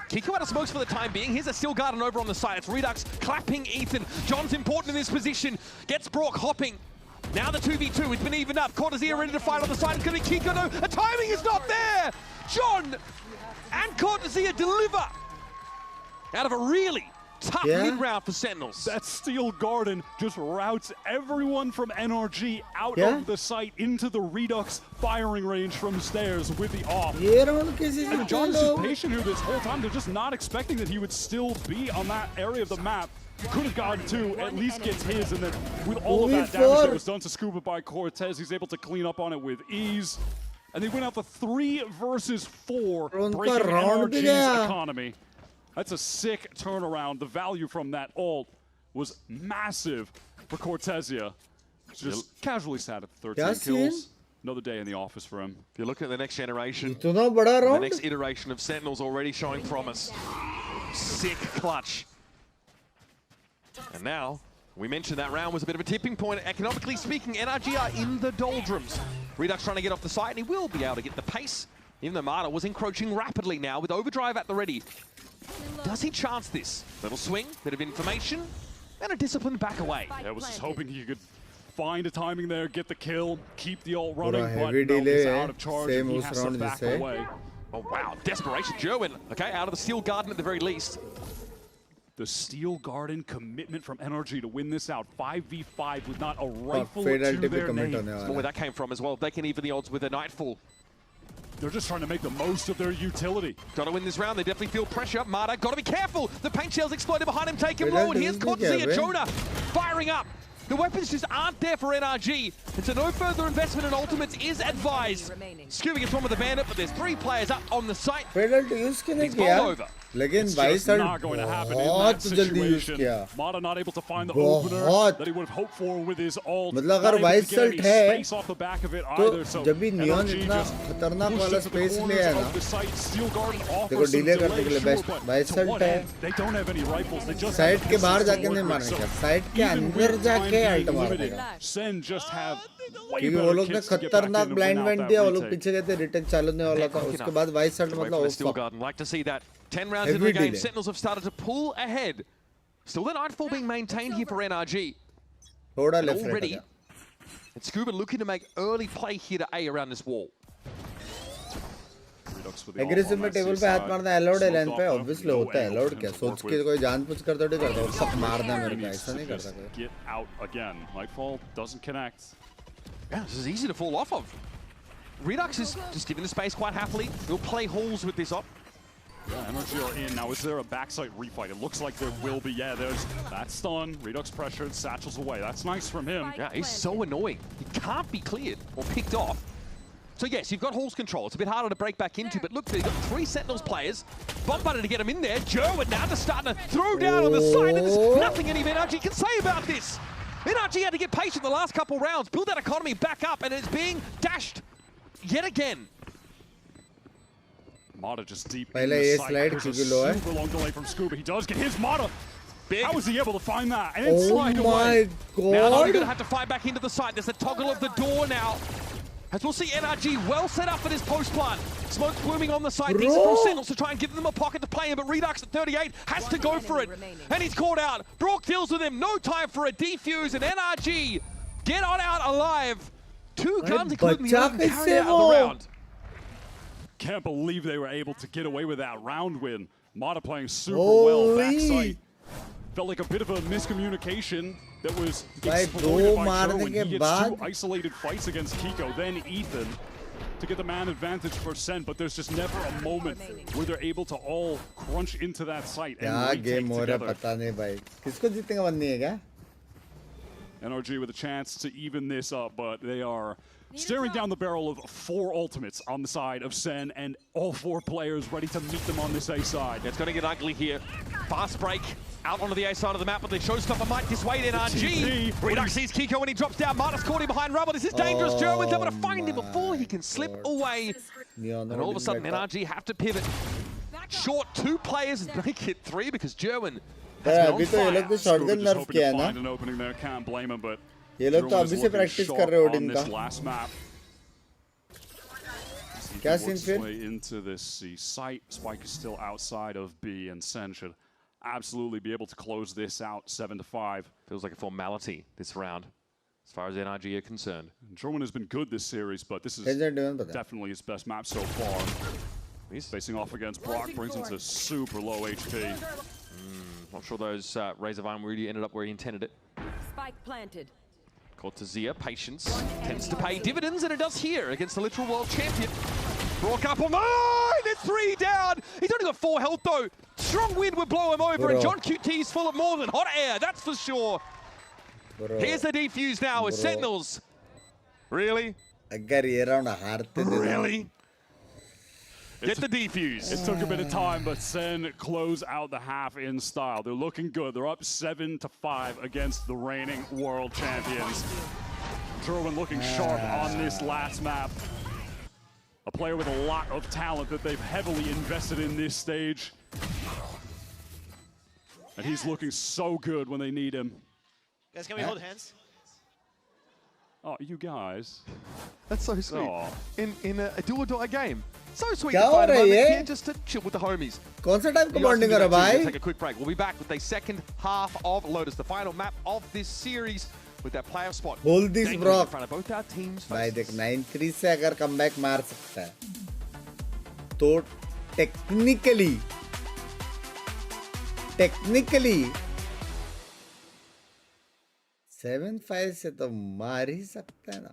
Kiko out of smokes for the time being. Here's a Steel Garden over on the side. It's Redux clapping Ethan. John's important in this position. Gets Brock hopping. Now the 2v2, it's been evened up. Cortezia ready to fight on the side. It's going to be Kiko. No, the timing is not there. John and Cortezia deliver out of a really tough mid-round for Sentinels. That Steel Garden just routes everyone from NRG out of the site into the Redux firing range from stairs with the off. And John's just patient here this whole time. They're just not expecting that he would still be on that area of the map. Could have gotten two, at least gets his, and then with all of that damage that was done to Scuba by Cortez, he's able to clean up on it with ease. And they went out the 3 versus 4, breaking NRG's economy. That's a sick turnaround. The value from that ult was massive for Cortezia. Just casually sat at 13 kills. Another day in the office for him. If you look at the next generation, the next iteration of Sentinels already showing promise. Sick clutch. And now, we mentioned that round was a bit of a tipping point. Economically speaking, NRG are in the doldrums. Redux trying to get off the site, and he will be able to get the pace, even though Marta was encroaching rapidly now with overdrive at the ready. Does he chance this? Little swing, bit of information, and a disciplined back away. I was just hoping he could find a timing there, get the kill, keep the ult running, but no, he's out of charge and he has to back away. Oh wow, desperation, Jerwin. Okay, out of the Steel Garden at the very least. The Steel Garden commitment from NRG to win this out. 5v5 with not a rifle to their name. That's where that came from as well. They can even the odds with a Nightfall. They're just trying to make the most of their utility. Got to win this round. They definitely feel pressure. Marta, got to be careful. The paint shell's exploded behind him. Take him low. And here's Cortezia. Jonah firing up. The weapons just aren't there for NRG. And so no further investment in ultimates is advised. Scuba gets one with the bandit, but there's 3 players up on the site. He's bowled over. It's just not going to happen in that situation. Mata not able to find the opener that he would have hoped for with his ult. मतलब अगर vice Salt है off the back of it तो either, so जब भी neon इतना खतरनाक वाला space ले है ना देखो डिले करने के लिए बेस्ट वाइस सल्ट है साइड के बाहर जाके नहीं मारने का साइड के अंदर जाके अल्ट मारने का क्योंकि वो लोग ने खतरनाक ब्लाइंड वेंट दिया वो लोग पीछे गए थे रिटेक चालू होने वाला था उसके बाद वाइस सल्ट मतलब like to see that 10 rounds in the game, Sentinels have started to pull ahead. Still the Nightfall being maintained here for NRG. Already, it's Scuba looking to make early play here to A around this wall. Aggressive में table पे हाथ मारना allowed है line पे obviously होता है allowed क्या सोच के कोई जानबूझ कर थोड़ी करता और सब मारना मेरे को ऐसा नहीं करता कोई get out again. Nightfall doesn't connect. Yeah, this is easy to fall off of. Redux is just giving the space quite happily. He'll play halls with this op. Yeah, NRG are in. Now, is there a backside refight? It looks like there will be. Yeah, there's that stun. Redux pressured, satchels away. That's nice from him. Yeah, he's so annoying. He can't be cleared or picked off. So yes, you've got Hall's control. It's a bit harder to break back into, but look, they've got 3 Sentinels players. Bomb button to get him in there. Jerwin now just starting to throw down on the side, and there's nothing any of NRG can say about this. NRG had to get patient the last couple rounds, build that economy back up, and it's being dashed yet again. Mata just deep in the site. There's a super long delay from Scuba. He does get his Mata. Big. How was he able to find that? And it's slide away. Oh my god. Now they're going to have to fight back into the site. There's a toggle of the door now. As we'll see NRG well set up for this post plant. Smoke's blooming on the side. These are from Sentinels to try and give them a pocket to play in, but Redux at 38 has to go for it. And he's caught out. Brock deals with him. No time for a defuse, and NRG get on out alive. 2 guns including the other carry out of the round. Can't believe they were able to get away with that round win. Mata playing super well backside. Felt like a bit of a miscommunication that was exploited by Joe, and he gets 2 isolated fights against Kiko, then Ethan to get the man advantage for Sen, but there's just never a moment where they're able to all crunch into that site and retake together. पता नहीं भाई किसको जीतेगा बननी है क्या NRG with a chance to even this up, but they are staring down the barrel of 4 ultimates on the side of Sen, and all 4 players ready to meet them on this A side. It's going to get ugly here. Fast break out onto the A side of the map, but the showstopper might dissuade NRG. Redux sees Kiko when he drops down. Marta's caught him behind rubble. This is dangerous. Jerwin's able to find him before he can slip away. And all of a sudden, NRG have to pivot. Short 2 players and make it 3 because Jerwin has been on fire. Shotgun नर्फ किया है ना Find an opening there, can't blame him, but ये लोग तो अभी से practice कर रहे हो on Odin this का last map. क्या सीन फिर Way into this C site. Spike is still outside of B, and Sen should absolutely be able to close this out 7-5. Feels like a formality this round, as far as NRG are concerned. Drummond has been good this series, but this is definitely his best map so far. He's facing off against Brock, brings him to super low HP. Not sure those Razor Vine really ended up where he intended it. Spike planted. Cortezia, patience, tends to pay dividends, and it does here against the literal world champion. Brock up on 9! It's 3 down! He's only got 4 health though. Strong wind would blow him over, and John QT's full of more than hot air, that's for sure. Here's the defuse now as Sentinels. Really? Really? Get the defuse. It took a bit of time, but Sen close out the half in style. They're looking good. They're up 7-5 against the reigning world champions. Drummond looking sharp on this last map. A player with a lot of talent that they've heavily invested in this stage. And he's looking so good when they need him. Guys, can we hold hands? Oh, you guys. That's so sweet. Oh. In a do-or-die game. So sweet to find a moment here just to chill with the homies. कौन सा time को bonding कर रहा भाई? Take a quick break. We'll be back with the second half of Lotus, the final map of this series with that playoff spot. Hold this, bro. In front of both our teams. भाई देख 9-3 से अगर comeback मार सकता है, तो technically 7-5 से तो मार ही सकता है ना.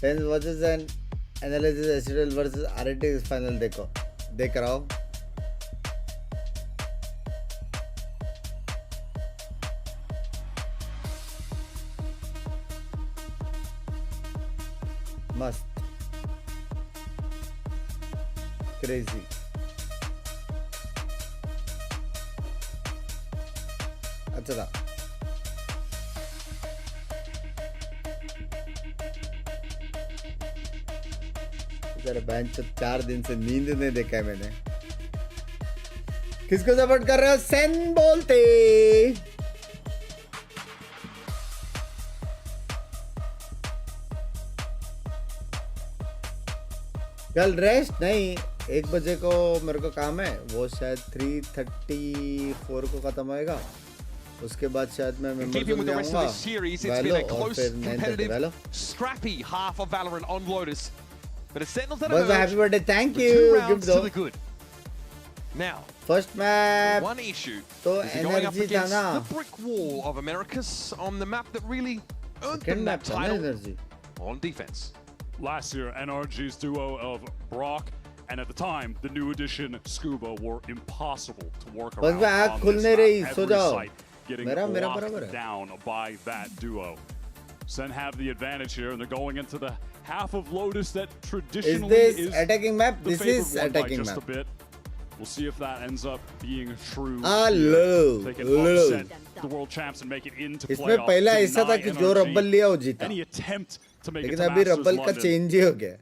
Fans versus an analysis SEN versus RTX final देखो, देख रहा हूँ. मस्त, crazy. अच्छा था. तेरे बेंच 4 दिन से नींद नहीं देखा है मैंने. किसको सपोर्ट कर रहे हो? सेन बोलते. कल रेस्ट नहीं, 1 बजे को मेरे को काम है, वो शायद 3:34 को खत्म होएगा. उसके बाद शायद मैं member Keeping with the rest of this series, it's been a close, competitive, scrappy half of Valorant on Lotus. But it's Sentinels that emerged. Happy birthday, thank you. 2 rounds to the good. Now, first map. One issue तो is going up NRG था against ना. the brick wall of Americas on the map that really earned them that title on defense. Last year, NRG's duo of Brock and at the time, the new edition Scuba were impossible to work around on this map. Every site getting locked down by that duo. Sen have the advantage here, and they're going into the half of Lotus that traditionally is attacking map. The this is one attacking by just map. a bit. We'll see if that ends up being true. They can upset the world champs and make it into playoffs. इसमें पहला ऐसा था कि जो rubble लिया वो जीता. Any attempt to make it लेकिन to अभी Masters रब्बल का London. चेंज ही हो गया.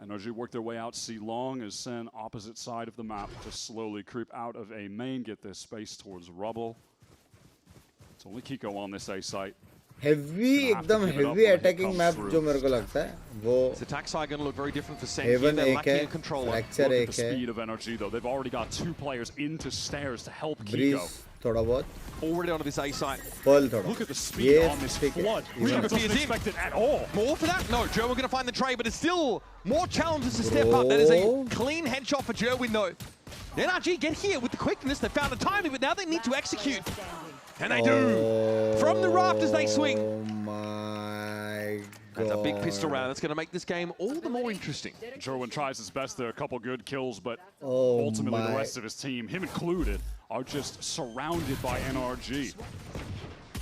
NRG work their way out C long as Sen opposite side of the map to slowly creep out of A main, get this space towards rubble. It's only Kiko on this A site. Heavy, एकदम heavy attacking map जो मेरे को लगता है वो. This attack side going to look very different for Sen. Heaven They're lacking एक a controller. Fracture Look at एक the है. speed of NRG though. They've already got 2 players into stairs to help Breeze Kiko. थोड़ा बहुत. Already onto this A site. Pearl थोड़ा. Look at the speed on this flood. We Even didn't expect it at all. More for that? No, Jerwin going to find the trade, but it's still more challenges to step up. That is a clean headshot for Jerwin though. NRG get here with the quickness. They found the timing, but now they need to execute. And they do. From the rafters they swing. Oh my That's a big pistol round. That's going to make this game all the more interesting. Jerwin tries his best there, a couple good kills, but ultimately the rest of his team, him included, are just surrounded by NRG.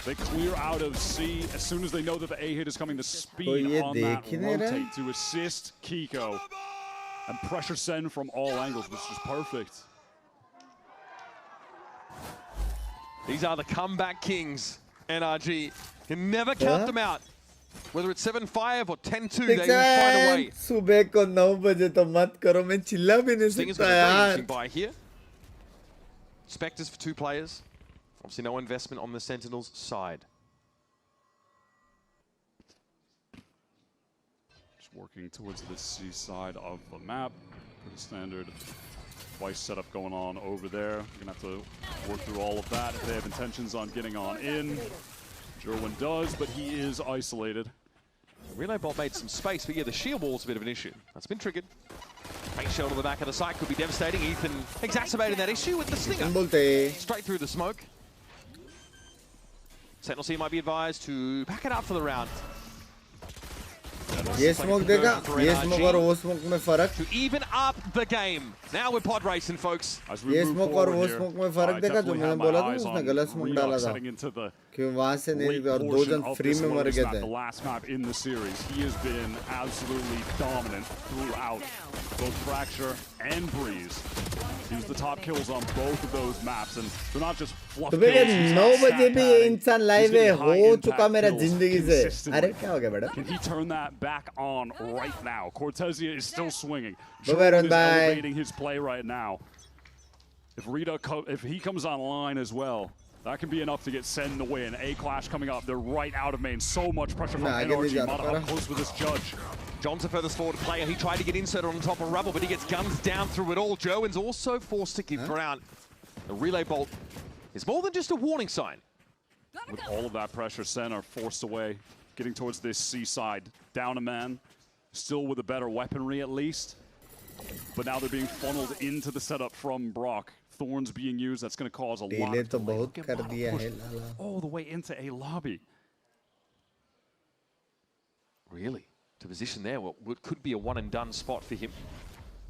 They clear out of C as soon as they know that the A hit is coming. The speed on that rotate to assist Kiko and pressure Sen from all angles, which is perfect. These are the comeback kings, NRG. Can never count them out. Whether it's 7-5 or 10-2, they will find a way. सुबह को 9 बजे तो मत करो, मैं चिल्ला भी नहीं सकता यार. By here. Spectres for 2 players. Obviously no investment on the Sentinels side. Just working towards the C side of the map. Pretty standard twice setup going on over there. You're gonna have to work through all of that if they have intentions on getting on in. Jerwin does, but he is isolated. The relay bot made some space, but yeah, the shield wall's a bit of an issue. That's been triggered. Main shell to the back of the site could be devastating. Ethan exacerbating that issue with the stinger. Straight through the smoke. Sentinel C might be advised to back it up for the round. ये smoke देगा, ये smoke और वो smoke में फर्क. To even up the game. Now we're pod racing, folks. ये smoke और वो smoke में फर्क देगा जो मैंने बोला था उसने गलत smoke डाला था. क्यों वहाँ से नहीं और 2 जन free में मर गए थे. The last map in the series, he has been absolutely dominant throughout both Fracture and Breeze. He was the top kills on both of those maps, and they're not just fluff kills. सुबह 9 बजे भी ये इंसान live है हो चुका मेरा जिंदगी से. अरे क्या हो गया बेटा? Can he turn that back on right now? Cortezia is still swinging. Jerwin is elevating his play right now. If he comes online as well, that can be enough to get Sen the win. A clash coming up. They're right out of main. So much pressure from NRG. Mata up close with this judge. John's the furthest forward player. He tried to get inserted on top of rubble, but he gets guns down through it all. Jerwin's also forced to give ground. The relay bolt is more than just a warning sign. With all of that pressure, Sen are forced away, getting towards this C side. Down a man, still with a better weaponry at least. But now they're being funneled into the setup from Brock. Thorns being used, that's going to cause a lot of delay. All the way into a lobby. Really? To position there, what could be a one-and-done spot for him.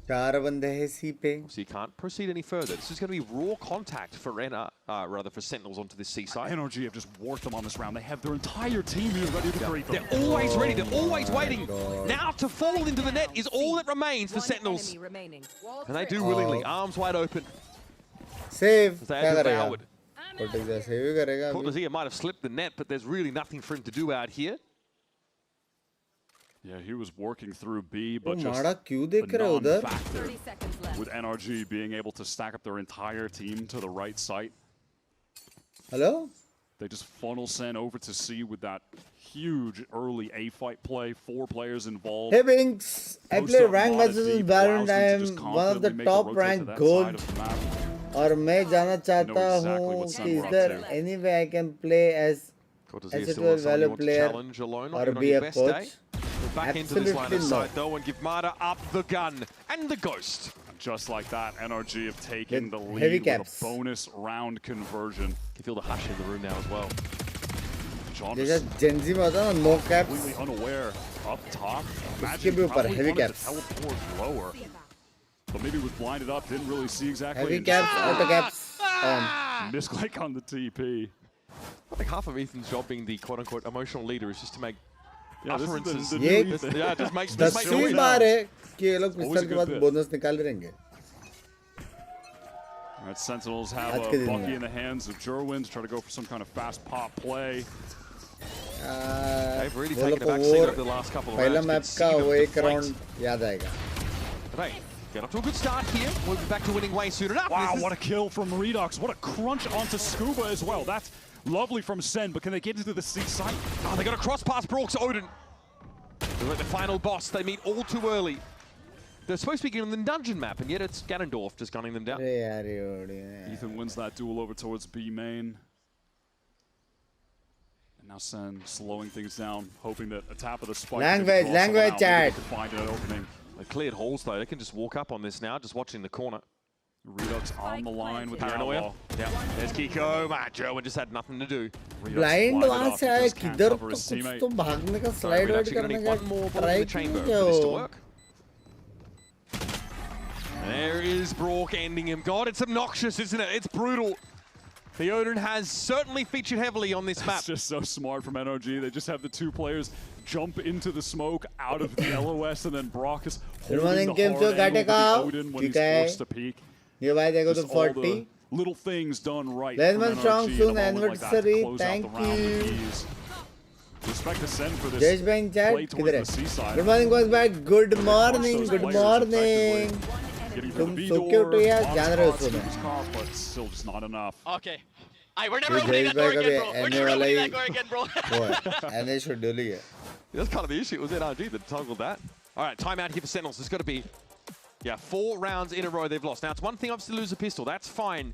4 बंदे हैं C पे. So you can't proceed any further. This is going to be raw contact for for Sentinels onto this C side. NRG have just worked them on this round. They have their entire team here ready to greet them. They're always ready. They're always waiting. Now to fall into the net is all that remains for Sentinels. And they do willingly. Arms wide open. Save. They are devoured. Cortezia Cortezia might have slipped the net, but there's really nothing for him to do out here. Yeah, he was working through B, but just क्यों the देख रहे हो उधर? non-factor with NRG being able to stack up their entire team to the right site. Hello? They just funnel Sen over to C with that huge early A fight play. 4 players involved. Hey Binks, I play rank matches in Valorant. I am one of the top ranked gold. और मैं जाना चाहता हूँ कि is there any way I can play as a Valor player or be a coach? Back into this line of sight though and give Mata up the gun and the ghost. Just like that, NRG have taken the lead with a bonus round conversion. You can feel the hush in the room now as well. John is Gen Z no caps. Completely unaware up top. Imagine heavy caps. Teleport lower. But maybe was blinded up, didn't really see exactly. Heavy caps, auto caps. Misclick on the TP. I think half of Ethan's job being the quote-unquote emotional leader is just to make utterances. just make बार है कि ये लोग pistol के बाद bonus निकाल रहेंगे. Alright, Sentinels have a Bucky in the hands of Jerwin to try to go for some kind of fast pop play. They've really taken a back seat over the last couple of rounds. पहला map का वो एक round याद आएगा. Hey, get off to a good start here. We'll be back to winning way soon enough. Wow, what a kill from Redux. What a crunch onto Scuba as well. That's lovely from Sen, but can they get into the C site? Oh, they got a cross past Brooks Odin. They're at the final boss. They meet all too early. They're supposed to be getting the dungeon map, and yet it's Ganondorf just gunning them down. Ethan wins that duel over towards B main. And now Sen slowing things down, hoping that a tap of the spike. Language chat. Find an opening. They cleared holes though. They can just walk up on this now, just watching the corner. Redux on the line with Paranoia. Yeah, there's Kiko. Jerwin just had nothing to do. Blind वहाँ से आया किधर तो कुछ तो भागने का slide out करने का try किया. There is Brock ending him. God, it's obnoxious, isn't it? It's brutal. The Odin has certainly featured heavily on this map. It's just so smart from NRG. They just have the two players jump into the smoke out of the LOS, and then Brock is holding the hard angle with the Odin when he's forced to peek. Just 40. Little things done right. Lenman strong soon anniversary. Thank you. Respect the SEN for this. Judge Bank chat. Good morning, goes back. Good morning. Good morning. तुम सो के उठो यार जान रहे हो उसको but still just not enough. Okay. We're never opening that door again, bro. We're never opening that door again, bro. NA should do it. That's kind of the issue. It was NRG that toggled that. All right, timeout here for Sentinels. There's got to be, 4 rounds in a row they've lost. Now, it's one thing obviously to lose a pistol. That's fine.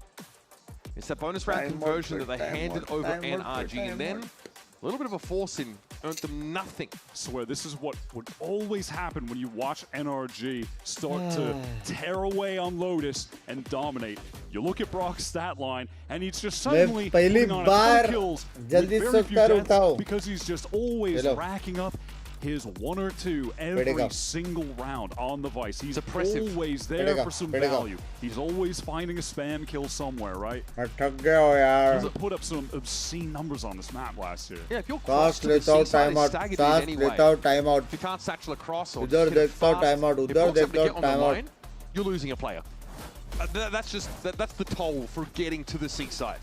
It's that bonus round conversion that they handed over NRG, and then a little bit of a force-in earned them nothing. I swear, this is what would always happen when you watch NRG start to tear away on Lotus and dominate. You look at Brock's stat line, and he's just suddenly putting on a 2 kills with very few deaths because he's just always racking up his 1 or 2 every single round on the Vice. He's always there for some value. He's always finding a spam kill somewhere, right? He's put up some obscene numbers on this map last year. Yeah, if you're close to the seaside, it's staggered anyway. If you can't satchel across or just hit fast, if Brock's able to get on the line, you're losing a player. That's the toll for getting to the seaside.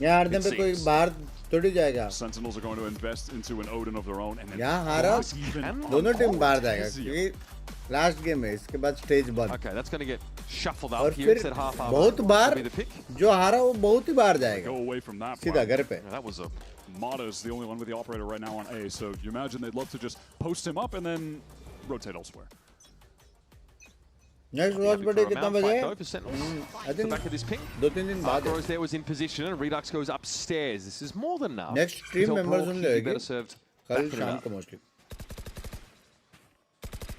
Sentinels are going to invest into an Odin of their own, and then दोनों team बाहर जाएगा क्योंकि last game है इसके बाद stage बंद. Okay, that's going to get shuffled up here. Instead half hour. बहुत बार जो हारा वो बहुत ही बाहर जाएगा. Go away from that. सीधा घर पे. That was a. Mata's the only one with the operator right now on A, so you imagine they'd love to just post him up and then rotate elsewhere. Next watch party कितना बजे? I think back of this ping. 2-3 दिन बाद. Rose there was in position and Redux goes upstairs. This is more than enough. Next stream members only better served. कल शाम को mostly.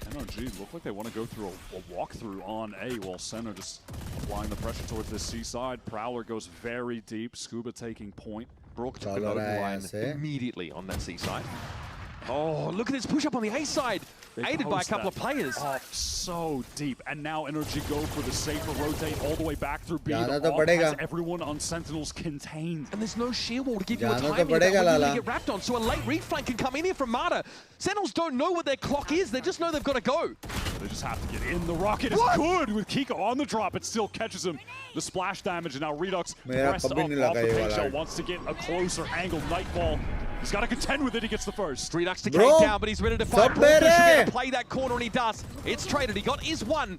NRG look like they want to go through a walkthrough on A while SEN are just applying the pressure towards this C side. Prowler goes very deep. Scuba taking point. Brook took an open line immediately on that C side. Oh, look at this push up on the A side. Aided by a couple of players. Off so deep. And now NRG go for the safer rotate all the way back through B. Has everyone on Sentinels contained. And there's no shield wall to give you a timing that when you get wrapped on. So a late reflank can come in here from Mata. Sentinels don't know what their clock is. They just know they've got to go. They just have to get in. The rocket is good with Kiko on the drop. It still catches him. The splash damage, and now Redux pressed up off the big shell. Wants to get a closer angle. Nightfall. He's got to contend with it. He gets the first. Redux to Kate down, but he's ready to fight. Brock should to play that corner, and he does. It's traded. He got his 1.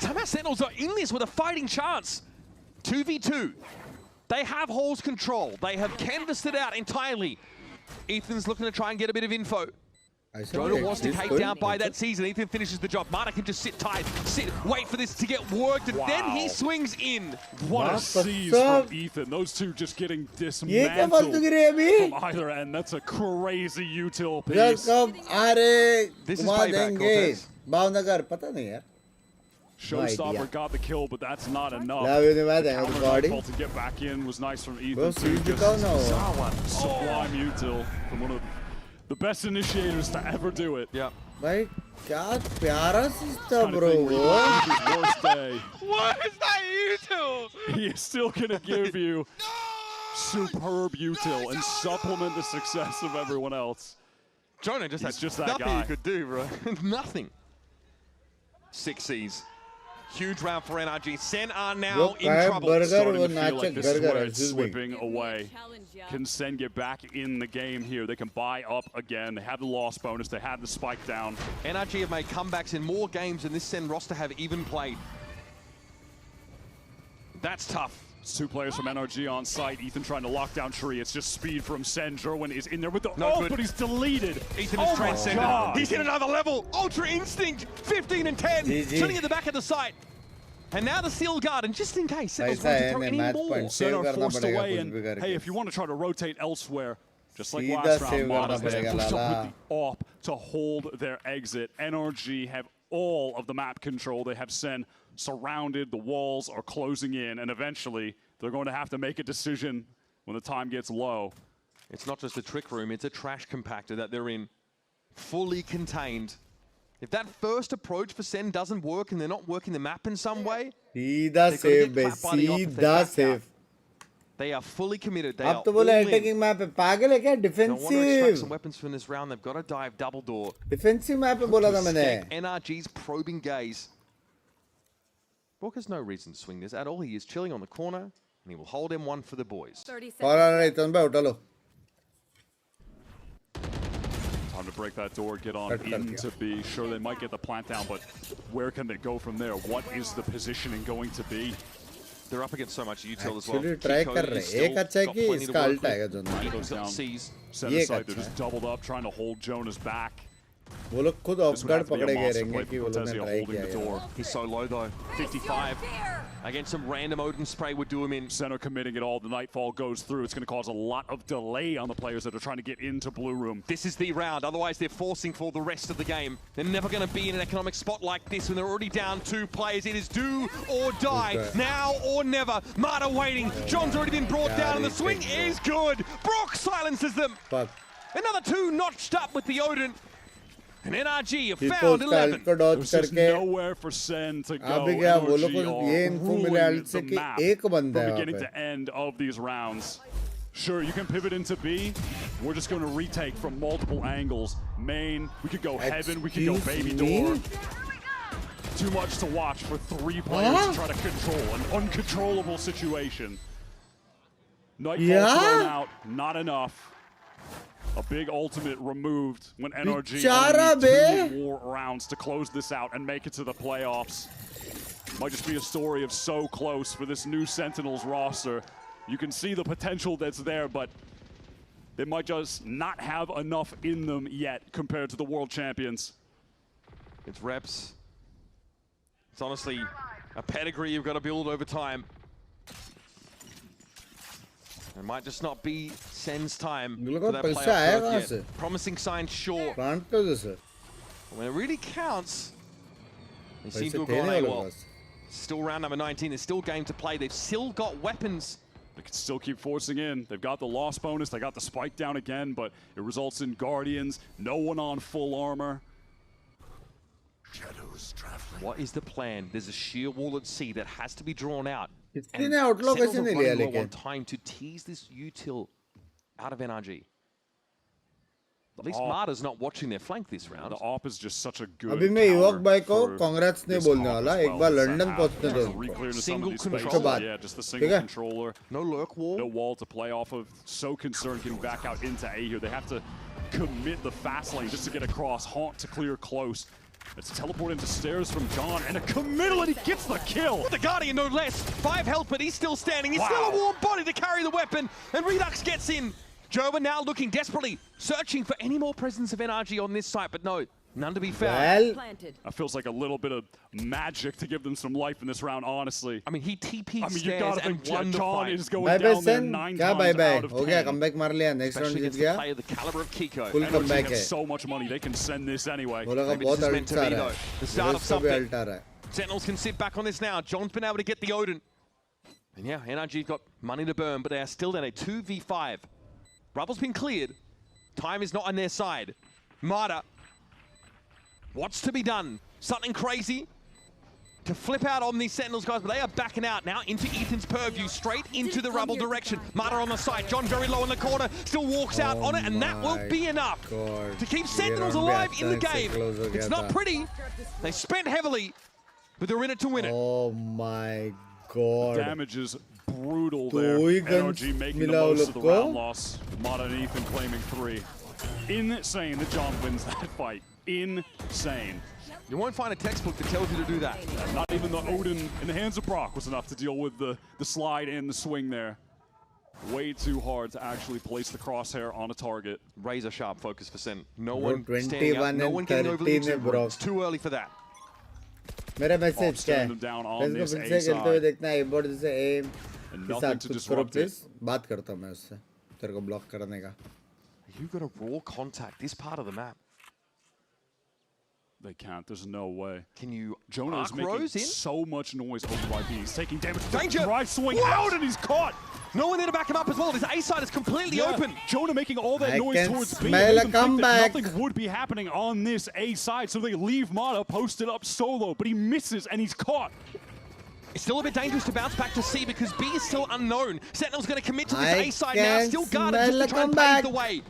Somehow Sentinels are in this with a fighting chance. 2v2. They have Hall's control. They have canvassed it out entirely. Ethan's looking to try and get a bit of info. Jonah wants to take down by that season. Ethan finishes the job. Mata can just sit tight, wait for this to get worked, and then he swings in. What a seize from Ethan. Those two just getting dismantled from either end. That's a crazy util piece. This is payback, Showstopper got the kill, but that's not enough. To get back in was nice from Ethan. Sublime util from one of the best initiators to ever do it. Yeah. Bhai, kya pyara system, bro. Worst day. What is that util? He is still gonna give you superb util and supplement the success of everyone else. Jonah just had that nothing guy. You could do, bro. Nothing. 6 Cs. Huge round for NRG. Sen are now in trouble. Starting to feel like this is where it's slipping away. Can Sen get back in the game here? They can buy up again. They have the loss bonus. They have the spike down. NRG have made comebacks in more games than this Sen roster have even played. That's tough. It's 2 players from NRG on site. Ethan trying to lock down Tree. It's just speed from Sen. Jerwin is in there with the but he's deleted. Ethan is transcended. He's hit another level. Ultra Instinct, 15 and 10. Shooting at the back of the site. And now the Seal Guard, and just in case, Sentinels want to throw any more. Sen are forced away, and hey, if you want to try to rotate elsewhere, just like last round, Mata pushed up with the AWP to hold their exit. NRG have all of the map control. They have Sen surrounded, the walls are closing in, and eventually they're going to have to make a decision when the time gets low. It's not just a trick room, it's a trash compactor that they're in, fully contained. If that first approach for Sen doesn't work and they're not working the map in some way, सीधा save. They are fully committed. They are तो बोला attacking map है, पागल है क्या? Defensive. Don't want to extract some Defensive. weapons from this round. They've got to dive double door. Defensive map पे बोला था मैंने. NRG's probing gaze. Walker's no reason to swing this at all. He is chilling on the corner, and he will hold M1 for the boys. All right, turn by उठा लो. Time to break that door, get on into B. Sure, they might get the plant down, but where can they go from there? What is the positioning going to be? They're up against so much util as well. Actually try कर रहे हैं. एक अच्छा है कि इसका ult आएगा zone. Goes down. Center side, they're just doubled up, trying to hold Jonas back. वो लोग खुद ऑफ गार्ड पकड़े गए रहेंगे कि वो लोग ने ट्राई किया. He's so low though. 55 against some random Odin spray would do him in. Center committing it all. The Nightfall goes through. It's going to cause a lot of delay on the players that are trying to get into Blue Room. This is the round. Otherwise, they're forcing for the rest of the game. They're never going to be in an economic spot like this when they're already down 2 players. It is do or die. Okay. Now or never. Marta waiting. John's already been brought down, and the swing is good. Brock silences them. Fuck. Another 2 notched up with the Odin. And NRG have found 11. There's just nowhere for Sen to go. NRG are ruling the map from beginning to end of these rounds. Sure, you can pivot into B. We're just going to retake from multiple angles. Main, we could go heaven, we could go baby door. Too much to watch for 3 players to try to control an uncontrollable situation. Nightfall thrown out, not enough. A big ultimate removed when NRG only 2 more rounds to close this out and make it to the playoffs. Might just be a story of so close for this new Sentinels roster. You can see the potential that's there, but they might just not have enough in them yet compared to the world champions. It's reps. It's honestly a pedigree you've got to build over time. It might just not be Sen's time for that playoff yet. Promising signs, sure. When it really counts, they seem to have gone AWOL. Still round number 19. There's still game to play. They've still got weapons. They can still keep forcing in. They've got the loss bonus. They got the spike down again, but it results in Guardians. No one on full armor. Shadows traveling. What is the plan? There's a sheer wall at sea that has to be drawn out. And Sentinels are running low on time to tease this util out of NRG. At least Marta's not watching their flank this round. The AWP is just such a good अभी मैं युवक भाई को congrats नहीं बोलने वाला. एक बार London पहुंचने दो. Single controller. Yeah, just the single controller. No lurk wall. No wall to play off of. So concerned getting back out into A here. They have to commit the fast lane just to get across. Haunt to clear close. It's a teleport into stairs from John, and a committal, and he gets the kill! The Guardian, no less. 5 health, but he's still standing. He's still a warm body to carry the weapon, and Redux gets in. Joba now looking desperately, searching for any more presence of NRG on this site, but no, none to be found. That feels like a little bit of magic to give them some life in this round, honestly. I mean, he TP'd stairs and won the John fight. is going down there 9 times out of 10. हो गया, comeback मार लिया. Next round जीत गया. Player the caliber of Kiko. Full comeback है. So much money, they can send this anyway. Maybe this is meant to be though. The start of something. Sentinels can sit back on this now. John's been able to get the Odin. And yeah, NRG's got money to burn, but they are still down a 2v5. Rubble's been cleared. Time is not on their side. Marta. What's to be done? Something crazy to flip out on these Sentinels guys, but they are backing out now into Ethan's purview, straight into the rubble direction. Marta on the side, John very low in the corner, still walks out on it, and that will be enough to keep Sentinels alive in the game. It's not pretty. They spent heavily, but they're in it to win it. Oh my God. The damage is brutal there. NRG making the most of the round loss. Marta and Ethan claiming 3. Insane that John wins that fight. Insane. You won't find a textbook that tells you to do that. Not even the Odin in the hands of Brock was enough to deal with the slide and the swing there. Way too hard to actually place the crosshair on a target. Razor sharp focus for Sen. No one standing up, no one getting over the exuberance. It's too early for that. मेरा message क्या है? इसको फिर से खेलते हुए देखना है. Esports से aim के साथ कुछ करो प्लीज. बात करता हूँ मैं उससे. तेरे को ब्लॉक करने का. You got a raw contact this part of the map. They can't. There's no way. Can you Jonah is making so much noise over by B. He's taking damage. Danger! Drive swing out, and he's caught. No one there to back him up as well. His A side is completely open. Jonah making all that noise towards B. Smell a comeback. Nothing would be happening on this A side, so they leave Mata posted up solo, but he misses and he's caught. It's still a bit dangerous to bounce back to C because B is still unknown. Sentinel's going to commit to this A side now, still guarded just to try and pave the way.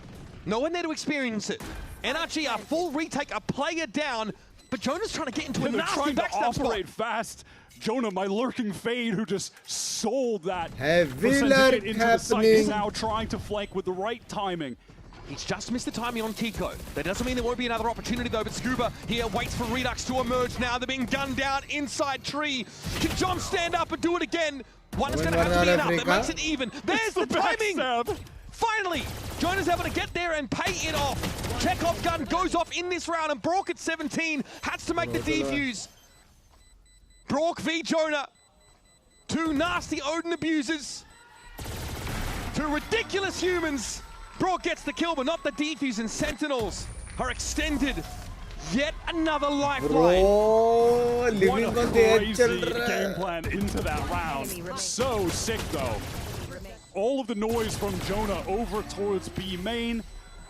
No one there to experience it. NRG, a full retake, a player down, but Jonah's trying to get into a nasty backstab spot. Operate fast. Jonah, my lurking fade, who just sold that. Heavy lurk happening. Is now trying to flank with the right timing. He's just missed the timing on Kiko. That doesn't mean there won't be another opportunity though, but Scuba here waits for Redux to emerge now. They're being gunned down inside tree. Can John stand up and do it again? One is going to have to be enough. That makes it even. There's the timing! Finally, Jonah's able to get there and pay it off. Chekhov's gun goes off in this round, and Brock at 17 has to make the defuse. Brock v Jonah. Two nasty Odin abusers. Two ridiculous humans. Brock gets the kill, but not the defuse, and Sentinels are extended. Yet another lifeline. Bro, living what a crazy game plan into that round. So sick though. All of the noise from Jonah over towards B main.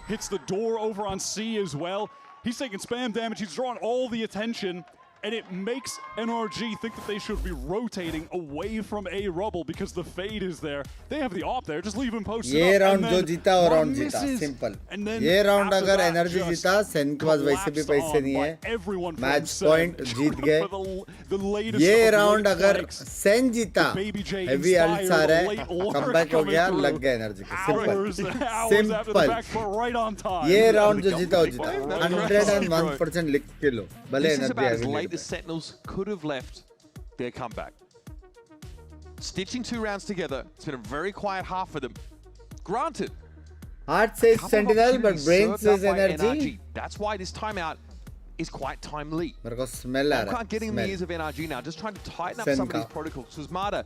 Hits the door over on C as well. He's taking spam damage. He's drawing all the attention. And it makes NRG think that they should be rotating away from A rubble because the fade is there. They have the op there. Just leave him posted ये up. round जो जीता वो round जीता, simple. ये round अगर NRG जीता, सेन के पास वैसे भी पैसे नहीं है. Match point जीत गए. ये round अगर सेन जीता, heavy ults आ रहा है, comeback हो गया, लग गया NRG के. Simple. Simple. ये round जो जीता वो जीता. 101% लिख के लो. भले NRG the Sentinels could have left their comeback. Stitching 2 rounds together, it's been a very quiet half for them. Granted. Heart says Sentinel, but brain says NRG. That's why this timeout is quite timely. मेरे को smell आ रहा है. I'm getting in the ears of NRG now, just trying to tighten up some of these protocols. Because Mata,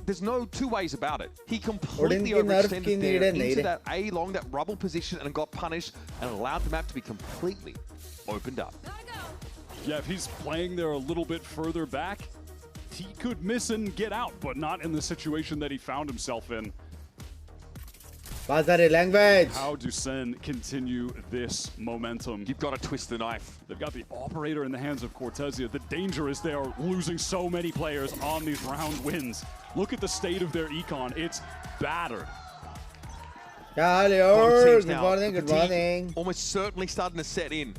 there's no two ways about it. He completely overextended there into that A long, that rubble position, and got punished and allowed the map to be completely opened up. Yeah, if he's playing there a little bit further back, he could miss and get out, but not in the situation that he found himself in. Language. How do SEN continue this momentum? You've got to twist the knife. They've got the operator in the hands of Cortezia. The danger is they are losing so many players on these round wins. Look at the state of their econ. It's battered. Good morning, good morning. Almost certainly starting to set in.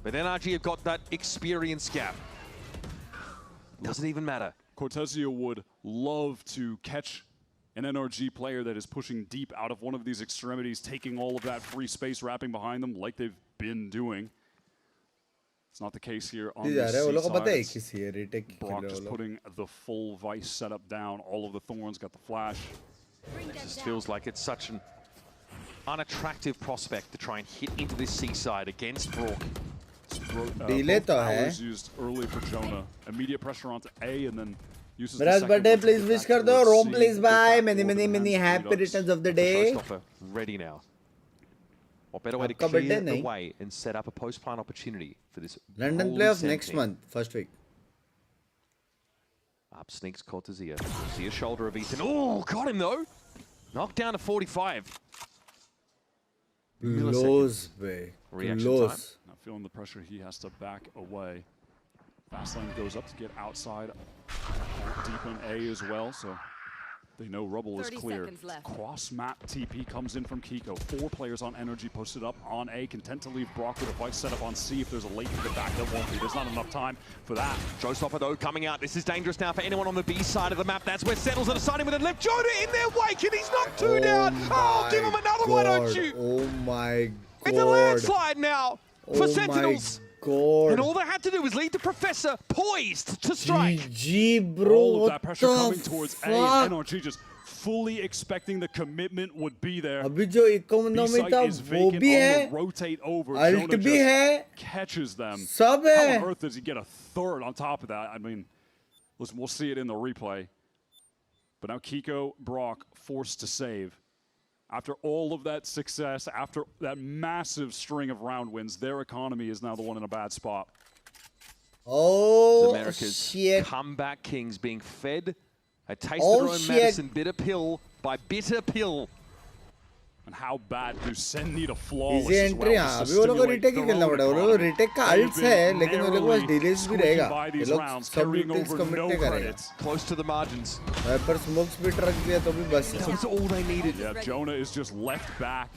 But NRG have got that experience gap. Doesn't even matter. Cortezia would love to catch an NRG player that is pushing deep out of one of these extremities, taking all of that free space, wrapping behind them like they've been doing. It's not the case here on the C side. Brock just putting the full Vice setup down. All of the Thorns got the flash. It just feels like it's such an unattractive prospect to try and hit into this C side against Brock. Delay तो है. Used early for Jonah. Immediate pressure onto A and then uses the second birthday, please wish कर दो. Rome, please bye. Many happy returns of the day. Ready now. What better way to clear the way and set up a post-plan opportunity for this London playoffs next month, first week. Up sneaks Cortezia. See a shoulder of Ethan. Oh, got him though. Knocked down to 45. Close, way. Close. Not feeling the pressure, he has to back away. Fastlane goes up to get outside, deep in A as well, so they know rubble is clear. Cross-map TP comes in from Kiko. 4 players on NRG posted up on A, content to leave Brock with a Vice set up on C. If there's a late to the back, there won't be. There's not enough time for that. Showstopper though coming out. This is dangerous now for anyone on the B side of the map. That's where Sentinels are deciding with a left. Jonah in their wake, and he's knocked 2 down. Oh, give him another one, don't you? Oh my God. It's a landslide now for Sentinels. God. And all they had to do was leave the Professor poised to strike. GG, bro. All of that pressure coming towards A, and NRG just fully expecting the commitment would be there. अभी जो economy था वो भी है, rotate over. Ult भी है, catches them. सब है. How on earth does he get a third on top of that? I mean, listen, we'll see it in the replay. But now Kiko, Brock forced to save After all of that success, after that massive string of round wins, their economy is now the one in a bad spot. Oh, America's shit. comeback kings being fed a taste of their own medicine, bitter pill by bitter pill. And how bad do Sen need a flawless easy entry हाँ अभी वो लोग को retake ही खेलना पड़ेगा वो लोग retake का ults है लेकिन वो लोग के पास delays भी रहेगा ये लोग सब details commit नहीं करेगा close to the margins पर smokes भी रख दिया तो भी बस that's all they needed. Yeah, Jonah is just left back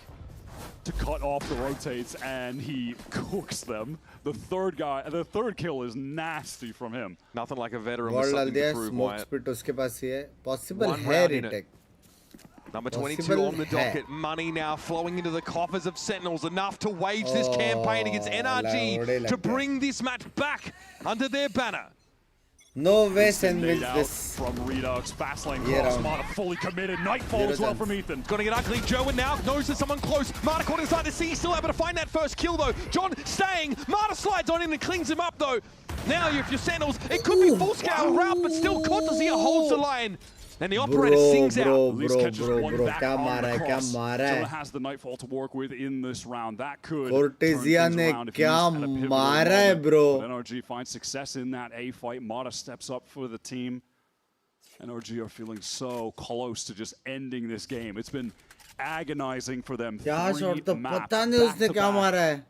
to cut off the rotates and he cooks them. The third kill is nasty from him. Nothing like a veteran with something to prove. Smoke spit उसके पास ही है possible है retake. Number 22 on the docket. Money now flowing into the coffers of Sentinels. Enough to wage this campaign against NRG to bring this match back under their banner. No way Sen wins this. From Redux, fast lane cross, Marta fully committed. Nightfall as well from Ethan. Gonna get ugly. Joe now knows there's someone close. Marta caught inside the sea, still able to find that first kill though. John staying. Marta slides on in and clings him up though. Now if you're Sentinels, it could be full scale route, but still Cortezia holds the line. And the operator sings out. At least catches one back on the cross. Jonah has the Nightfall to work with in this round. That could Cortezia ने क्या मारा है bro. NRG finds success in that A fight. Mata steps up for the team. NRG are feeling so close to just ending this game. It's been agonizing for them. क्या shot तो पता नहीं उसने क्या मारा है.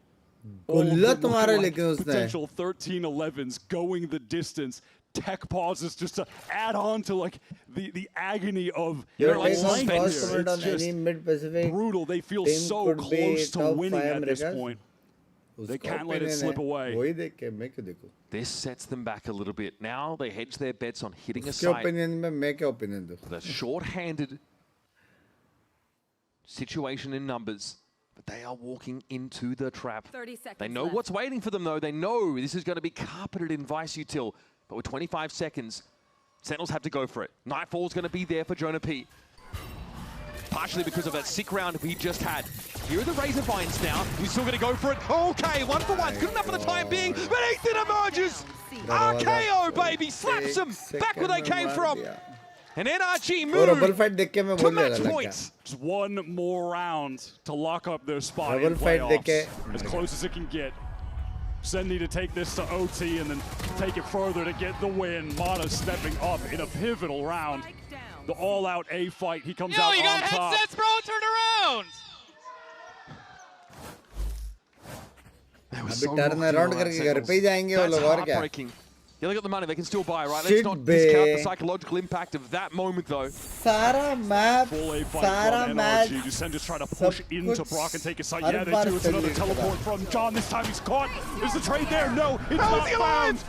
गुल्लत मारा है लेकिन उसने. Potential 13-11s going the distance. Tech pauses just to add on to like the agony of it's just brutal. They feel so close to winning at this point. They can't let it slip away. This sets them back a little bit. Now they hedge their bets on hitting a site. The short-handed situation in numbers, but they are walking into the trap. 30 seconds they know what's waiting for them though. They know this is going to be carpeted in Vice Util. But with 25 seconds, Sentinels have to go for it. Nightfall's going to be there for Jonah P. Partially because of that sick round we just had. Here are the Razor Vines now. He's still going to go for it. Okay, 1 for 1. Good enough for the time being. But Ethan emerges. RKO, baby. Slaps them back where they came from. And NRG moved to match points. Just one more round to lock up their spot in playoffs. As close as it can get. Sen need to take this to OT and then take it further to get the win. Mata stepping up in a pivotal round. The all-out A fight. He comes out on top. You got headsets, bro. Turn around. अभी turn around करके घर पे ही जाएंगे वो लोग और क्या? You look at the money, they can still buy, right? Let's not discount the psychological impact of that moment, though. Sara map, Sara match. Sen just trying to push into Brock and take a side. Yeah, they do. It's another teleport from John. This time he's caught. Is the trade there? No, it's not found.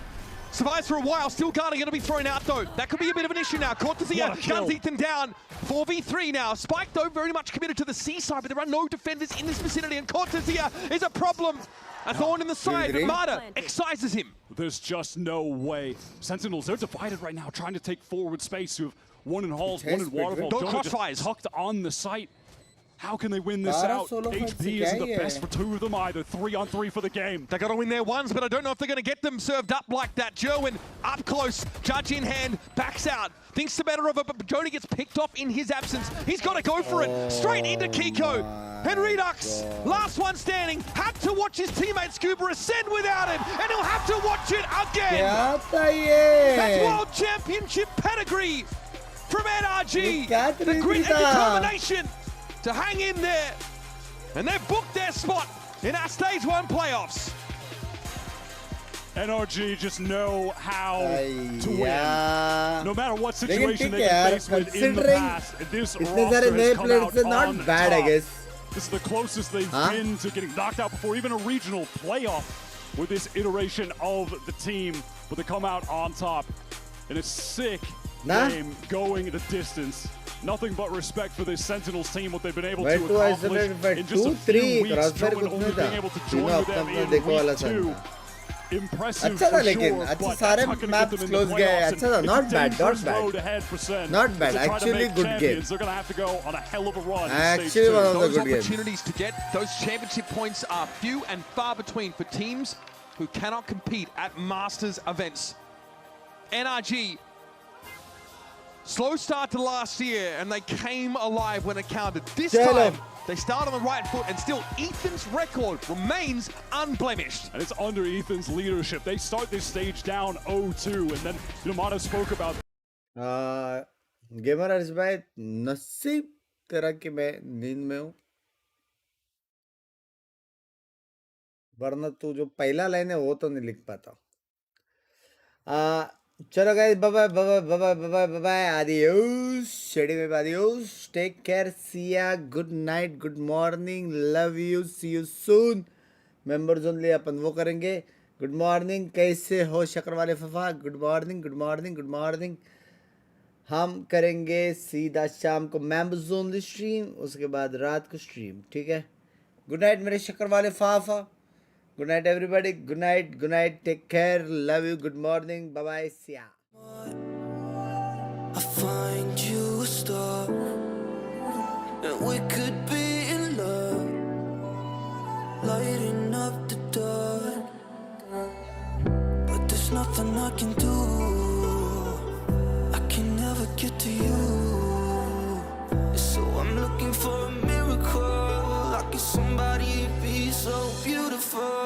Survives for a while, still guarding, going to be thrown out though. That could be a bit of an issue now. Cortezia guns Ethan down. 4v3 now. Spike though, very much committed to the seaside, but there are no defenders in this vicinity, and Cortezia is a problem. A thorn in the side, but Mata excises him. There's just no way. Sentinels, they're divided right now, trying to take forward space. You have one in Halls, one in Waterfall. Don't crossfires. Tucked on the site. How can they win this out? HP isn't the best for 2 of them either. 3-on-3 for the game. They got to win their ones, but I don't know if they're going to get them served up like that. Jerwin up close, judge in hand, backs out. Thinks the better of it, but Jonah gets picked off in his absence. He's got to go for it. Straight into Kiko. And Redux, last one standing, had to watch his teammate Scuba ascend without him, and he'll have to watch it again. That's World Championship pedigree from NRG. The grit and determination to hang in there, and they've booked their spot in our Stage 1 playoffs. NRG just know how to win. No matter what situation they get faced with in the past, this roster has come out on not bad, top. I guess. This is the closest they've been to getting knocked out before even a regional playoff with this iteration of the team, but they come out on top in a sick game going the distance. Nothing but respect for this Sentinels team, what they've been able to accomplish in just a few weeks. Join only being able to join with them in week 2. Impressive for sure, but सारे maps close गए. अच्छा था, not bad, not bad. Not bad, actually good game. They're going to have to go on a hell of a run. Actually one of the good games. Those opportunities to get those championship points are few and far between for teams who cannot compete at Masters events. NRG Slow start to last year, and they came alive when it counted. This time, they start on the right foot, and still Ethan's record remains unblemished. And it's under Ethan's leadership. They start this stage down 0-2, and then Mata spoke about. Gamer अर्ज भाई नसीब तेरा कि मैं नींद में हूँ, वरना तू जो पहला लाइन है वो तो नहीं लिख पाता. चलो guys, bye bye bye bye bye bye bye, adios, शेडी में adios, take care, see ya, good night, good morning, love you, see you soon. Members only अपन वो करेंगे. गुड मॉर्निंग, कैसे हो शक्कर वाले फफा? Good morning, good morning, good morning. हम करेंगे सीधा शाम को मेंबर्स ओनली स्ट्रीम, उसके बाद रात को स्ट्रीम, ठीक है? गुड नाइट मेरे शक्कर वाले फाफा. Good night, everybody. Good night. Good night. Take care. Love you. Good morning. Bye bye. See ya. I find you a star, and we could be in love, lighting up the dark. But there's nothing I can do. I can never get to you. So I'm looking for a miracle. Like somebody be so beautiful.